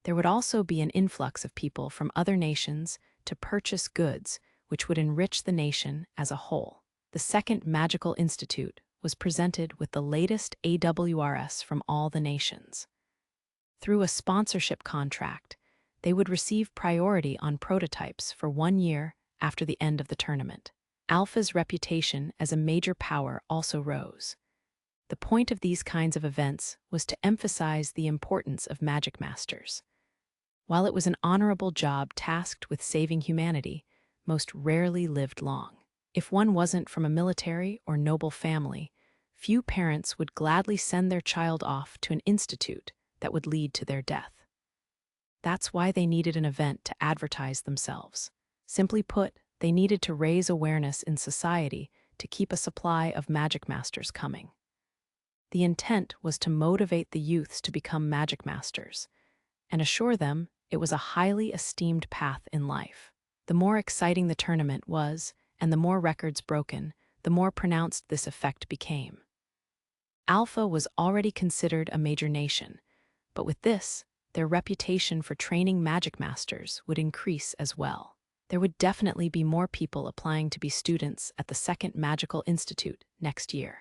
There would also be an influx of people from other nations to purchase goods, which would enrich the nation as a whole. The Second Magical Institute was presented with the latest AWRS from all the nations. Through a sponsorship contract, they would receive priority on prototypes for 1 year after the end of the tournament. Alpha's reputation as a major power also rose. The point of these kinds of events was to emphasize the importance of Magicmasters. While it was an honorable job tasked with saving humanity, most rarely lived long. If one wasn't from a military or noble family, few parents would gladly send their child off to an institute that would lead to their death. That's why they needed an event to advertise themselves. Simply put, they needed to raise awareness in society to keep a supply of Magicmasters coming. The intent was to motivate the youths to become Magicmasters and assure them it was a highly esteemed path in life. The more exciting the tournament was, and the more records broken, the more pronounced this effect became. Alpha was already considered a major nation, but with this, their reputation for training Magicmasters would increase as well. there would definitely be more people applying to be students at the Second Magical Institute next year.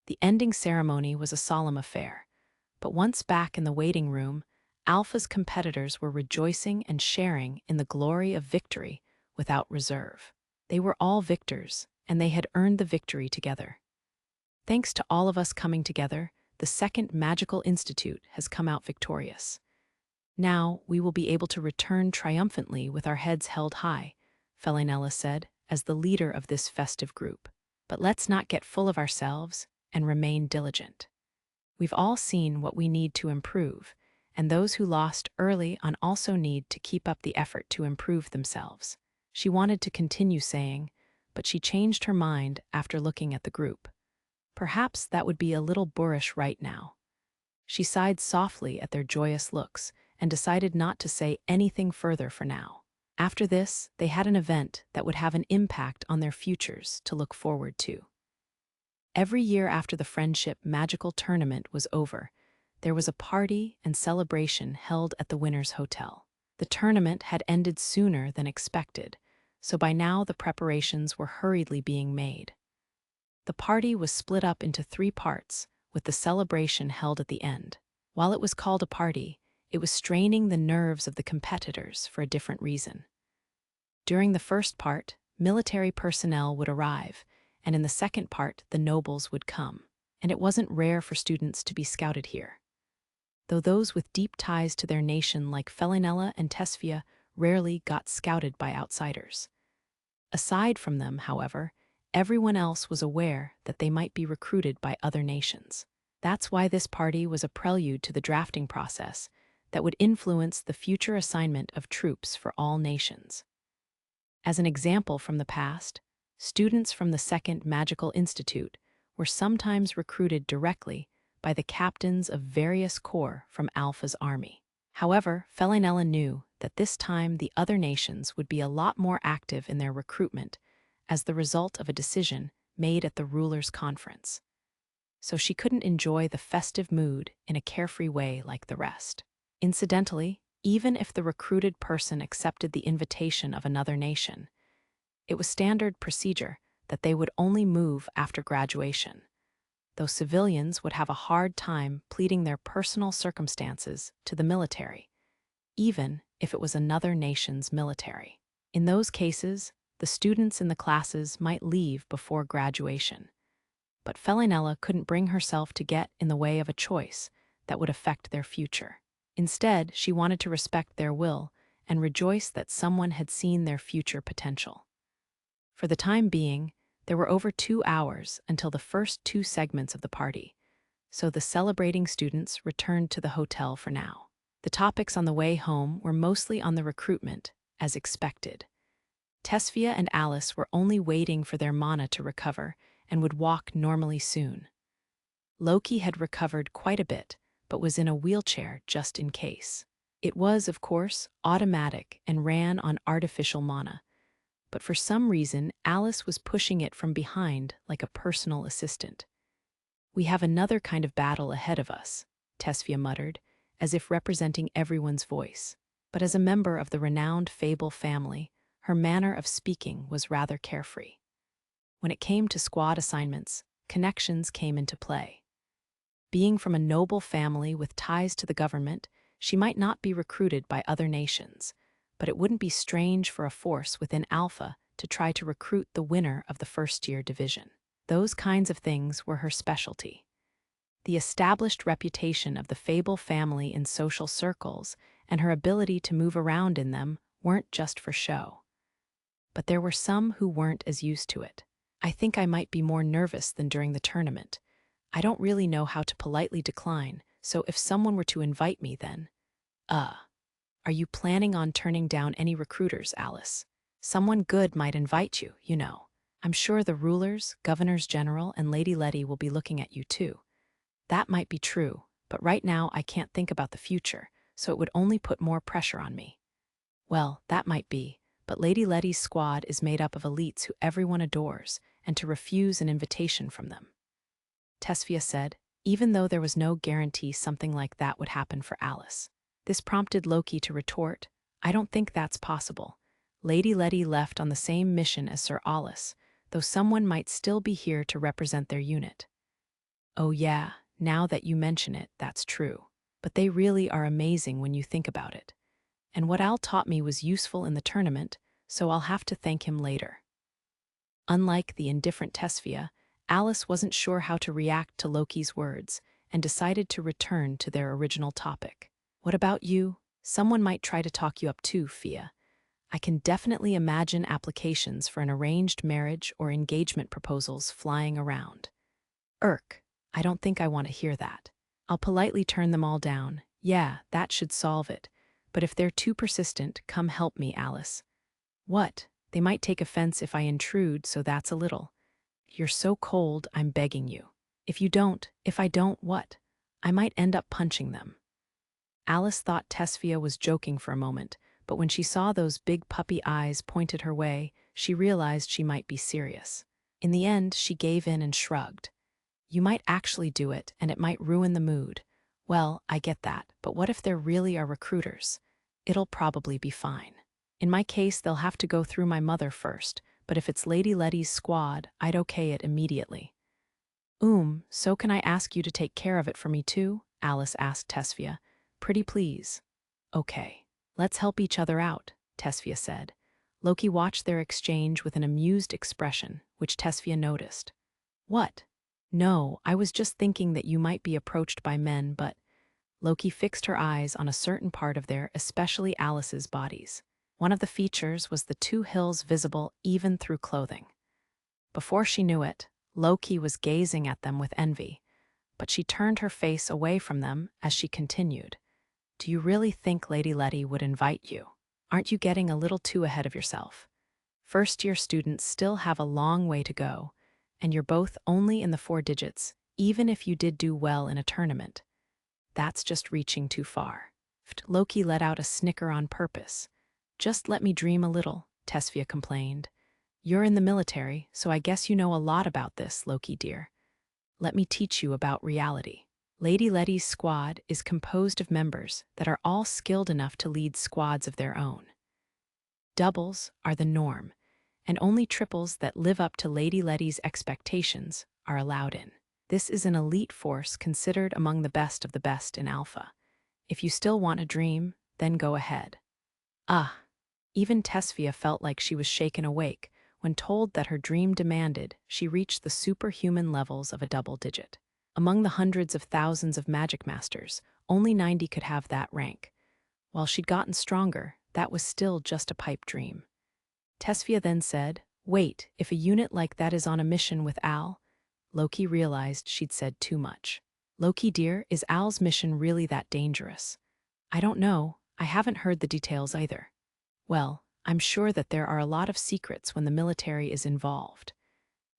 The ending ceremony was a solemn affair, but once back in the waiting room, Alpha's competitors were rejoicing and sharing in the glory of victory without reserve. They were all victors, and they had earned the victory together. Thanks to all of us coming together, the Second Magical Institute has come out victorious. Now we will be able to return triumphantly with our heads held high, Fellinella said, as the leader of this festive group. But let's not get full of ourselves and remain diligent. We've all seen what we need to improve, and those who lost early on also need to keep up the effort to improve themselves. She wanted to continue saying, but she changed her mind after looking at the group. Perhaps that would be a little boorish right now. She sighed softly at their joyous looks and decided not to say anything further for now. After this, they had an event that would have an impact on their futures to look forward to. Every year after the Friendship Magical Tournament was over, there was a party and celebration held at the winner's hotel. The tournament had ended sooner than expected, so by now the preparations were hurriedly being made. The party was split up into 3 parts, with the celebration held at the end. While it was called a party, it was straining the nerves of the competitors for a different reason. During the first part, military personnel would arrive, and in the second part, the nobles would come. And it wasn't rare for students to be scouted here. Though those with deep ties to their nation like Fellinella and Tesfia rarely got scouted by outsiders. Aside from them, however, everyone else was aware that they might be recruited by other nations. That's why this party was a prelude to the drafting process that would influence the future assignment of troops for all nations. As an example from the past, students from the Second Magical Institute were sometimes recruited directly by the captains of various corps from Alpha's army. However, Fellinella knew that this time the other nations would be a lot more active in their recruitment as the result of a decision made at the rulers' conference. So she couldn't enjoy the festive mood in a carefree way like the rest. Incidentally, even if the recruited person accepted the invitation of another nation, it was standard procedure that they would only move after graduation, though civilians would have a hard time pleading their personal circumstances to the military, even if it was another nation's military. In those cases, the students in the classes might leave before graduation, but Fellinella couldn't bring herself to get in the way of a choice that would affect their future. Instead, she wanted to respect their will and rejoice that someone had seen their future potential. For the time being, there were over 2 hours until the first 2 segments of the party, so the celebrating students returned to the hotel for now. The topics on the way home were mostly on the recruitment, as expected. Tesfia and Alice were only waiting for their mana to recover and would walk normally soon. Loki had recovered quite a bit, but was in a wheelchair just in case. It was, of course, automatic and ran on artificial mana, but for some reason Alice was pushing it from behind like a personal assistant. "We have another kind of battle ahead of us," Tesfia muttered, as if representing everyone's voice. But as a member of the renowned Fable family, her manner of speaking was rather carefree. When it came to squad assignments, connections came into play. Being from a noble family with ties to the government, she might not be recruited by other nations, but it wouldn't be strange for a force within Alpha to try to recruit the winner of the first-year division. Those kinds of things were her specialty. The established reputation of the Fable family in social circles and her ability to move around in them weren't just for show. But there were some who weren't as used to it. "I think I might be more nervous than during the tournament. I don't really know how to politely decline, so if someone were to invite me then..." Are you planning on turning down any recruiters, Alice? Someone good might invite you, you know. I'm sure the rulers, governors general, and Lady Lettie will be looking at you too. That might be true, but right now I can't think about the future, so it would only put more pressure on me. Well, that might be, but Lady Lettie's squad is made up of elites who everyone adores, and to refuse an invitation from them," Tesfia said, even though there was no guarantee something like that would happen for Alice. This prompted Loki to retort, "I don't think that's possible. Lady Lettie left on the same mission as Sir Alus, though someone might still be here to represent their unit. Oh yeah, now that you mention it, that's true. But they really are amazing when you think about it. And what Al taught me was useful in the tournament, so I'll have to thank him later. Unlike the indifferent Tesfia, Alice wasn't sure how to react to Loki's words and decided to return to their original topic. What about you? Someone might try to talk you up too, Fia. I can definitely imagine applications for an arranged marriage or engagement proposals flying around. I don't think I want to hear that. I'll politely turn them all down. Yeah, that should solve it. But if they're too persistent, come help me, Alice. What? They might take offense if I intrude, so that's a little. You're so cold, I'm begging you. If I don't, what? I might end up punching them. Alice thought Tesfia was joking for a moment, but when she saw those big puppy eyes pointed her way, she realized she might be serious. In the end, she gave in and shrugged. You might actually do it, and it might ruin the mood. Well, I get that, but what if there really are recruiters? It'll probably be fine. In my case, they'll have to go through my mother first, but if it's Lady Lettie's squad, I'd okay it immediately. So can I ask you to take care of it for me too? Alice asked Tesfia. Pretty please. Okay, let's help each other out, Tesfia said. Loki watched their exchange with an amused expression, which Tesfia noticed. What? No, I was just thinking that you might be approached by men, but Loki fixed her eyes on a certain part of their, especially Alice's, bodies. One of the features was the two hills visible even through clothing. Before she knew it, Loki was gazing at them with envy, but she turned her face away from them as she continued. Do you really think Lady Lettie would invite you? Aren't you getting a little too ahead of yourself? First-year students still have a long way to go, and you're both only in the 4 digits, even if you did do well in a tournament. That's just reaching too far. Loki let out a snicker on purpose. Just let me dream a little, Tesfia complained. You're in the military, so I guess you know a lot about this, Loki dear. Let me teach you about reality. Lady Lettie's squad is composed of members that are all skilled enough to lead squads of their own. Doubles are the norm, and only triples that live up to Lady Lettie's expectations are allowed in. This is an elite force considered among the best of the best in Alpha. If you still want a dream, then go ahead. Even Tesfia felt like she was shaken awake when told that her dream demanded she reach the superhuman levels of a double digit. Among the hundreds of thousands of Magicmasters, only 90 could have that rank. While she'd gotten stronger, that was still just a pipe dream. Tesfia then said, wait, if a unit like that is on a mission with Al? Loki realized she'd said too much. Loki dear, is Al's mission really that dangerous? I don't know, I haven't heard the details either. Well, I'm sure that there are a lot of secrets when the military is involved.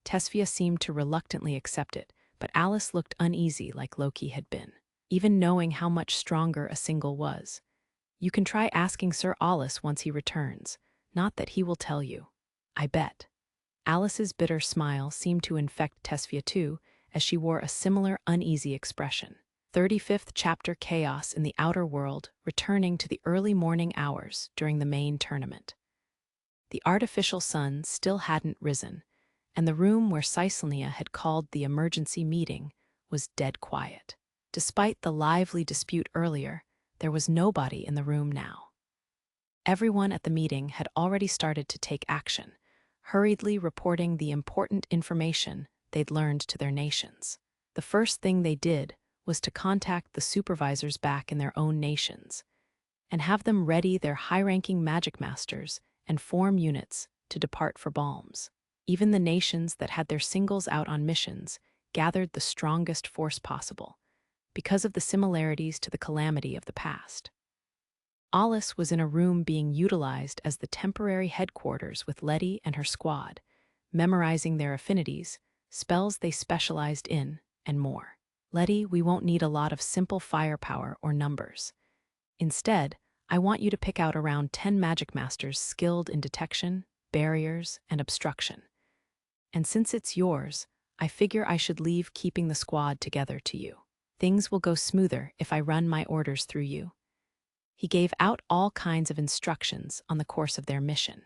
Tesfia seemed to reluctantly accept it, but Alice looked uneasy like Loki had been, even knowing how much stronger a single was. You can try asking Sir Alus once he returns, not that he will tell you. I bet. Alice's bitter smile seemed to infect Tesfia too, as she wore a similar uneasy expression. 35th chapter Chaos in the Outer World, returning to the early morning hours during the main tournament. The artificial sun still hadn't risen, and the room where Caesalnia had called the emergency meeting was dead quiet. Despite the lively dispute earlier, there was nobody in the room now. Everyone at the meeting had already started to take action, hurriedly reporting the important information they'd learned to their nations. The first thing they did was to contact the supervisors back in their own nations and have them ready their high-ranking Magicmasters and form units to depart for Balms. Even the nations that had their singles out on missions gathered the strongest force possible, because of the similarities to the calamity of the past. Alus was in a room being utilized as the temporary headquarters with Lettie and her squad, memorizing their affinities, spells they specialized in, and more. Lettie, we won't need a lot of simple firepower or numbers. Instead, I want you to pick out around 10 Magicmasters skilled in detection, barriers, and obstruction. And since it's yours, I figure I should leave keeping the squad together to you. Things will go smoother if I run my orders through you. He gave out all kinds of instructions on the course of their mission.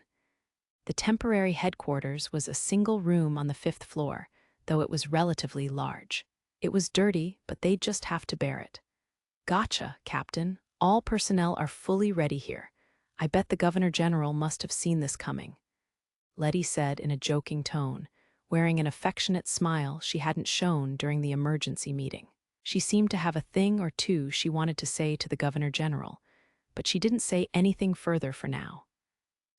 The temporary headquarters was a single room on the 5th floor, though it was relatively large. It was dirty, but they'd just have to bear it. Gotcha, Captain. All personnel are fully ready here. I bet the Governor General must have seen this coming, Lettie said in a joking tone, wearing an affectionate smile she hadn't shown during the emergency meeting. She seemed to have a thing or two she wanted to say to the Governor General, but she didn't say anything further for now.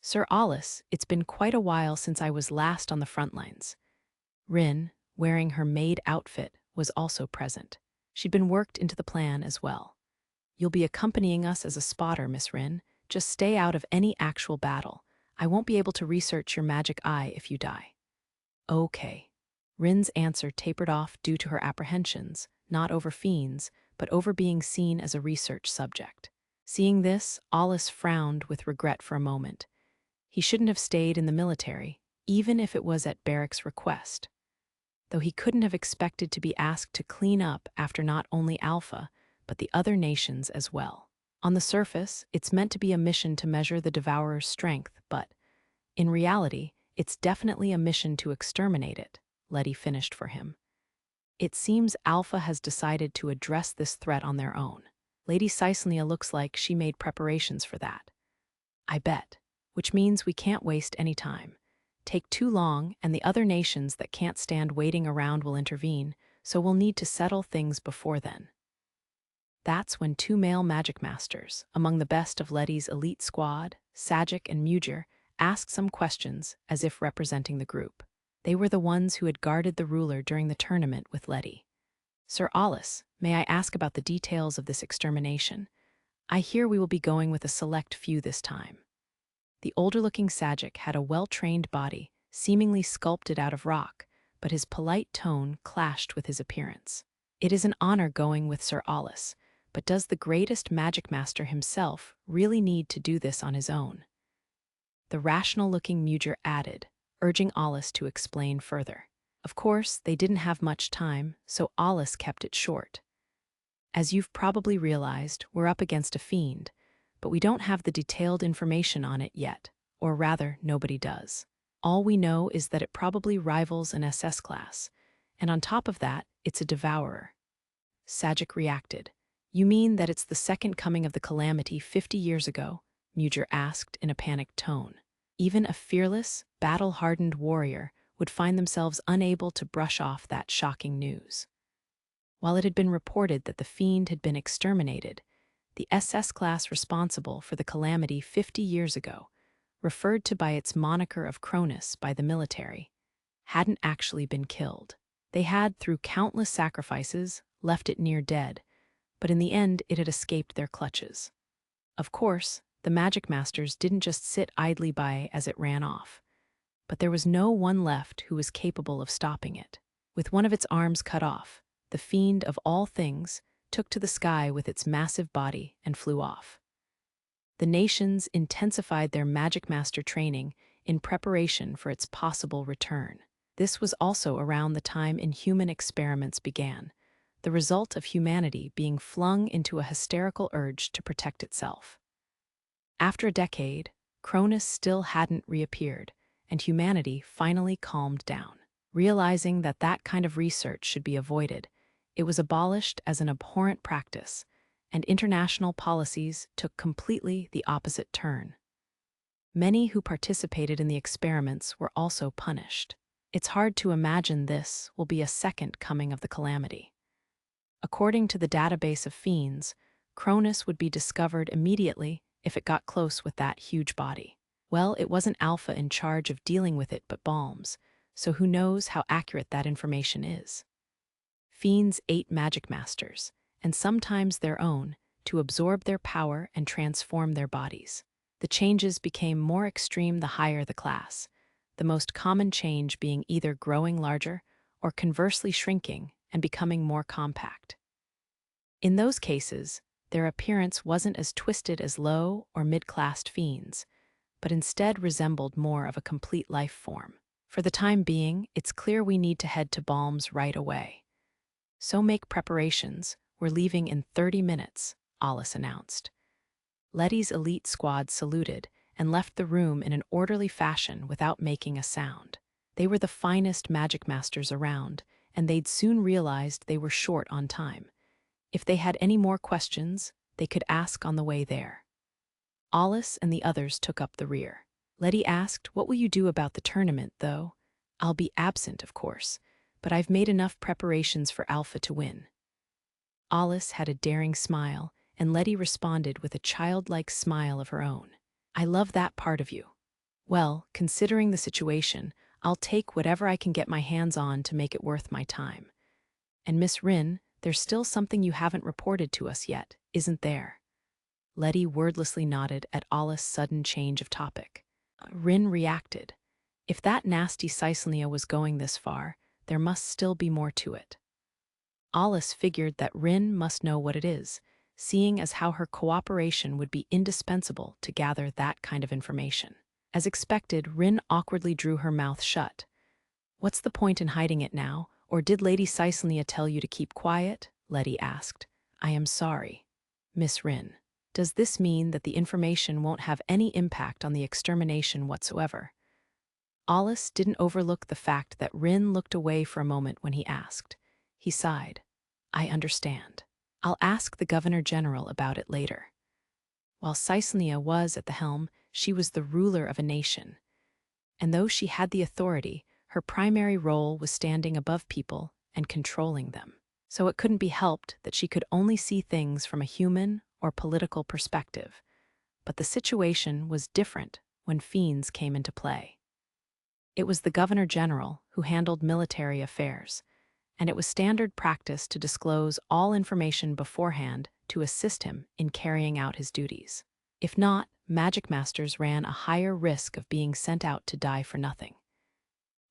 Sir Alus, it's been quite a while since I was last on the front lines. Rin, wearing her maid outfit, was also present. She'd been worked into the plan as well. You'll be accompanying us as a spotter, Miss Rin. Just stay out of any actual battle. I won't be able to research your magic eye if you die. Okay. Rin's answer tapered off due to her apprehensions, not over fiends, but over being seen as a research subject. Seeing this, Alus frowned with regret for a moment. He shouldn't have stayed in the military, even if it was at Barrick's request. Though he couldn't have expected to be asked to clean up after not only Alpha, but the other nations as well. On the surface, it's meant to be a mission to measure the Devourer's strength, but, in reality, it's definitely a mission to exterminate it, Lettie finished for him. It seems Alpha has decided to address this threat on their own. Lady Caesania looks like she made preparations for that. I bet, which means we can't waste any time. Take too long, and the other nations that can't stand waiting around will intervene, so we'll need to settle things before then. That's when 2 male Magicmasters, among the best of Lettie's elite squad, Sajic and Mujir, asked some questions as if representing the group. They were the ones who had guarded the ruler during the tournament with Lettie. Sir Alus, may I ask about the details of this extermination? I hear we will be going with a select few this time. The older-looking Sajic had a well-trained body, seemingly sculpted out of rock, but his polite tone clashed with his appearance. It is an honor going with Sir Alus, but does the greatest Magicmaster himself really need to do this on his own? The rational-looking Mujir added, urging Alus to explain further. Of course, they didn't have much time, so Alus kept it short. As you've probably realized, we're up against a fiend, but we don't have the detailed information on it yet, or rather, nobody does. All we know is that it probably rivals an SS class, and on top of that, it's a devourer. Sajic reacted. You mean that it's the second coming of the calamity 50 years ago? Mujir asked in a panicked tone. Even a fearless, battle-hardened warrior would find themselves unable to brush off that shocking news. While it had been reported that the fiend had been exterminated, the SS class responsible for the calamity 50 years ago, referred to by its moniker of Cronus by the military, hadn't actually been killed. They had, through countless sacrifices, left it near dead, but in the end it had escaped their clutches. Of course, the Magicmasters didn't just sit idly by as it ran off, but there was no one left who was capable of stopping it. With one of its arms cut off, the fiend of all things took to the sky with its massive body and flew off. The nations intensified their Magicmaster training in preparation for its possible return. This was also around the time inhuman experiments began, the result of humanity being flung into a hysterical urge to protect itself. After a decade, Cronus still hadn't reappeared, and humanity finally calmed down. Realizing that that kind of research should be avoided, it was abolished as an abhorrent practice, and international policies took completely the opposite turn. Many who participated in the experiments were also punished. It's hard to imagine this will be a second coming of the calamity. According to the database of fiends, Cronus would be discovered immediately if it got close with that huge body. Well, it wasn't Alpha in charge of dealing with it but Balms, so who knows how accurate that information is. Fiends ate Magicmasters, and sometimes their own, to absorb their power and transform their bodies. The changes became more extreme the higher the class, the most common change being either growing larger or conversely shrinking and becoming more compact. In those cases, their appearance wasn't as twisted as low or mid-classed fiends, but instead resembled more of a complete life form. For the time being, it's clear we need to head to Balms right away. So make preparations, we're leaving in 30 minutes, Alus announced. Lettie's elite squad saluted, and left the room in an orderly fashion without making a sound. They were the finest magic masters around, and they'd soon realized they were short on time. If they had any more questions, they could ask on the way there. Alus and the others took up the rear. Lettie asked, "What will you do about the tournament, though?" "I'll be absent, of course, but I've made enough preparations for Alpha to win." Alus had a daring smile, and Lettie responded with a childlike smile of her own. "I love that part of you." "Well, considering the situation, I'll take whatever I can get my hands on to make it worth my time. And Miss Rin, there's still something you haven't reported to us yet, isn't there?" Lettie wordlessly nodded at Alus' sudden change of topic. Rin reacted. If that nasty Caesania was going this far, there must still be more to it. Alus figured that Rin must know what it is, seeing as how her cooperation would be indispensable to gather that kind of information. As expected, Rin awkwardly drew her mouth shut. "What's the point in hiding it now, or did Lady Caesania tell you to keep quiet?" Lettie asked. "I am sorry. Miss Rin, does this mean that the information won't have any impact on the extermination whatsoever?" Alus didn't overlook the fact that Rin looked away for a moment when he asked. He sighed. "I understand. I'll ask the Governor General about it later." While Caesania was at the helm, she was the ruler of a nation. And though she had the authority, her primary role was standing above people and controlling them. So it couldn't be helped that she could only see things from a human or political perspective. But the situation was different when fiends came into play. It was the Governor General who handled military affairs, and it was standard practice to disclose all information beforehand to assist him in carrying out his duties. If not, magic masters ran a higher risk of being sent out to die for nothing.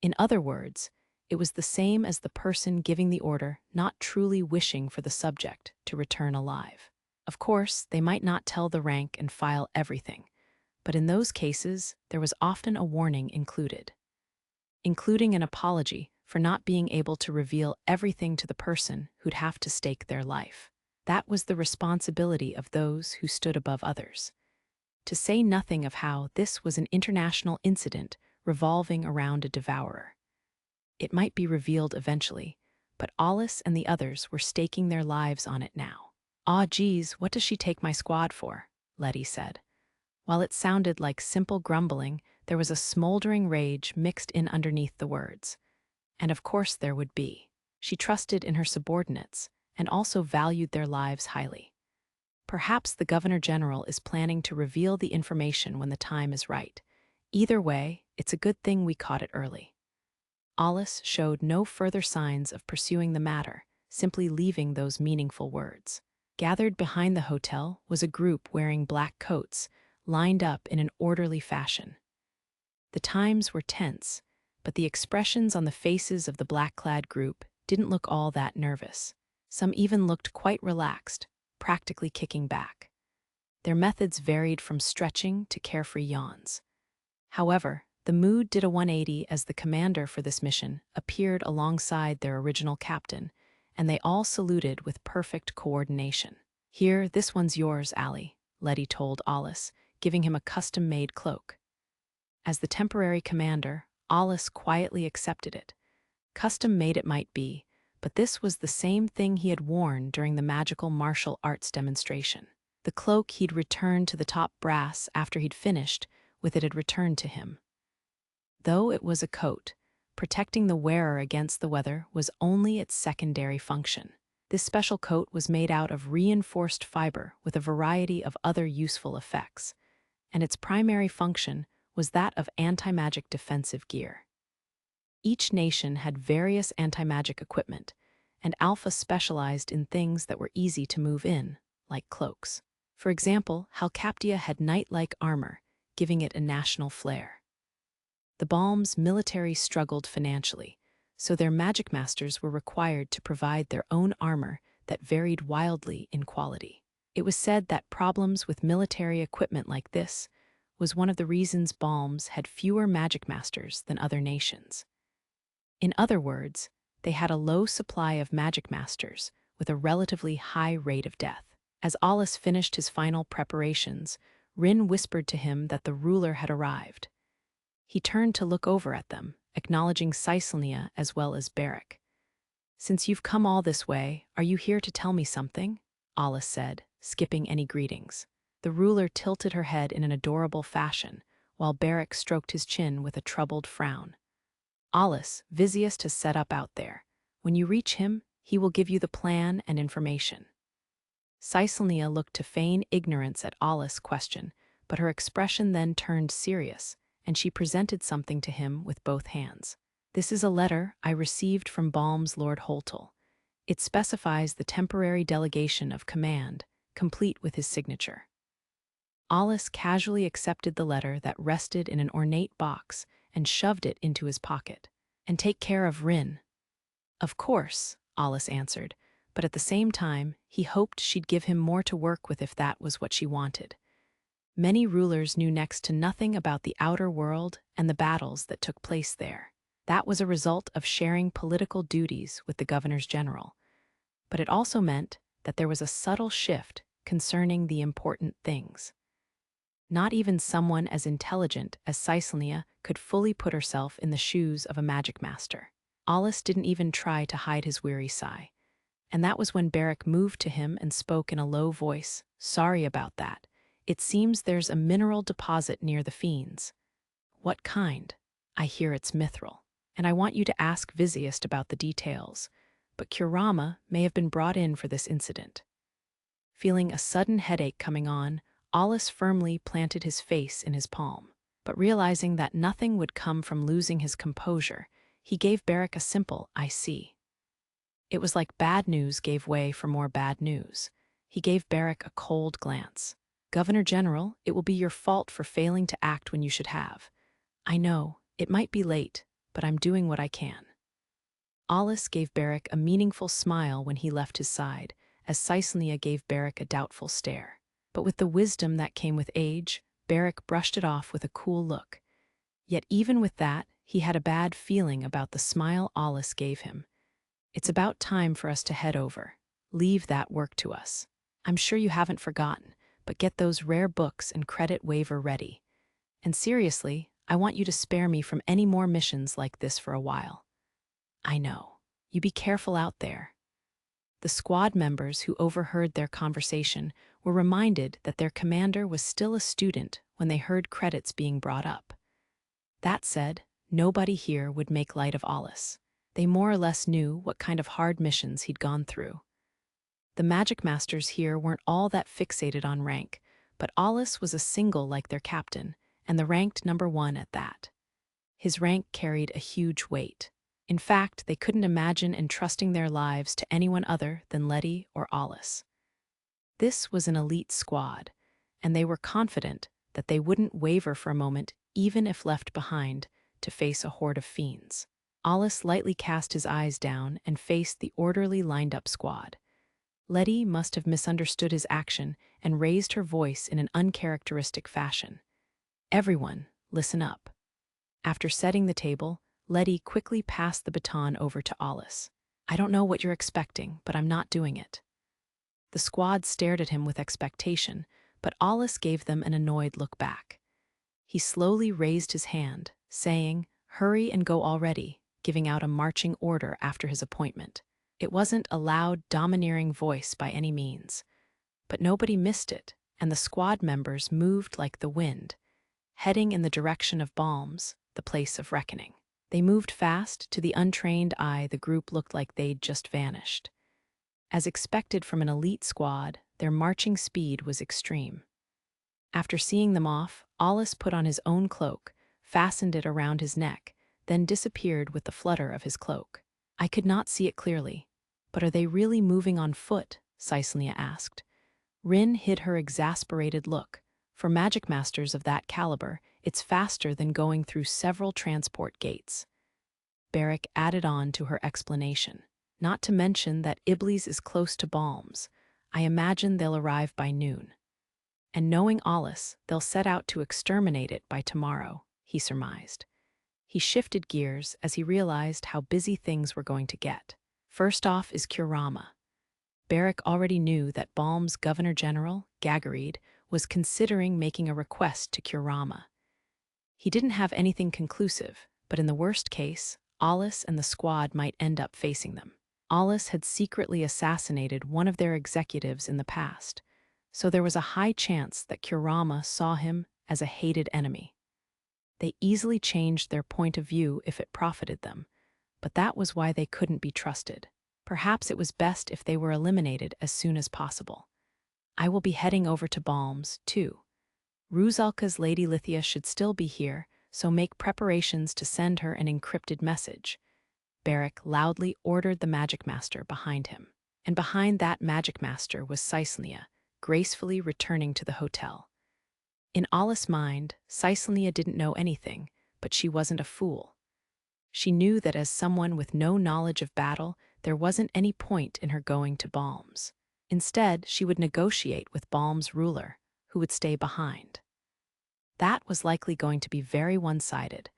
In other words, it was the same as the person giving the order not truly wishing for the subject to return alive. Of course, they might not tell the rank and file everything, but in those cases, there was often a warning including an apology for not being able to reveal everything to the person who'd have to stake their life. That was the responsibility of those who stood above others. To say nothing of how this was an international incident revolving around a devourer. It might be revealed eventually, but Alus and the others were staking their lives on it now. "Aw geez, what does she take my squad for?" Lettie said. While it sounded like simple grumbling, there was a smoldering rage mixed in underneath the words. And of course there would be. She trusted in her subordinates and also valued their lives highly. Perhaps the Governor General is planning to reveal the information when the time is right. Either way, it's a good thing we caught it early. Alus showed no further signs of pursuing the matter, simply leaving those meaningful words. Gathered behind the hotel was a group wearing black coats, lined up in an orderly fashion. The times were tense, but the expressions on the faces of the black-clad group didn't look all that nervous. Some even looked quite relaxed, practically kicking back. Their methods varied from stretching to carefree yawns. However, the mood did a 180 as the commander for this mission appeared alongside their original captain, and they all saluted with perfect coordination. "Here, this one's yours, Ali," Lettie told Alus, giving him a custom-made cloak. As the temporary commander, Alus quietly accepted it. Custom-made it might be, but this was the same thing he had worn during the magical martial arts demonstration. The cloak he'd returned to the top brass after he'd finished with it had returned to him. Though it was a coat, protecting the wearer against the weather was only its secondary function. This special coat was made out of reinforced fiber with a variety of other useful effects, and its primary function was that of anti-magic defensive gear. Each nation had various anti-magic equipment, and Alpha specialized in things that were easy to move in, like cloaks. For example, Halcaptia had knight-like armor, giving it a national flair. The Balm's military struggled financially, so their magic masters were required to provide their own armor that varied wildly in quality. It was said that problems with military equipment like this was one of the reasons Balms had fewer magic masters than other nations. In other words, they had a low supply of magic masters with a relatively high rate of death. As Alus finished his final preparations, Rin whispered to him that the ruler had arrived. He turned to look over at them, acknowledging Caesalnia as well as Barrack. "Since you've come all this way, are you here to tell me something?" Alus said, skipping any greetings. The ruler tilted her head in an adorable fashion, while Barrack stroked his chin with a troubled frown. "Alus, Vizziest has set up out there. When you reach him, he will give you the plan and information." Caesalnia looked to feign ignorance at Alus' question, but her expression then turned serious, and she presented something to him with both hands. "This is a letter I received from Balm's Lord Holtel. It specifies the temporary delegation of command, complete with his signature." Alus casually accepted the letter that rested in an ornate box and shoved it into his pocket. "And take care of Rin." "Of course," Alus answered, but at the same time, he hoped she'd give him more to work with if that was what she wanted. Many rulers knew next to nothing about the outer world and the battles that took place there. That was a result of sharing political duties with the governors general. But it also meant that there was a subtle shift concerning the important things. Not even someone as intelligent as Caesalnia could fully put herself in the shoes of a Magicmaster. Alus didn't even try to hide his weary sigh. And that was when Barrack moved to him and spoke in a low voice. "Sorry about that. It seems there's a mineral deposit near the fiends." "What kind?" "I hear it's mithril. And I want you to ask Vizziest about the details. But Kurama may have been brought in for this incident." Feeling a sudden headache coming on, Alus firmly planted his face in his palm. But realizing that nothing would come from losing his composure, he gave Barrack a simple "I see." It was like bad news gave way for more bad news. He gave Barrack a cold glance. "Governor General, it will be your fault for failing to act when you should have. I know, it might be late, but I'm doing what I can." Alus gave Barrack a meaningful smile when he left his side, as Caesalnia gave Barrack a doubtful stare. But with the wisdom that came with age, Barrack brushed it off with a cool look. Yet even with that, he had a bad feeling about the smile Alus gave him. "It's about time for us to head over. Leave that work to us. I'm sure you haven't forgotten, but get those rare books and credit waiver ready. And seriously, I want you to spare me from any more missions like this for a while." "I know. You be careful out there." The squad members who overheard their conversation were reminded that their commander was still a student when they heard credits being brought up. That said, nobody here would make light of Alus. They more or less knew what kind of hard missions he'd gone through. The Magicmasters here weren't all that fixated on rank, but Alus was a single like their captain, and the ranked #1 at that. His rank carried a huge weight. In fact, they couldn't imagine entrusting their lives to anyone other than Lettie or Alus. This was an elite squad, and they were confident that they wouldn't waver for a moment, even if left behind, to face a horde of fiends. Alus lightly cast his eyes down and faced the orderly lined-up squad. Lettie must have misunderstood his action and raised her voice in an uncharacteristic fashion. "Everyone, listen up." After setting the table, Lettie quickly passed the baton over to Alus. "I don't know what you're expecting, but I'm not doing it." The squad stared at him with expectation, but Alus gave them an annoyed look back. He slowly raised his hand, saying, "Hurry and go already," giving out a marching order after his appointment. It wasn't a loud, domineering voice by any means. But nobody missed it, and the squad members moved like the wind, heading in the direction of Balm's, the place of reckoning. They moved fast. To the untrained eye, the group looked like they'd just vanished. As expected from an elite squad, their marching speed was extreme. After seeing them off, Alus put on his own cloak, fastened it around his neck, then disappeared with the flutter of his cloak. I could not see it clearly. "But are they really moving on foot?" Caesalnia asked. Rin hid her exasperated look. For Magicmasters of that caliber, it's faster than going through several transport gates. Barrack added on to her explanation. "Not to mention that Iblis is close to Balm's. I imagine they'll arrive by noon. And knowing Alus, they'll set out to exterminate it by tomorrow," he surmised. He shifted gears as he realized how busy things were going to get. First off is Kurama. Barrack already knew that Balm's Governor General, Gagarid, was considering making a request to Kurama. He didn't have anything conclusive, but in the worst case, Alus and the squad might end up facing them. Alus had secretly assassinated one of their executives in the past, so there was a high chance that Kurama saw him as a hated enemy. They easily changed their point of view if it profited them, but that was why they couldn't be trusted. Perhaps it was best if they were eliminated as soon as possible. I will be heading over to Balms, too. Rusalka's Lady Lithia should still be here, so make preparations to send her an encrypted message. Barrack loudly ordered the Magicmaster behind him. And behind that Magicmaster was Caeslia, gracefully returning to the hotel. In Alus' mind, Caeslia didn't know anything, but she wasn't a fool. She knew that as someone with no knowledge of battle, there wasn't any point in her going to Balms. Instead, she would negotiate with Balm's ruler, who would stay behind. That was likely going to be very one-sided,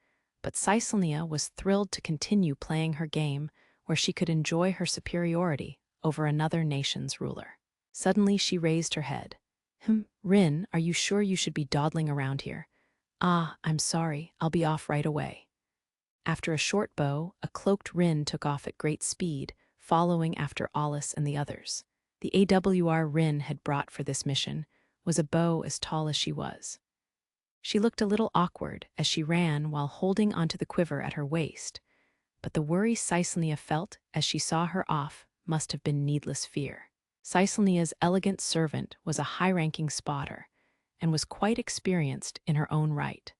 but Caeslia was thrilled to continue playing her game where she could enjoy her superiority over another nation's ruler. Suddenly she raised her head. Rin, are you sure you should be dawdling around here? Ah, I'm sorry, I'll be off right away. After a short bow, a cloaked Rin took off at great speed, following after Alus and the others. The AWR Rin had brought for this mission was a bow as tall as she was. She looked a little awkward as she ran while holding onto the quiver at her waist, but the worry Caeslia felt as she saw her off must have been needless fear. Caeslia's elegant servant was a high-ranking spotter and was quite experienced in her own right.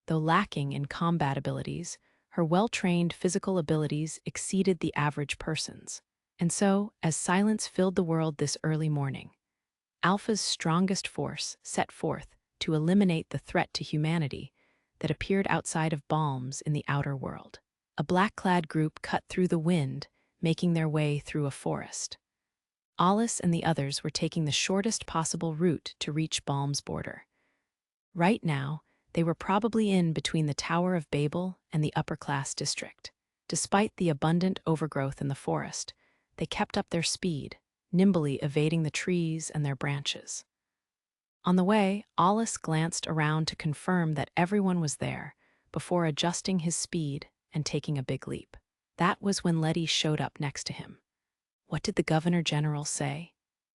Though lacking in combat abilities, her well-trained physical abilities exceeded the average person's. And so, as silence filled the world this early morning, Alpha's strongest force set forth to eliminate the threat to humanity that appeared outside of Balms in the outer world. A black-clad group cut through the wind, making their way through a forest. Alus and the others were taking the shortest possible route to reach Balm's border. Right now, they were probably in between the Tower of Babel and the upper-class district. Despite the abundant overgrowth in the forest, they kept up their speed, nimbly evading the trees and their branches. On the way, Alus glanced around to confirm that everyone was there before adjusting his speed and taking a big leap. That was when Lettie showed up next to him. What did the Governor-General say?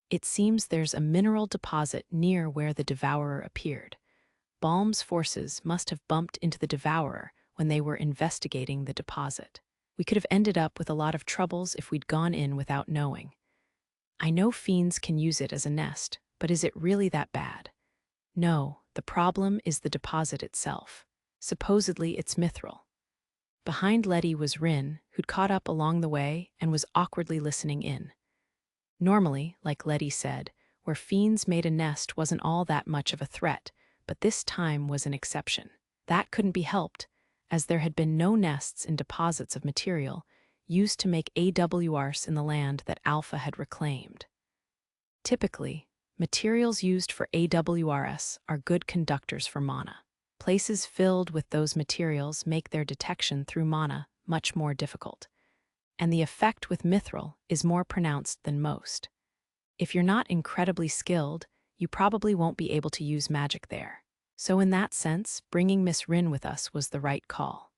It seems there's a mineral deposit near where the Devourer appeared. Balm's forces must have bumped into the Devourer when they were investigating the deposit. We could have ended up with a lot of troubles if we'd gone in without knowing. I know fiends can use it as a nest, but is it really that bad? No, the problem is the deposit itself. Supposedly it's mithril. Behind Lettie was Rin, who'd caught up along the way and was awkwardly listening in. Normally, like Lettie said, where fiends made a nest wasn't all that much of a threat, but this time was an exception. That couldn't be helped, as there had been no nests in deposits of material used to make AWRs in the land that Alpha had reclaimed. Typically, materials used for AWRs are good conductors for mana. Places filled with those materials make their detection through mana much more difficult, and the effect with mithril is more pronounced than most. If you're not incredibly skilled, you probably won't be able to use magic there. So in that sense, bringing Miss Rin with us was the right call.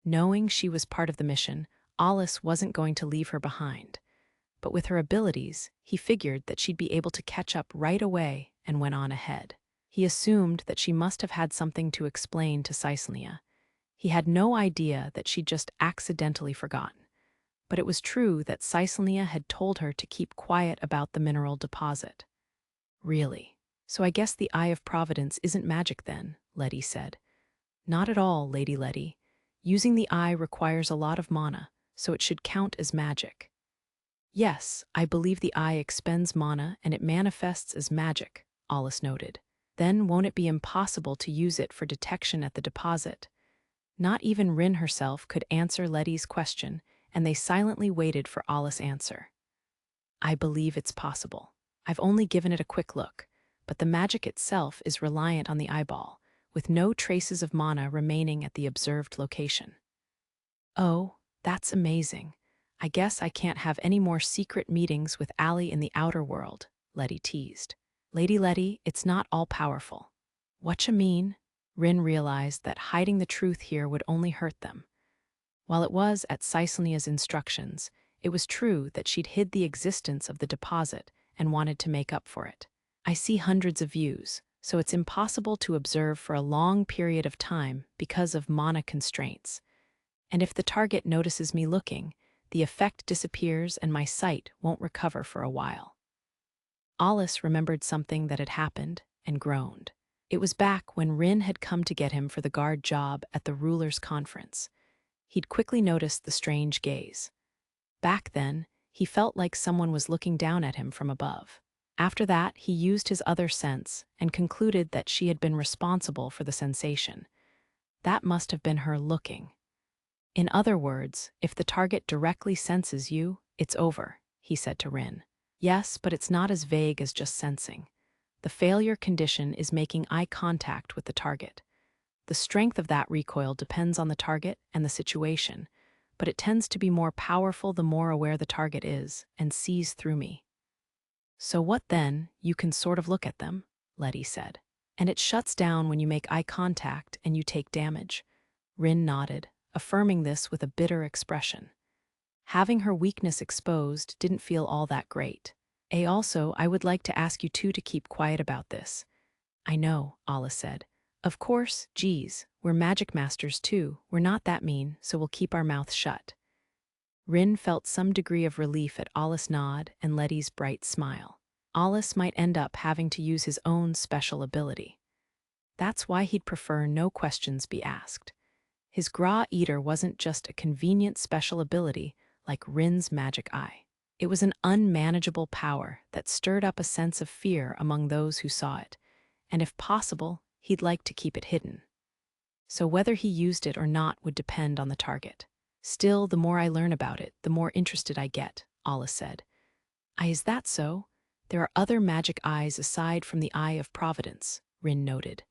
Knowing she was part of the mission, Alus wasn't going to leave her behind, but with her abilities, he figured that she'd be able to catch up right away and went on ahead. He assumed that she must have had something to explain to Caeslia. He had no idea that she'd just accidentally forgotten. But it was true that Caeslia had told her to keep quiet about the mineral deposit. Really? So I guess the Eye of Providence isn't magic then, Lettie said. Not at all, Lady Lettie. Using the eye requires a lot of mana, so it should count as magic. Yes, I believe the eye expends mana and it manifests as magic, Alus noted. Then won't it be impossible to use it for detection at the deposit? Not even Rin herself could answer Lettie's question, and they silently waited for Alus' answer. I believe it's possible. I've only given it a quick look, but the magic itself is reliant on the eyeball, with no traces of mana remaining at the observed location. Oh, that's amazing. I guess I can't have any more secret meetings with Allie in the outer world, Lettie teased. Lady Lettie, it's not all-powerful. Whatcha mean? Rin realized that hiding the truth here would only hurt them. While it was at Caecilia's instructions, it was true that she'd hid the existence of the deposit and wanted to make up for it. I see hundreds of views, so it's impossible to observe for a long period of time because of mana constraints. And if the target notices me looking, the effect disappears and my sight won't recover for a while. Alus remembered something that had happened and groaned. It was back when Rin had come to get him for the guard job at the ruler's conference. He'd quickly noticed the strange gaze. Back then, he felt like someone was looking down at him from above. After that, he used his other sense and concluded that she had been responsible for the sensation. That must have been her looking. In other words, if the target directly senses you, it's over, he said to Rin. Yes, but it's not as vague as just sensing. The failure condition is making eye contact with the target. The strength of that recoil depends on the target and the situation, but it tends to be more powerful the more aware the target is and sees through me. So what then? You can sort of look at them, Lettie said. And it shuts down when you make eye contact and you take damage. Rin nodded, affirming this with a bitter expression. Having her weakness exposed didn't feel all that great. Also, I would like to ask you two to keep quiet about this. I know, Alus said. Of course, geez, we're Magicmasters too. We're not that mean, so we'll keep our mouths shut. Rin felt some degree of relief at Alus' nod and Lettie's bright smile. Alus might end up having to use his own special ability. That's why he'd prefer no questions be asked. His Gra Eater wasn't just a convenient special ability like Rin's magic eye. It was an unmanageable power that stirred up a sense of fear among those who saw it, and if possible, he'd like to keep it hidden. So whether he used it or not would depend on the target. Still, the more I learn about it, the more interested I get, Alus said. Is that so? There are other magic eyes aside from the Eye of Providence, Rin noted.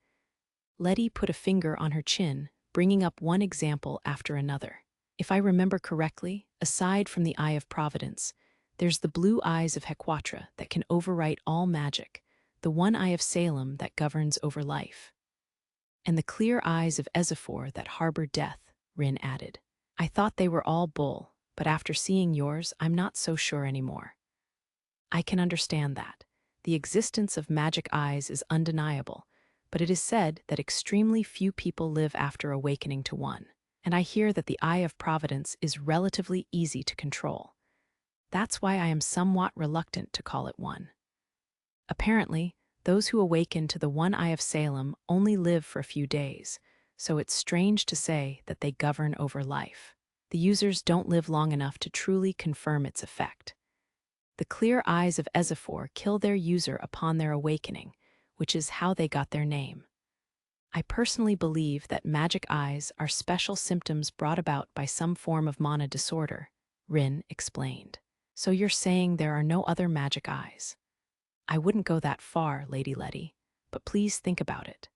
Lettie put a finger on her chin, bringing up one example after another. If I remember correctly, aside from the Eye of Providence, there's the blue eyes of Hequatra that can overwrite all magic, the one eye of Salem that governs over life, and the clear eyes of Ezephor that harbor death, Rin added. I thought they were all bull, but after seeing yours, I'm not so sure anymore. I can understand that. The existence of magic eyes is undeniable, but it is said that extremely few people live after awakening to one, and I hear that the Eye of Providence is relatively easy to control. That's why I am somewhat reluctant to call it one. Apparently, those who awaken to the one Eye of Salem only live for a few days, so it's strange to say that they govern over life. The users don't live long enough to truly confirm its effect. The clear eyes of Ezephor kill their user upon their awakening, which is how they got their name. I personally believe that magic eyes are special symptoms brought about by some form of mana disorder, Rin explained. So you're saying there are no other magic eyes? I wouldn't go that far, Lady Lettie, but please think about it.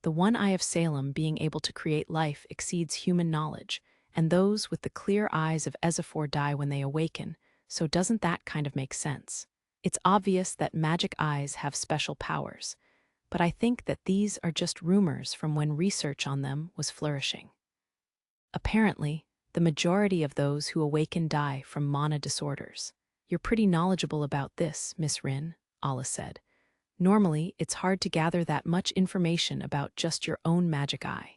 The one Eye of Salem being able to create life exceeds human knowledge, and those with the clear eyes of Ezephor die when they awaken, so doesn't that kind of make sense? It's obvious that magic eyes have special powers, but I think that these are just rumors from when research on them was flourishing. Apparently, the majority of those who awaken die from mana disorders. You're pretty knowledgeable about this, Miss Rin, Alus said. Normally, it's hard to gather that much information about just your own magic eye.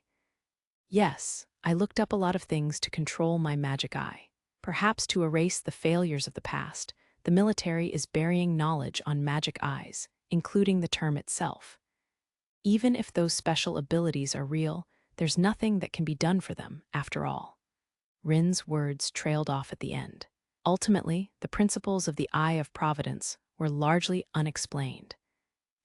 Yes, I looked up a lot of things to control my magic eye. Perhaps to erase the failures of the past, the military is burying knowledge on magic eyes, including the term itself. Even if those special abilities are real, there's nothing that can be done for them, after all. Rin's words trailed off at the end. Ultimately, the principles of the Eye of Providence were largely unexplained.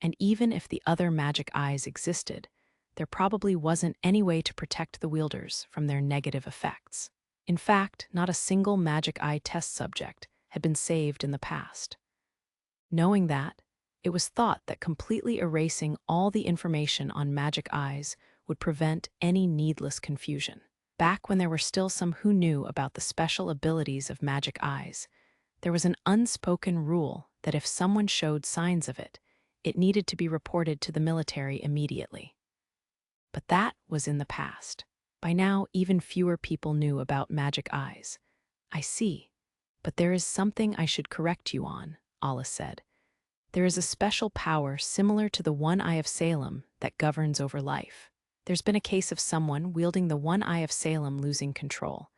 And even if the other magic eyes existed, there probably wasn't any way to protect the wielders from their negative effects. In fact, not a single magic eye test subject had been saved in the past. Knowing that, it was thought that completely erasing all the information on magic eyes would prevent any needless confusion. Back when there were still some who knew about the special abilities of magic eyes, there was an unspoken rule that if someone showed signs of it, it needed to be reported to the military immediately. But that was in the past. By now, even fewer people knew about magic eyes. I see. But there is something I should correct you on, Alice said. There is a special power similar to the One Eye of Salem that governs over life. There's been a case of someone wielding the One Eye of Salem losing control.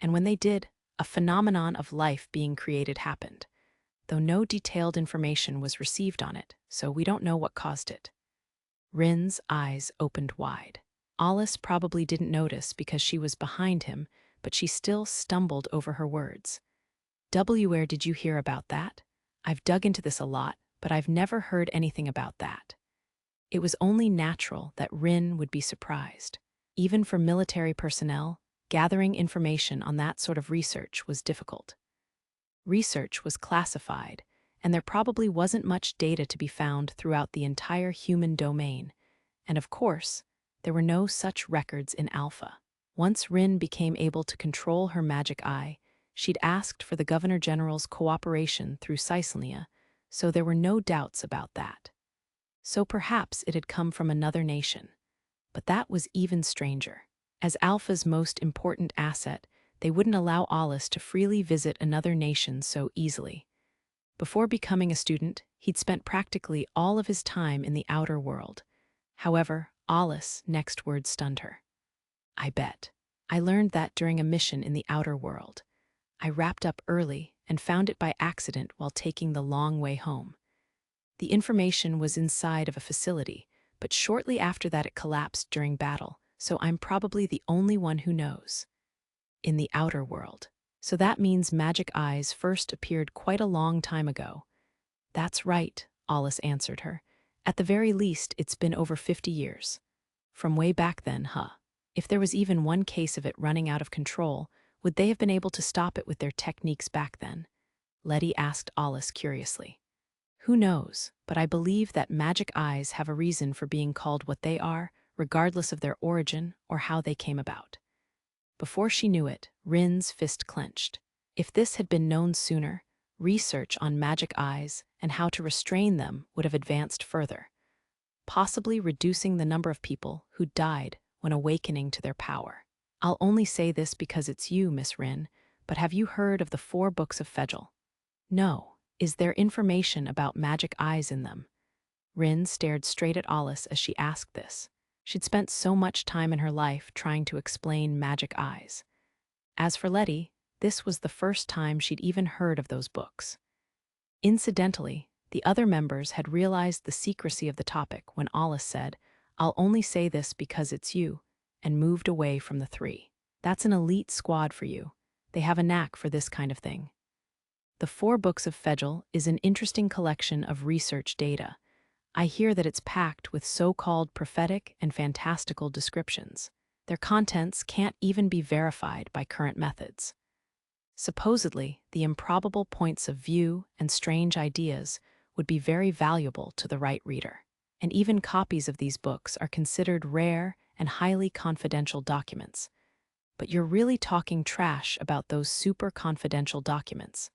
And when they did, a phenomenon of life being created happened, though no detailed information was received on it, so we don't know what caused it. Rin's eyes opened wide. Alice probably didn't notice because she was behind him, but she still stumbled over her words. Where did you hear about that? I've dug into this a lot, but I've never heard anything about that. It was only natural that Rin would be surprised. Even for military personnel, gathering information on that sort of research was difficult. Research was classified, and there probably wasn't much data to be found throughout the entire human domain. And of course, there were no such records in Alpha. Once Rin became able to control her magic eye, she'd asked for the Governor General's cooperation through Caesarea, so there were no doubts about that. So perhaps it had come from another nation. But that was even stranger. As Alpha's most important asset, they wouldn't allow Alice to freely visit another nation so easily. Before becoming a student, he'd spent practically all of his time in the outer world. However, Alice's next word stunned her. I bet. I learned that during a mission in the outer world. I wrapped up early and found it by accident while taking the long way home. The information was inside of a facility, but shortly after that it collapsed during battle, so I'm probably the only one who knows. In the outer world. So that means magic eyes first appeared quite a long time ago. That's right, Alice answered her. At the very least, it's been over 50 years. From way back then, huh? If there was even one case of it running out of control, would they have been able to stop it with their techniques back then? Lettie asked Alice curiously. Who knows, but I believe that magic eyes have a reason for being called what they are, regardless of their origin or how they came about. Before she knew it, Rin's fist clenched. If this had been known sooner, research on magic eyes and how to restrain them would have advanced further, possibly reducing the number of people who died when awakening to their power. I'll only say this because it's you, Miss Rin, but have you heard of the 4 books of Fable? No. Is there information about magic eyes in them? Rin stared straight at Alice as she asked this. She'd spent so much time in her life trying to explain magic eyes. As for Lettie, this was the first time she'd even heard of those books. Incidentally, the other members had realized the secrecy of the topic when Alice said, I'll only say this because it's you, and moved away from the 3. That's an elite squad for you. They have a knack for this kind of thing. The 4 books of Fable is an interesting collection of research data. I hear that it's packed with so-called prophetic and fantastical descriptions. Their contents can't even be verified by current methods. Supposedly, the improbable points of view and strange ideas would be very valuable to the right reader. And even copies of these books are considered rare and highly confidential documents. But you're really talking trash about those super confidential documents.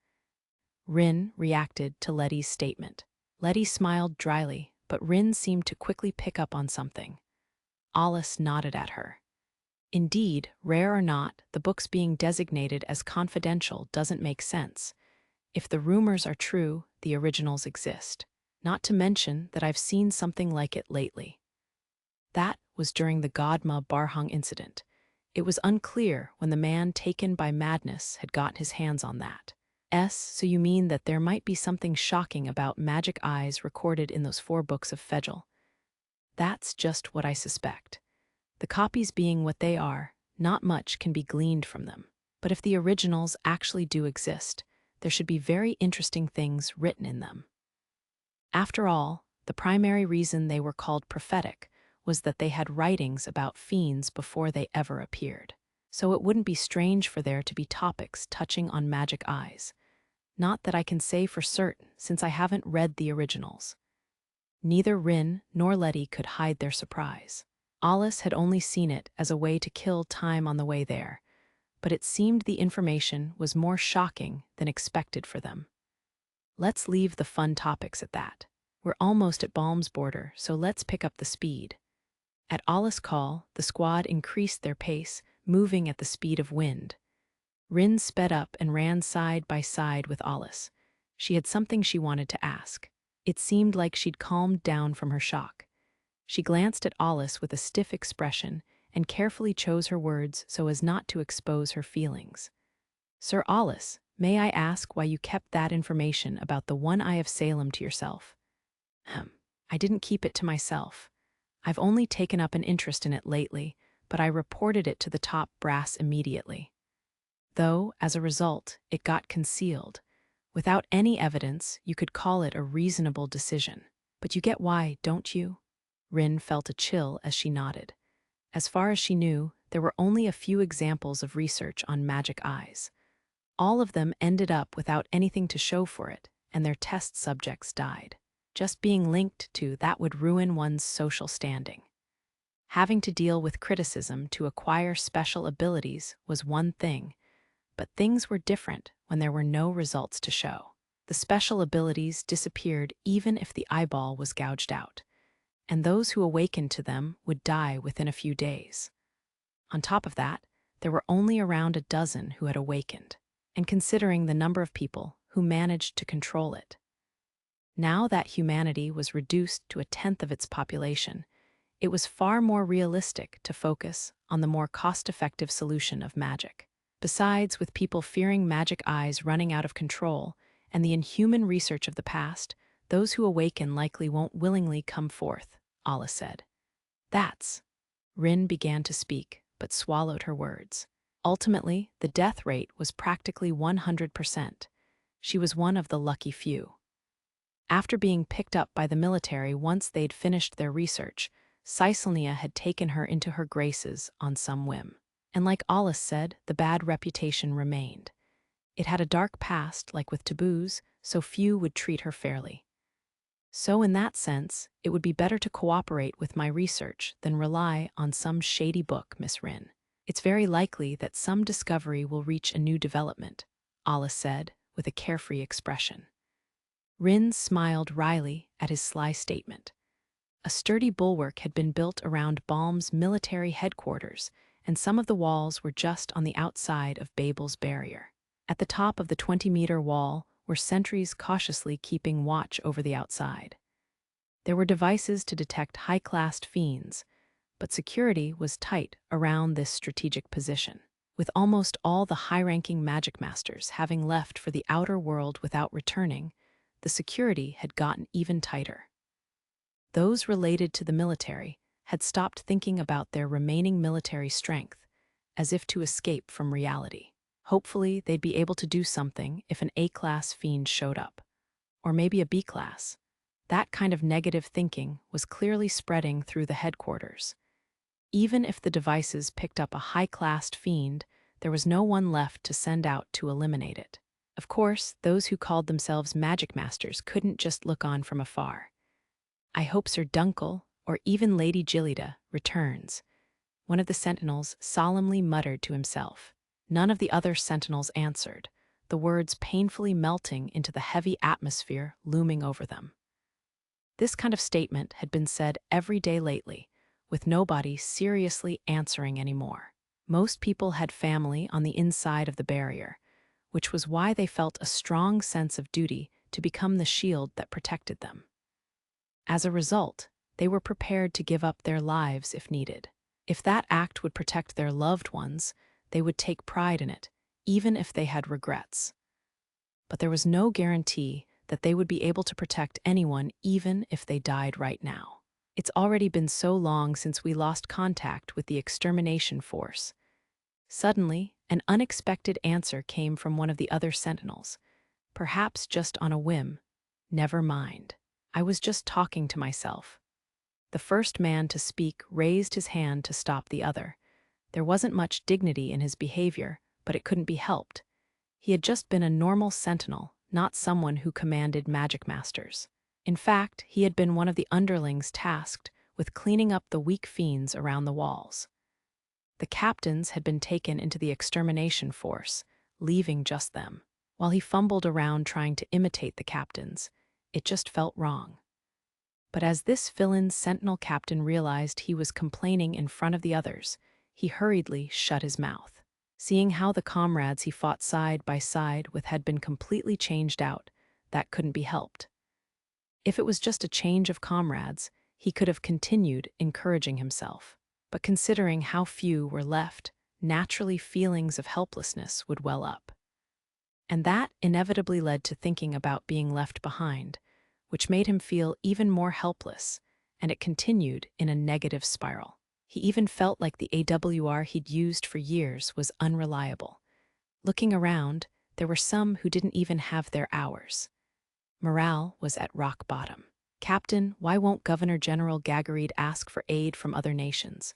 Rin reacted to Lettie's statement. Lettie smiled dryly, but Rin seemed to quickly pick up on something. Alice nodded at her. Indeed, rare or not, the books being designated as confidential doesn't make sense. If the rumors are true, the originals exist. Not to mention that I've seen something like it lately. That was during the Godma Barhung incident. It was unclear when the man taken by madness had gotten his hands on that. So you mean that there might be something shocking about magic eyes recorded in those 4 books of Fable? That's just what I suspect. The copies being what they are, not much can be gleaned from them. But if the originals actually do exist, there should be very interesting things written in them. After all, the primary reason they were called prophetic was that they had writings about fiends before they ever appeared. So it wouldn't be strange for there to be topics touching on magic eyes. Not that I can say for certain, since I haven't read the originals. Neither Rin nor Lettie could hide their surprise. Alice had only seen it as a way to kill time on the way there, but it seemed the information was more shocking than expected for them. Let's leave the fun topics at that. We're almost at Balm's border, so let's pick up the speed. At Alus' call, the squad increased their pace, moving at the speed of wind. Rin sped up and ran side by side with Alus. She had something she wanted to ask. It seemed like she'd calmed down from her shock. She glanced at Alus with a stiff expression and carefully chose her words so as not to expose her feelings. "Sir Alus, may I ask why you kept that information about the One Eye of Salem to yourself?" I didn't keep it to myself. I've only taken up an interest in it lately, but I reported it to the top brass immediately. Though, as a result, it got concealed. Without any evidence, you could call it a reasonable decision. But you get why, don't you? Rin felt a chill as she nodded. As far as she knew, there were only a few examples of research on magic eyes. All of them ended up without anything to show for it, and their test subjects died. Just being linked to that would ruin one's social standing. Having to deal with criticism to acquire special abilities was one thing, but things were different when there were no results to show. The special abilities disappeared even if the eyeball was gouged out, and those who awakened to them would die within a few days. On top of that, there were only around a dozen who had awakened, and considering the number of people who managed to control it. Now that humanity was reduced to 1/10 of its population, it was far more realistic to focus on the more cost-effective solution of magic. Besides, with people fearing magic eyes running out of control and the inhuman research of the past, those who awaken likely won't willingly come forth, Alus said. Rin began to speak, but swallowed her words. Ultimately, the death rate was practically 100%. She was one of the lucky few. After being picked up by the military once they'd finished their research, Caesalnia had taken her into her graces on some whim. And like Alus said, the bad reputation remained. It had a dark past, like with taboos, so few would treat her fairly. So in that sense, it would be better to cooperate with my research than rely on some shady book, Miss Rin. It's very likely that some discovery will reach a new development, Alus said, with a carefree expression. Rin smiled wryly at his sly statement. A sturdy bulwark had been built around Balm's military headquarters, and some of the walls were just on the outside of Babel's barrier. At the top of the 20-meter wall were sentries cautiously keeping watch over the outside. There were devices to detect high-classed fiends, but security was tight around this strategic position, with almost all the high-ranking Magicmasters having left for the outer world without returning. The security had gotten even tighter. Those related to the military had stopped thinking about their remaining military strength, as if to escape from reality. Hopefully, they'd be able to do something if an A-class fiend showed up, or maybe a B-class. That kind of negative thinking was clearly spreading through the headquarters. Even if the devices picked up a high-classed fiend, there was no one left to send out to eliminate it. Of course, those who called themselves Magicmasters couldn't just look on from afar. "I hope Sir Dunkel, or even Lady Gillida, returns," one of the sentinels solemnly muttered to himself. None of the other sentinels answered, the words painfully melting into the heavy atmosphere looming over them. This kind of statement had been said every day lately, with nobody seriously answering anymore. Most people had family on the inside of the barrier, which was why they felt a strong sense of duty to become the shield that protected them. As a result, they were prepared to give up their lives if needed. If that act would protect their loved ones, they would take pride in it, even if they had regrets. But there was no guarantee that they would be able to protect anyone even if they died right now. It's already been so long since we lost contact with the extermination force. Suddenly, an unexpected answer came from one of the other sentinels, perhaps just on a whim. "Never mind. I was just talking to myself." The first man to speak raised his hand to stop the other. There wasn't much dignity in his behavior, but it couldn't be helped. He had just been a normal sentinel, not someone who commanded Magicmasters. In fact, he had been one of the underlings tasked with cleaning up the weak fiends around the walls. The captains had been taken into the extermination force, leaving just them. While he fumbled around trying to imitate the captains, it just felt wrong. But as this villain's sentinel captain realized he was complaining in front of the others, he hurriedly shut his mouth. Seeing how the comrades he fought side by side with had been completely changed out, that couldn't be helped. If it was just a change of comrades, he could have continued encouraging himself. But considering how few were left, naturally feelings of helplessness would well up. And that inevitably led to thinking about being left behind, which made him feel even more helpless, and it continued in a negative spiral. He even felt like the AWR he'd used for years was unreliable. Looking around, there were some who didn't even have their hours. Morale was at rock bottom. "Captain, why won't Governor General Gagarid ask for aid from other nations?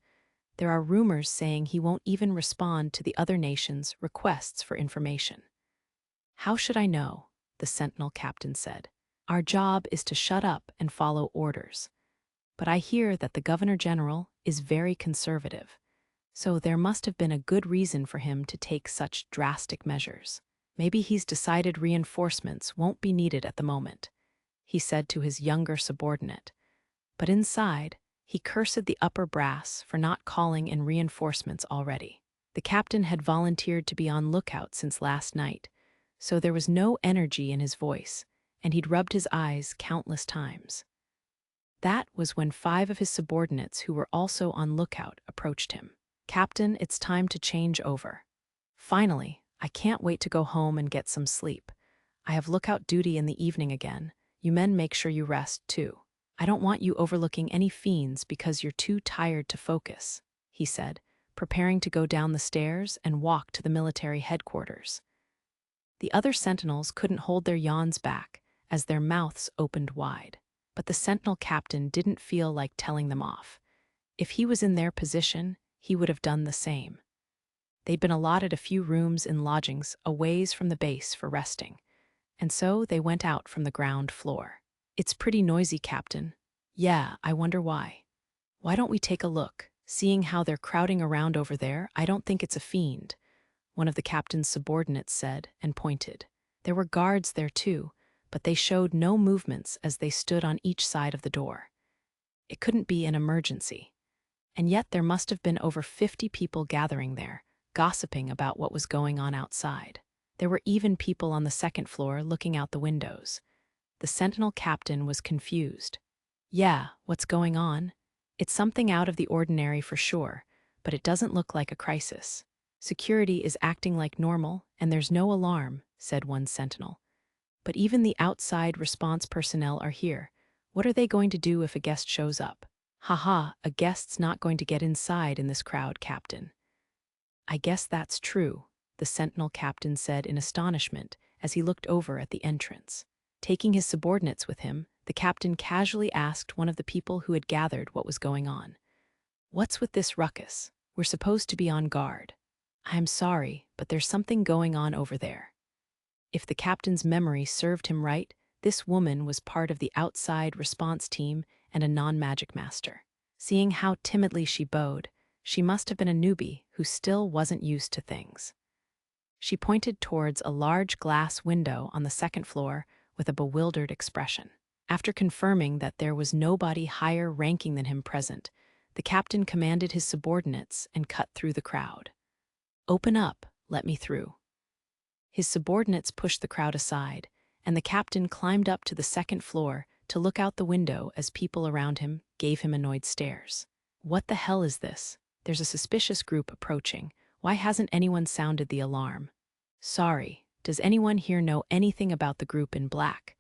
There are rumors saying he won't even respond to the other nations' requests for information." "How should I know?" the Sentinel captain said. "Our job is to shut up and follow orders. But I hear that the Governor General is very conservative, so there must have been a good reason for him to take such drastic measures. Maybe he's decided reinforcements won't be needed at the moment," he said to his younger subordinate. But inside, he cursed the upper brass for not calling in reinforcements already. The captain had volunteered to be on lookout since last night, so there was no energy in his voice, and he'd rubbed his eyes countless times. That was when 5 of his subordinates who were also on lookout approached him. "Captain, it's time to change over. Finally, I can't wait to go home and get some sleep. I have lookout duty in the evening again. You men make sure you rest, too. I don't want you overlooking any fiends because you're too tired to focus," he said, preparing to go down the stairs and walk to the military headquarters. The other sentinels couldn't hold their yawns back as their mouths opened wide. But the sentinel captain didn't feel like telling them off. If he was in their position, he would have done the same. They'd been allotted a few rooms in lodgings a ways from the base for resting, and so they went out from the ground floor. "It's pretty noisy, Captain." "Yeah, I wonder why." "Why don't we take a look? Seeing how they're crowding around over there, I don't think it's a fiend," one of the captain's subordinates said and pointed. There were guards there too, but they showed no movements as they stood on each side of the door. It couldn't be an emergency. And yet there must have been over 50 people gathering there, gossiping about what was going on outside. There were even people on the second floor looking out the windows. The sentinel captain was confused. "Yeah, what's going on? It's something out of the ordinary for sure, but it doesn't look like a crisis. Security is acting like normal, and there's no alarm," said one sentinel. "But even the outside response personnel are here. What are they going to do if a guest shows up?" "Haha, a guest's not going to get inside in this crowd, Captain." "I guess that's true," the sentinel captain said in astonishment as he looked over at the entrance. Taking his subordinates with him, the captain casually asked one of the people who had gathered what was going on. "What's with this ruckus? We're supposed to be on guard." "I'm sorry, but there's something going on over there." If the captain's memory served him right, this woman was part of the outside response team and a non-Magicmaster. Seeing how timidly she bowed, she must have been a newbie who still wasn't used to things. She pointed towards a large glass window on the second floor with a bewildered expression. After confirming that there was nobody higher ranking than him present, the captain commanded his subordinates and cut through the crowd. "Open up, let me through." His subordinates pushed the crowd aside, and the captain climbed up to the second floor to look out the window as people around him gave him annoyed stares. "What the hell is this? There's a suspicious group approaching. Why hasn't anyone sounded the alarm?" "Sorry, does anyone here know anything about the group in black?"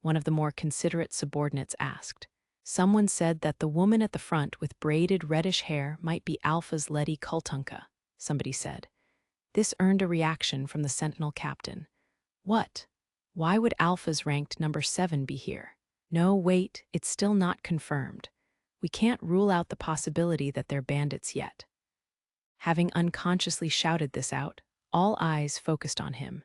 one of the more considerate subordinates asked. Someone said that the woman at the front with braided reddish hair might be Alpha's Lettie Kultunka, somebody said. This earned a reaction from the sentinel captain. "What? Why would Alpha's ranked number 7 be here?" "No, wait, it's still not confirmed. We can't rule out the possibility that they're bandits yet." Having unconsciously shouted this out, all eyes focused on him.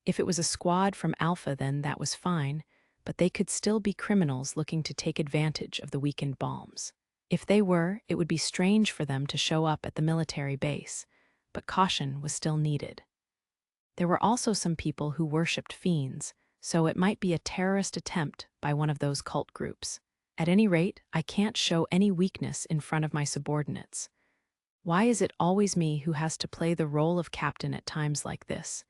If it was a squad from Alpha, then that was fine, but they could still be criminals looking to take advantage of the weakened bombs. If they were, it would be strange for them to show up at the military base, but caution was still needed. There were also some people who worshipped fiends, so it might be a terrorist attempt by one of those cult groups. At any rate, I can't show any weakness in front of my subordinates. Why is it always me who has to play the role of captain at times like this?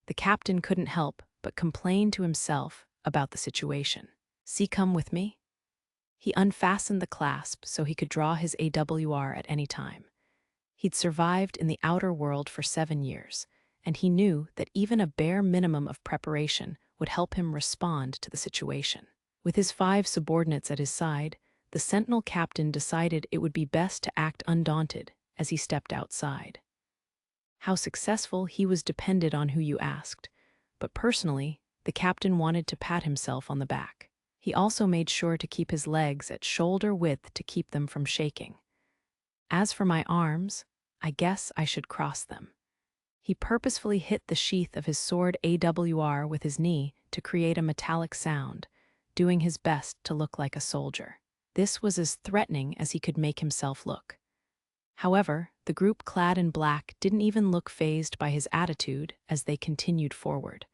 The captain couldn't help but complain to himself about the situation. "See, come with me?" He unfastened the clasp so he could draw his AWR at any time. He'd survived in the outer world for 7 years, and he knew that even a bare minimum of preparation would help him respond to the situation. With his 5 subordinates at his side, the Sentinel captain decided it would be best to act undaunted as he stepped outside. How successful he was depended on who you asked, but personally, the captain wanted to pat himself on the back. He also made sure to keep his legs at shoulder width to keep them from shaking. As for my arms, I guess I should cross them. He purposefully hit the sheath of his sword AWR with his knee to create a metallic sound, doing his best to look like a soldier. This was as threatening as he could make himself look. However, the group clad in black didn't even look fazed by his attitude as they continued forward.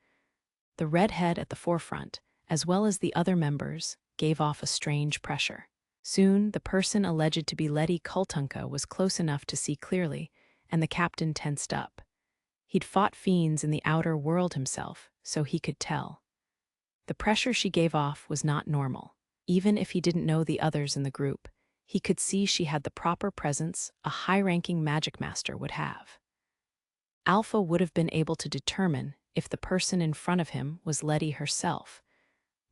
The redhead at the forefront, as well as the other members, gave off a strange pressure. Soon, the person alleged to be Lettie Kultunka was close enough to see clearly, and the captain tensed up. He'd fought fiends in the outer world himself, so he could tell. The pressure she gave off was not normal. Even if he didn't know the others in the group, he could see she had the proper presence a high-ranking Magicmaster would have. Alpha would have been able to determine if the person in front of him was Lettie herself,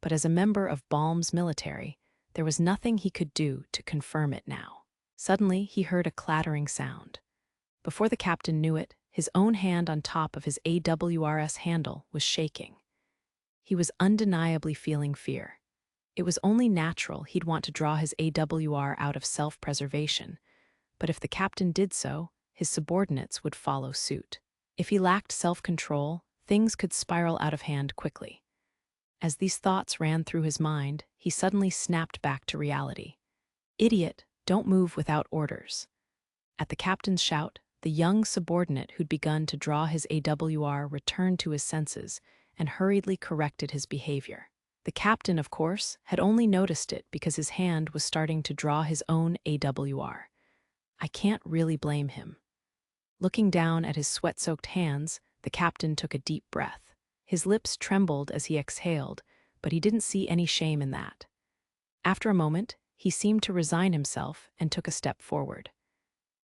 but as a member of Balm's military, there was nothing he could do to confirm it now. Suddenly, he heard a clattering sound. Before the captain knew it, his own hand on top of his AWR's handle was shaking. He was undeniably feeling fear. It was only natural he'd want to draw his AWR out of self-preservation, but if the captain did so, his subordinates would follow suit. If he lacked self-control, things could spiral out of hand quickly. As these thoughts ran through his mind, he suddenly snapped back to reality. "Idiot, don't move without orders." At the captain's shout, the young subordinate who'd begun to draw his AWR returned to his senses and hurriedly corrected his behavior. The captain, of course, had only noticed it because his hand was starting to draw his own AWR. I can't really blame him. Looking down at his sweat-soaked hands, the captain took a deep breath. His lips trembled as he exhaled, but he didn't see any shame in that. After a moment, he seemed to resign himself and took a step forward.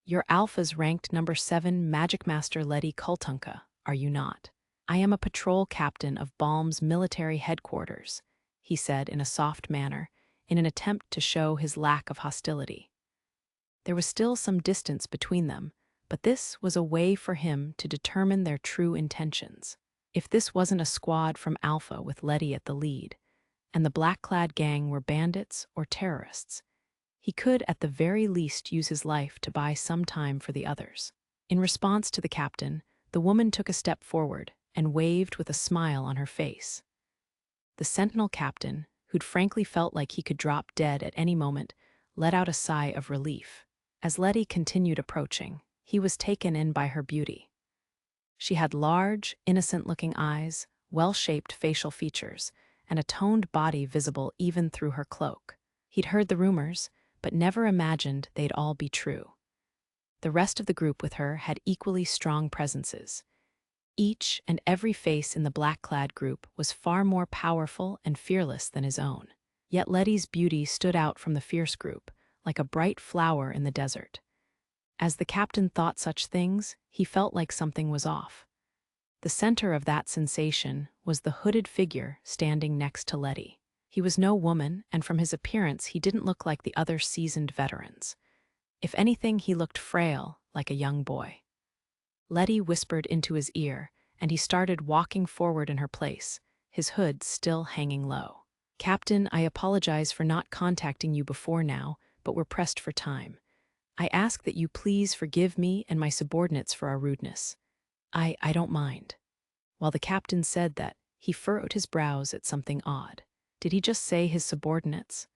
"You're Alpha's ranked number 7 Magicmaster Lettie Kultunka, are you not? I am a patrol captain of Balm's military headquarters," he said in a soft manner, in an attempt to show his lack of hostility. There was still some distance between them, but this was a way for him to determine their true intentions. If this wasn't a squad from Alpha with Lettie at the lead, and the black-clad gang were bandits or terrorists, he could at the very least use his life to buy some time for the others. In response to the captain, the woman took a step forward and waved with a smile on her face. The Sentinel captain, who'd frankly felt like he could drop dead at any moment, let out a sigh of relief. As Lettie continued approaching, he was taken in by her beauty. She had large, innocent-looking eyes, well-shaped facial features, and a toned body visible even through her cloak. He'd heard the rumors, but never imagined they'd all be true. The rest of the group with her had equally strong presences. Each and every face in the black-clad group was far more powerful and fearless than his own. Yet Lettie's beauty stood out from the fierce group, like a bright flower in the desert. As the captain thought such things, he felt like something was off. The center of that sensation was the hooded figure standing next to Lettie. He was no woman, and from his appearance he didn't look like the other seasoned veterans. If anything, he looked frail, like a young boy. Lettie whispered into his ear, and he started walking forward in her place, his hood still hanging low. "Captain, I apologize for not contacting you before now, but we're pressed for time. I ask that you please forgive me and my subordinates for our rudeness. I don't mind." While the captain said that, he furrowed his brows at something odd. Did he just say his subordinates?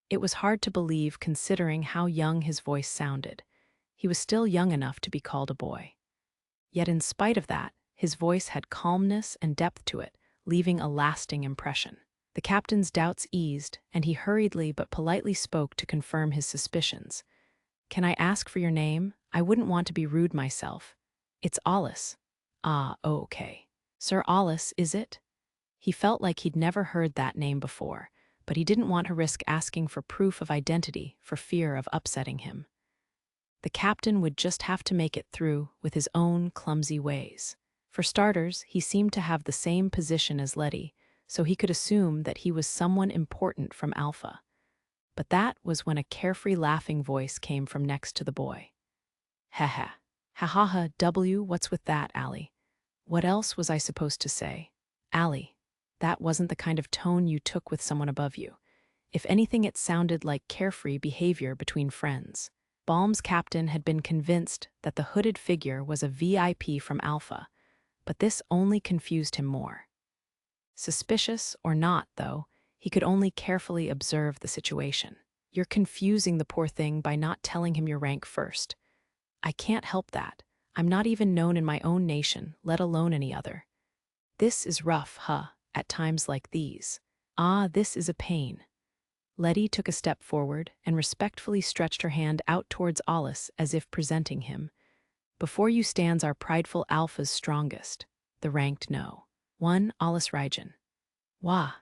It was hard to believe considering how young his voice sounded. He was still young enough to be called a boy. Yet in spite of that, his voice had calmness and depth to it, leaving a lasting impression. The captain's doubts eased, and he hurriedly but politely spoke to confirm his suspicions. "Can I ask for your name? I wouldn't want to be rude myself." "It's Alus." "Ah, okay. Sir Alus, is it?" He felt like he'd never heard that name before, but he didn't want to risk asking for proof of identity for fear of upsetting him. The captain would just have to make it through with his own clumsy ways. For starters, he seemed to have the same position as Lettie, so he could assume that he was someone important from Alpha. But that was when a carefree laughing voice came from next to the boy. "Ha ha. Ha ha ha, what's with that, Allie? What else was I supposed to say? Allie, that wasn't the kind of tone you took with someone above you. If anything, it sounded like carefree behavior between friends." Balm's captain had been convinced that the hooded figure was a VIP from Alpha, but this only confused him more. Suspicious or not, though, he could only carefully observe the situation. "You're confusing the poor thing by not telling him your rank first." "I can't help that. I'm not even known in my own nation, let alone any other." "This is rough, huh, at times like these." "Ah, this is a pain." Lettie took a step forward and respectfully stretched her hand out towards Alus as if presenting him. "Before you stands our prideful Alpha's strongest, the ranked no. One Alus Rygen." "Wah!"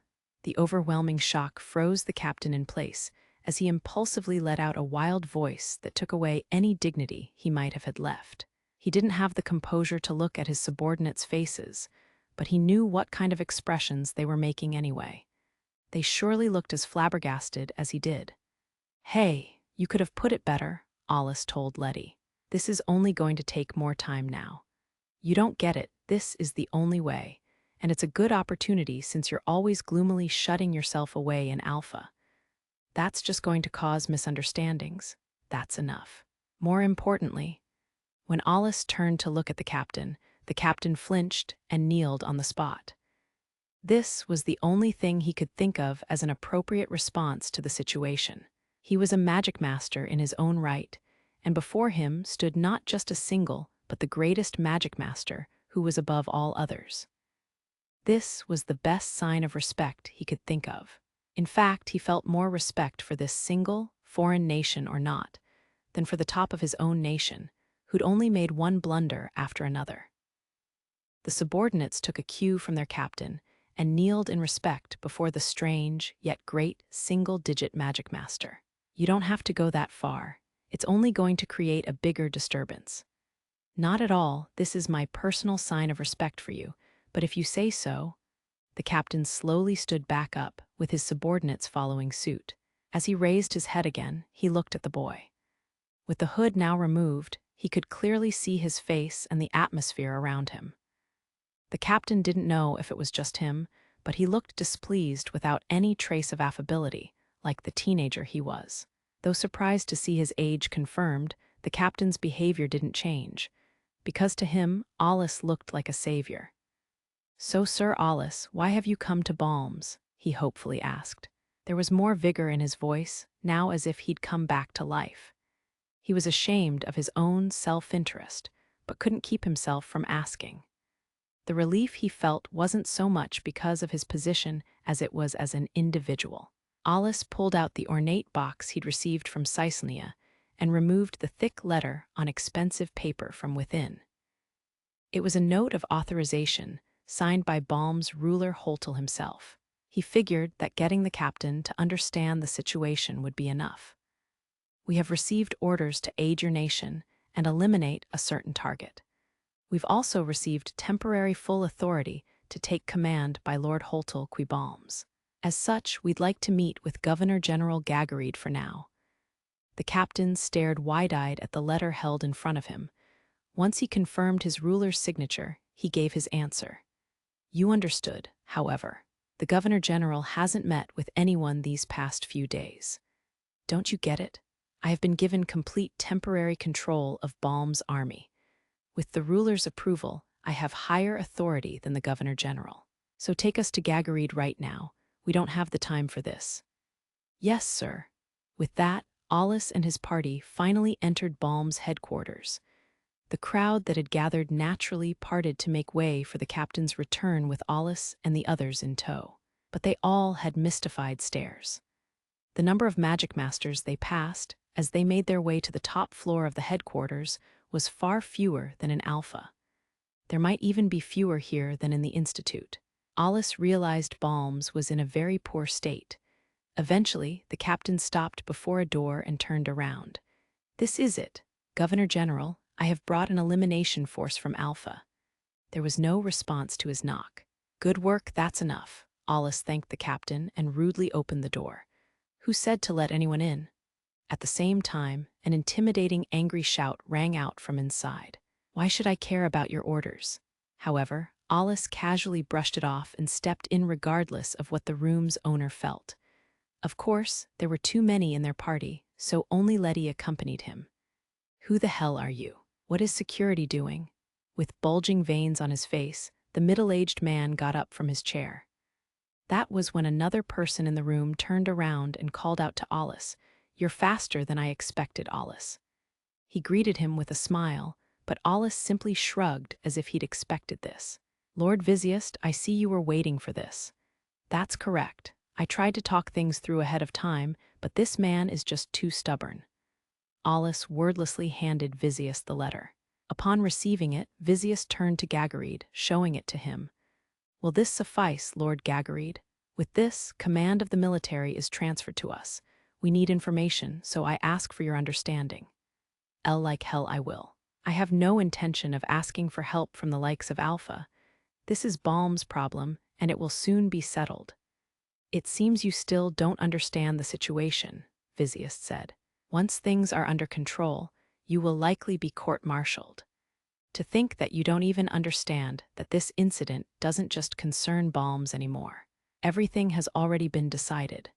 The overwhelming shock froze the captain in place as he impulsively let out a wild voice that took away any dignity he might have had left. He didn't have the composure to look at his subordinates' faces, but he knew what kind of expressions they were making anyway. They surely looked as flabbergasted as he did. "Hey, you could have put it better," Alus told Lettie. "This is only going to take more time now. You don't get it, this is the only way, and it's a good opportunity since you're always gloomily shutting yourself away in Alpha. That's just going to cause misunderstandings. That's enough." More importantly, when Alus turned to look at the captain flinched and kneeled on the spot. This was the only thing he could think of as an appropriate response to the situation. He was a Magicmaster in his own right, and before him stood not just a single, but the greatest Magicmaster who was above all others. This was the best sign of respect he could think of. In fact, he felt more respect for this single, foreign nation or not, than for the top of his own nation, who'd only made one blunder after another. The subordinates took a cue from their captain and kneeled in respect before the strange, yet great, single-digit Magicmaster. "You don't have to go that far. It's only going to create a bigger disturbance." "Not at all, this is my personal sign of respect for you, but if you say so." The captain slowly stood back up, with his subordinates following suit. As he raised his head again, he looked at the boy. With the hood now removed, he could clearly see his face and the atmosphere around him. The captain didn't know if it was just him, but he looked displeased without any trace of affability, like the teenager he was. Though surprised to see his age confirmed, the captain's behavior didn't change, because to him, Alus looked like a savior. "So, Sir Alus, why have you come to Balm's?" he hopefully asked. There was more vigor in his voice, now as if he'd come back to life. He was ashamed of his own self-interest, but couldn't keep himself from asking. The relief he felt wasn't so much because of his position as it was as an individual. Alus pulled out the ornate box he'd received from Caesarea and removed the thick letter on expensive paper from within. It was a note of authorization signed by Balm's ruler Holtel himself. He figured that getting the captain to understand the situation would be enough. "We have received orders to aid your nation and eliminate a certain target. We've also received temporary full authority to take command by Lord Holtel qui Balms. As such, we'd like to meet with Governor-General Gagareed for now." The captain stared wide-eyed at the letter held in front of him. Once he confirmed his ruler's signature, he gave his answer. "You understood, however. The Governor-General hasn't met with anyone these past few days. Don't you get it? I have been given complete temporary control of Balm's army. With the ruler's approval, I have higher authority than the Governor-General. So take us to Gagareed right now. We don't have the time for this." "Yes, sir." With that, Alus and his party finally entered Balm's headquarters. The crowd that had gathered naturally parted to make way for the captain's return with Alus and the others in tow. but they all had mystified stares. The number of Magicmasters they passed, as they made their way to the top floor of the headquarters, was far fewer than in Alpha. There might even be fewer here than in the Institute. Alice realized Balms was in a very poor state. Eventually, the captain stopped before a door and turned around. "This is it, Governor General. I have brought an elimination force from Alpha." There was no response to his knock. "Good work, that's enough." Alice thanked the captain and rudely opened the door. "Who said to let anyone in?" At the same time, an intimidating, angry shout rang out from inside. "Why should I care about your orders?" However, Alice casually brushed it off and stepped in regardless of what the room's owner felt. Of course, there were too many in their party, so only Lettie accompanied him. "Who the hell are you? What is security doing?" With bulging veins on his face, the middle-aged man got up from his chair. That was when another person in the room turned around and called out to Alice, "You're faster than I expected, Alice." He greeted him with a smile, but Alice simply shrugged as if he'd expected this. "Lord Vizziest, I see you were waiting for this." "That's correct. I tried to talk things through ahead of time, but this man is just too stubborn." Alice wordlessly handed Vizziest the letter. Upon receiving it, Vizziest turned to Gagareed, showing it to him. "Will this suffice, Lord Gagareed? With this, command of the military is transferred to us. We need information, so I ask for your understanding." Like hell I will. I have no intention of asking for help from the likes of Alpha. This is Balm's problem, and it will soon be settled. "It seems you still don't understand the situation," Vizziest said. "Once things are under control, you will likely be court-martialed. To think that you don't even understand that this incident doesn't just concern Balms anymore. Everything has already been decided."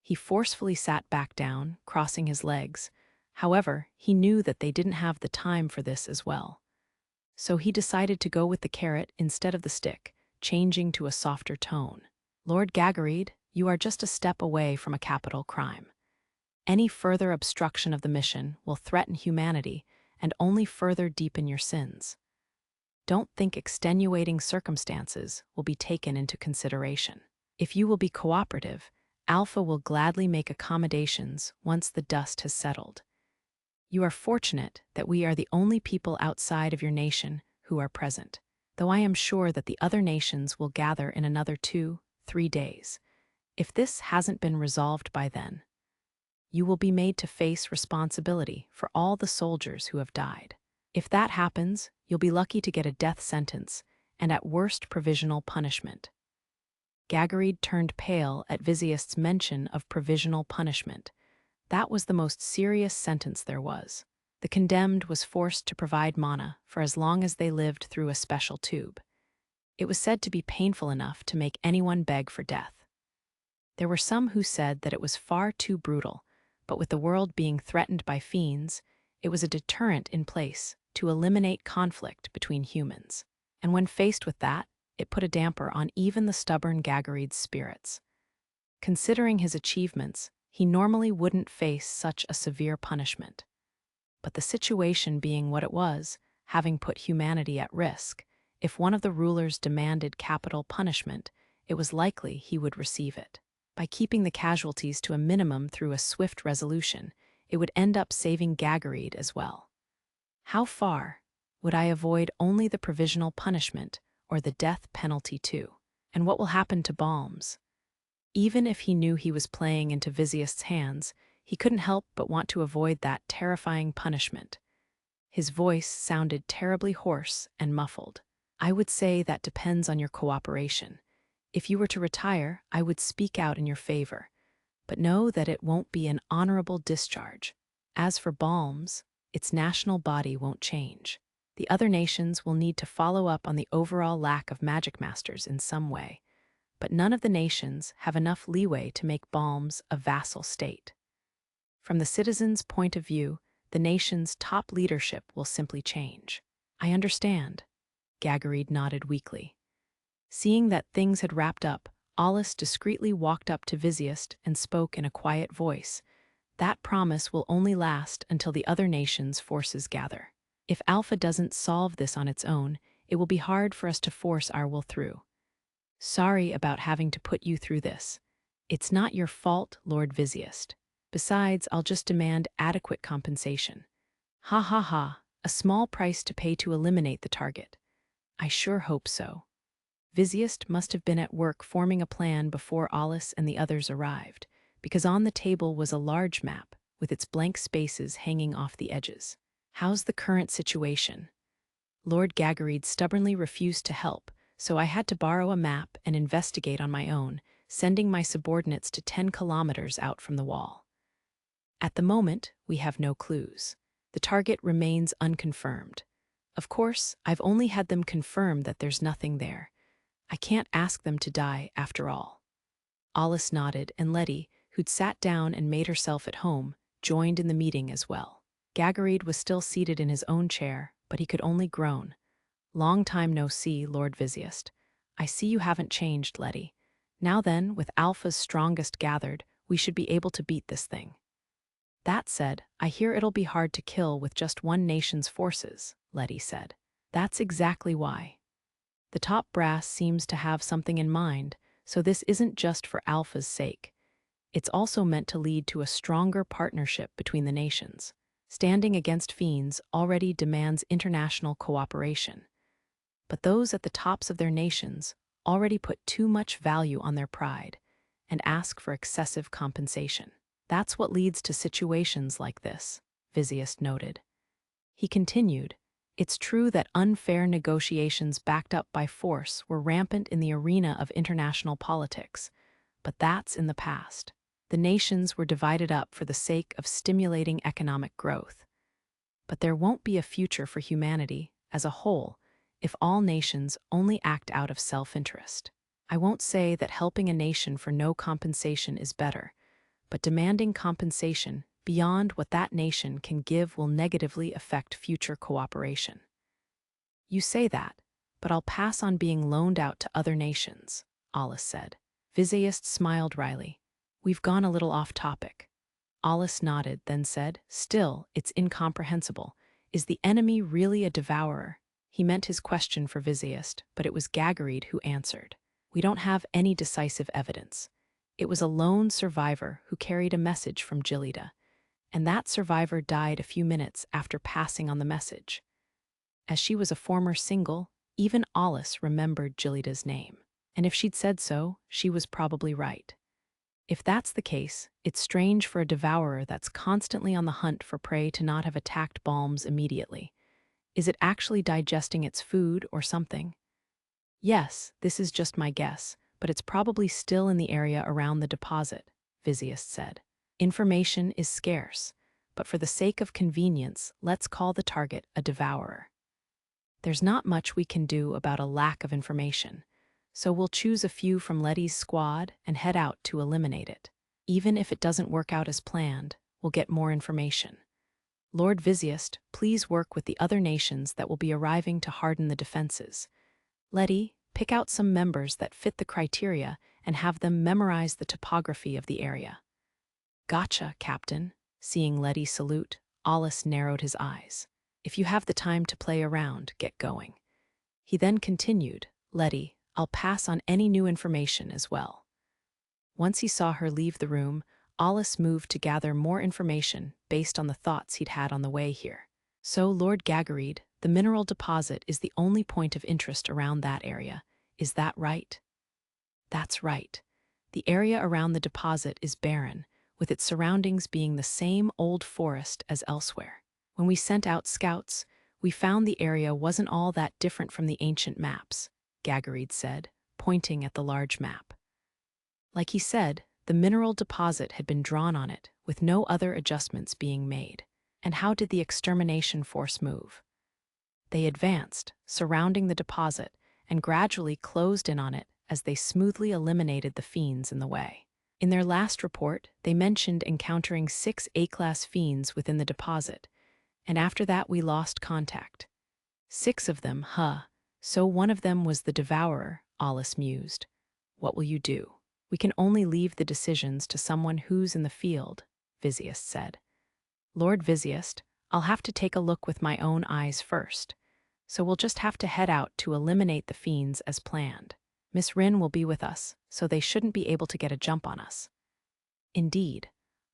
He forcefully sat back down, crossing his legs. However, he knew that they didn't have the time for this as well. So he decided to go with the carrot instead of the stick, changing to a softer tone. "Lord Gagareed, you are just a step away from a capital crime. Any further obstruction of the mission will threaten humanity and only further deepen your sins. Don't think extenuating circumstances will be taken into consideration. If you will be cooperative, Alpha will gladly make accommodations once the dust has settled. You are fortunate that we are the only people outside of your nation who are present, though I am sure that the other nations will gather in another 2-3 days. If this hasn't been resolved by then, you will be made to face responsibility for all the soldiers who have died. If that happens, you'll be lucky to get a death sentence, and at worst provisional punishment." Gagareed turned pale at Vizziest's mention of provisional punishment. That was the most serious sentence there was. The condemned was forced to provide mana for as long as they lived through a special tube. It was said to be painful enough to make anyone beg for death. There were some who said that it was far too brutal, but with the world being threatened by fiends, it was a deterrent in place to eliminate conflict between humans. And when faced with that, it put a damper on even the stubborn Gagareed's spirits. Considering his achievements, he normally wouldn't face such a severe punishment. But the situation being what it was, having put humanity at risk, if one of the rulers demanded capital punishment, it was likely he would receive it. By keeping the casualties to a minimum through a swift resolution, it would end up saving Gagareed as well. How far? Would I avoid only the provisional punishment or the death penalty too? And what will happen to Balms? Even if he knew he was playing into Vizziest's hands, he couldn't help but want to avoid that terrifying punishment. His voice sounded terribly hoarse and muffled. "I would say that depends on your cooperation. If you were to retire, I would speak out in your favor, but know that it won't be an honorable discharge. As for Balms, its national body won't change. The other nations will need to follow up on the overall lack of Magicmasters in some way, but none of the nations have enough leeway to make Balms a vassal state. From the citizens' point of view, the nation's top leadership will simply change." "I understand." Gagareed nodded weakly. Seeing that things had wrapped up, Alice discreetly walked up to Vizziest and spoke in a quiet voice. "That promise will only last until the other nations' forces gather. If Alpha doesn't solve this on its own, it will be hard for us to force our will through. Sorry about having to put you through this. It's not your fault, Lord Vizierst. Besides, I'll just demand adequate compensation. Ha ha ha, a small price to pay to eliminate the target. I sure hope so. Vizierst must have been at work forming a plan before Alus and the others arrived, because on the table was a large map with its blank spaces hanging off the edges. How's the current situation? Lord Gagarid stubbornly refused to help, so I had to borrow a map and investigate on my own, sending my subordinates to 10 kilometers out from the wall. At the moment, we have no clues. The target remains unconfirmed. Of course, I've only had them confirm that there's nothing there. I can't ask them to die, after all. Alus nodded, and Lettie, who'd sat down and made herself at home, joined in the meeting as well. Gagarid was still seated in his own chair, but he could only groan. Long time no see, Lord Vizierst. I see you haven't changed, Lettie. Now then, with Alpha's strongest gathered, we should be able to beat this thing. That said, I hear it'll be hard to kill with just one nation's forces, Lettie said. That's exactly why. The top brass seems to have something in mind, so this isn't just for Alpha's sake. It's also meant to lead to a stronger partnership between the nations. Standing against fiends already demands international cooperation. But those at the tops of their nations already put too much value on their pride and ask for excessive compensation. That's what leads to situations like this, Vizierst noted. He continued, it's true that unfair negotiations backed up by force were rampant in the arena of international politics, but that's in the past. The nations were divided up for the sake of stimulating economic growth. But there won't be a future for humanity as a whole if all nations only act out of self-interest. I won't say that helping a nation for no compensation is better, but demanding compensation beyond what that nation can give will negatively affect future cooperation. You say that, but I'll pass on being loaned out to other nations, Alus said. Vizierst smiled wryly. We've gone a little off topic. Alus nodded, then said, still, it's incomprehensible. Is the enemy really a devourer? He meant his question for Vizierst, but it was Gagarid who answered. We don't have any decisive evidence. It was a lone survivor who carried a message from Gilida, and that survivor died a few minutes after passing on the message. As she was a former single, even Alus remembered Gilida's name, and if she'd said so, she was probably right. If that's the case, it's strange for a devourer that's constantly on the hunt for prey to not have attacked Balms immediately. Is it actually digesting its food or something? Yes, this is just my guess, but it's probably still in the area around the deposit, Vizierst said. Information is scarce, but for the sake of convenience, let's call the target a devourer. There's not much we can do about a lack of information, so we'll choose a few from Lettie's squad and head out to eliminate it. Even if it doesn't work out as planned, we'll get more information. Lord Vizierst, please work with the other nations that will be arriving to harden the defenses. Lettie, pick out some members that fit the criteria and have them memorize the topography of the area. Gotcha, Captain. Seeing Lettie salute, Alus narrowed his eyes. If you have the time to play around, get going. He then continued, Lettie, I'll pass on any new information as well. Once he saw her leave the room, Alus moved to gather more information based on the thoughts he'd had on the way here. So, Lord Gagarid, the mineral deposit is the only point of interest around that area. Is that right? That's right. The area around the deposit is barren, with its surroundings being the same old forest as elsewhere. When we sent out scouts, we found the area wasn't all that different from the ancient maps, Gagarid said, pointing at the large map. Like he said, the mineral deposit had been drawn on it, with no other adjustments being made. And how did the extermination force move? They advanced, surrounding the deposit, and gradually closed in on it as they smoothly eliminated the fiends in the way. In their last report, they mentioned encountering 6 A-class fiends within the deposit, and after that we lost contact. 6 of them, huh? So one of them was the devourer, Alus mused. What will you do? We can only leave the decisions to someone who's in the field, Vizierst said. Lord Vizierst, I'll have to take a look with my own eyes first, so we'll just have to head out to eliminate the fiends as planned. Miss Rin will be with us, so they shouldn't be able to get a jump on us. Indeed,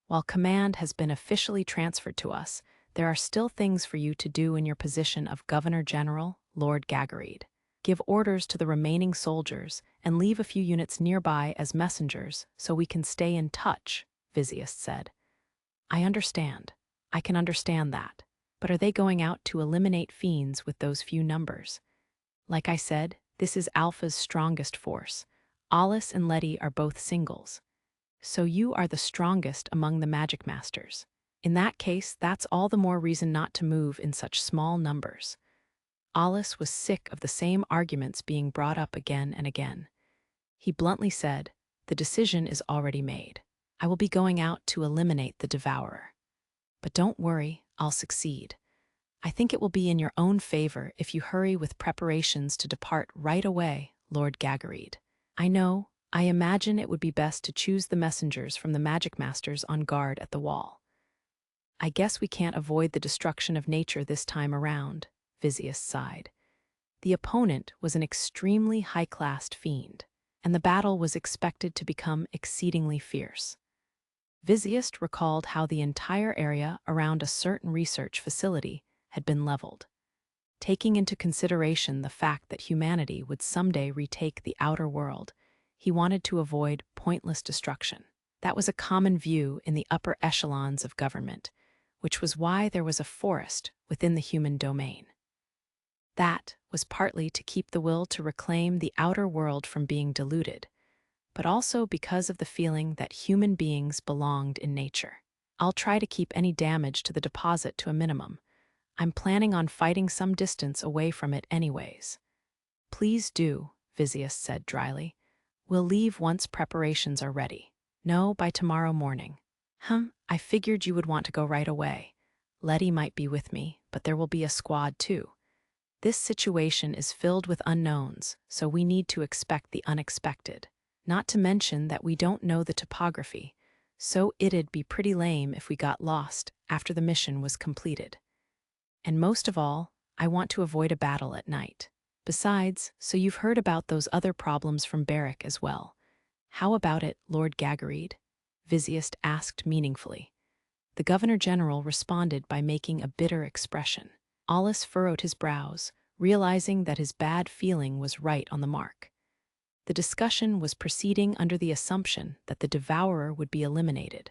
while command has been officially transferred to us, there are still things for you to do in your position of Governor General, Lord Gagareed. Give orders to the remaining soldiers and leave a few units nearby as messengers so we can stay in touch, Vizziest said. I understand. I can understand that. But are they going out to eliminate fiends with those few numbers? Like I said, this is Alpha's strongest force. Alus and Lettie are both singles. So you are the strongest among the Magicmasters. In that case, that's all the more reason not to move in such small numbers. Alus was sick of the same arguments being brought up again and again. He bluntly said, "The decision is already made. I will be going out to eliminate the Devourer. But don't worry, I'll succeed. I think it will be in your own favor if you hurry with preparations to depart right away, Lord Gagareed. I imagine it would be best to choose the messengers from the Magicmasters on guard at the wall. I guess we can't avoid the destruction of nature this time around," Vizziest sighed. The opponent was an extremely high-classed fiend, and the battle was expected to become exceedingly fierce. Vizziest recalled how the entire area around a certain research facility had been leveled. Taking into consideration the fact that humanity would someday retake the outer world, he wanted to avoid pointless destruction. That was a common view in the upper echelons of government, which was why there was a forest within the human domain. That was partly to keep the will to reclaim the outer world from being diluted, but also because of the feeling that human beings belonged in nature. I'll try to keep any damage to the deposit to a minimum. I'm planning on fighting some distance away from it anyways. Please do, Vizziest said dryly. We'll leave once preparations are ready. No, by tomorrow morning. I figured you would want to go right away. Lettie might be with me, but there will be a squad too. This situation is filled with unknowns, so we need to expect the unexpected. Not to mention that we don't know the topography, so it'd be pretty lame if we got lost after the mission was completed. And most of all, I want to avoid a battle at night. Besides, so you've heard about those other problems from Barrack as well. How about it, Lord Gagareed? Vizziest asked meaningfully. The Governor-General responded by making a bitter expression. Alus furrowed his brows, realizing that his bad feeling was right on the mark. The discussion was proceeding under the assumption that the Devourer would be eliminated.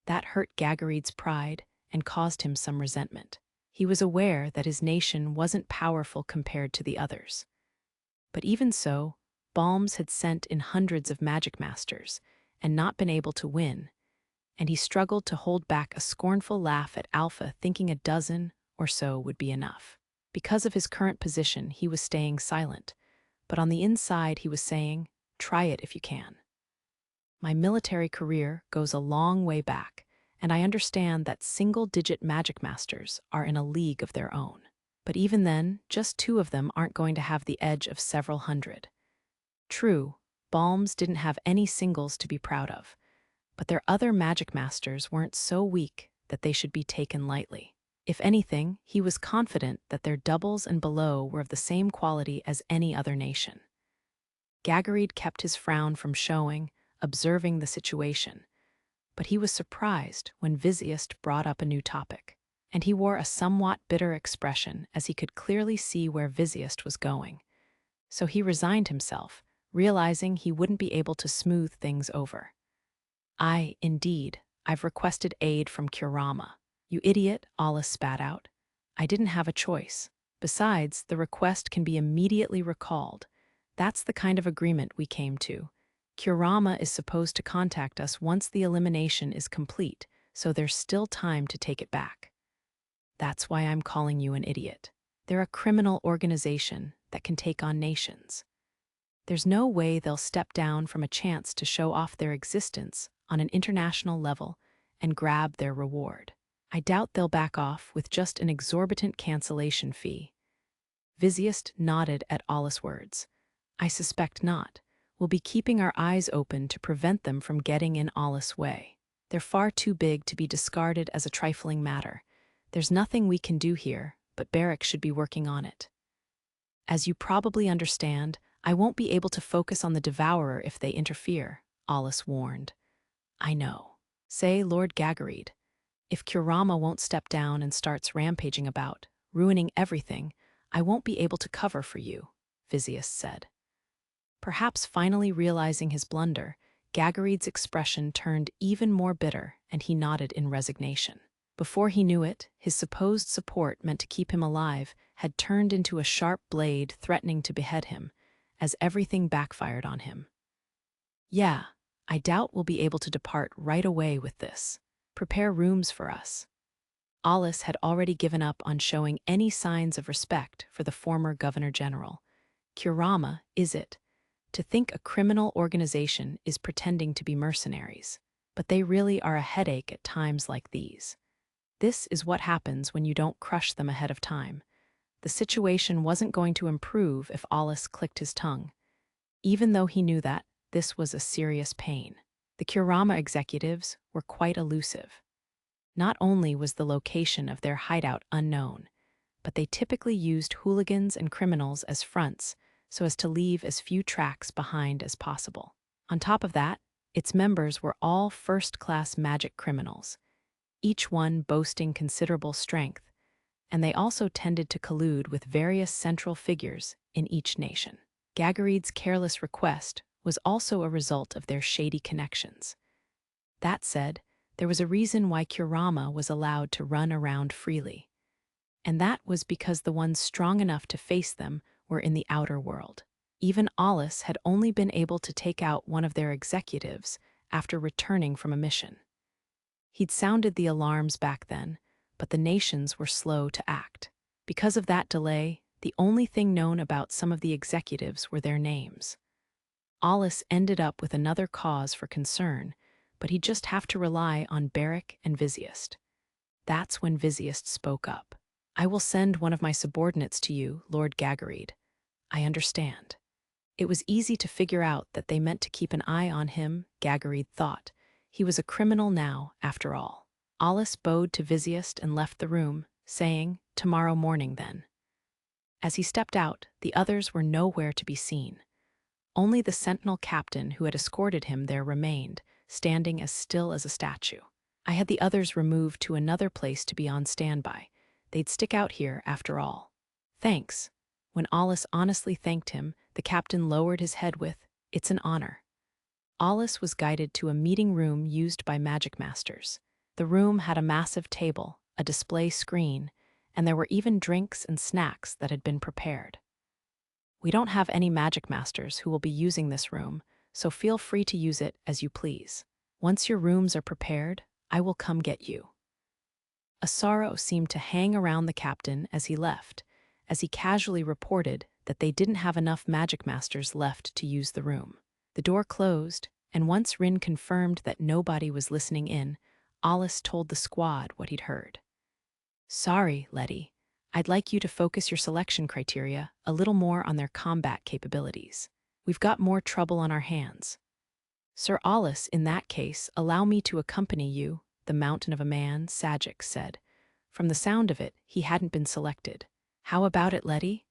That hurt Gagareed's pride and caused him some resentment. He was aware that his nation wasn't powerful compared to the others. But even so, Balms had sent in hundreds of Magicmasters and not been able to win, and he struggled to hold back a scornful laugh at Alpha, thinking a dozen or so would be enough. Because of his current position, he was staying silent, but on the inside he was saying, "Try it if you can." My military career goes a long way back, and I understand that single-digit Magicmasters are in a league of their own. But even then, just 2 of them aren't going to have the edge of several hundred. True, Balms didn't have any singles to be proud of, but their other Magicmasters weren't so weak that they should be taken lightly. If anything, he was confident that their doubles and below were of the same quality as any other nation. Gagareed kept his frown from showing, observing the situation, but he was surprised when Vizziest brought up a new topic, and he wore a somewhat bitter expression as he could clearly see where Vizziest was going. So he resigned himself, realizing he wouldn't be able to smooth things over. Indeed, I've requested aid from Kurama. You idiot, Alus spat out. I didn't have a choice. Besides, the request can be immediately recalled. That's the kind of agreement we came to. Kurama is supposed to contact us once the elimination is complete, so there's still time to take it back. That's why I'm calling you an idiot. They're a criminal organization that can take on nations. There's no way they'll step down from a chance to show off their existence on an international level and grab their reward. I doubt they'll back off with just an exorbitant cancellation fee. Vizziest nodded at Alus' words. I suspect not. We'll be keeping our eyes open to prevent them from getting in Alus' way. They're far too big to be discarded as a trifling matter. There's nothing we can do here, but Barrack should be working on it. As you probably understand, I won't be able to focus on the devourer if they interfere, Alus warned. I know. Say, Lord Gagarid, if Kurama won't step down and starts rampaging about, ruining everything, I won't be able to cover for you, Vizzius said. Perhaps finally realizing his blunder, Gagarid's expression turned even more bitter and he nodded in resignation. Before he knew it, his supposed support meant to keep him alive had turned into a sharp blade threatening to behead him, as everything backfired on him. Yeah, I doubt we'll be able to depart right away with this. Prepare rooms for us. Alus had already given up on showing any signs of respect for the former Governor-General. Kurama, is it? To think a criminal organization is pretending to be mercenaries. But they really are a headache at times like these. This is what happens when you don't crush them ahead of time. The situation wasn't going to improve if Alus clicked his tongue. Even though he knew that, this was a serious pain. The Kurama executives were quite elusive. Not only was the location of their hideout unknown, but they typically used hooligans and criminals as fronts so as to leave as few tracks behind as possible. On top of that, its members were all first-class magic criminals, each one boasting considerable strength, and they also tended to collude with various central figures in each nation. Gagarid's careless request was also a result of their shady connections. That said, there was a reason why Kurama was allowed to run around freely, and that was because the ones strong enough to face them were in the outer world. Even Alus had only been able to take out one of their executives after returning from a mission. He'd sounded the alarms back then, but the nations were slow to act. Because of that delay, the only thing known about some of the executives were their names. Alus ended up with another cause for concern, but he'd just have to rely on Barrick and Vizzius. That's when Vizzius spoke up. I will send one of my subordinates to you, Lord Gagarid. I understand. It was easy to figure out that they meant to keep an eye on him, Gagarid thought. He was a criminal now, after all. Alus bowed to Vizzius and left the room, saying, "Tomorrow morning, then." As he stepped out, the others were nowhere to be seen. Only the sentinel captain who had escorted him there remained, standing as still as a statue. I had the others removed to another place to be on standby. They'd stick out here after all. Thanks. When Alus honestly thanked him, the captain lowered his head with, "It's an honor." Alus was guided to a meeting room used by Magicmasters. The room had a massive table, a display screen, and there were even drinks and snacks that had been prepared. We don't have any Magicmasters who will be using this room, so feel free to use it as you please. Once your rooms are prepared, I will come get you. A sorrow seemed to hang around the captain as he left, as he casually reported that they didn't have enough Magicmasters left to use the room. The door closed, and once Rin confirmed that nobody was listening in, Alus told the squad what he'd heard. Sorry, Lettie. I'd like you to focus your selection criteria a little more on their combat capabilities. We've got more trouble on our hands. Sir Alus, in that case, allow me to accompany you, the mountain of a man, Sajic said. From the sound of it, he hadn't been selected. How about it, Lettie?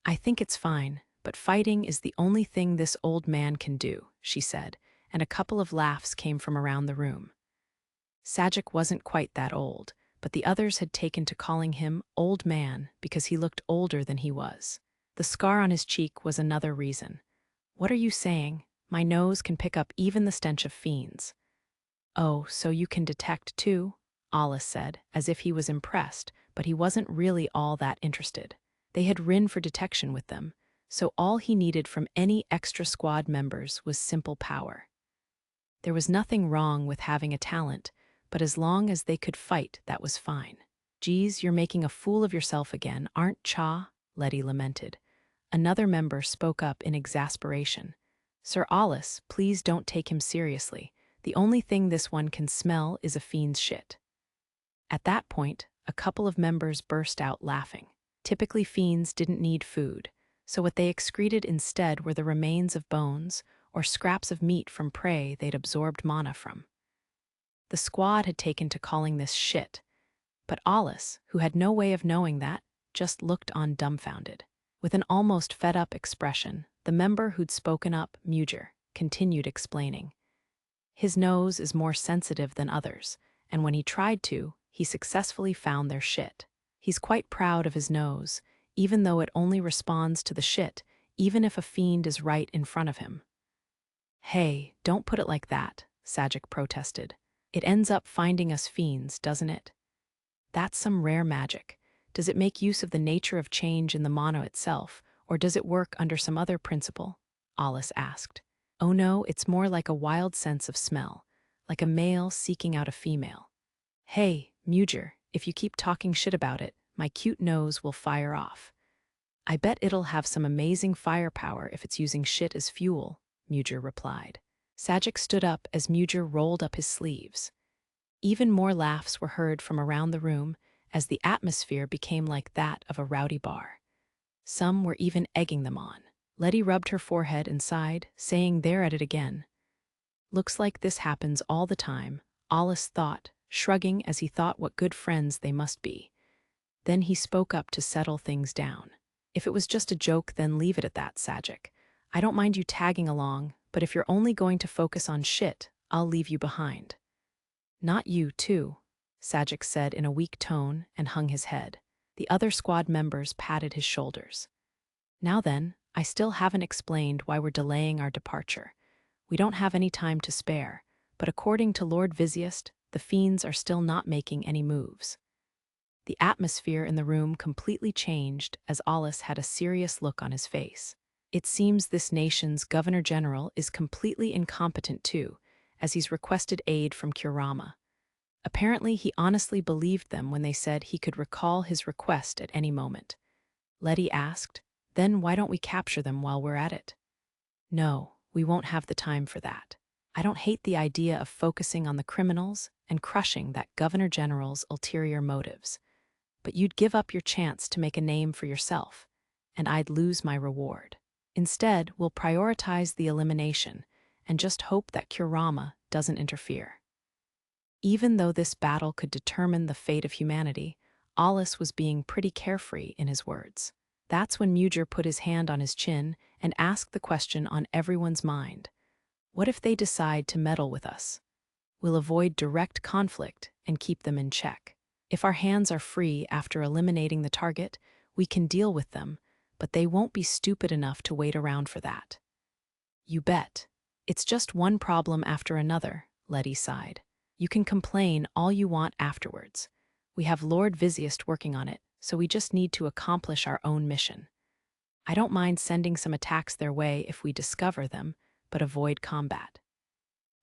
I think it's fine, but fighting is the only thing this old man can do, she said, and a couple of laughs came from around the room. Sajic wasn't quite that old, but the others had taken to calling him Old Man because he looked older than he was. The scar on his cheek was another reason. What are you saying? My nose can pick up even the stench of fiends. Oh, so you can detect too? Alus said, as if he was impressed, but he wasn't really all that interested. They had Rin for detection with them, so all he needed from any extra squad members was simple power. There was nothing wrong with having a talent, but as long as they could fight, that was fine. Geez, you're making a fool of yourself again, aren't Cha? Lettie lamented. Another member spoke up in exasperation. Sir Alus, please don't take him seriously. The only thing this one can smell is a fiend's shit. At that point, a couple of members burst out laughing. Typically, fiends didn't need food, so what they excreted instead were the remains of bones or scraps of meat from prey they'd absorbed mana from. The squad had taken to calling this shit, but Alus, who had no way of knowing that, just looked on dumbfounded. With an almost fed-up expression, the member who'd spoken up, Muger, continued explaining. His nose is more sensitive than others, and when he tried to, he successfully found their shit. He's quite proud of his nose, even though it only responds to the shit, even if a fiend is right in front of him. Hey, don't put it like that, Sajic protested. It ends up finding us fiends, doesn't it? That's some rare magic. Does it make use of the nature of change in the mono itself, or does it work under some other principle? Alice asked. Oh no, it's more like a wild sense of smell, like a male seeking out a female. Hey, Muger, if you keep talking shit about it, my cute nose will fire off. I bet it'll have some amazing firepower if it's using shit as fuel, Muger replied. Sajic stood up as Muger rolled up his sleeves. Even more laughs were heard from around the room as the atmosphere became like that of a rowdy bar. Some were even egging them on. Lettie rubbed her forehead and sighed, saying they're at it again. Looks like this happens all the time, Alice thought, shrugging as he thought what good friends they must be. Then he spoke up to settle things down. If it was just a joke, then leave it at that, Sajic. I don't mind you tagging along, but if you're only going to focus on shit, I'll leave you behind. Not you, too, Sajic said in a weak tone and hung his head. The other squad members patted his shoulders. Now then, I still haven't explained why we're delaying our departure. We don't have any time to spare, but according to Lord Vizziest, the fiends are still not making any moves. The atmosphere in the room completely changed as Alice had a serious look on his face. It seems this nation's Governor-General is completely incompetent too, as he's requested aid from Kurama. Apparently he honestly believed them when they said he could recall his request at any moment. Lettie asked, then why don't we capture them while we're at it? No, we won't have the time for that. I don't hate the idea of focusing on the criminals and crushing that Governor-General's ulterior motives. But you'd give up your chance to make a name for yourself, and I'd lose my reward. Instead, we'll prioritize the elimination and just hope that Kurama doesn't interfere. Even though this battle could determine the fate of humanity, Alice was being pretty carefree in his words. That's when Muger put his hand on his chin and asked the question on everyone's mind. What if they decide to meddle with us? We'll avoid direct conflict and keep them in check. If our hands are free after eliminating the target, we can deal with them, but they won't be stupid enough to wait around for that. You bet. It's just one problem after another, Lettie sighed. You can complain all you want afterwards. We have Lord Vizziest working on it, so we just need to accomplish our own mission. I don't mind sending some attacks their way if we discover them, but avoid combat.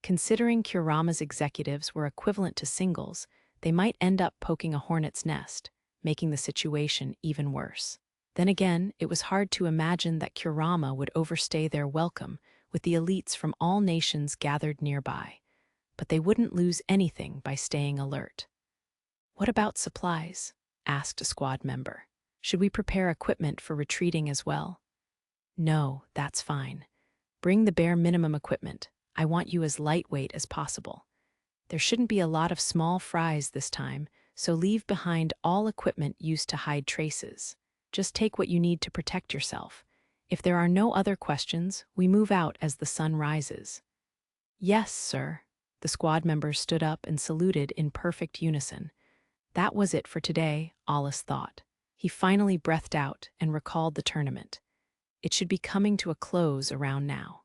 Considering Kurama's executives were equivalent to singles, they might end up poking a hornet's nest, making the situation even worse. Then again, it was hard to imagine that Kurama would overstay their welcome with the elites from all nations gathered nearby. But they wouldn't lose anything by staying alert. What about supplies? Asked a squad member. Should we prepare equipment for retreating as well? No, that's fine. Bring the bare minimum equipment. I want you as lightweight as possible. There shouldn't be a lot of small fries this time, so leave behind all equipment used to hide traces. Just take what you need to protect yourself. If there are no other questions, we move out as the sun rises. Yes, sir. The squad members stood up and saluted in perfect unison. That was it for today, Alice thought. He finally breathed out and recalled the tournament. It should be coming to a close around now.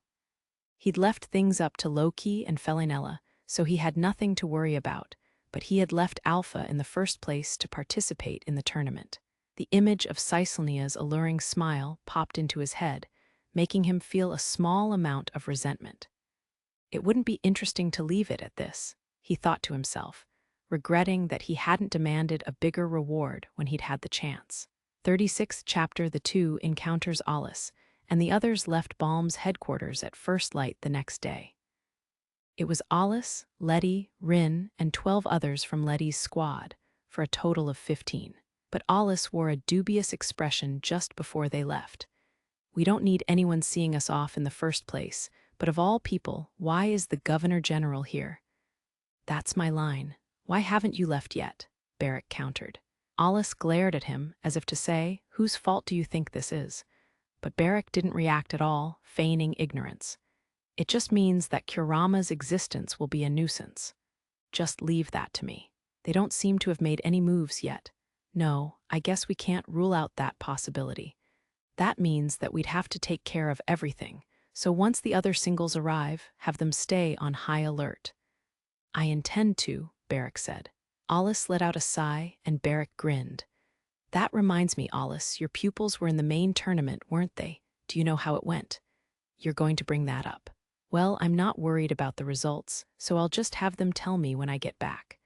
He'd left things up to Loki and Fillic, so he had nothing to worry about, but he had left Alpha in the first place to participate in the tournament. The image of Cyslnia's alluring smile popped into his head, making him feel a small amount of resentment. It wouldn't be interesting to leave it at this, he thought to himself, regretting that he hadn't demanded a bigger reward when he'd had the chance. 36th chapter. The two encounters Alice, and the others left Balm's headquarters at first light the next day. It was Alice, Lettie, Rin, and 12 others from Lettie's squad, for a total of 15. But Alice wore a dubious expression just before they left. We don't need anyone seeing us off in the first place, but of all people, why is the Governor-General here? That's my line. Why haven't you left yet? Barrack countered. Alice glared at him as if to say, "Whose fault do you think this is?" But Barrack didn't react at all, feigning ignorance. "It just means that Kurama's existence will be a nuisance. Just leave that to me. They don't seem to have made any moves yet. No, I guess we can't rule out that possibility. That means that we'd have to take care of everything, so once the other singles arrive, have them stay on high alert." "I intend to," Barrack said. Alice let out a sigh, and Barrack grinned. "That reminds me, Alice, your pupils were in the main tournament, weren't they? Do you know how it went? You're going to bring that up." "Well, I'm not worried about the results, so I'll just have them tell me when I get back."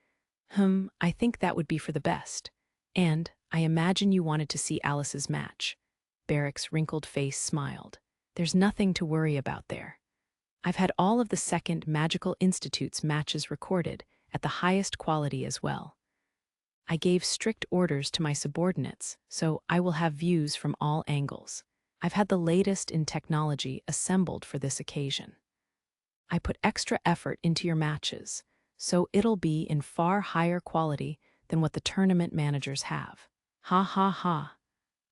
I think that would be for the best. And I imagine you wanted to see Alice's match." Barrack's wrinkled face smiled. "There's nothing to worry about there. I've had all of the Second Magical Institute's matches recorded, at the highest quality as well. I gave strict orders to my subordinates, so I will have views from all angles. I've had the latest in technology assembled for this occasion. I put extra effort into your matches, so it'll be in far higher quality than what the tournament managers have." Ha ha ha.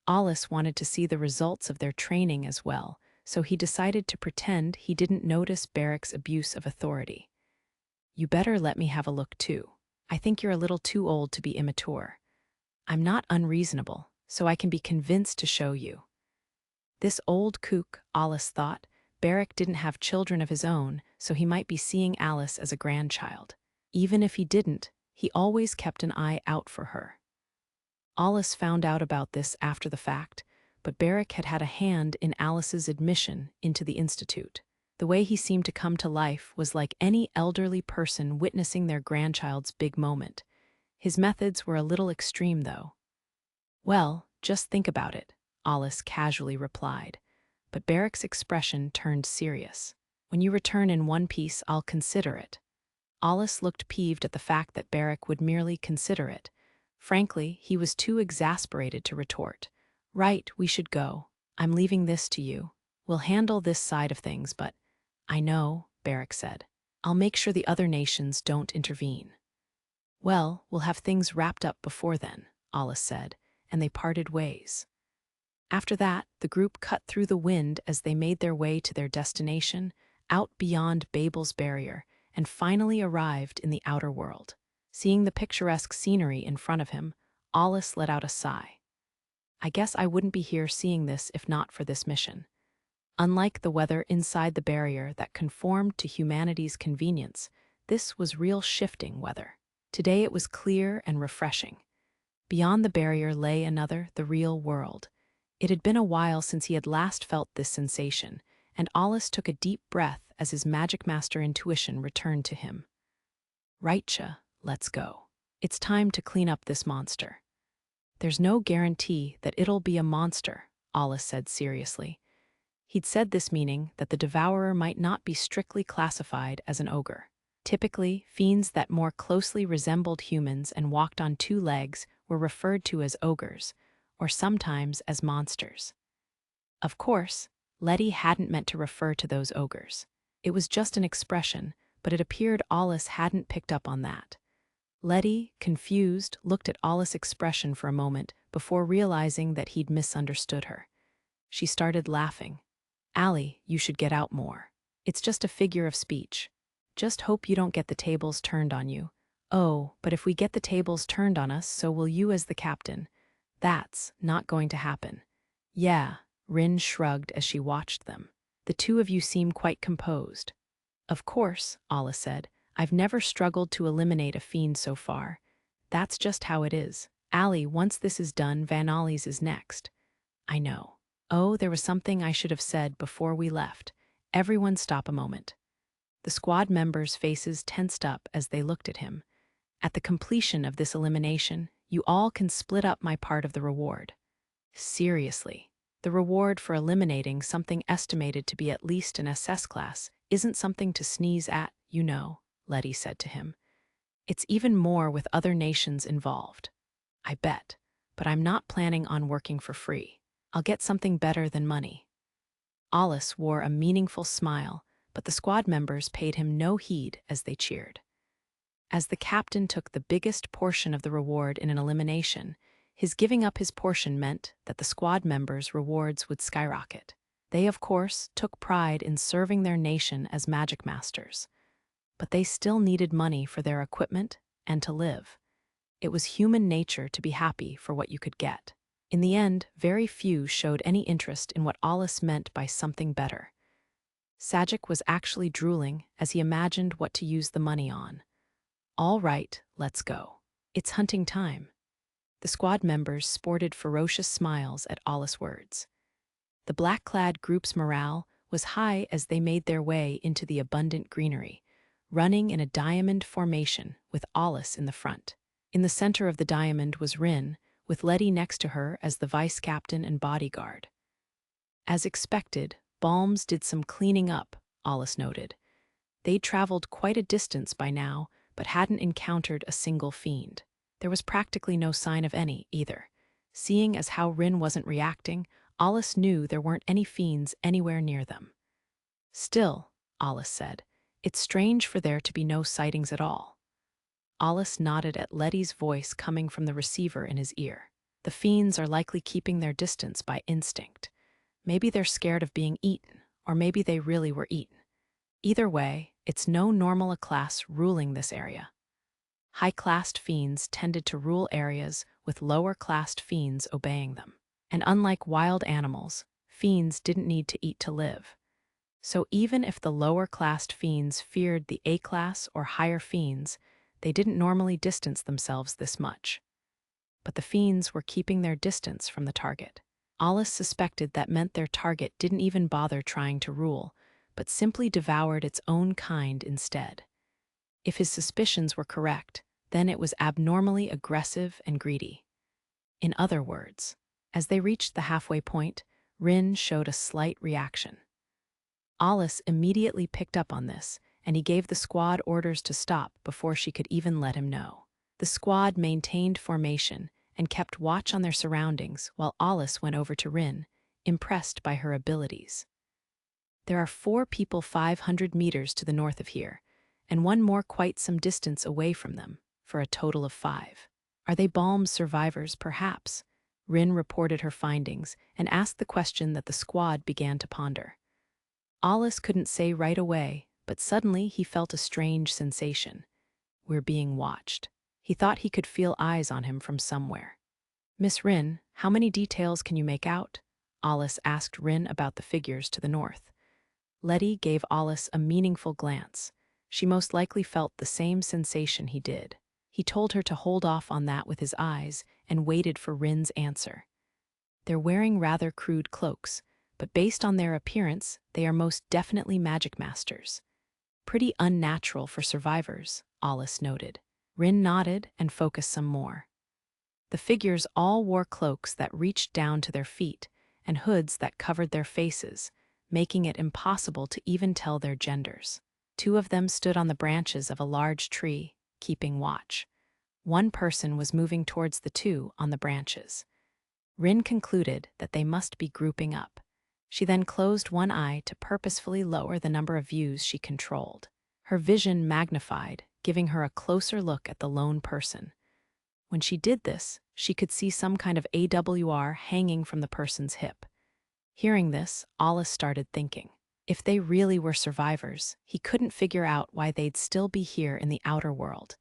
Alice wanted to see the results of their training as well, so he decided to pretend he didn't notice Barrack's abuse of authority. "You better let me have a look too. I think you're a little too old to be immature. I'm not unreasonable, so I can be convinced to show you." This old kook, Alice thought. Barrack didn't have children of his own, so he might be seeing Alice as a grandchild. Even if he didn't, he always kept an eye out for her. Alice found out about this after the fact, but Barrack had had a hand in Alice's admission into the institute. The way he seemed to come to life was like any elderly person witnessing their grandchild's big moment. His methods were a little extreme, though. "Well, just think about it," Alice casually replied. But Barrack's expression turned serious. "When you return in one piece, I'll consider it." Alice looked peeved at the fact that Barrack would merely consider it. Frankly, he was too exasperated to retort. "Right, we should go. I'm leaving this to you. We'll handle this side of things, but—" "I know," Barrack said. "I'll make sure the other nations don't intervene." "Well, we'll have things wrapped up before then," Alice said, and they parted ways. After that, the group cut through the wind as they made their way to their destination, out beyond Babel's barrier, and finally arrived in the outer world. Seeing the picturesque scenery in front of him, Alice let out a sigh. "I guess I wouldn't be here seeing this if not for this mission." Unlike the weather inside the barrier that conformed to humanity's convenience, this was real shifting weather. Today it was clear and refreshing. Beyond the barrier lay another, the real world. It had been a while since he had last felt this sensation, and Alice took a deep breath as his Magicmaster intuition returned to him. "Rightcha, let's go. It's time to clean up this monster." "There's no guarantee that it'll be a monster," Alice said seriously. He'd said this meaning that the devourer might not be strictly classified as an ogre. Typically, fiends that more closely resembled humans and walked on two legs were referred to as ogres, or sometimes as monsters. Of course, Lettie hadn't meant to refer to those ogres. It was just an expression, but it appeared Alice hadn't picked up on that. Lettie, confused, looked at Alice's expression for a moment before realizing that he'd misunderstood her. She started laughing. "Allie, you should get out more. It's just a figure of speech. Just hope you don't get the tables turned on you." "Oh, but if we get the tables turned on us, so will you as the captain." "That's not going to happen." "Yeah," Rin shrugged as she watched them. "The two of you seem quite composed." "Of course," Alice said. "I've never struggled to eliminate a fiend so far. That's just how it is. Allie, once this is done, Van Ollie's is next." "I know. Oh, there was something I should have said before we left. Everyone stop a moment." The squad members' faces tensed up as they looked at him. "At the completion of this elimination, you all can split up my part of the reward." Seriously, the reward for eliminating something estimated to be at least an SS class isn't something to sneeze at, you know, Lettie said to him. "It's even more with other nations involved." "I bet, but I'm not planning on working for free. I'll get something better than money." Alice wore a meaningful smile, but the squad members paid him no heed as they cheered. As the captain took the biggest portion of the reward in an elimination, His giving up his portion meant that the squad members' rewards would skyrocket. They, of course, took pride in serving their nation as Magicmasters, but they still needed money for their equipment and to live. It was human nature to be happy for what you could get. In the end, very few showed any interest in what Alus meant by something better. Sajic was actually drooling as he imagined what to use the money on. All right, let's go. It's hunting time. The squad members sported ferocious smiles at Alus' words. The black-clad group's morale was high as they made their way into the abundant greenery, running in a diamond formation with Alus in the front. In the center of the diamond was Rin, with Lettie next to her as the vice-captain and bodyguard. As expected, Balms did some cleaning up, Alus noted. They'd traveled quite a distance by now, but hadn't encountered a single fiend. There was practically no sign of any, either. Seeing as how Rin wasn't reacting, Alus knew there weren't any fiends anywhere near them. Still, Alus said, it's strange for there to be no sightings at all. Alus nodded at Lettie's voice coming from the receiver in his ear. The fiends are likely keeping their distance by instinct. Maybe they're scared of being eaten, or maybe they really were eaten. Either way, it's no normal class ruling this area. High-classed fiends tended to rule areas with lower-classed fiends obeying them. And unlike wild animals, fiends didn't need to eat to live. So even if the lower-classed fiends feared the A-class or higher fiends, they didn't normally distance themselves this much. But the fiends were keeping their distance from the target. Alus suspected that meant their target didn't even bother trying to rule, but simply devoured its own kind instead. If his suspicions were correct, then it was abnormally aggressive and greedy. In other words, as they reached the halfway point, Rin showed a slight reaction. Alus immediately picked up on this, and he gave the squad orders to stop before she could even let him know. The squad maintained formation and kept watch on their surroundings while Alus went over to Rin, impressed by her abilities. There are 4 people 500 meters to the north of here, and 1 more quite some distance away from them, for a total of 5. Are they Balm's survivors, perhaps? Rin reported her findings and asked the question that the squad began to ponder. Alus couldn't say right away, but suddenly he felt a strange sensation. We're being watched. He thought he could feel eyes on him from somewhere. Miss Rin, how many details can you make out? Alus asked Rin about the figures to the north. Lettie gave Alus a meaningful glance. She most likely felt the same sensation he did. He told her to hold off on that with his eyes and waited for Rin's answer. They're wearing rather crude cloaks, but based on their appearance, they are most definitely Magicmasters. Pretty unnatural for survivors, Alus noted. Rin nodded and focused some more. The figures all wore cloaks that reached down to their feet and hoods that covered their faces, making it impossible to even tell their genders. 2 of them stood on the branches of a large tree, keeping watch. 1 person was moving towards the 2 on the branches. Rin concluded that they must be grouping up. She then closed one eye to purposefully lower the number of views she controlled. Her vision magnified, giving her a closer look at the lone person. When she did this, she could see some kind of AWR hanging from the person's hip. Hearing this, Alus started thinking. If they really were survivors, he couldn't figure out why they'd still be here in the outer world.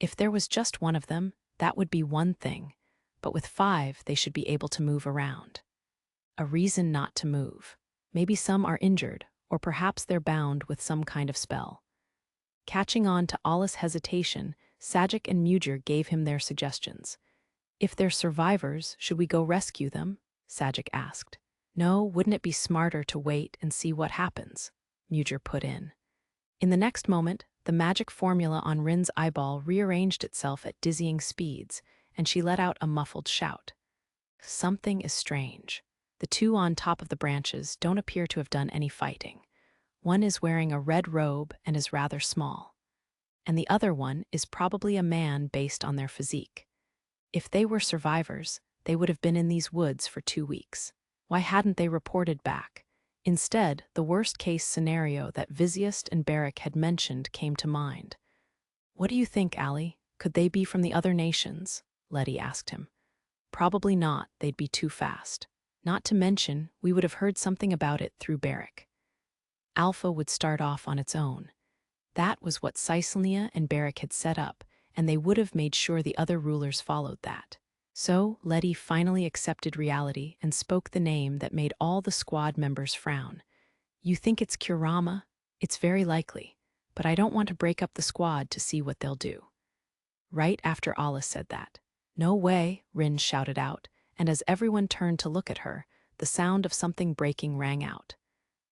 If there was just 1 of them, that would be one thing, but with 5, they should be able to move around. A reason not to move. Maybe some are injured, or perhaps they're bound with some kind of spell. Catching on to Alus' hesitation, Sajic and Mujir gave him their suggestions. If they're survivors, should we go rescue them? Sajic asked. No, wouldn't it be smarter to wait and see what happens? Mujir put in. In the next moment, the magic formula on Rin's eyeball rearranged itself at dizzying speeds, and she let out a muffled shout. Something is strange. The 2 on top of the branches don't appear to have done any fighting. 1 is wearing a red robe and is rather small. And the other one is probably a man based on their physique. If they were survivors, they would have been in these woods for 2 weeks. Why hadn't they reported back? Instead, the worst-case scenario that Viziest and Barrack had mentioned came to mind. What do you think, Ali? Could they be from the other nations? Lettie asked him. Probably not, they'd be too fast. Not to mention, we would have heard something about it through Barrick. Alpha would start off on its own. That was what Caesonia and Barrick had set up, and they would have made sure the other rulers followed that. So, Lettie finally accepted reality and spoke the name that made all the squad members frown. You think it's Kurama? It's very likely, but I don't want to break up the squad to see what they'll do. Right after Alus said that. No way, Rin shouted out, and as everyone turned to look at her, the sound of something breaking rang out.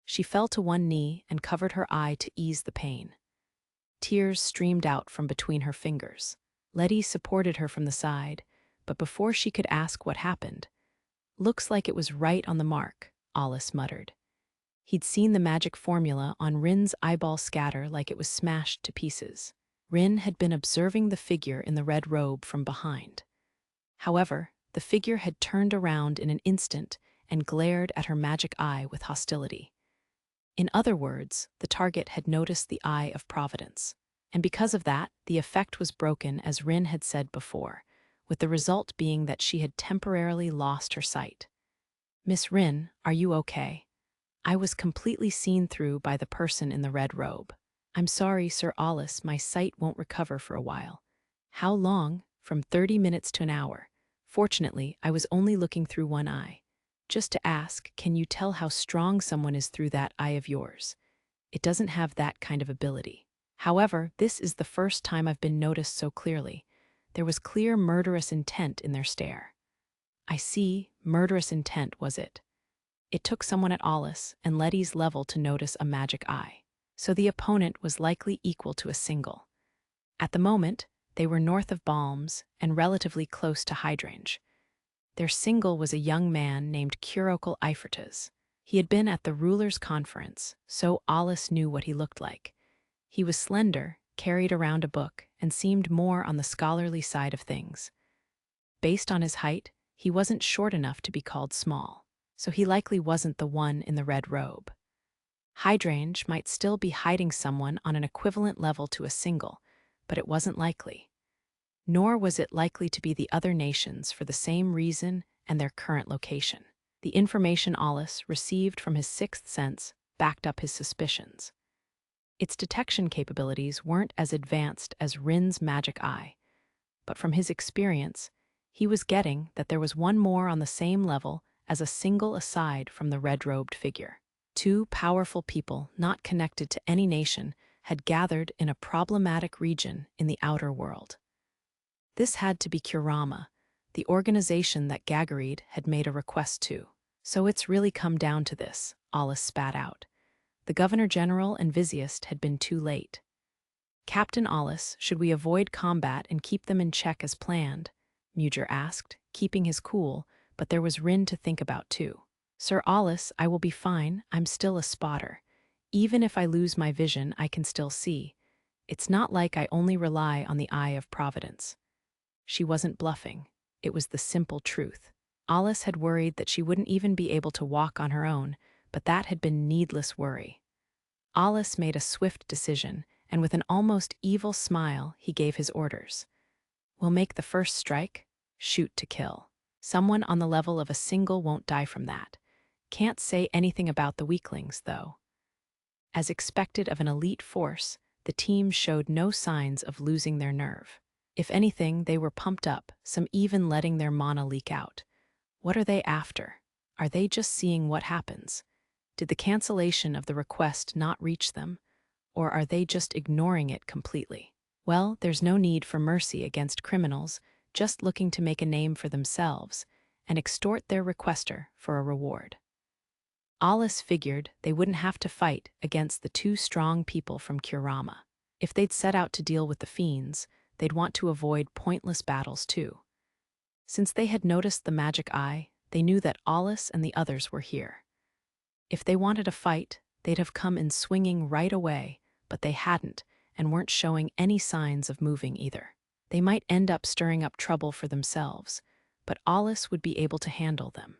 She fell to one knee and covered her eye to ease the pain. Tears streamed out from between her fingers. Lettie supported her from the side, but before she could ask what happened, "Looks like it was right on the mark," Alus muttered. He'd seen the magic formula on Rin's eyeball scatter like it was smashed to pieces. Rin had been observing the figure in the red robe from behind. However, the figure had turned around in an instant and glared at her magic eye with hostility. In other words, the target had noticed the eye of providence. And because of that, the effect was broken, as Rin had said before, with the result being that she had temporarily lost her sight. "Miss Rin, are you okay? I was completely seen through by the person in the red robe." "I'm sorry, Sir Alus, my sight won't recover for a while." "How long?" "From 30 minutes to an hour. Fortunately, I was only looking through one eye. Just to ask, can you tell how strong someone is through that eye of yours?" "It doesn't have that kind of ability. However, this is the first time I've been noticed so clearly. There was clear murderous intent in their stare." "I see, murderous intent was it?" It took someone at Alus and Lettie's level to notice a magic eye. So the opponent was likely equal to a single. At the moment, they were north of Balms and relatively close to Hydrangea. Their single was a young man named Kurokal Eifertas. He had been at the rulers' conference, so Alus knew what he looked like. He was slender, carried around a book, and seemed more on the scholarly side of things. Based on his height, he wasn't short enough to be called small, so he likely wasn't the one in the red robe. Hydrangea might still be hiding someone on an equivalent level to a single, but it wasn't likely. Nor was it likely to be the other nations for the same reason and their current location. The information Alus received from his sixth sense backed up his suspicions. Its detection capabilities weren't as advanced as Rin's magic eye, but from his experience, he was getting that there was one more on the same level as a single aside from the red-robed figure. Two powerful people not connected to any nation had gathered in a problematic region in the outer world. This had to be Kurama, the organization that Gagarid had made a request to. "So it's really come down to this," Alus spat out. "The Governor-General and Viziest had been too late." "Captain Alus, should we avoid combat and keep them in check as planned?" Mujer asked, keeping his cool, but there was Rin to think about too. "Sir Alus, I will be fine. I'm still a spotter. Even if I lose my vision, I can still see. It's not like I only rely on the eye of providence." She wasn't bluffing. It was the simple truth. Alus had worried that she wouldn't even be able to walk on her own, but that had been needless worry. Alus made a swift decision, and with an almost evil smile, he gave his orders. "We'll make the first strike. Shoot to kill. Someone on the level of a single won't die from that. Can't say anything about the weaklings, though." As expected of an elite force, the team showed no signs of losing their nerve. If anything, they were pumped up, some even letting their mana leak out. What are they after? Are they just seeing what happens? Did the cancellation of the request not reach them? Or are they just ignoring it completely? Well, there's no need for mercy against criminals just looking to make a name for themselves and extort their requester for a reward. Alus figured they wouldn't have to fight against the two strong people from Kurama. If they'd set out to deal with the fiends, they'd want to avoid pointless battles too. Since they had noticed the magic eye, they knew that Alus and the others were here. If they wanted a fight, they'd have come in swinging right away, but they hadn't and weren't showing any signs of moving either. They might end up stirring up trouble for themselves, but Alus would be able to handle them.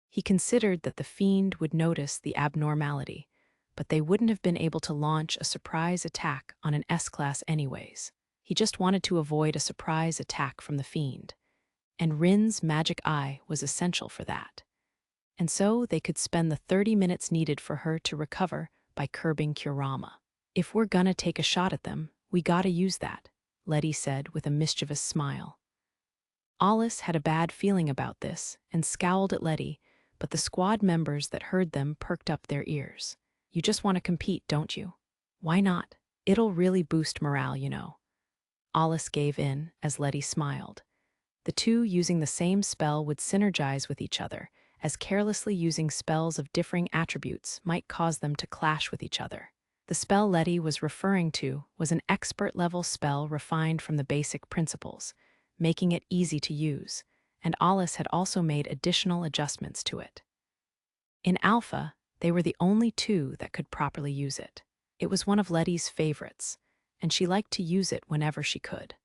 He considered that the fiend would notice the abnormality, but they wouldn't have been able to launch a surprise attack on an S-class anyways. He just wanted to avoid a surprise attack from the fiend. and Rin's magic eye was essential for that. And so they could spend the 30 minutes needed for her to recover by curbing Kurama. If we're gonna take a shot at them, we gotta use that, Lettie said with a mischievous smile. Alice had a bad feeling about this and scowled at Lettie, but the squad members that heard them perked up their ears. You just want to compete, don't you? Why not? It'll really boost morale, you know. Alice gave in as Lettie smiled. The two using the same spell would synergize with each other, as carelessly using spells of differing attributes might cause them to clash with each other. The spell Lettie was referring to was an expert-level spell refined from the basic principles, making it easy to use, and Alice had also made additional adjustments to it. In Alpha, they were the only two that could properly use it. It was one of Lettie's favorites, and she liked to use it whenever she could.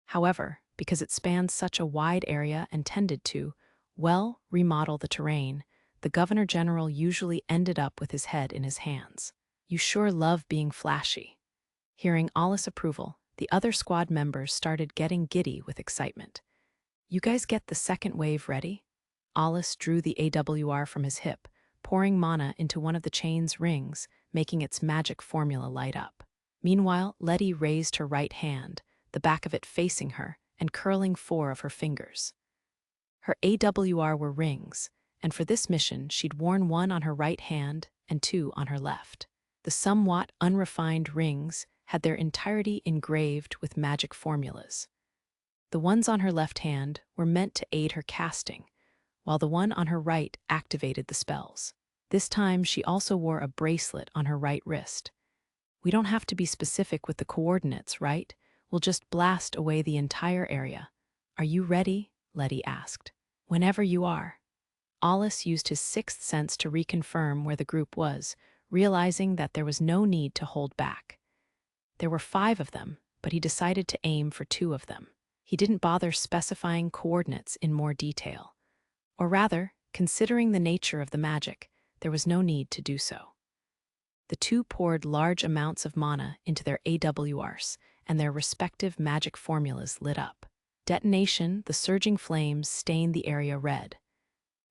However, because it spanned such a wide area and tended to, well, remodel the terrain, the Governor-General usually ended up with his head in his hands. You sure love being flashy. Hearing Alice's approval, the other squad members started getting giddy with excitement. You guys get the second wave ready? Alice drew the AWR from his hip, pouring mana into one of the chain's rings, making its magic formula light up. Meanwhile, Lettie raised her right hand, the back of it facing her, and curling 4 of her fingers. Her AWR were rings, and for this mission she'd worn 1 on her right hand and 2 on her left. The somewhat unrefined rings had their entirety engraved with magic formulas. The ones on her left hand were meant to aid her casting, while the one on her right activated the spells. This time she also wore a bracelet on her right wrist. We don't have to be specific with the coordinates, right? We'll just blast away the entire area. Are you ready? Lettie asked. Whenever you are. Alice used his 6th sense to reconfirm where the group was, realizing that there was no need to hold back. There were 5 of them, but he decided to aim for 2 of them. He didn't bother specifying coordinates in more detail. Or rather, considering the nature of the magic, there was no need to do so. The 2 poured large amounts of mana into their AWRs, and their respective magic formulas lit up. Detonation, the surging flames stained the area red.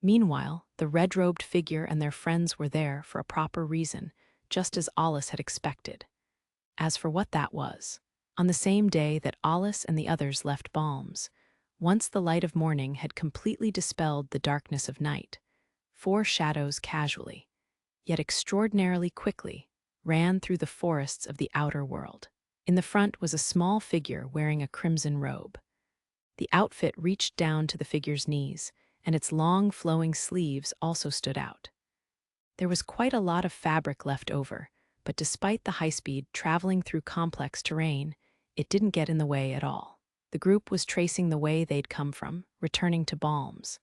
Meanwhile, the red-robed figure and their friends were there for a proper reason, just as Alice had expected. As for what that was, on the same day that Alice and the others left Balms, once the light of morning had completely dispelled the darkness of night, 4 shadows casually, yet extraordinarily quickly, ran through the forests of the outer world. In the front was a small figure wearing a crimson robe. The outfit reached down to the figure's knees, and its long flowing sleeves also stood out. There was quite a lot of fabric left over, but despite the high speed traveling through complex terrain, it didn't get in the way at all. The group was tracing the way they'd come from, returning to Balms.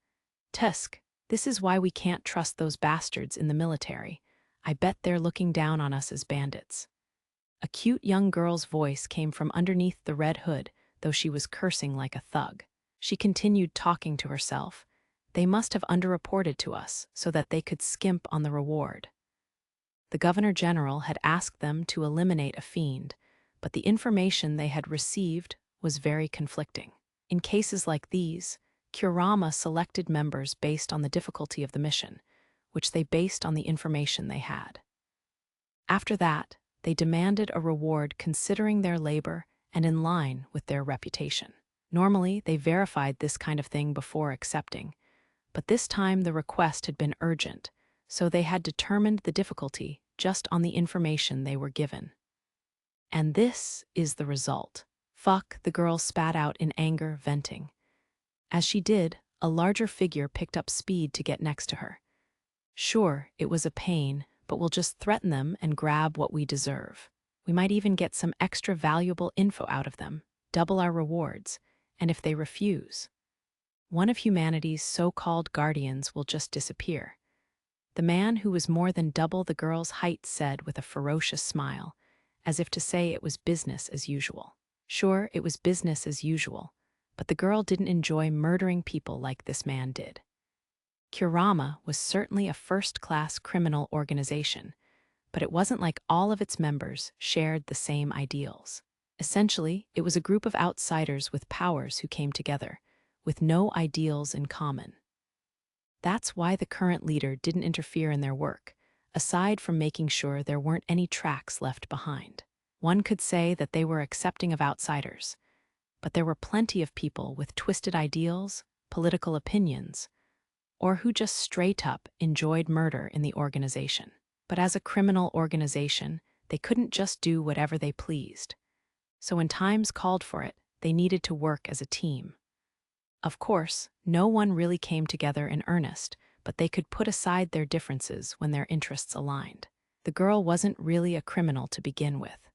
Tusk, this is why we can't trust those bastards in the military. I bet they're looking down on us as bandits. A cute young girl's voice came from underneath the red hood, though she was cursing like a thug. She continued talking to herself. They must have underreported to us so that they could skimp on the reward. The Governor-General had asked them to eliminate a fiend, but the information they had received was very conflicting. In cases like these, Kurama selected members based on the difficulty of the mission, which they based on the information they had. After that, they demanded a reward considering their labor and in line with their reputation. Normally, they verified this kind of thing before accepting, but this time the request had been urgent, so they had determined the difficulty just on the information they were given. And this is the result. Fuck, the girl spat out in anger, venting. As she did, a larger figure picked up speed to get next to her. Sure, it was a pain, but we'll just threaten them and grab what we deserve. We might even get some extra valuable info out of them, double our rewards, and if they refuse, one of humanity's so-called guardians will just disappear. The man who was more than double the girl's height said with a ferocious smile, as if to say it was business as usual. Sure, it was business as usual, but the girl didn't enjoy murdering people like this man did. Kurama was certainly a first-class criminal organization, but it wasn't like all of its members shared the same ideals. Essentially, it was a group of outsiders with powers who came together, with no ideals in common. That's why the current leader didn't interfere in their work, aside from making sure there weren't any tracks left behind. One could say that they were accepting of outsiders, but there were plenty of people with twisted ideals, political opinions, or who just straight up enjoyed murder in the organization. But as a criminal organization, they couldn't just do whatever they pleased. So when times called for it, they needed to work as a team. Of course, no one really came together in earnest, but they could put aside their differences when their interests aligned. The girl wasn't really a criminal to begin with.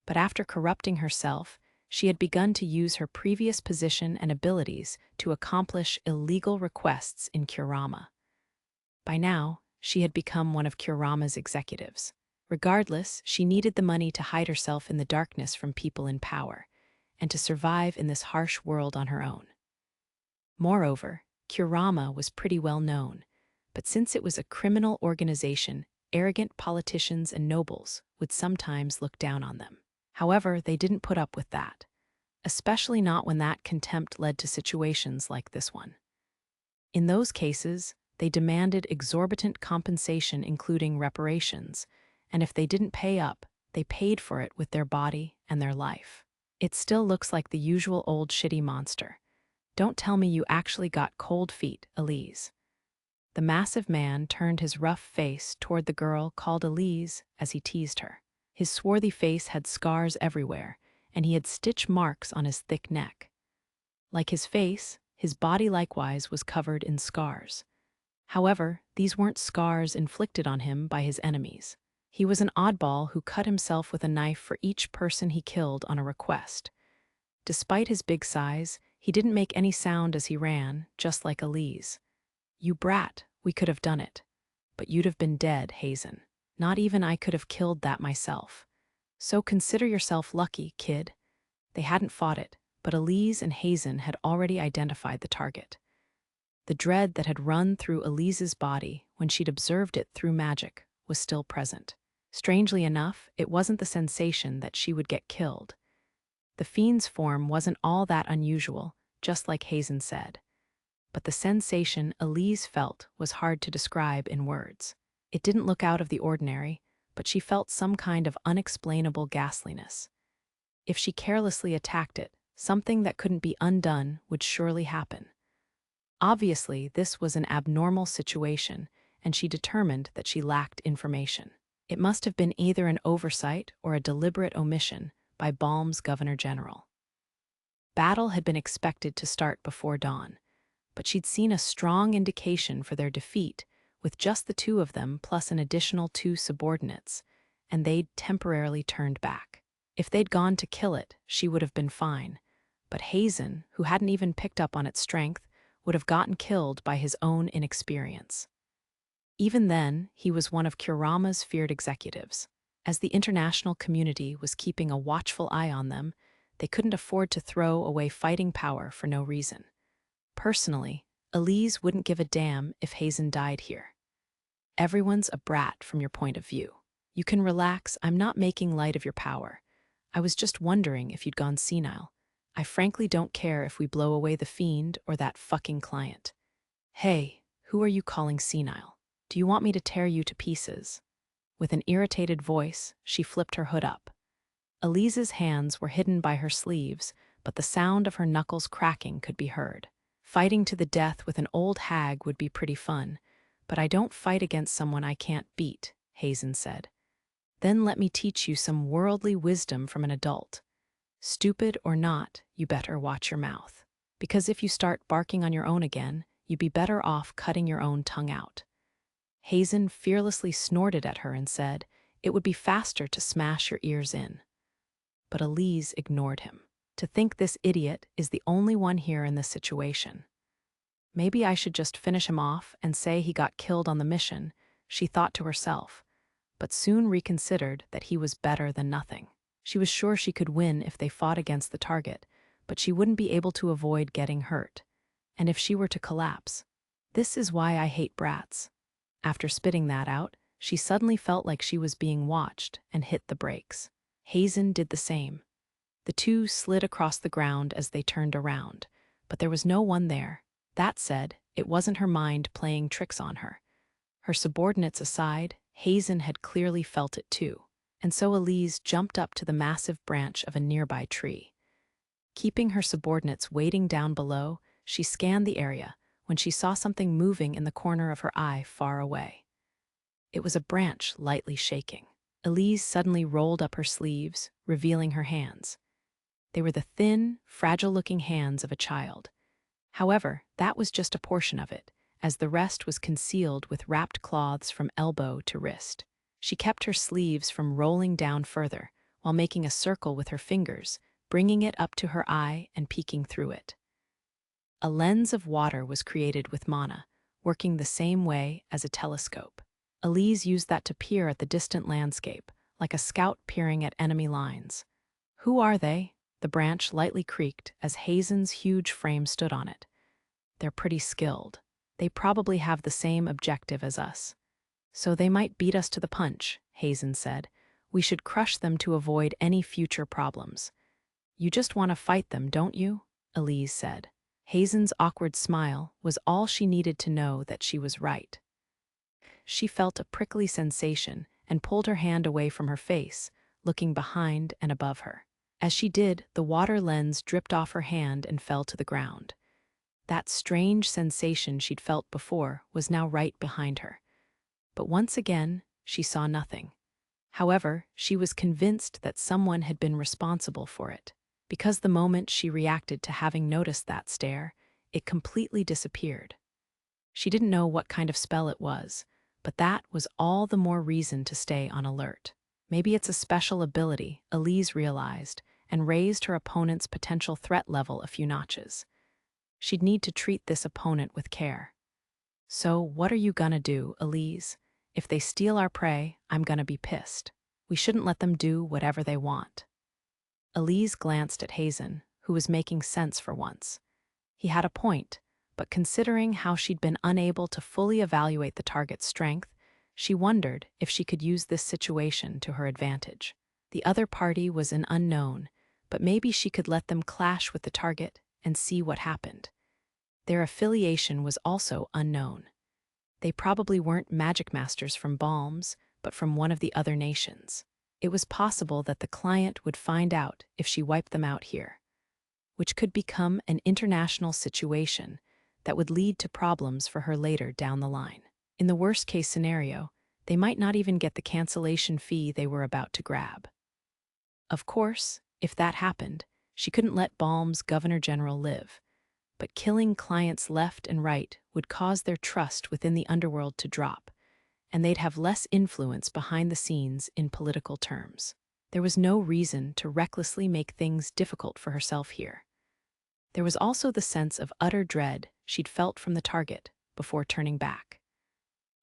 But after corrupting herself, she had begun to use her previous position and abilities to accomplish illegal requests in Kurama. By now, she had become one of Kurama's executives. Regardless, she needed the money to hide herself in the darkness from people in power, and to survive in this harsh world on her own. Moreover, Kurama was pretty well known, but since it was a criminal organization, arrogant politicians and nobles would sometimes look down on them. However, they didn't put up with that, especially not when that contempt led to situations like this one. In those cases, they demanded exorbitant compensation, including reparations, and if they didn't pay up, they paid for it with their body and their life. It still looks like the usual old shitty monster. Don't tell me you actually got cold feet, Elise. The massive man turned his rough face toward the girl called Elise as he teased her. His swarthy face had scars everywhere, and he had stitch marks on his thick neck. Like his face, his body likewise was covered in scars. However, these weren't scars inflicted on him by his enemies. He was an oddball who cut himself with a knife for each person he killed on a request. Despite his big size, he didn't make any sound as he ran, just like Elise. "You brat, we could have done it. But you'd have been dead, Hazen. Not even I could have killed that myself. So consider yourself lucky, kid." They hadn't fought it, but Elise and Hazen had already identified the target. The dread that had run through Elise's body when she'd observed it through magic was still present. Strangely enough, it wasn't the sensation that she would get killed. The fiend's form wasn't all that unusual, just like Hazen said. But the sensation Elise felt was hard to describe in words. It didn't look out of the ordinary, but she felt some kind of unexplainable ghastliness. If she carelessly attacked it, something that couldn't be undone would surely happen. Obviously, this was an abnormal situation, and she determined that she lacked information. It must have been either an oversight or a deliberate omission by Balm's Governor General. Battle had been expected to start before dawn, but she'd seen a strong indication for their defeat with just the two of them plus an additional 2 subordinates, and they'd temporarily turned back. If they'd gone to kill it, she would have been fine, but Hazen, who hadn't even picked up on its strength, would have gotten killed by his own inexperience. Even then, he was one of Kurama's feared executives. As the international community was keeping a watchful eye on them, they couldn't afford to throw away fighting power for no reason. Personally, Elise wouldn't give a damn if Hazen died here. Everyone's a brat from your point of view. You can relax, I'm not making light of your power. I was just wondering if you'd gone senile. I frankly don't care if we blow away the fiend or that fucking client. Hey, who are you calling senile? Do you want me to tear you to pieces? With an irritated voice, she flipped her hood up. Elise's hands were hidden by her sleeves, but the sound of her knuckles cracking could be heard. Fighting to the death with an old hag would be pretty fun, but I don't fight against someone I can't beat, Hazen said. Then let me teach you some worldly wisdom from an adult. Stupid or not, you better watch your mouth. Because if you start barking on your own again, you'd be better off cutting your own tongue out. Hazen fearlessly snorted at her and said, "It would be faster to smash your ears in." But Elise ignored him. To think this idiot is the only one here in this situation. Maybe I should just finish him off and say he got killed on the mission, she thought to herself, but soon reconsidered that he was better than nothing. She was sure she could win if they fought against the target, but she wouldn't be able to avoid getting hurt. And if she were to collapse, this is why I hate brats. After spitting that out, she suddenly felt like she was being watched and hit the brakes. Hazen did the same. The two slid across the ground as they turned around, but there was no one there. That said, it wasn't her mind playing tricks on her. Her subordinates aside, Hazen had clearly felt it too, and so Elise jumped up to the massive branch of a nearby tree. Keeping her subordinates waiting down below, she scanned the area when she saw something moving in the corner of her eye far away. It was a branch lightly shaking. Elise suddenly rolled up her sleeves, revealing her hands. They were the thin, fragile-looking hands of a child. However, that was just a portion of it, as the rest was concealed with wrapped cloths from elbow to wrist. She kept her sleeves from rolling down further, while making a circle with her fingers, bringing it up to her eye and peeking through it. A lens of water was created with mana, working the same way as a telescope. Elise used that to peer at the distant landscape, like a scout peering at enemy lines. "Who are they?" The branch lightly creaked as Hazen's huge frame stood on it. "They're pretty skilled. They probably have the same objective as us. So they might beat us to the punch," Hazen said. "We should crush them to avoid any future problems." "You just want to fight them, don't you?" Elise said. Hazen's awkward smile was all she needed to know that she was right. She felt a prickly sensation and pulled her hand away from her face, looking behind and above her. As she did, the water lens dripped off her hand and fell to the ground. That strange sensation she'd felt before was now right behind her. But once again, she saw nothing. However, she was convinced that someone had been responsible for it, because the moment she reacted to having noticed that stare, it completely disappeared. She didn't know what kind of spell it was, but that was all the more reason to stay on alert. Maybe it's a special ability, Elise realized, and raised her opponent's potential threat level a few notches. She'd need to treat this opponent with care. "So what are you gonna do, Elise? If they steal our prey, I'm gonna be pissed. We shouldn't let them do whatever they want." Elise glanced at Hazen, who was making sense for once. He had a point, but considering how she'd been unable to fully evaluate the target's strength, she wondered if she could use this situation to her advantage. The other party was an unknown, but maybe she could let them clash with the target and see what happened. Their affiliation was also unknown. They probably weren't Magicmasters from Balms, but from one of the other nations. It was possible that the client would find out if she wiped them out here, which could become an international situation that would lead to problems for her later down the line. In the worst-case scenario, they might not even get the cancellation fee they were about to grab. Of course, if that happened, she couldn't let Balm's Governor General live, but killing clients left and right would cause their trust within the underworld to drop, and they'd have less influence behind the scenes in political terms. There was no reason to recklessly make things difficult for herself here. There was also the sense of utter dread she'd felt from the target before turning back.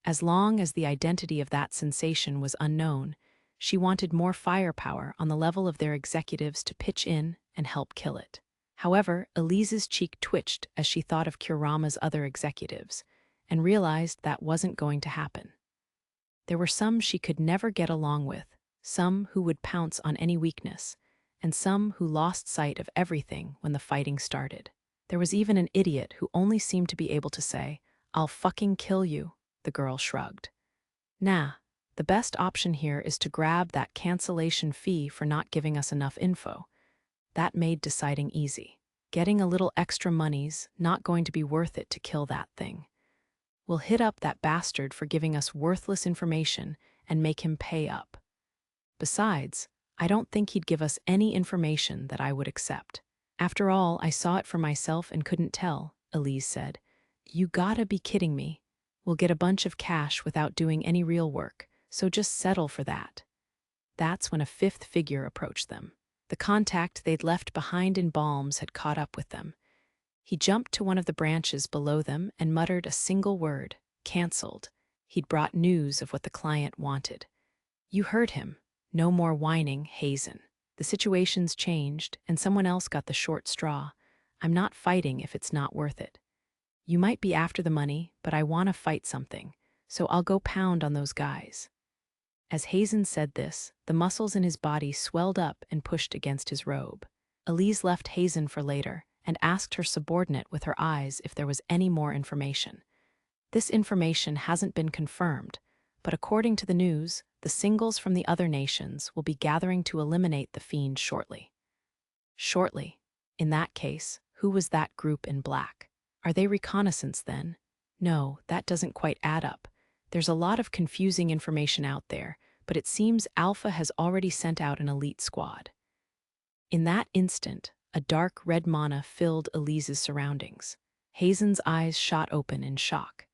As long as the identity of that sensation was unknown, she wanted more firepower on the level of their executives to pitch in and help kill it. However, Elise's cheek twitched as she thought of Kurama's other executives, and realized that wasn't going to happen. There were some she could never get along with, some who would pounce on any weakness, and some who lost sight of everything when the fighting started. There was even an idiot who only seemed to be able to say, "I'll fucking kill you," the girl shrugged. "Nah, the best option here is to grab that cancellation fee for not giving us enough info." That made deciding easy. Getting a little extra money's not going to be worth it to kill that thing. We'll hit up that bastard for giving us worthless information and make him pay up. Besides, I don't think he'd give us any information that I would accept. "After all, I saw it for myself and couldn't tell," Elise said. "You gotta be kidding me. We'll get a bunch of cash without doing any real work, so just settle for that." That's when a fifth figure approached them. The contact they'd left behind in Balms had caught up with them. He jumped to one of the branches below them and muttered a single word, "Cancelled." He'd brought news of what the client wanted. "You heard him. No more whining, Hazen. The situation's changed, and someone else got the short straw. I'm not fighting if it's not worth it. You might be after the money, but I want to fight something, so I'll go pound on those guys." As Hazen said this, the muscles in his body swelled up and pushed against his robe. Elise left Hazen for later and asked her subordinate with her eyes if there was any more information. This information hasn't been confirmed, but according to the news, the singles from the other nations will be gathering to eliminate the fiend shortly. Shortly? In that case, who was that group in black? Are they reconnaissance then? No, that doesn't quite add up. There's a lot of confusing information out there, but it seems Alpha has already sent out an elite squad. In that instant, a dark red mana filled Elise's surroundings. Hazen's eyes shot open in shock.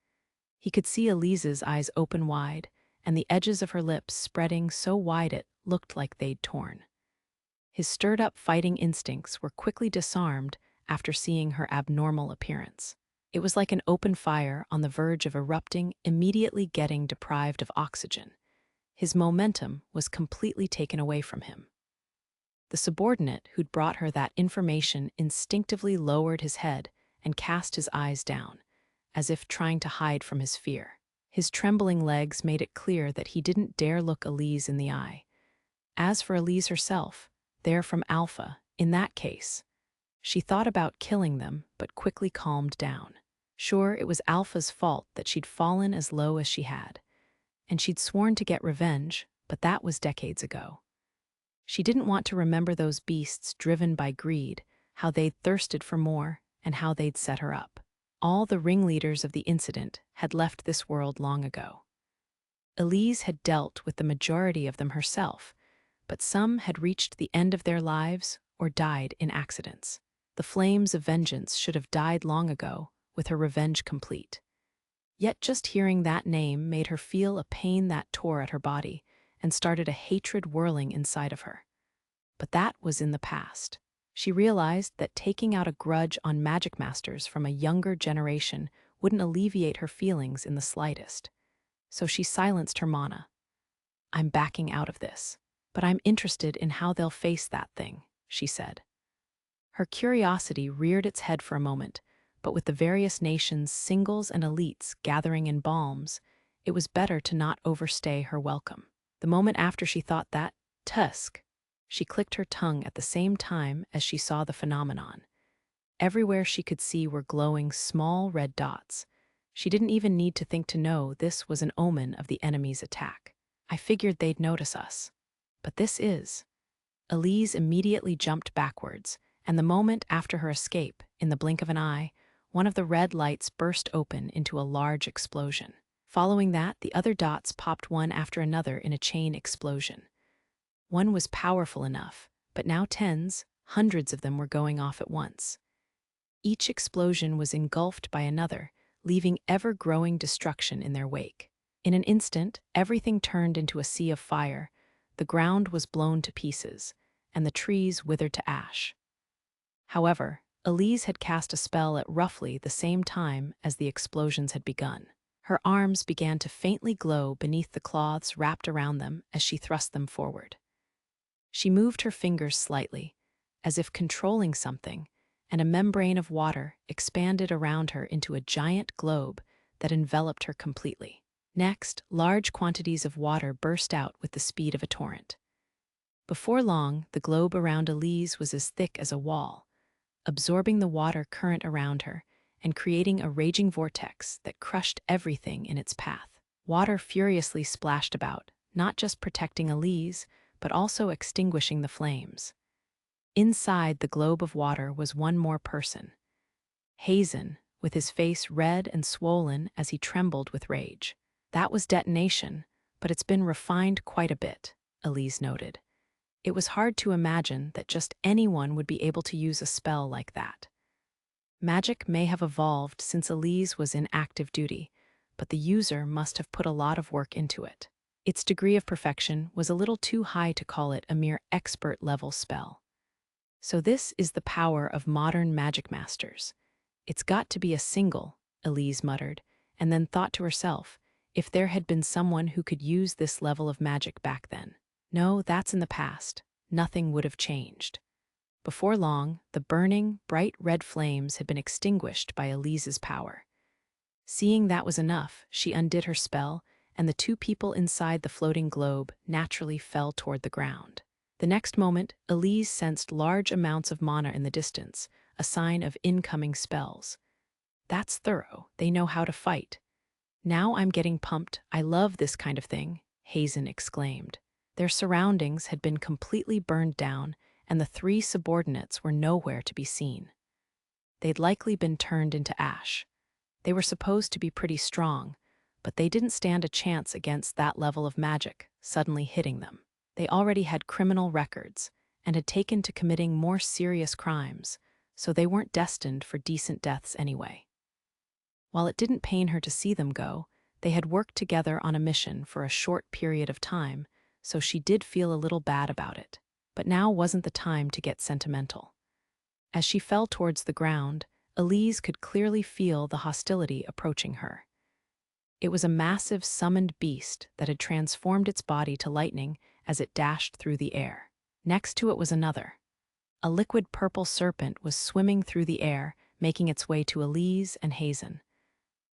He could see Elise's eyes open wide, and the edges of her lips spreading so wide it looked like they'd torn. His stirred-up fighting instincts were quickly disarmed after seeing her abnormal appearance. It was like an open fire on the verge of erupting, immediately getting deprived of oxygen. His momentum was completely taken away from him. The subordinate who'd brought her that information instinctively lowered his head and cast his eyes down, as if trying to hide from his fear. His trembling legs made it clear that he didn't dare look Elise in the eye. As for Elise herself, they're from Alpha, in that case. She thought about killing them, but quickly calmed down. Sure, it was Alpha's fault that she'd fallen as low as she had, and she'd sworn to get revenge, but that was decades ago. She didn't want to remember those beasts driven by greed, how they'd thirsted for more, and how they'd set her up. All the ringleaders of the incident had left this world long ago. Elise had dealt with the majority of them herself, but some had reached the end of their lives or died in accidents. The flames of vengeance should have died long ago, with her revenge complete. Yet just hearing that name made her feel a pain that tore at her body and started a hatred whirling inside of her. But that was in the past. She realized that taking out a grudge on Magicmasters from a younger generation wouldn't alleviate her feelings in the slightest. So she silenced her mana. "I'm backing out of this, but I'm interested in how they'll face that thing," she said. Her curiosity reared its head for a moment, but with the various nations' singles and elites gathering in balms, it was better to not overstay her welcome. The moment after she thought that, tusk, she clicked her tongue at the same time as she saw the phenomenon. Everywhere she could see were glowing small red dots. She didn't even need to think to know this was an omen of the enemy's attack. "I figured they'd notice us. But this is..." Elise immediately jumped backwards, and the moment after her escape, in the blink of an eye, one of the red lights burst open into a large explosion. Following that, the other dots popped one after another in a chain explosion. One was powerful enough, but now tens, hundreds of them were going off at once. Each explosion was engulfed by another, leaving ever-growing destruction in their wake. In an instant, everything turned into a sea of fire, the ground was blown to pieces, and the trees withered to ash. However, Elise had cast a spell at roughly the same time as the explosions had begun. Her arms began to faintly glow beneath the cloths wrapped around them as she thrust them forward. She moved her fingers slightly, as if controlling something, and a membrane of water expanded around her into a giant globe that enveloped her completely. Next, large quantities of water burst out with the speed of a torrent. Before long, the globe around Elise was as thick as a wall, absorbing the water current around her and creating a raging vortex that crushed everything in its path. Water furiously splashed about, not just protecting Elise, but also extinguishing the flames. Inside the globe of water was one more person. Hazen, with his face red and swollen as he trembled with rage. "That was detonation, but it's been refined quite a bit," Elise noted. It was hard to imagine that just anyone would be able to use a spell like that. Magic may have evolved since Elise was in active duty, but the user must have put a lot of work into it. Its degree of perfection was a little too high to call it a mere expert-level spell. So this is the power of modern Magicmasters. "It's got to be a single," Elise muttered, and then thought to herself, if there had been someone who could use this level of magic back then. No, that's in the past. Nothing would have changed. Before long, the burning, bright red flames had been extinguished by Elise's power. Seeing that was enough, she undid her spell, and the two people inside the floating globe naturally fell toward the ground. The next moment, Elise sensed large amounts of mana in the distance, a sign of incoming spells. That's thorough. They know how to fight. Now I'm getting pumped. I love this kind of thing, Hazen exclaimed. Their surroundings had been completely burned down, and the three subordinates were nowhere to be seen. They'd likely been turned into ash. They were supposed to be pretty strong, but they didn't stand a chance against that level of magic suddenly hitting them. They already had criminal records and had taken to committing more serious crimes, so they weren't destined for decent deaths anyway. While it didn't pain her to see them go, they had worked together on a mission for a short period of time, so she did feel a little bad about it. But now wasn't the time to get sentimental. As she fell towards the ground, Elise could clearly feel the hostility approaching her. It was a massive summoned beast that had transformed its body to lightning as it dashed through the air. Next to it was another. A liquid purple serpent was swimming through the air, making its way to Elise and Hazen.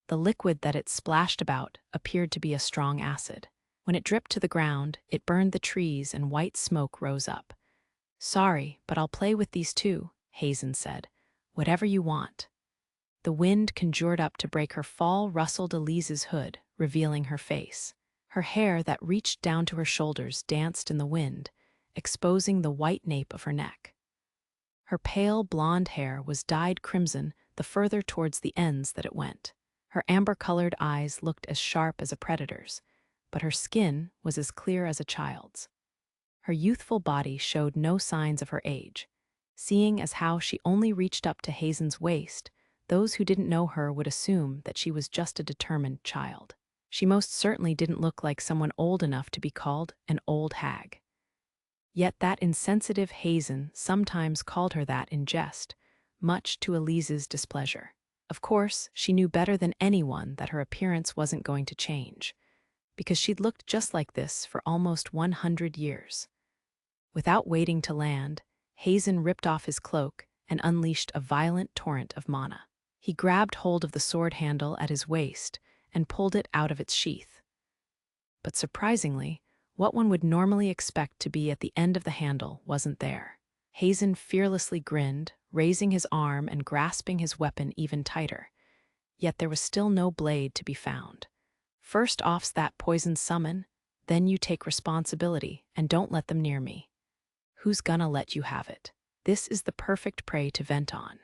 The liquid that it splashed about appeared to be a strong acid. When it dripped to the ground, it burned the trees and white smoke rose up. "Sorry, but I'll play with these too," Hazen said. "Whatever you want." The wind conjured up to break her fall rustled Elise's hood, revealing her face. Her hair that reached down to her shoulders danced in the wind, exposing the white nape of her neck. Her pale blonde hair was dyed crimson the further towards the ends that it went. Her amber-colored eyes looked as sharp as a predator's, but her skin was as clear as a child's. Her youthful body showed no signs of her age. Seeing as how she only reached up to Hazen's waist, those who didn't know her would assume that she was just a determined child. She most certainly didn't look like someone old enough to be called an old hag. Yet that insensitive Hazen sometimes called her that in jest, much to Elise's displeasure. Of course, she knew better than anyone that her appearance wasn't going to change, because she'd looked just like this for almost 100 years. Without waiting to land, Hazen ripped off his cloak and unleashed a violent torrent of mana. He grabbed hold of the sword handle at his waist and pulled it out of its sheath. But surprisingly, what one would normally expect to be at the end of the handle wasn't there. Hazen fearlessly grinned, raising his arm and grasping his weapon even tighter. Yet there was still no blade to be found. "First off's that poison summon, then you take responsibility and don't let them near me. Who's gonna let you have it? This is the perfect prey to vent on."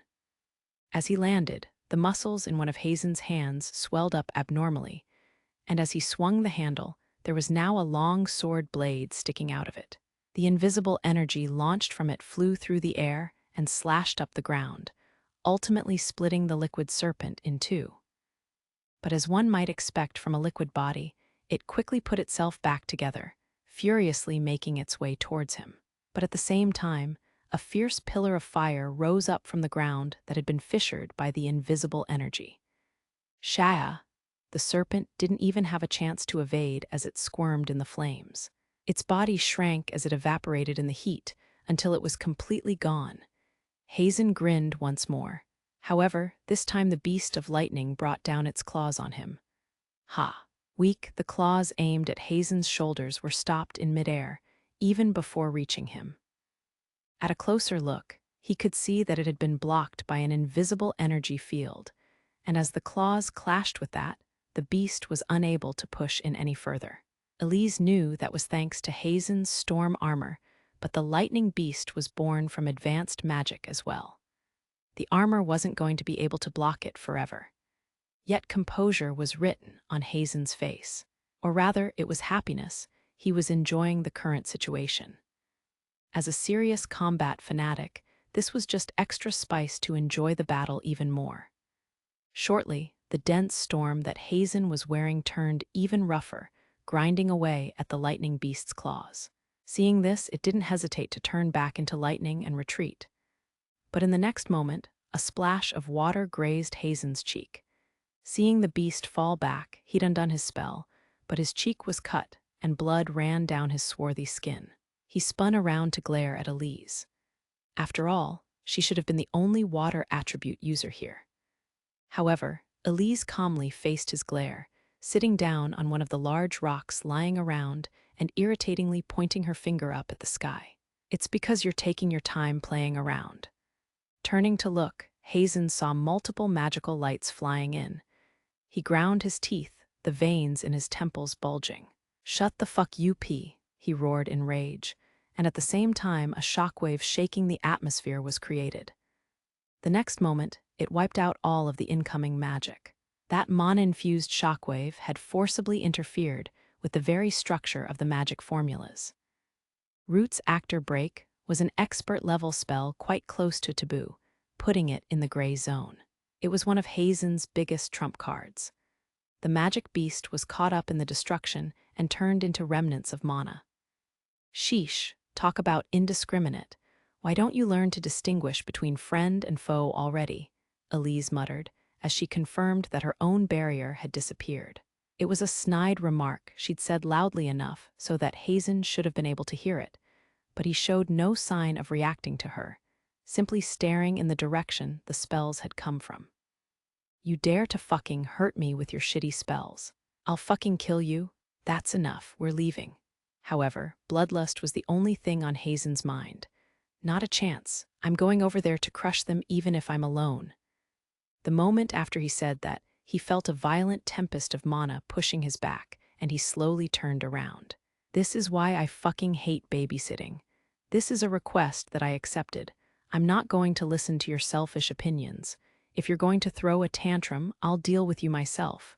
As he landed, the muscles in one of Hazen's hands swelled up abnormally, and as he swung the handle, there was now a long sword blade sticking out of it. The invisible energy launched from it flew through the air and slashed up the ground, ultimately splitting the liquid serpent in two. But as one might expect from a liquid body, it quickly put itself back together, furiously making its way towards him. But at the same time, a fierce pillar of fire rose up from the ground that had been fissured by the invisible energy. Shaya, the serpent didn't even have a chance to evade as it squirmed in the flames. Its body shrank as it evaporated in the heat until it was completely gone. Hazen grinned once more. However, this time the beast of lightning brought down its claws on him. Ha! Weak, the claws aimed at Hazen's shoulders were stopped in midair, even before reaching him. At a closer look, he could see that it had been blocked by an invisible energy field, and as the claws clashed with that, the beast was unable to push in any further. Elise knew that was thanks to Hazen's storm armor, but the lightning beast was born from advanced magic as well. The armor wasn't going to be able to block it forever. Yet composure was written on Hazen's face. Or rather, it was happiness. He was enjoying the current situation. As a serious combat fanatic, this was just extra spice to enjoy the battle even more. Shortly, the dense storm that Hazen was wearing turned even rougher, grinding away at the lightning beast's claws. Seeing this, it didn't hesitate to turn back into lightning and retreat. But in the next moment, a splash of water grazed Hazen's cheek. Seeing the beast fall back, he'd undone his spell, but his cheek was cut and blood ran down his swarthy skin. He spun around to glare at Elise. After all, she should have been the only water attribute user here. However, Elise calmly faced his glare, sitting down on one of the large rocks lying around and irritatingly pointing her finger up at the sky. "It's because you're taking your time playing around. Turning to look, Hazen saw multiple magical lights flying in. He ground his teeth, the veins in his temples bulging. "Shut the fuck up," he roared in rage, and at the same time a shockwave shaking the atmosphere was created. The next moment, it wiped out all of the incoming magic. That mana-infused shockwave had forcibly interfered with the very structure of the magic formulas. Root's Actor Break was an expert-level spell quite close to taboo, putting it in the gray zone. It was one of Hazen's biggest trump cards. The magic beast was caught up in the destruction and turned into remnants of mana. Sheesh, talk about indiscriminate. Why don't you learn to distinguish between friend and foe already? Elise muttered, as she confirmed that her own barrier had disappeared. It was a snide remark she'd said loudly enough so that Hazen should have been able to hear it, but he showed no sign of reacting to her, simply staring in the direction the spells had come from. "You dare to fucking hurt me with your shitty spells. I'll fucking kill you. That's enough, we're leaving." However, bloodlust was the only thing on Hazen's mind. "Not a chance. I'm going over there to crush them even if I'm alone." The moment after he said that, he felt a violent tempest of mana pushing his back, and he slowly turned around. "This is why I fucking hate babysitting. This is a request that I accepted. I'm not going to listen to your selfish opinions. If you're going to throw a tantrum, I'll deal with you myself."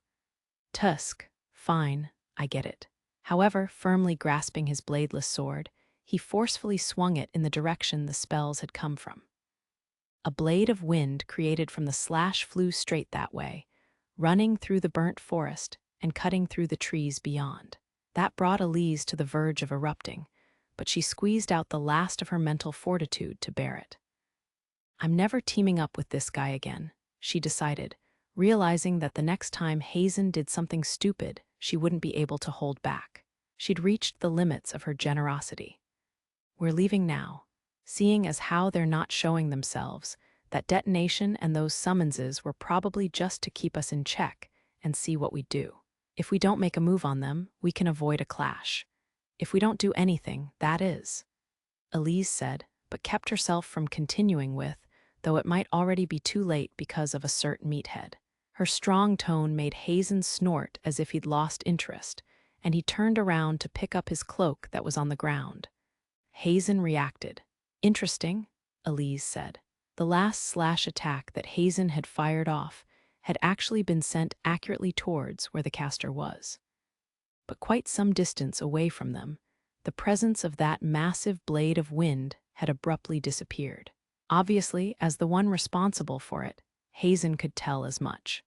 "Tusk, fine, I get it." However, firmly grasping his bladeless sword, he forcefully swung it in the direction the spells had come from. A blade of wind created from the slash flew straight that way, running through the burnt forest and cutting through the trees beyond. That brought Elise to the verge of erupting, but she squeezed out the last of her mental fortitude to bear it. "I'm never teaming up with this guy again," she decided, realizing that the next time Hazen did something stupid, she wouldn't be able to hold back. She'd reached the limits of her generosity. "We're leaving now. Seeing as how they're not showing themselves, that detonation and those summonses were probably just to keep us in check and see what we do. If we don't make a move on them, we can avoid a clash. If we don't do anything, that is," Elise said, but kept herself from continuing with, though it might already be too late because of a certain meathead. Her strong tone made Hazen snort as if he'd lost interest, and he turned around to pick up his cloak that was on the ground. Hazen reacted. "Interesting," Elise said. The last slash attack that Hazen had fired off had actually been sent accurately towards where the caster was. But quite some distance away from them, the presence of that massive blade of wind had abruptly disappeared. Obviously, as the one responsible for it, Hazen could tell as much.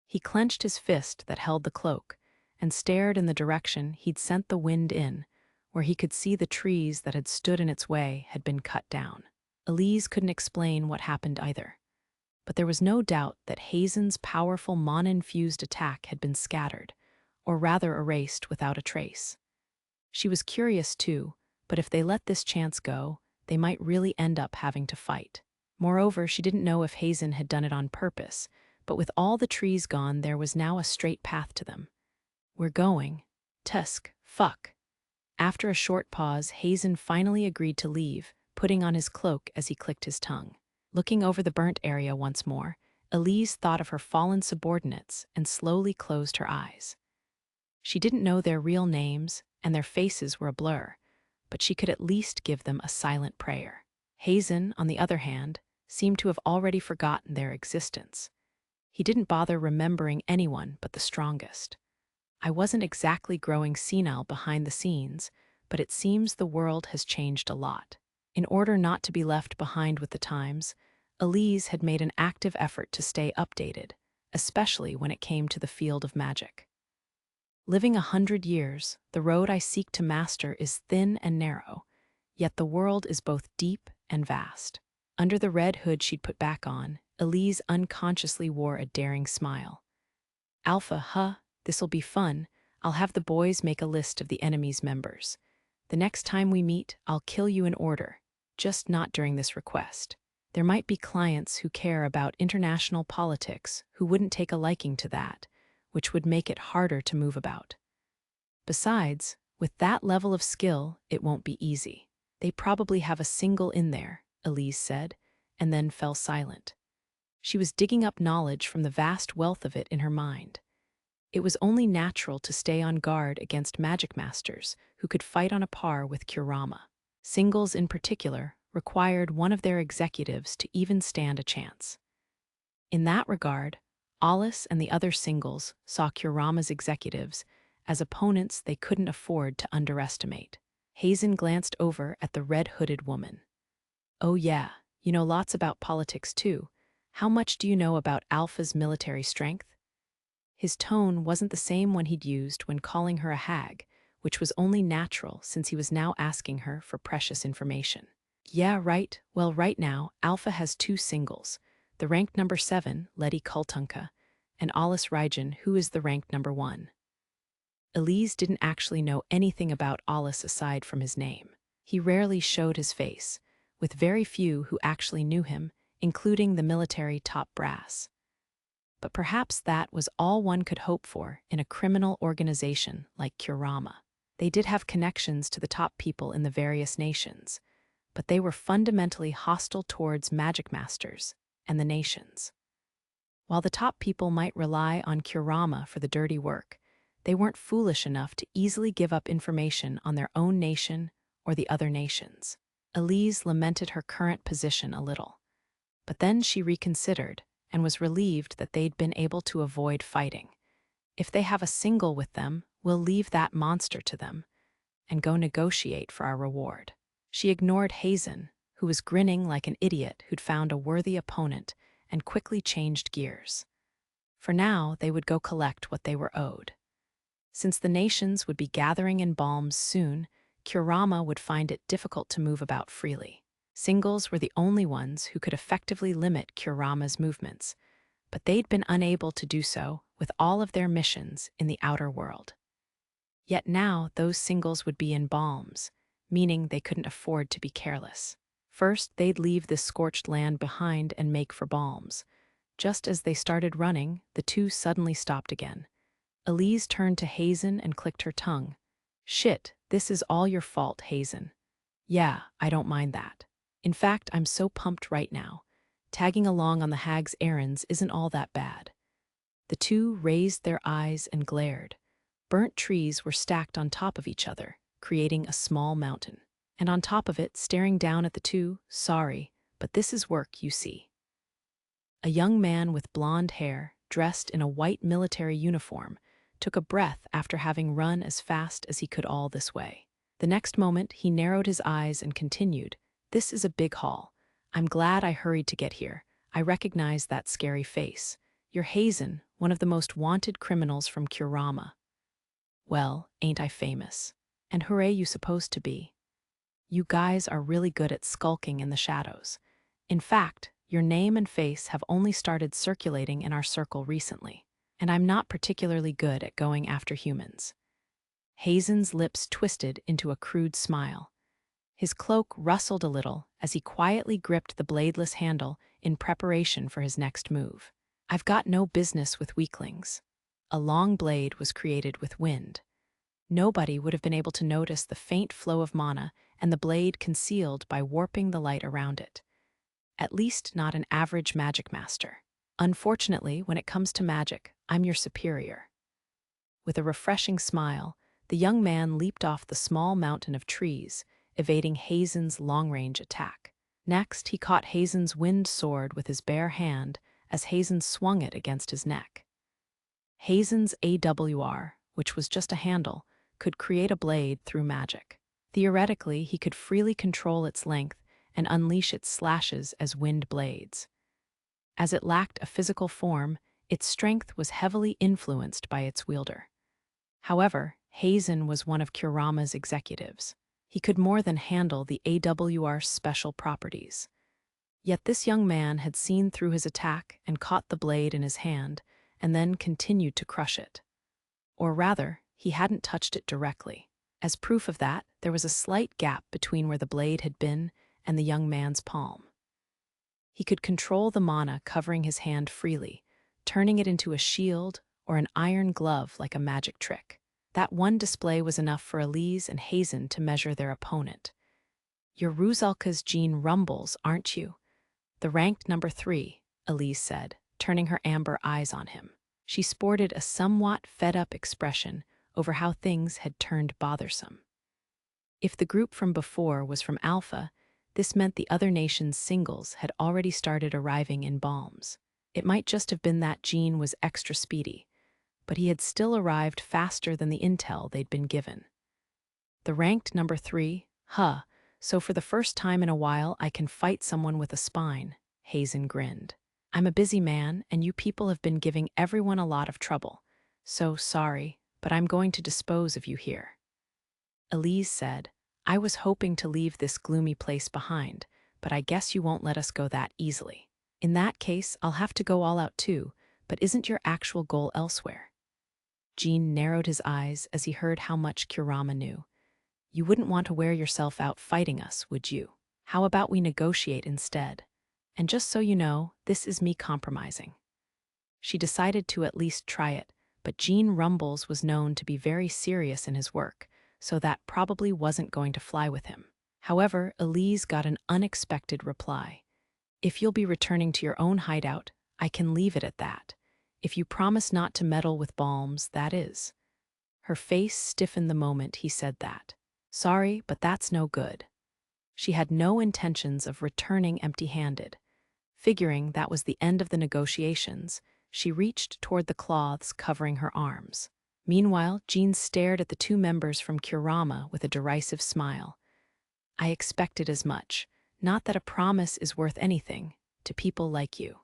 He clenched his fist that held the cloak and stared in the direction he'd sent the wind in, where he could see the trees that had stood in its way had been cut down. Elise couldn't explain what happened either, but there was no doubt that Hazen's powerful mana-infused attack had been scattered, or rather erased without a trace. She was curious too, but if they let this chance go, they might really end up having to fight. Moreover, she didn't know if Hazen had done it on purpose, but with all the trees gone, there was now a straight path to them. "We're going. Tusk, fuck." After a short pause, Hazen finally agreed to leave, putting on his cloak as he clicked his tongue. Looking over the burnt area once more, Elise thought of her fallen subordinates and slowly closed her eyes. She didn't know their real names, and their faces were a blur, but she could at least give them a silent prayer. Hazen, on the other hand, seemed to have already forgotten their existence. He didn't bother remembering anyone but the strongest. "I wasn't exactly growing senile behind the scenes, but it seems the world has changed a lot." In order not to be left behind with the times, Elise had made an active effort to stay updated, especially when it came to the field of magic. "Living 100 years, the road I seek to master is thin and narrow, yet the world is both deep and vast." Under the red hood she'd put back on, Elise unconsciously wore a daring smile. "Alpha, huh? This'll be fun. I'll have the boys make a list of the enemy's members. The next time we meet, I'll kill you in order, just not during this request. There might be clients who care about international politics who wouldn't take a liking to that, which would make it harder to move about. Besides, with that level of skill, it won't be easy. They probably have a single in there," Elise said, and then fell silent. She was digging up knowledge from the vast wealth of it in her mind. It was only natural to stay on guard against Magicmasters who could fight on a par with Kurama. Singles, in particular, required one of their executives to even stand a chance. In that regard, Alus and the other singles saw Kurama's executives as opponents they couldn't afford to underestimate. Hazen glanced over at the red-hooded woman. "Oh yeah, you know lots about politics too. How much do you know about Alpha's military strength?" His tone wasn't the same one he'd used when calling her a hag, which was only natural since he was now asking her for precious information. "Yeah, right. Well, right now, Alpha has two singles, the ranked number 7, Lettie Kultunka, and Alus Raijin, who is the ranked number 1. Elise didn't actually know anything about Alus aside from his name. He rarely showed his face, with very few who actually knew him, including the military top brass. But perhaps that was all one could hope for in a criminal organization like Kurama. They did have connections to the top people in the various nations, but they were fundamentally hostile towards Magicmasters and the nations. While the top people might rely on Kurama for the dirty work, they weren't foolish enough to easily give up information on their own nation or the other nations. Elise lamented her current position a little, but then she reconsidered and was relieved that they'd been able to avoid fighting. If they have a single with them, we'll leave that monster to them and go negotiate for our reward. She ignored Hazen, who was grinning like an idiot who'd found a worthy opponent, and quickly changed gears. For now, they would go collect what they were owed. Since the nations would be gathering in Balms soon, Kurama would find it difficult to move about freely. Singles were the only ones who could effectively limit Kurama's movements, but they'd been unable to do so with all of their missions in the outer world. Yet now those singles would be in Balms, meaning they couldn't afford to be careless. First, they'd leave this scorched land behind and make for Balms. Just as they started running, the two suddenly stopped again. Elise turned to Hazen and clicked her tongue. "Shit, this is all your fault, Hazen." "Yeah, I don't mind that. In fact, I'm so pumped right now. Tagging along on the hag's errands isn't all that bad." The two raised their eyes and glared. Burnt trees were stacked on top of each other, creating a small mountain. And on top of it, staring down at the two, "Sorry, but this is work, you see." A young man with blonde hair, dressed in a white military uniform, took a breath after having run as fast as he could all this way. The next moment, he narrowed his eyes and continued, "This is a big haul. I'm glad I hurried to get here. I recognize that scary face. You're Hazen, one of the most wanted criminals from Kurama." "Well, ain't I famous? And hooray you supposed to be. You guys are really good at skulking in the shadows. In fact, your name and face have only started circulating in our circle recently, and I'm not particularly good at going after humans." Hazen's lips twisted into a crude smile. His cloak rustled a little as he quietly gripped the bladeless handle in preparation for his next move. "I've got no business with weaklings." A long blade was created with wind. Nobody would have been able to notice the faint flow of mana and the blade concealed by warping the light around it. At least not an average Magicmaster. "Unfortunately, when it comes to magic, I'm your superior." With a refreshing smile, the young man leaped off the small mountain of trees, evading Hazen's long-range attack. Next, he caught Hazen's wind sword with his bare hand as Hazen swung it against his neck. Hazen's AWR, which was just a handle, could create a blade through magic. Theoretically, he could freely control its length and unleash its slashes as wind blades. As it lacked a physical form, its strength was heavily influenced by its wielder. However, Hazen was one of Kurama's executives. He could more than handle the AWR's special properties. Yet this young man had seen through his attack and caught the blade in his hand, and then continued to crush it. Or rather, he hadn't touched it directly. As proof of that, there was a slight gap between where the blade had been and the young man's palm. He could control the mana covering his hand freely, turning it into a shield or an iron glove like a magic trick. That one display was enough for Elise and Hazen to measure their opponent. "You're Rusalka's Jean Rumbles, aren't you? The ranked number 3, Elise said, turning her amber eyes on him. She sported a somewhat fed-up expression over how things had turned bothersome. If the group from before was from Alpha, this meant the other nation's singles had already started arriving in Balms. It might just have been that Jean was extra speedy, but he had still arrived faster than the intel they'd been given. The ranked number 3, so for the first time in a while I can fight someone with a spine, Hazen grinned. I'm a busy man, and you people have been giving everyone a lot of trouble. So sorry, but I'm going to dispose of you here. Elise said, I was hoping to leave this gloomy place behind, but I guess you won't let us go that easily. In that case, I'll have to go all out too, but isn't your actual goal elsewhere? Jean narrowed his eyes as he heard how much Kurama knew. You wouldn't want to wear yourself out fighting us, would you? How about we negotiate instead? And just so you know, this is me compromising. She decided to at least try it, but Jean Rumbles was known to be very serious in his work, so that probably wasn't going to fly with him. However, Elise got an unexpected reply. If you'll be returning to your own hideout, I can leave it at that. If you promise not to meddle with Balms, that is. Her face stiffened the moment he said that. Sorry, but that's no good. She had no intentions of returning empty-handed. Figuring that was the end of the negotiations, she reached toward the cloths covering her arms. Meanwhile, Jean stared at the two members from Kurama with a derisive smile. I expected as much. Not that a promise is worth anything to people like you.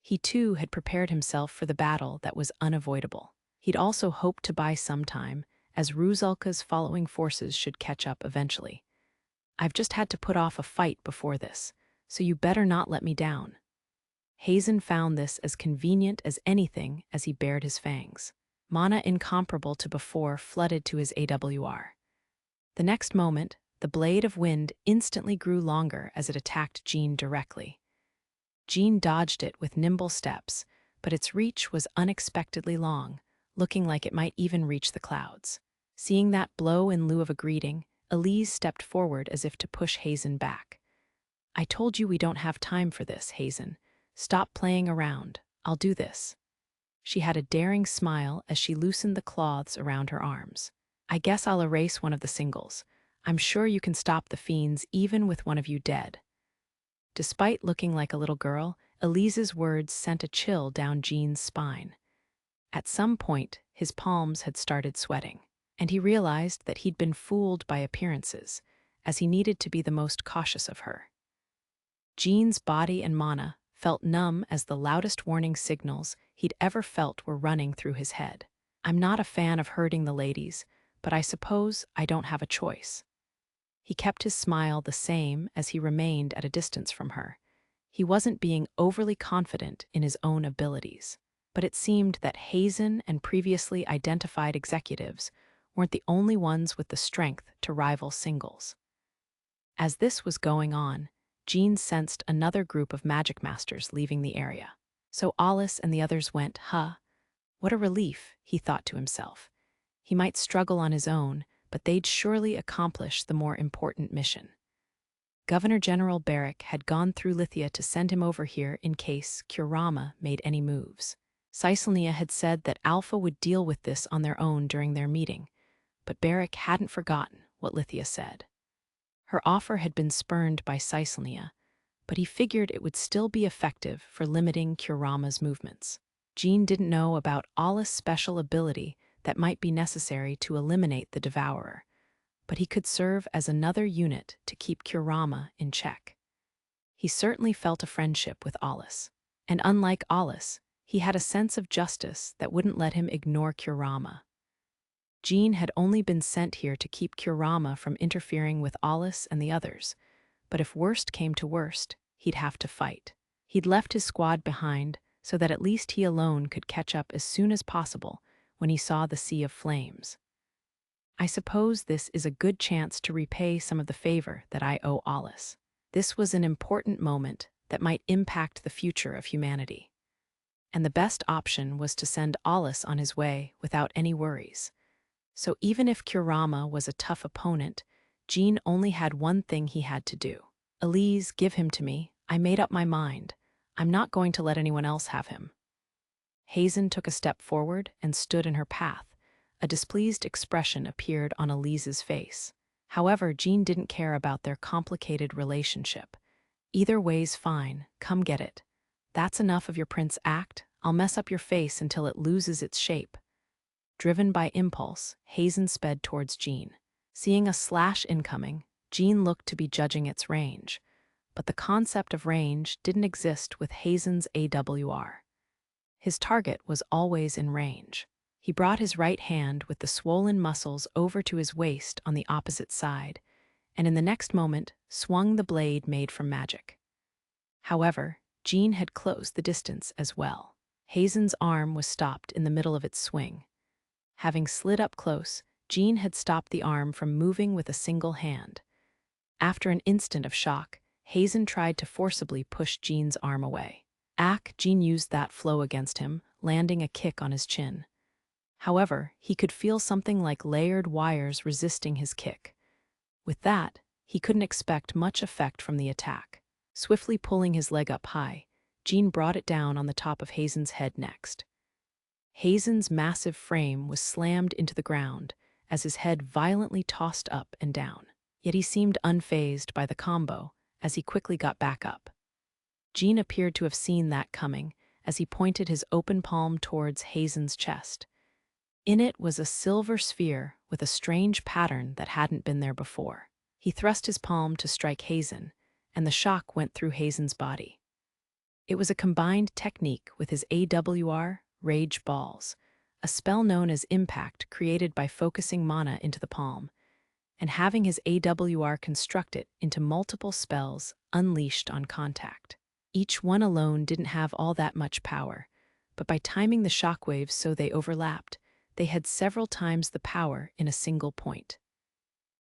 He too had prepared himself for the battle that was unavoidable. He'd also hoped to buy some time, as Ruzalka's following forces should catch up eventually. I've just had to put off a fight before this, so you better not let me down. Hazen found this as convenient as anything as he bared his fangs. Mana incomparable to before flooded to his AWR. The next moment, the blade of wind instantly grew longer as it attacked Jean directly. Jean dodged it with nimble steps, but its reach was unexpectedly long, looking like it might even reach the clouds. Seeing that blow in lieu of a greeting, Elise stepped forward as if to push Hazen back. I told you we don't have time for this, Hazen. Stop playing around. I'll do this. She had a daring smile as she loosened the cloths around her arms. I guess I'll erase one of the singles. I'm sure you can stop the fiends even with one of you dead. Despite looking like a little girl, Elise's words sent a chill down Jean's spine. At some point, his palms had started sweating, and he realized that he'd been fooled by appearances, as he needed to be the most cautious of her. Jean's body and mana felt numb as the loudest warning signals he'd ever felt were running through his head. I'm not a fan of hurting the ladies, but I suppose I don't have a choice. He kept his smile the same as he remained at a distance from her. He wasn't being overly confident in his own abilities, but it seemed that Hazen and previously identified executives weren't the only ones with the strength to rival singles. As this was going on, Jean sensed another group of Magicmasters leaving the area. So Alus and the others went, what a relief, he thought to himself. He might struggle on his own, but they'd surely accomplish the more important mission. Governor General Barrack had gone through Lithia to send him over here in case Kurama made any moves. Caesania had said that Alpha would deal with this on their own during their meeting, but Barrack hadn't forgotten what Lithia said. Her offer had been spurned by Caesania, but he figured it would still be effective for limiting Kurama's movements. Jean didn't know about Alus' special ability that might be necessary to eliminate the Devourer, but he could serve as another unit to keep Kurama in check. He certainly felt a friendship with Alus, and unlike Alus, he had a sense of justice that wouldn't let him ignore Kurama. Jean had only been sent here to keep Kurama from interfering with Alus and the others, but if worst came to worst, he'd have to fight. He'd left his squad behind so that at least he alone could catch up as soon as possible when he saw the sea of flames. I suppose this is a good chance to repay some of the favor that I owe Alus. This was an important moment that might impact the future of humanity. And the best option was to send Alus on his way without any worries. So even if Kurama was a tough opponent, Jean only had one thing he had to do. Elise, give him to me. I made up my mind. I'm not going to let anyone else have him. Hazen took a step forward and stood in her path. A displeased expression appeared on Elise's face. However, Jean didn't care about their complicated relationship. Either way's fine, come get it. That's enough of your prince act. I'll mess up your face until it loses its shape. Driven by impulse, Hazen sped towards Jean. Seeing a slash incoming, Jean looked to be judging its range. But the concept of range didn't exist with Hazen's AWR. His target was always in range. He brought his right hand with the swollen muscles over to his waist on the opposite side, and in the next moment swung the blade made from magic. However, Jean had closed the distance as well. Hazen's arm was stopped in the middle of its swing. Having slid up close, Jean had stopped the arm from moving with a single hand. After an instant of shock, Hazen tried to forcibly push Jean's arm away. Jean used that flow against him, landing a kick on his chin. However, he could feel something like layered wires resisting his kick. With that, he couldn't expect much effect from the attack. Swiftly pulling his leg up high, Jean brought it down on the top of Hazen's head next. Hazen's massive frame was slammed into the ground as his head violently tossed up and down. Yet he seemed unfazed by the combo as he quickly got back up. Jean appeared to have seen that coming as he pointed his open palm towards Hazen's chest. In it was a silver sphere with a strange pattern that hadn't been there before. He thrust his palm to strike Hazen, and the shock went through Hazen's body. It was a combined technique with his AWR, Rage Balls, a spell known as Impact created by focusing mana into the palm, and having his AWR construct it into multiple spells unleashed on contact. Each one alone didn't have all that much power, but by timing the shockwaves so they overlapped, they had several times the power in a single point.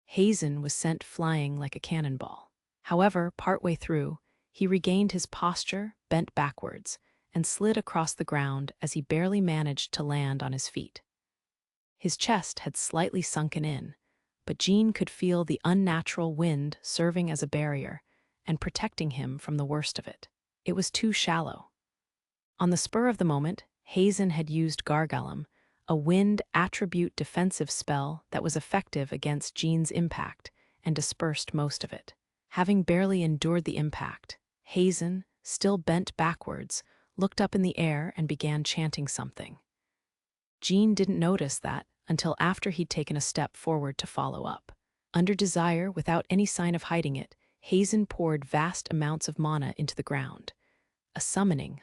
Hazen was sent flying like a cannonball. However, partway through, he regained his posture, bent backwards, and slid across the ground as he barely managed to land on his feet. His chest had slightly sunken in, but Jean could feel the unnatural wind serving as a barrier and protecting him from the worst of it. It was too shallow. On the spur of the moment, Hazen had used Gargulum, a wind attribute defensive spell that was effective against Jean's impact and dispersed most of it. Having barely endured the impact, Hazen, still bent backwards, looked up in the air and began chanting something. Jean didn't notice that until after he'd taken a step forward to follow up. Under desire, without any sign of hiding it, Hazen poured vast amounts of mana into the ground. A summoning,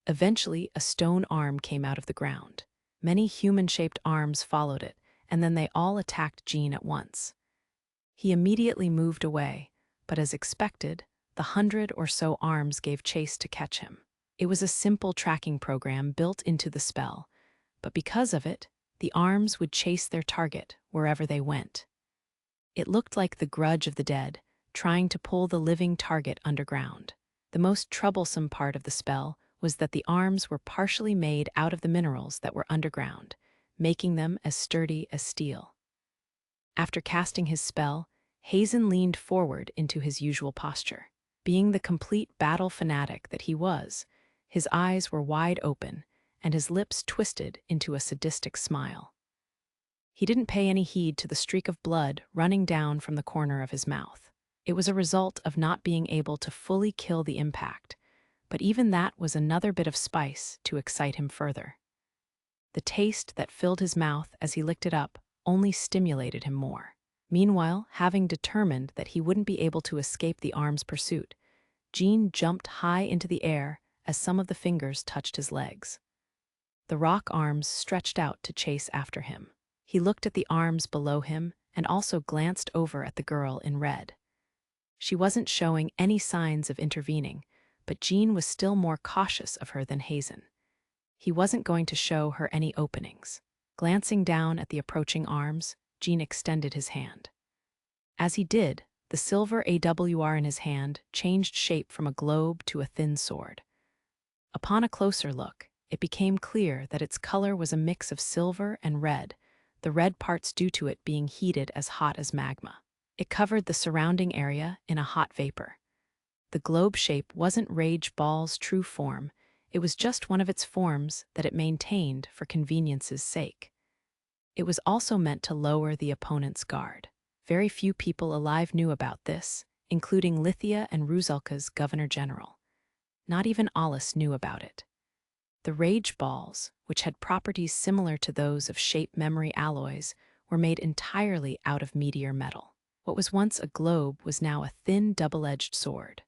Eventually, a stone arm came out of the ground. Many human-shaped arms followed it, and then they all attacked Jean at once. He immediately moved away, but as expected, the 100 or so arms gave chase to catch him. It was a simple tracking program built into the spell, but because of it, the arms would chase their target wherever they went. It looked like the grudge of the dead, trying to pull the living target underground. The most troublesome part of the spell was that the arms were partially made out of the minerals that were underground, making them as sturdy as steel. After casting his spell, Hazen leaned forward into his usual posture. Being the complete battle fanatic that he was, his eyes were wide open and his lips twisted into a sadistic smile. He didn't pay any heed to the streak of blood running down from the corner of his mouth. It was a result of not being able to fully kill the impact, but even that was another bit of spice to excite him further. The taste that filled his mouth as he licked it up only stimulated him more. Meanwhile, having determined that he wouldn't be able to escape the arm's pursuit, Jean jumped high into the air as some of the fingers touched his legs. The rock arms stretched out to chase after him. He looked at the arms below him and also glanced over at the girl in red. She wasn't showing any signs of intervening, but Jean was still more cautious of her than Hazen. He wasn't going to show her any openings. Glancing down at the approaching arms, Jean extended his hand. As he did, the silver AWR in his hand changed shape from a globe to a thin sword. Upon a closer look, it became clear that its color was a mix of silver and red, the red parts due to it being heated as hot as magma. It covered the surrounding area in a hot vapor. The globe shape wasn't Rage Ball's true form, it was just one of its forms that it maintained for convenience's sake. It was also meant to lower the opponent's guard. Very few people alive knew about this, including Lithia and Ruzelka's governor-general. Not even Alus knew about it. The Rage Balls, which had properties similar to those of shape memory alloys, were made entirely out of meteor metal. What was once a globe was now a thin, double-edged sword.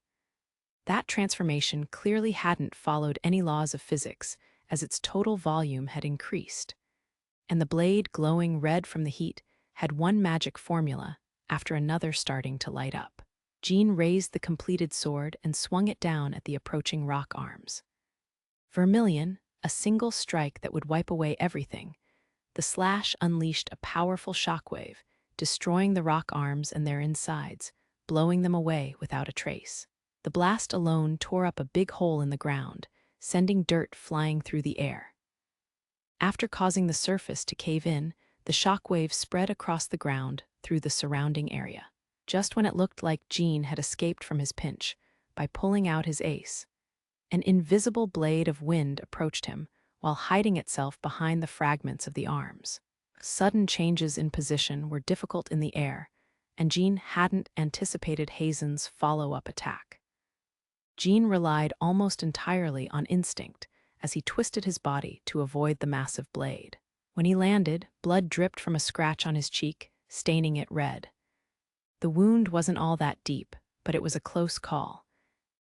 That transformation clearly hadn't followed any laws of physics, as its total volume had increased. And the blade, glowing red from the heat, had one magic formula after another starting to light up. Jean raised the completed sword and swung it down at the approaching rock arms. Vermilion, a single strike that would wipe away everything. The slash unleashed a powerful shockwave, destroying the rock arms and their insides, blowing them away without a trace. The blast alone tore up a big hole in the ground, sending dirt flying through the air. After causing the surface to cave in, the shockwave spread across the ground through the surrounding area. Just when it looked like Jean had escaped from his pinch, by pulling out his ace, an invisible blade of wind approached him while hiding itself behind the fragments of the arms. Sudden changes in position were difficult in the air, and Jean hadn't anticipated Hazen's follow-up attack. Jean relied almost entirely on instinct as he twisted his body to avoid the massive blade. When he landed, blood dripped from a scratch on his cheek, staining it red. The wound wasn't all that deep, but it was a close call.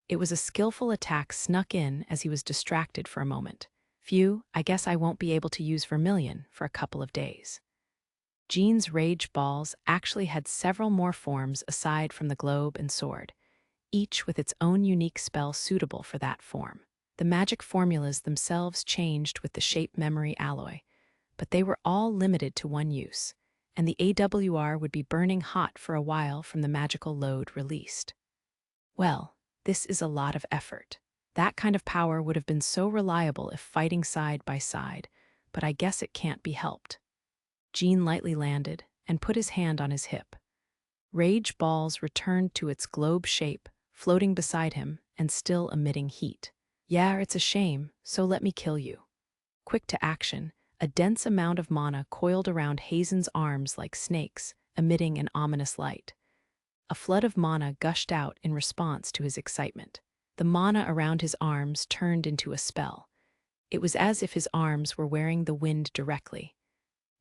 It was a skillful attack snuck in as he was distracted for a moment. Phew, I guess I won't be able to use Vermilion for a couple of days. Jean's Rage Balls actually had several more forms aside from the globe and sword, each with its own unique spell suitable for that form. The magic formulas themselves changed with the shape memory alloy, but they were all limited to one use, and the AWR would be burning hot for a while from the magical load released. Well, this is a lot of effort. That kind of power would have been so reliable if fighting side by side, but I guess it can't be helped. Jean lightly landed and put his hand on his hip. Rage Balls returned to its globe shape, floating beside him and still emitting heat. Yeah, it's a shame, so let me kill you. Quick to action, a dense amount of mana coiled around Hazen's arms like snakes, emitting an ominous light. A flood of mana gushed out in response to his excitement. The mana around his arms turned into a spell. It was as if his arms were wearing the wind directly.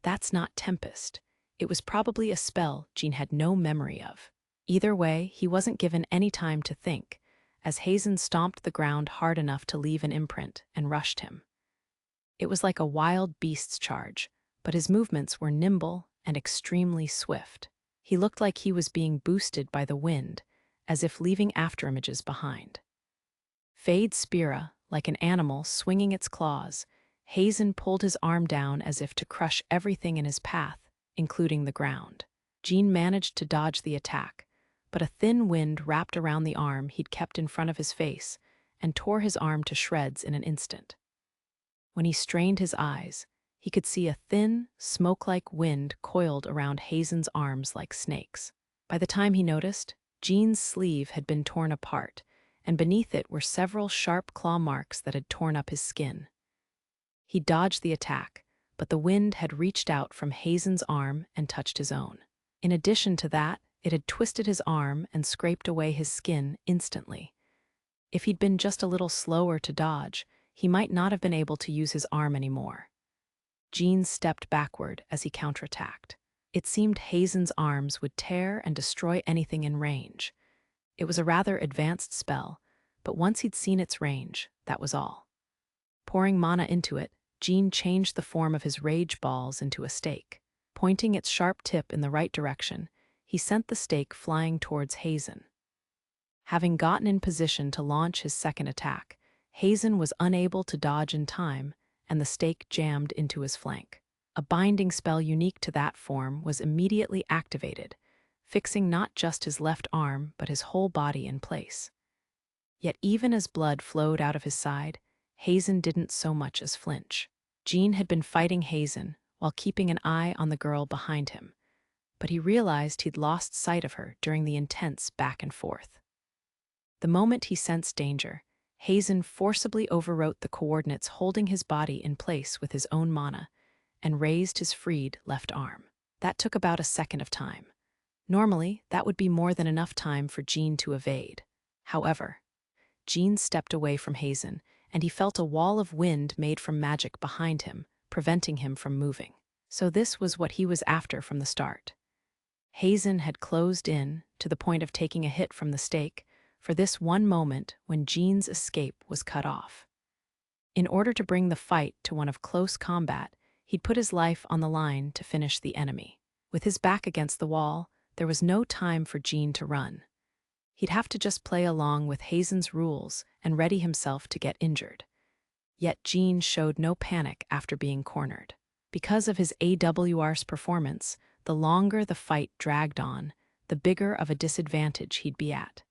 That's not Tempest. It was probably a spell Jean had no memory of. Either way, he wasn't given any time to think, as Hazen stomped the ground hard enough to leave an imprint and rushed him. It was like a wild beast's charge, but his movements were nimble and extremely swift. He looked like he was being boosted by the wind, as if leaving afterimages behind. Fade Spira, like an animal swinging its claws, Hazen pulled his arm down as if to crush everything in his path, including the ground. Jean managed to dodge the attack, but a thin wind wrapped around the arm he'd kept in front of his face and tore his arm to shreds in an instant. When he strained his eyes, he could see a thin, smoke-like wind coiled around Hazen's arms like snakes. By the time he noticed, Jean's sleeve had been torn apart, and beneath it were several sharp claw marks that had torn up his skin. He dodged the attack, but the wind had reached out from Hazen's arm and touched his own. In addition to that, it had twisted his arm and scraped away his skin instantly. If he'd been just a little slower to dodge, he might not have been able to use his arm anymore. Jean stepped backward as he counterattacked. It seemed Hazen's arms would tear and destroy anything in range. It was a rather advanced spell, but once he'd seen its range, that was all. Pouring mana into it, Jean changed the form of his Rage Balls into a stake. Pointing its sharp tip in the right direction, he sent the stake flying towards Hazen. Having gotten in position to launch his second attack, Hazen was unable to dodge in time, and the stake jammed into his flank. A binding spell unique to that form was immediately activated, fixing not just his left arm but his whole body in place. Yet even as blood flowed out of his side, Hazen didn't so much as flinch. Jean had been fighting Hazen while keeping an eye on the girl behind him, but he realized he'd lost sight of her during the intense back and forth. The moment he sensed danger, Hazen forcibly overwrote the coordinates holding his body in place with his own mana and raised his freed left arm. That took about a second of time. Normally, that would be more than enough time for Jean to evade. However, Jean stepped away from Hazen, and he felt a wall of wind made from magic behind him, preventing him from moving. So this was what he was after from the start. Hazen had closed in, to the point of taking a hit from the stake, for this one moment when Jean's escape was cut off. In order to bring the fight to one of close combat, he'd put his life on the line to finish the enemy. With his back against the wall, there was no time for Jean to run. He'd have to just play along with Hazen's rules and ready himself to get injured. Yet Jean showed no panic after being cornered. Because of his AWR's performance, the longer the fight dragged on, the bigger of a disadvantage he'd be at.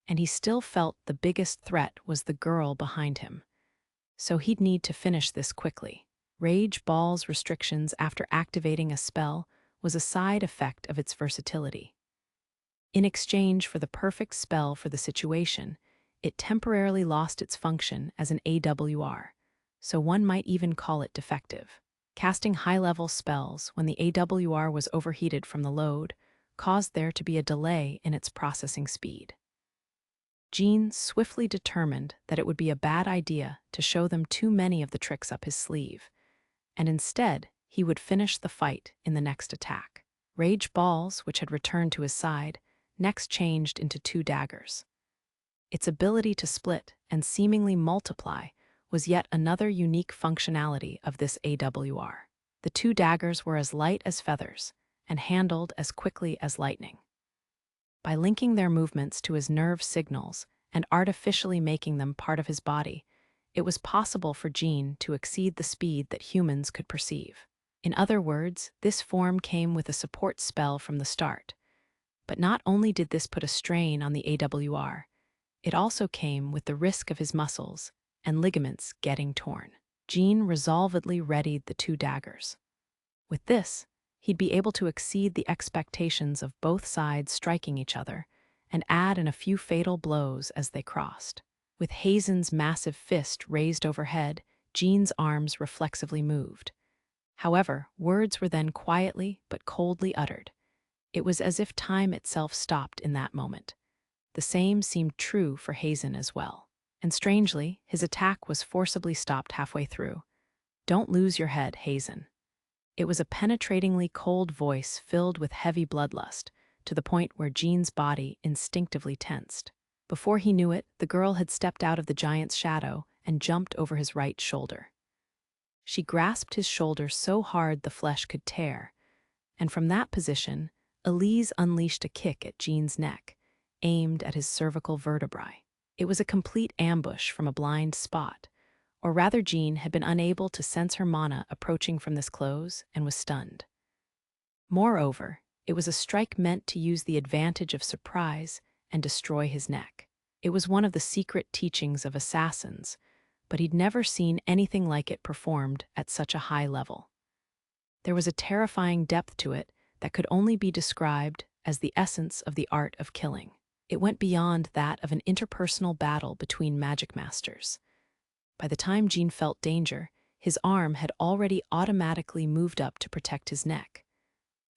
And he still felt the biggest threat was the girl behind him. So he'd need to finish this quickly. Rage Ball's restrictions after activating a spell was a side effect of its versatility. In exchange for the perfect spell for the situation, it temporarily lost its function as an AWR, so one might even call it defective. Casting high-level spells when the AWR was overheated from the load caused there to be a delay in its processing speed. Jean swiftly determined that it would be a bad idea to show them too many of the tricks up his sleeve, and instead he would finish the fight in the next attack. Rage Balls, which had returned to his side, next changed into 2 daggers. Its ability to split and seemingly multiply was yet another unique functionality of this AWR. The 2 daggers were as light as feathers and handled as quickly as lightning. By linking their movements to his nerve signals and artificially making them part of his body, it was possible for Jean to exceed the speed that humans could perceive. In other words, this form came with a support spell from the start. But not only did this put a strain on the AWR, it also came with the risk of his muscles and ligaments getting torn. Jean resolvedly readied the 2 daggers. With this, he'd be able to exceed the expectations of both sides striking each other and add in a few fatal blows as they crossed. With Hazen's massive fist raised overhead, Jean's arms reflexively moved. However, words were then quietly but coldly uttered. It was as if time itself stopped in that moment. The same seemed true for Hazen as well. And strangely, his attack was forcibly stopped halfway through. "Don't lose your head, Hazen." It was a penetratingly cold voice filled with heavy bloodlust, to the point where Jean's body instinctively tensed. Before he knew it, the girl had stepped out of the giant's shadow and jumped over his right shoulder. She grasped his shoulder so hard the flesh could tear, and from that position, Elise unleashed a kick at Jean's neck, aimed at his cervical vertebrae. It was a complete ambush from a blind spot, or rather Jean had been unable to sense her mana approaching from this close and was stunned. Moreover, it was a strike meant to use the advantage of surprise and destroy his neck. It was one of the secret teachings of assassins, but he'd never seen anything like it performed at such a high level. There was a terrifying depth to it that could only be described as the essence of the art of killing. It went beyond that of an interpersonal battle between Magicmasters. By the time Jean felt danger, his arm had already automatically moved up to protect his neck.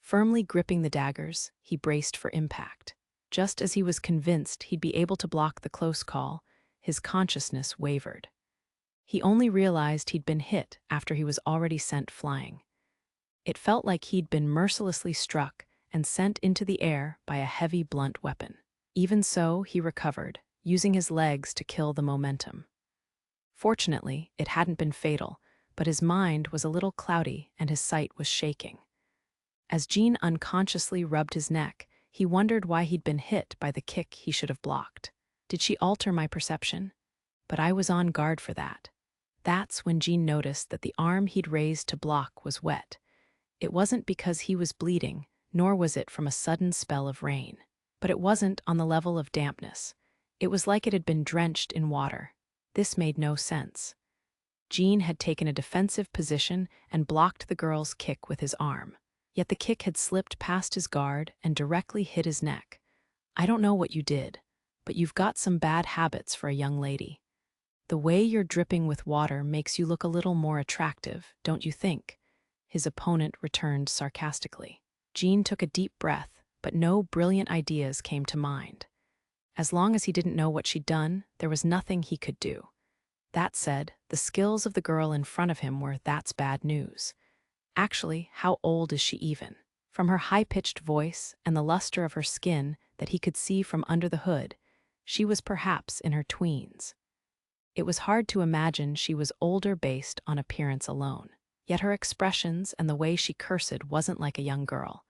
Firmly gripping the daggers, he braced for impact. Just as he was convinced he'd be able to block the close call, his consciousness wavered. He only realized he'd been hit after he was already sent flying. It felt like he'd been mercilessly struck and sent into the air by a heavy, blunt weapon. Even so, he recovered, using his legs to kill the momentum. Fortunately, it hadn't been fatal, but his mind was a little cloudy and his sight was shaking. As Jean unconsciously rubbed his neck, he wondered why he'd been hit by the kick he should have blocked. Did she alter my perception? But I was on guard for that. That's when Jean noticed that the arm he'd raised to block was wet. It wasn't because he was bleeding, nor was it from a sudden spell of rain. But it wasn't on the level of dampness. It was like it had been drenched in water. This made no sense. Jean had taken a defensive position and blocked the girl's kick with his arm. Yet the kick had slipped past his guard and directly hit his neck. "I don't know what you did, but you've got some bad habits for a young lady. The way you're dripping with water makes you look a little more attractive, don't you think?" His opponent returned sarcastically. Jean took a deep breath, but no brilliant ideas came to mind. As long as he didn't know what she'd done, there was nothing he could do. That said, the skills of the girl in front of him were that's bad news. Actually, how old is she even? From her high-pitched voice and the luster of her skin that he could see from under the hood, she was perhaps in her tweens. It was hard to imagine she was older based on appearance alone. Yet her expressions and the way she cursed wasn't like a young girl.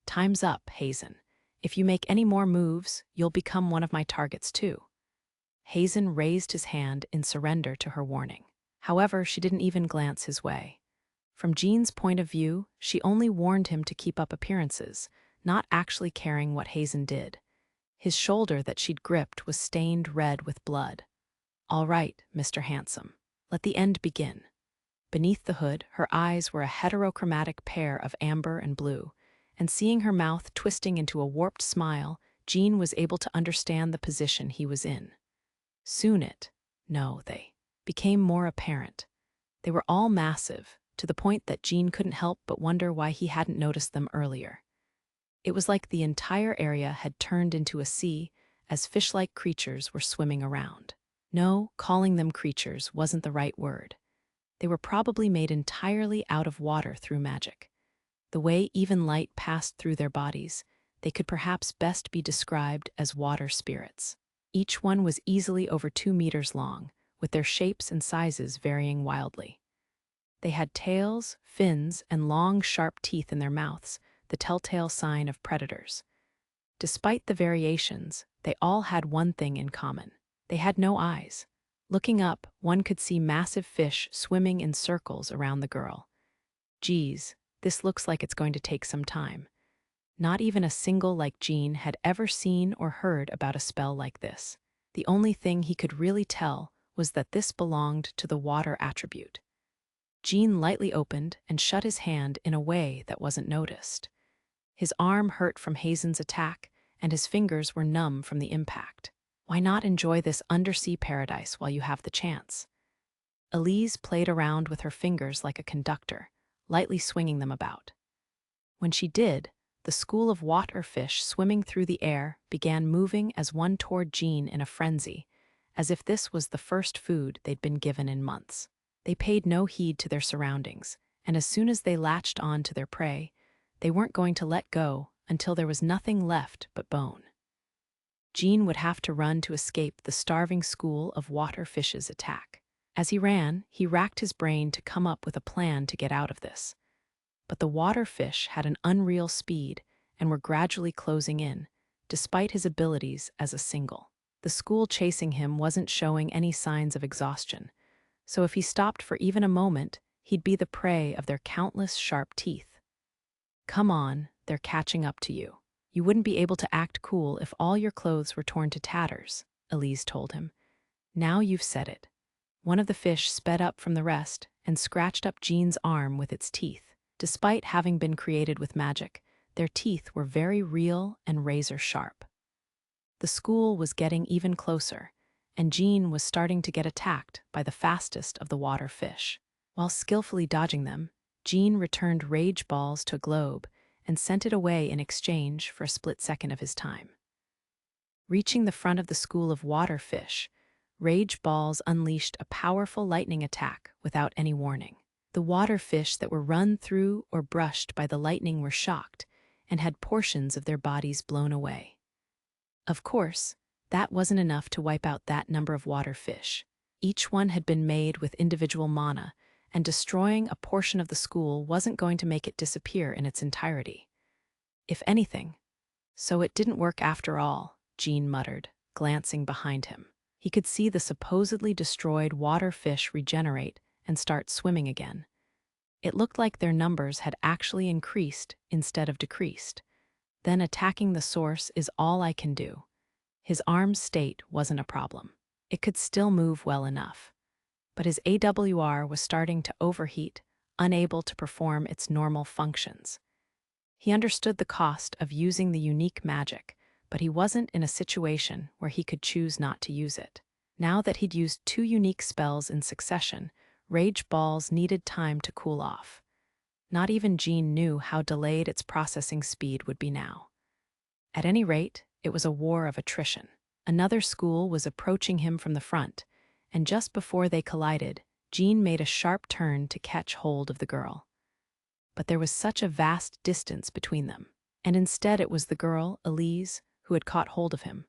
"Time's up, Hazen. If you make any more moves, you'll become one of my targets too." Hazen raised his hand in surrender to her warning. However, she didn't even glance his way. From Jean's point of view, she only warned him to keep up appearances, not actually caring what Hazen did. His shoulder that she'd gripped was stained red with blood. "All right, Mr. Handsome. Let the end begin." Beneath the hood, her eyes were a heterochromatic pair of amber and blue, and seeing her mouth twisting into a warped smile, Jean was able to understand the position he was in. Soon they became more apparent. They were all massive, to the point that Jean couldn't help but wonder why he hadn't noticed them earlier. It was like the entire area had turned into a sea, as fish-like creatures were swimming around. No, calling them creatures wasn't the right word. They were probably made entirely out of water through magic. The way even light passed through their bodies, they could perhaps best be described as water spirits. Each one was easily over 2 meters long, with their shapes and sizes varying wildly. They had tails, fins, and long, sharp teeth in their mouths, the telltale sign of predators. Despite the variations, they all had one thing in common. They had no eyes. Looking up, one could see massive fish swimming in circles around the girl. Geez, this looks like it's going to take some time. Not even a single like Jean had ever seen or heard about a spell like this. The only thing he could really tell was that this belonged to the water attribute. Jean lightly opened and shut his hand in a way that wasn't noticed. His arm hurt from Hazen's attack, and his fingers were numb from the impact. Why not enjoy this undersea paradise while you have the chance? Elise played around with her fingers like a conductor, lightly swinging them about. When she did, the school of water fish swimming through the air began moving as one toward Jean in a frenzy, as if this was the first food they'd been given in months. They paid no heed to their surroundings, and as soon as they latched on to their prey, they weren't going to let go until there was nothing left but bone. Jean would have to run to escape the starving school of water fish's attack. As he ran, he racked his brain to come up with a plan to get out of this. But the water fish had an unreal speed and were gradually closing in, despite his abilities as a single. The school chasing him wasn't showing any signs of exhaustion, so if he stopped for even a moment, he'd be the prey of their countless sharp teeth. "Come on, they're catching up to you. You wouldn't be able to act cool if all your clothes were torn to tatters," Elise told him. "Now you've said it." One of the fish sped up from the rest and scratched up Jean's arm with its teeth. Despite having been created with magic, their teeth were very real and razor-sharp. The school was getting even closer, and Jean was starting to get attacked by the fastest of the water fish. While skillfully dodging them, Jean returned rage balls to a globe and sent it away in exchange for a split second of his time. Reaching the front of the school of water fish, rage balls unleashed a powerful lightning attack without any warning. The water fish that were run through or brushed by the lightning were shocked and had portions of their bodies blown away. Of course, that wasn't enough to wipe out that number of water fish. Each one had been made with individual mana, and destroying a portion of the school wasn't going to make it disappear in its entirety. If anything. "So it didn't work after all," Jean muttered, glancing behind him. He could see the supposedly destroyed water fish regenerate and start swimming again. It looked like their numbers had actually increased instead of decreased. Then attacking the source is all I can do. His arm's state wasn't a problem. It could still move well enough. But his AWR was starting to overheat, unable to perform its normal functions. He understood the cost of using the unique magic, but he wasn't in a situation where he could choose not to use it. Now that he'd used 2 unique spells in succession, Rage Balls needed time to cool off. Not even Jean knew how delayed its processing speed would be now. At any rate, it was a war of attrition. Another school was approaching him from the front, and just before they collided, Jean made a sharp turn to catch hold of the girl. But there was such a vast distance between them, and instead it was the girl, Elise, who had caught hold of him.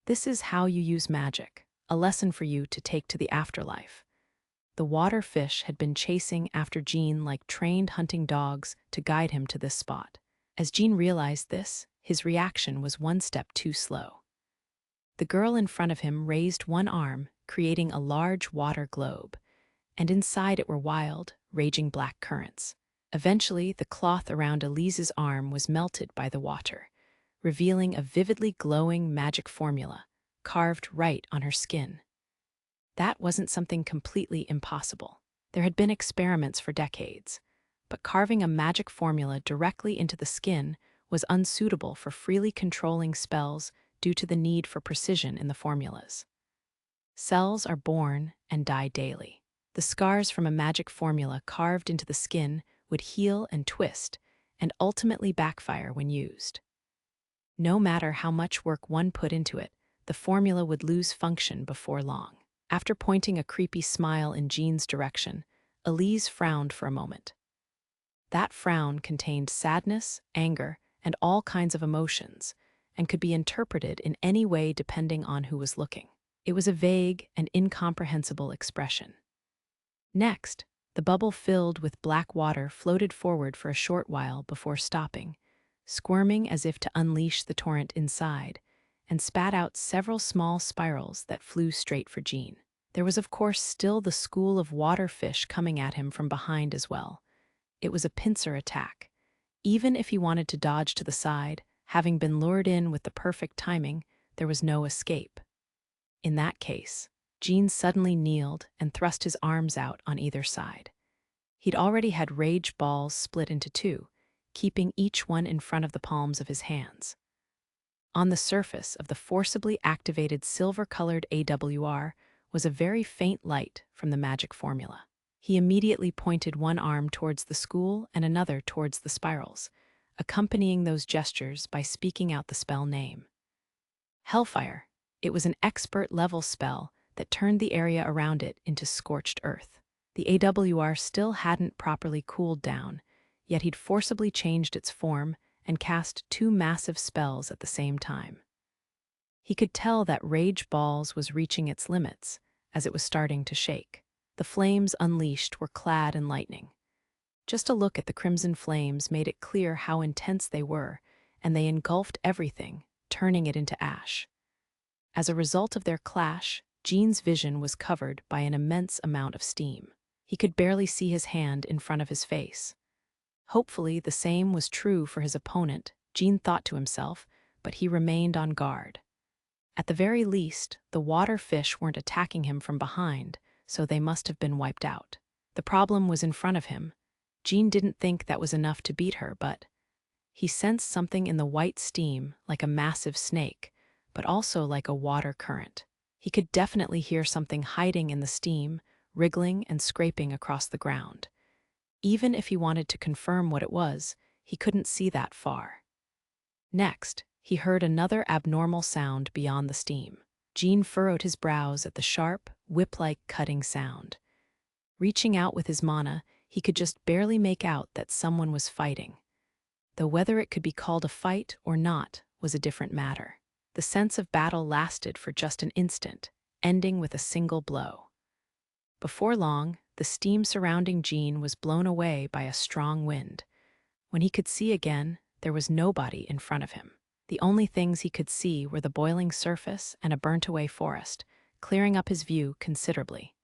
This is how you use magic, a lesson for you to take to the afterlife. The water fish had been chasing after Jean like trained hunting dogs to guide him to this spot. As Jean realized this, his reaction was one step too slow. The girl in front of him raised one arm, creating a large water globe, and inside it were wild, raging black currents. Eventually, the cloth around Elise's arm was melted by the water, revealing a vividly glowing magic formula, carved right on her skin. That wasn't something completely impossible. There had been experiments for decades, but carving a magic formula directly into the skin was unsuitable for freely controlling spells due to the need for precision in the formulas. Cells are born and die daily. The scars from a magic formula carved into the skin would heal and twist, and ultimately backfire when used. No matter how much work one put into it, the formula would lose function before long. After pointing a creepy smile in Jean's direction, Elise frowned for a moment. That frown contained sadness, anger, and all kinds of emotions, and could be interpreted in any way depending on who was looking. It was a vague and incomprehensible expression. Next, the bubble filled with black water floated forward for a short while before stopping, squirming as if to unleash the torrent inside, and spat out several small spirals that flew straight for Jean. There was of course still the school of water fish coming at him from behind as well. It was a pincer attack. Even if he wanted to dodge to the side, having been lured in with the perfect timing, there was no escape. In that case, Jean suddenly kneeled and thrust his arms out on either side. He'd already had rage balls split into 2, keeping each one in front of the palms of his hands. On the surface of the forcibly activated silver-colored AWR was a very faint light from the magic formula. He immediately pointed one arm towards the school and another towards the spirals, accompanying those gestures by speaking out the spell name. Hellfire. It was an expert-level spell that turned the area around it into scorched earth. The AWR still hadn't properly cooled down, yet he'd forcibly changed its form and cast 2 massive spells at the same time. He could tell that Rage Balls was reaching its limits as it was starting to shake. The flames unleashed were clad in lightning. Just a look at the crimson flames made it clear how intense they were, and they engulfed everything, turning it into ash. As a result of their clash, Jean's vision was covered by an immense amount of steam. He could barely see his hand in front of his face. Hopefully, the same was true for his opponent, Jean thought to himself, but he remained on guard. At the very least, the water fish weren't attacking him from behind, so they must have been wiped out. The problem was in front of him. Jean didn't think that was enough to beat her, but he sensed something in the white steam, like a massive snake, but also like a water current. He could definitely hear something hiding in the steam, wriggling and scraping across the ground. Even if he wanted to confirm what it was, he couldn't see that far. Next, he heard another abnormal sound beyond the steam. Jean furrowed his brows at the sharp, whip-like cutting sound. Reaching out with his mana, he could just barely make out that someone was fighting. Though whether it could be called a fight or not was a different matter. The sense of battle lasted for just an instant, ending with a single blow. Before long, the steam surrounding Jean was blown away by a strong wind. When he could see again, there was nobody in front of him. The only things he could see were the boiling surface and a burnt-away forest, clearing up his view considerably.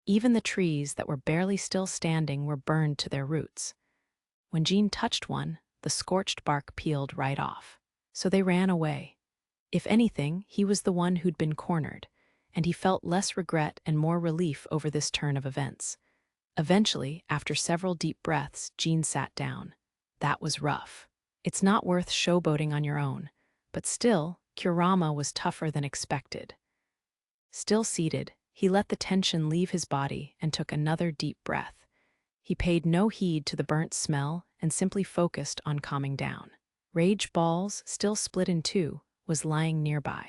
Even the trees that were barely still standing were burned to their roots. When Jean touched one, the scorched bark peeled right off. So they ran away. If anything, he was the one who'd been cornered, and he felt less regret and more relief over this turn of events. Eventually, after several deep breaths, Jean sat down. That was rough. It's not worth showboating on your own, But still, Kurama was tougher than expected. Still seated, he let the tension leave his body and took another deep breath. He paid no heed to the burnt smell and simply focused on calming down. Rage Balls, still split in two, was lying nearby.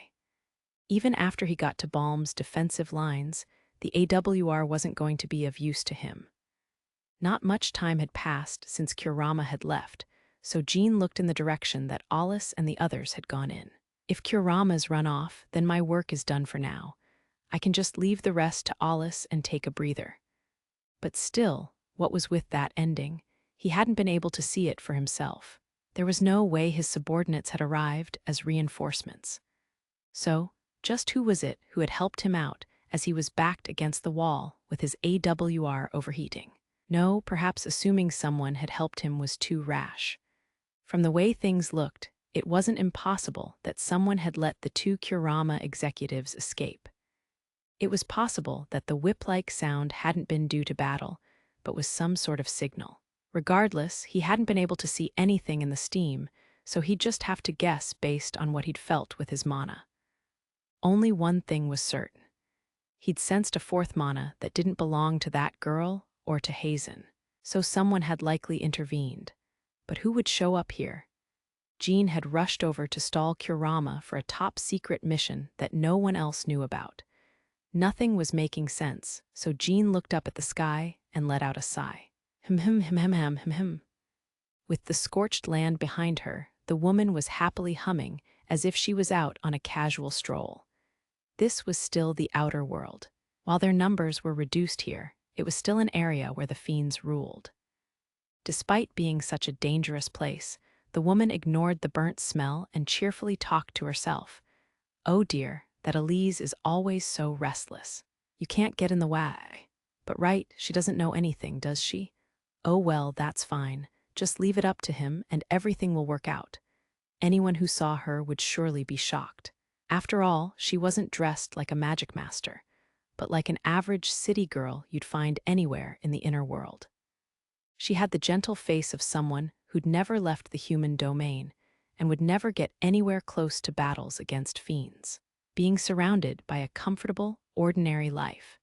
Even after he got to Balm's defensive lines, the AWR wasn't going to be of use to him. Not much time had passed since Kurama had left, so Jean looked in the direction that Alus and the others had gone in. If Kurama's run off, then my work is done for now. I can just leave the rest to Alus and take a breather. But still, what was with that ending? He hadn't been able to see it for himself. There was no way his subordinates had arrived as reinforcements. So, just who was it who had helped him out as he was backed against the wall with his AWR overheating? No, perhaps assuming someone had helped him was too rash. From the way things looked, it wasn't impossible that someone had let the two Kurama executives escape. It was possible that the whip-like sound hadn't been due to battle, but was some sort of signal. Regardless, he hadn't been able to see anything in the steam, so he'd just have to guess based on what he'd felt with his mana. Only one thing was certain. He'd sensed a fourth mana that didn't belong to that girl or to Hazen, so someone had likely intervened. But who would show up here? Jean had rushed over to stall Kurama for a top-secret mission that no one else knew about. Nothing was making sense, so Jean looked up at the sky and let out a sigh. Him. With the scorched land behind her, the woman was happily humming as if she was out on a casual stroll. This was still the outer world. While their numbers were reduced here, it was still an area where the fiends ruled. Despite being such a dangerous place, the woman ignored the burnt smell and cheerfully talked to herself. Oh dear, that Elise is always so restless. You can't get in the way. But right, she doesn't know anything, does she? Oh well, that's fine. Just leave it up to him and everything will work out. Anyone who saw her would surely be shocked. After all, she wasn't dressed like a Magicmaster, but like an average city girl you'd find anywhere in the inner world. She had the gentle face of someone who'd never left the human domain and would never get anywhere close to battles against fiends, being surrounded by a comfortable, ordinary life,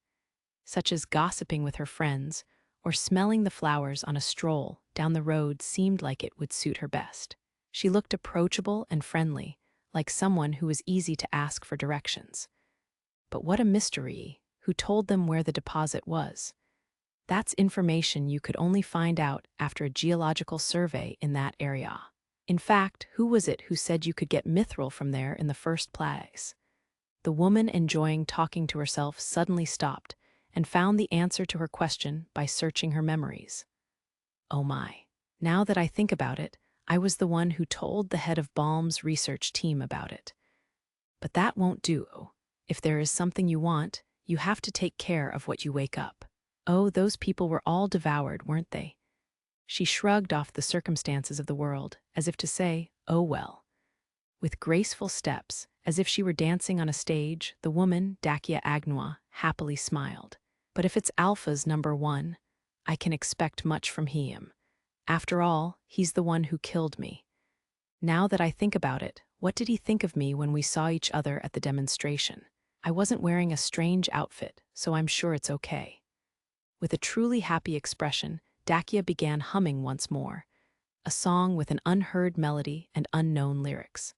such as gossiping with her friends or smelling the flowers on a stroll down the road seemed like it would suit her best. She looked approachable and friendly, like someone who was easy to ask for directions. But what a mystery! Who told them where the deposit was? That's information you could only find out after a geological survey in that area. In fact, who was it who said you could get mithril from there in the first place? The woman enjoying talking to herself suddenly stopped and found the answer to her question by searching her memories. Oh my. Now that I think about it, I was the one who told the head of Balm's research team about it. But that won't do. If there is something you want, you have to take care of what you wake up. Oh, those people were all devoured, weren't they? She shrugged off the circumstances of the world, as if to say, oh well. With graceful steps, as if she were dancing on a stage, the woman, Dakia Agnois, happily smiled. But if it's Alpha's #1, I can expect much from him. After all, he's the one who killed me. Now that I think about it, what did he think of me when we saw each other at the demonstration? I wasn't wearing a strange outfit, so I'm sure it's okay. With a truly happy expression, Dakia began humming once more, a song with an unheard melody and unknown lyrics.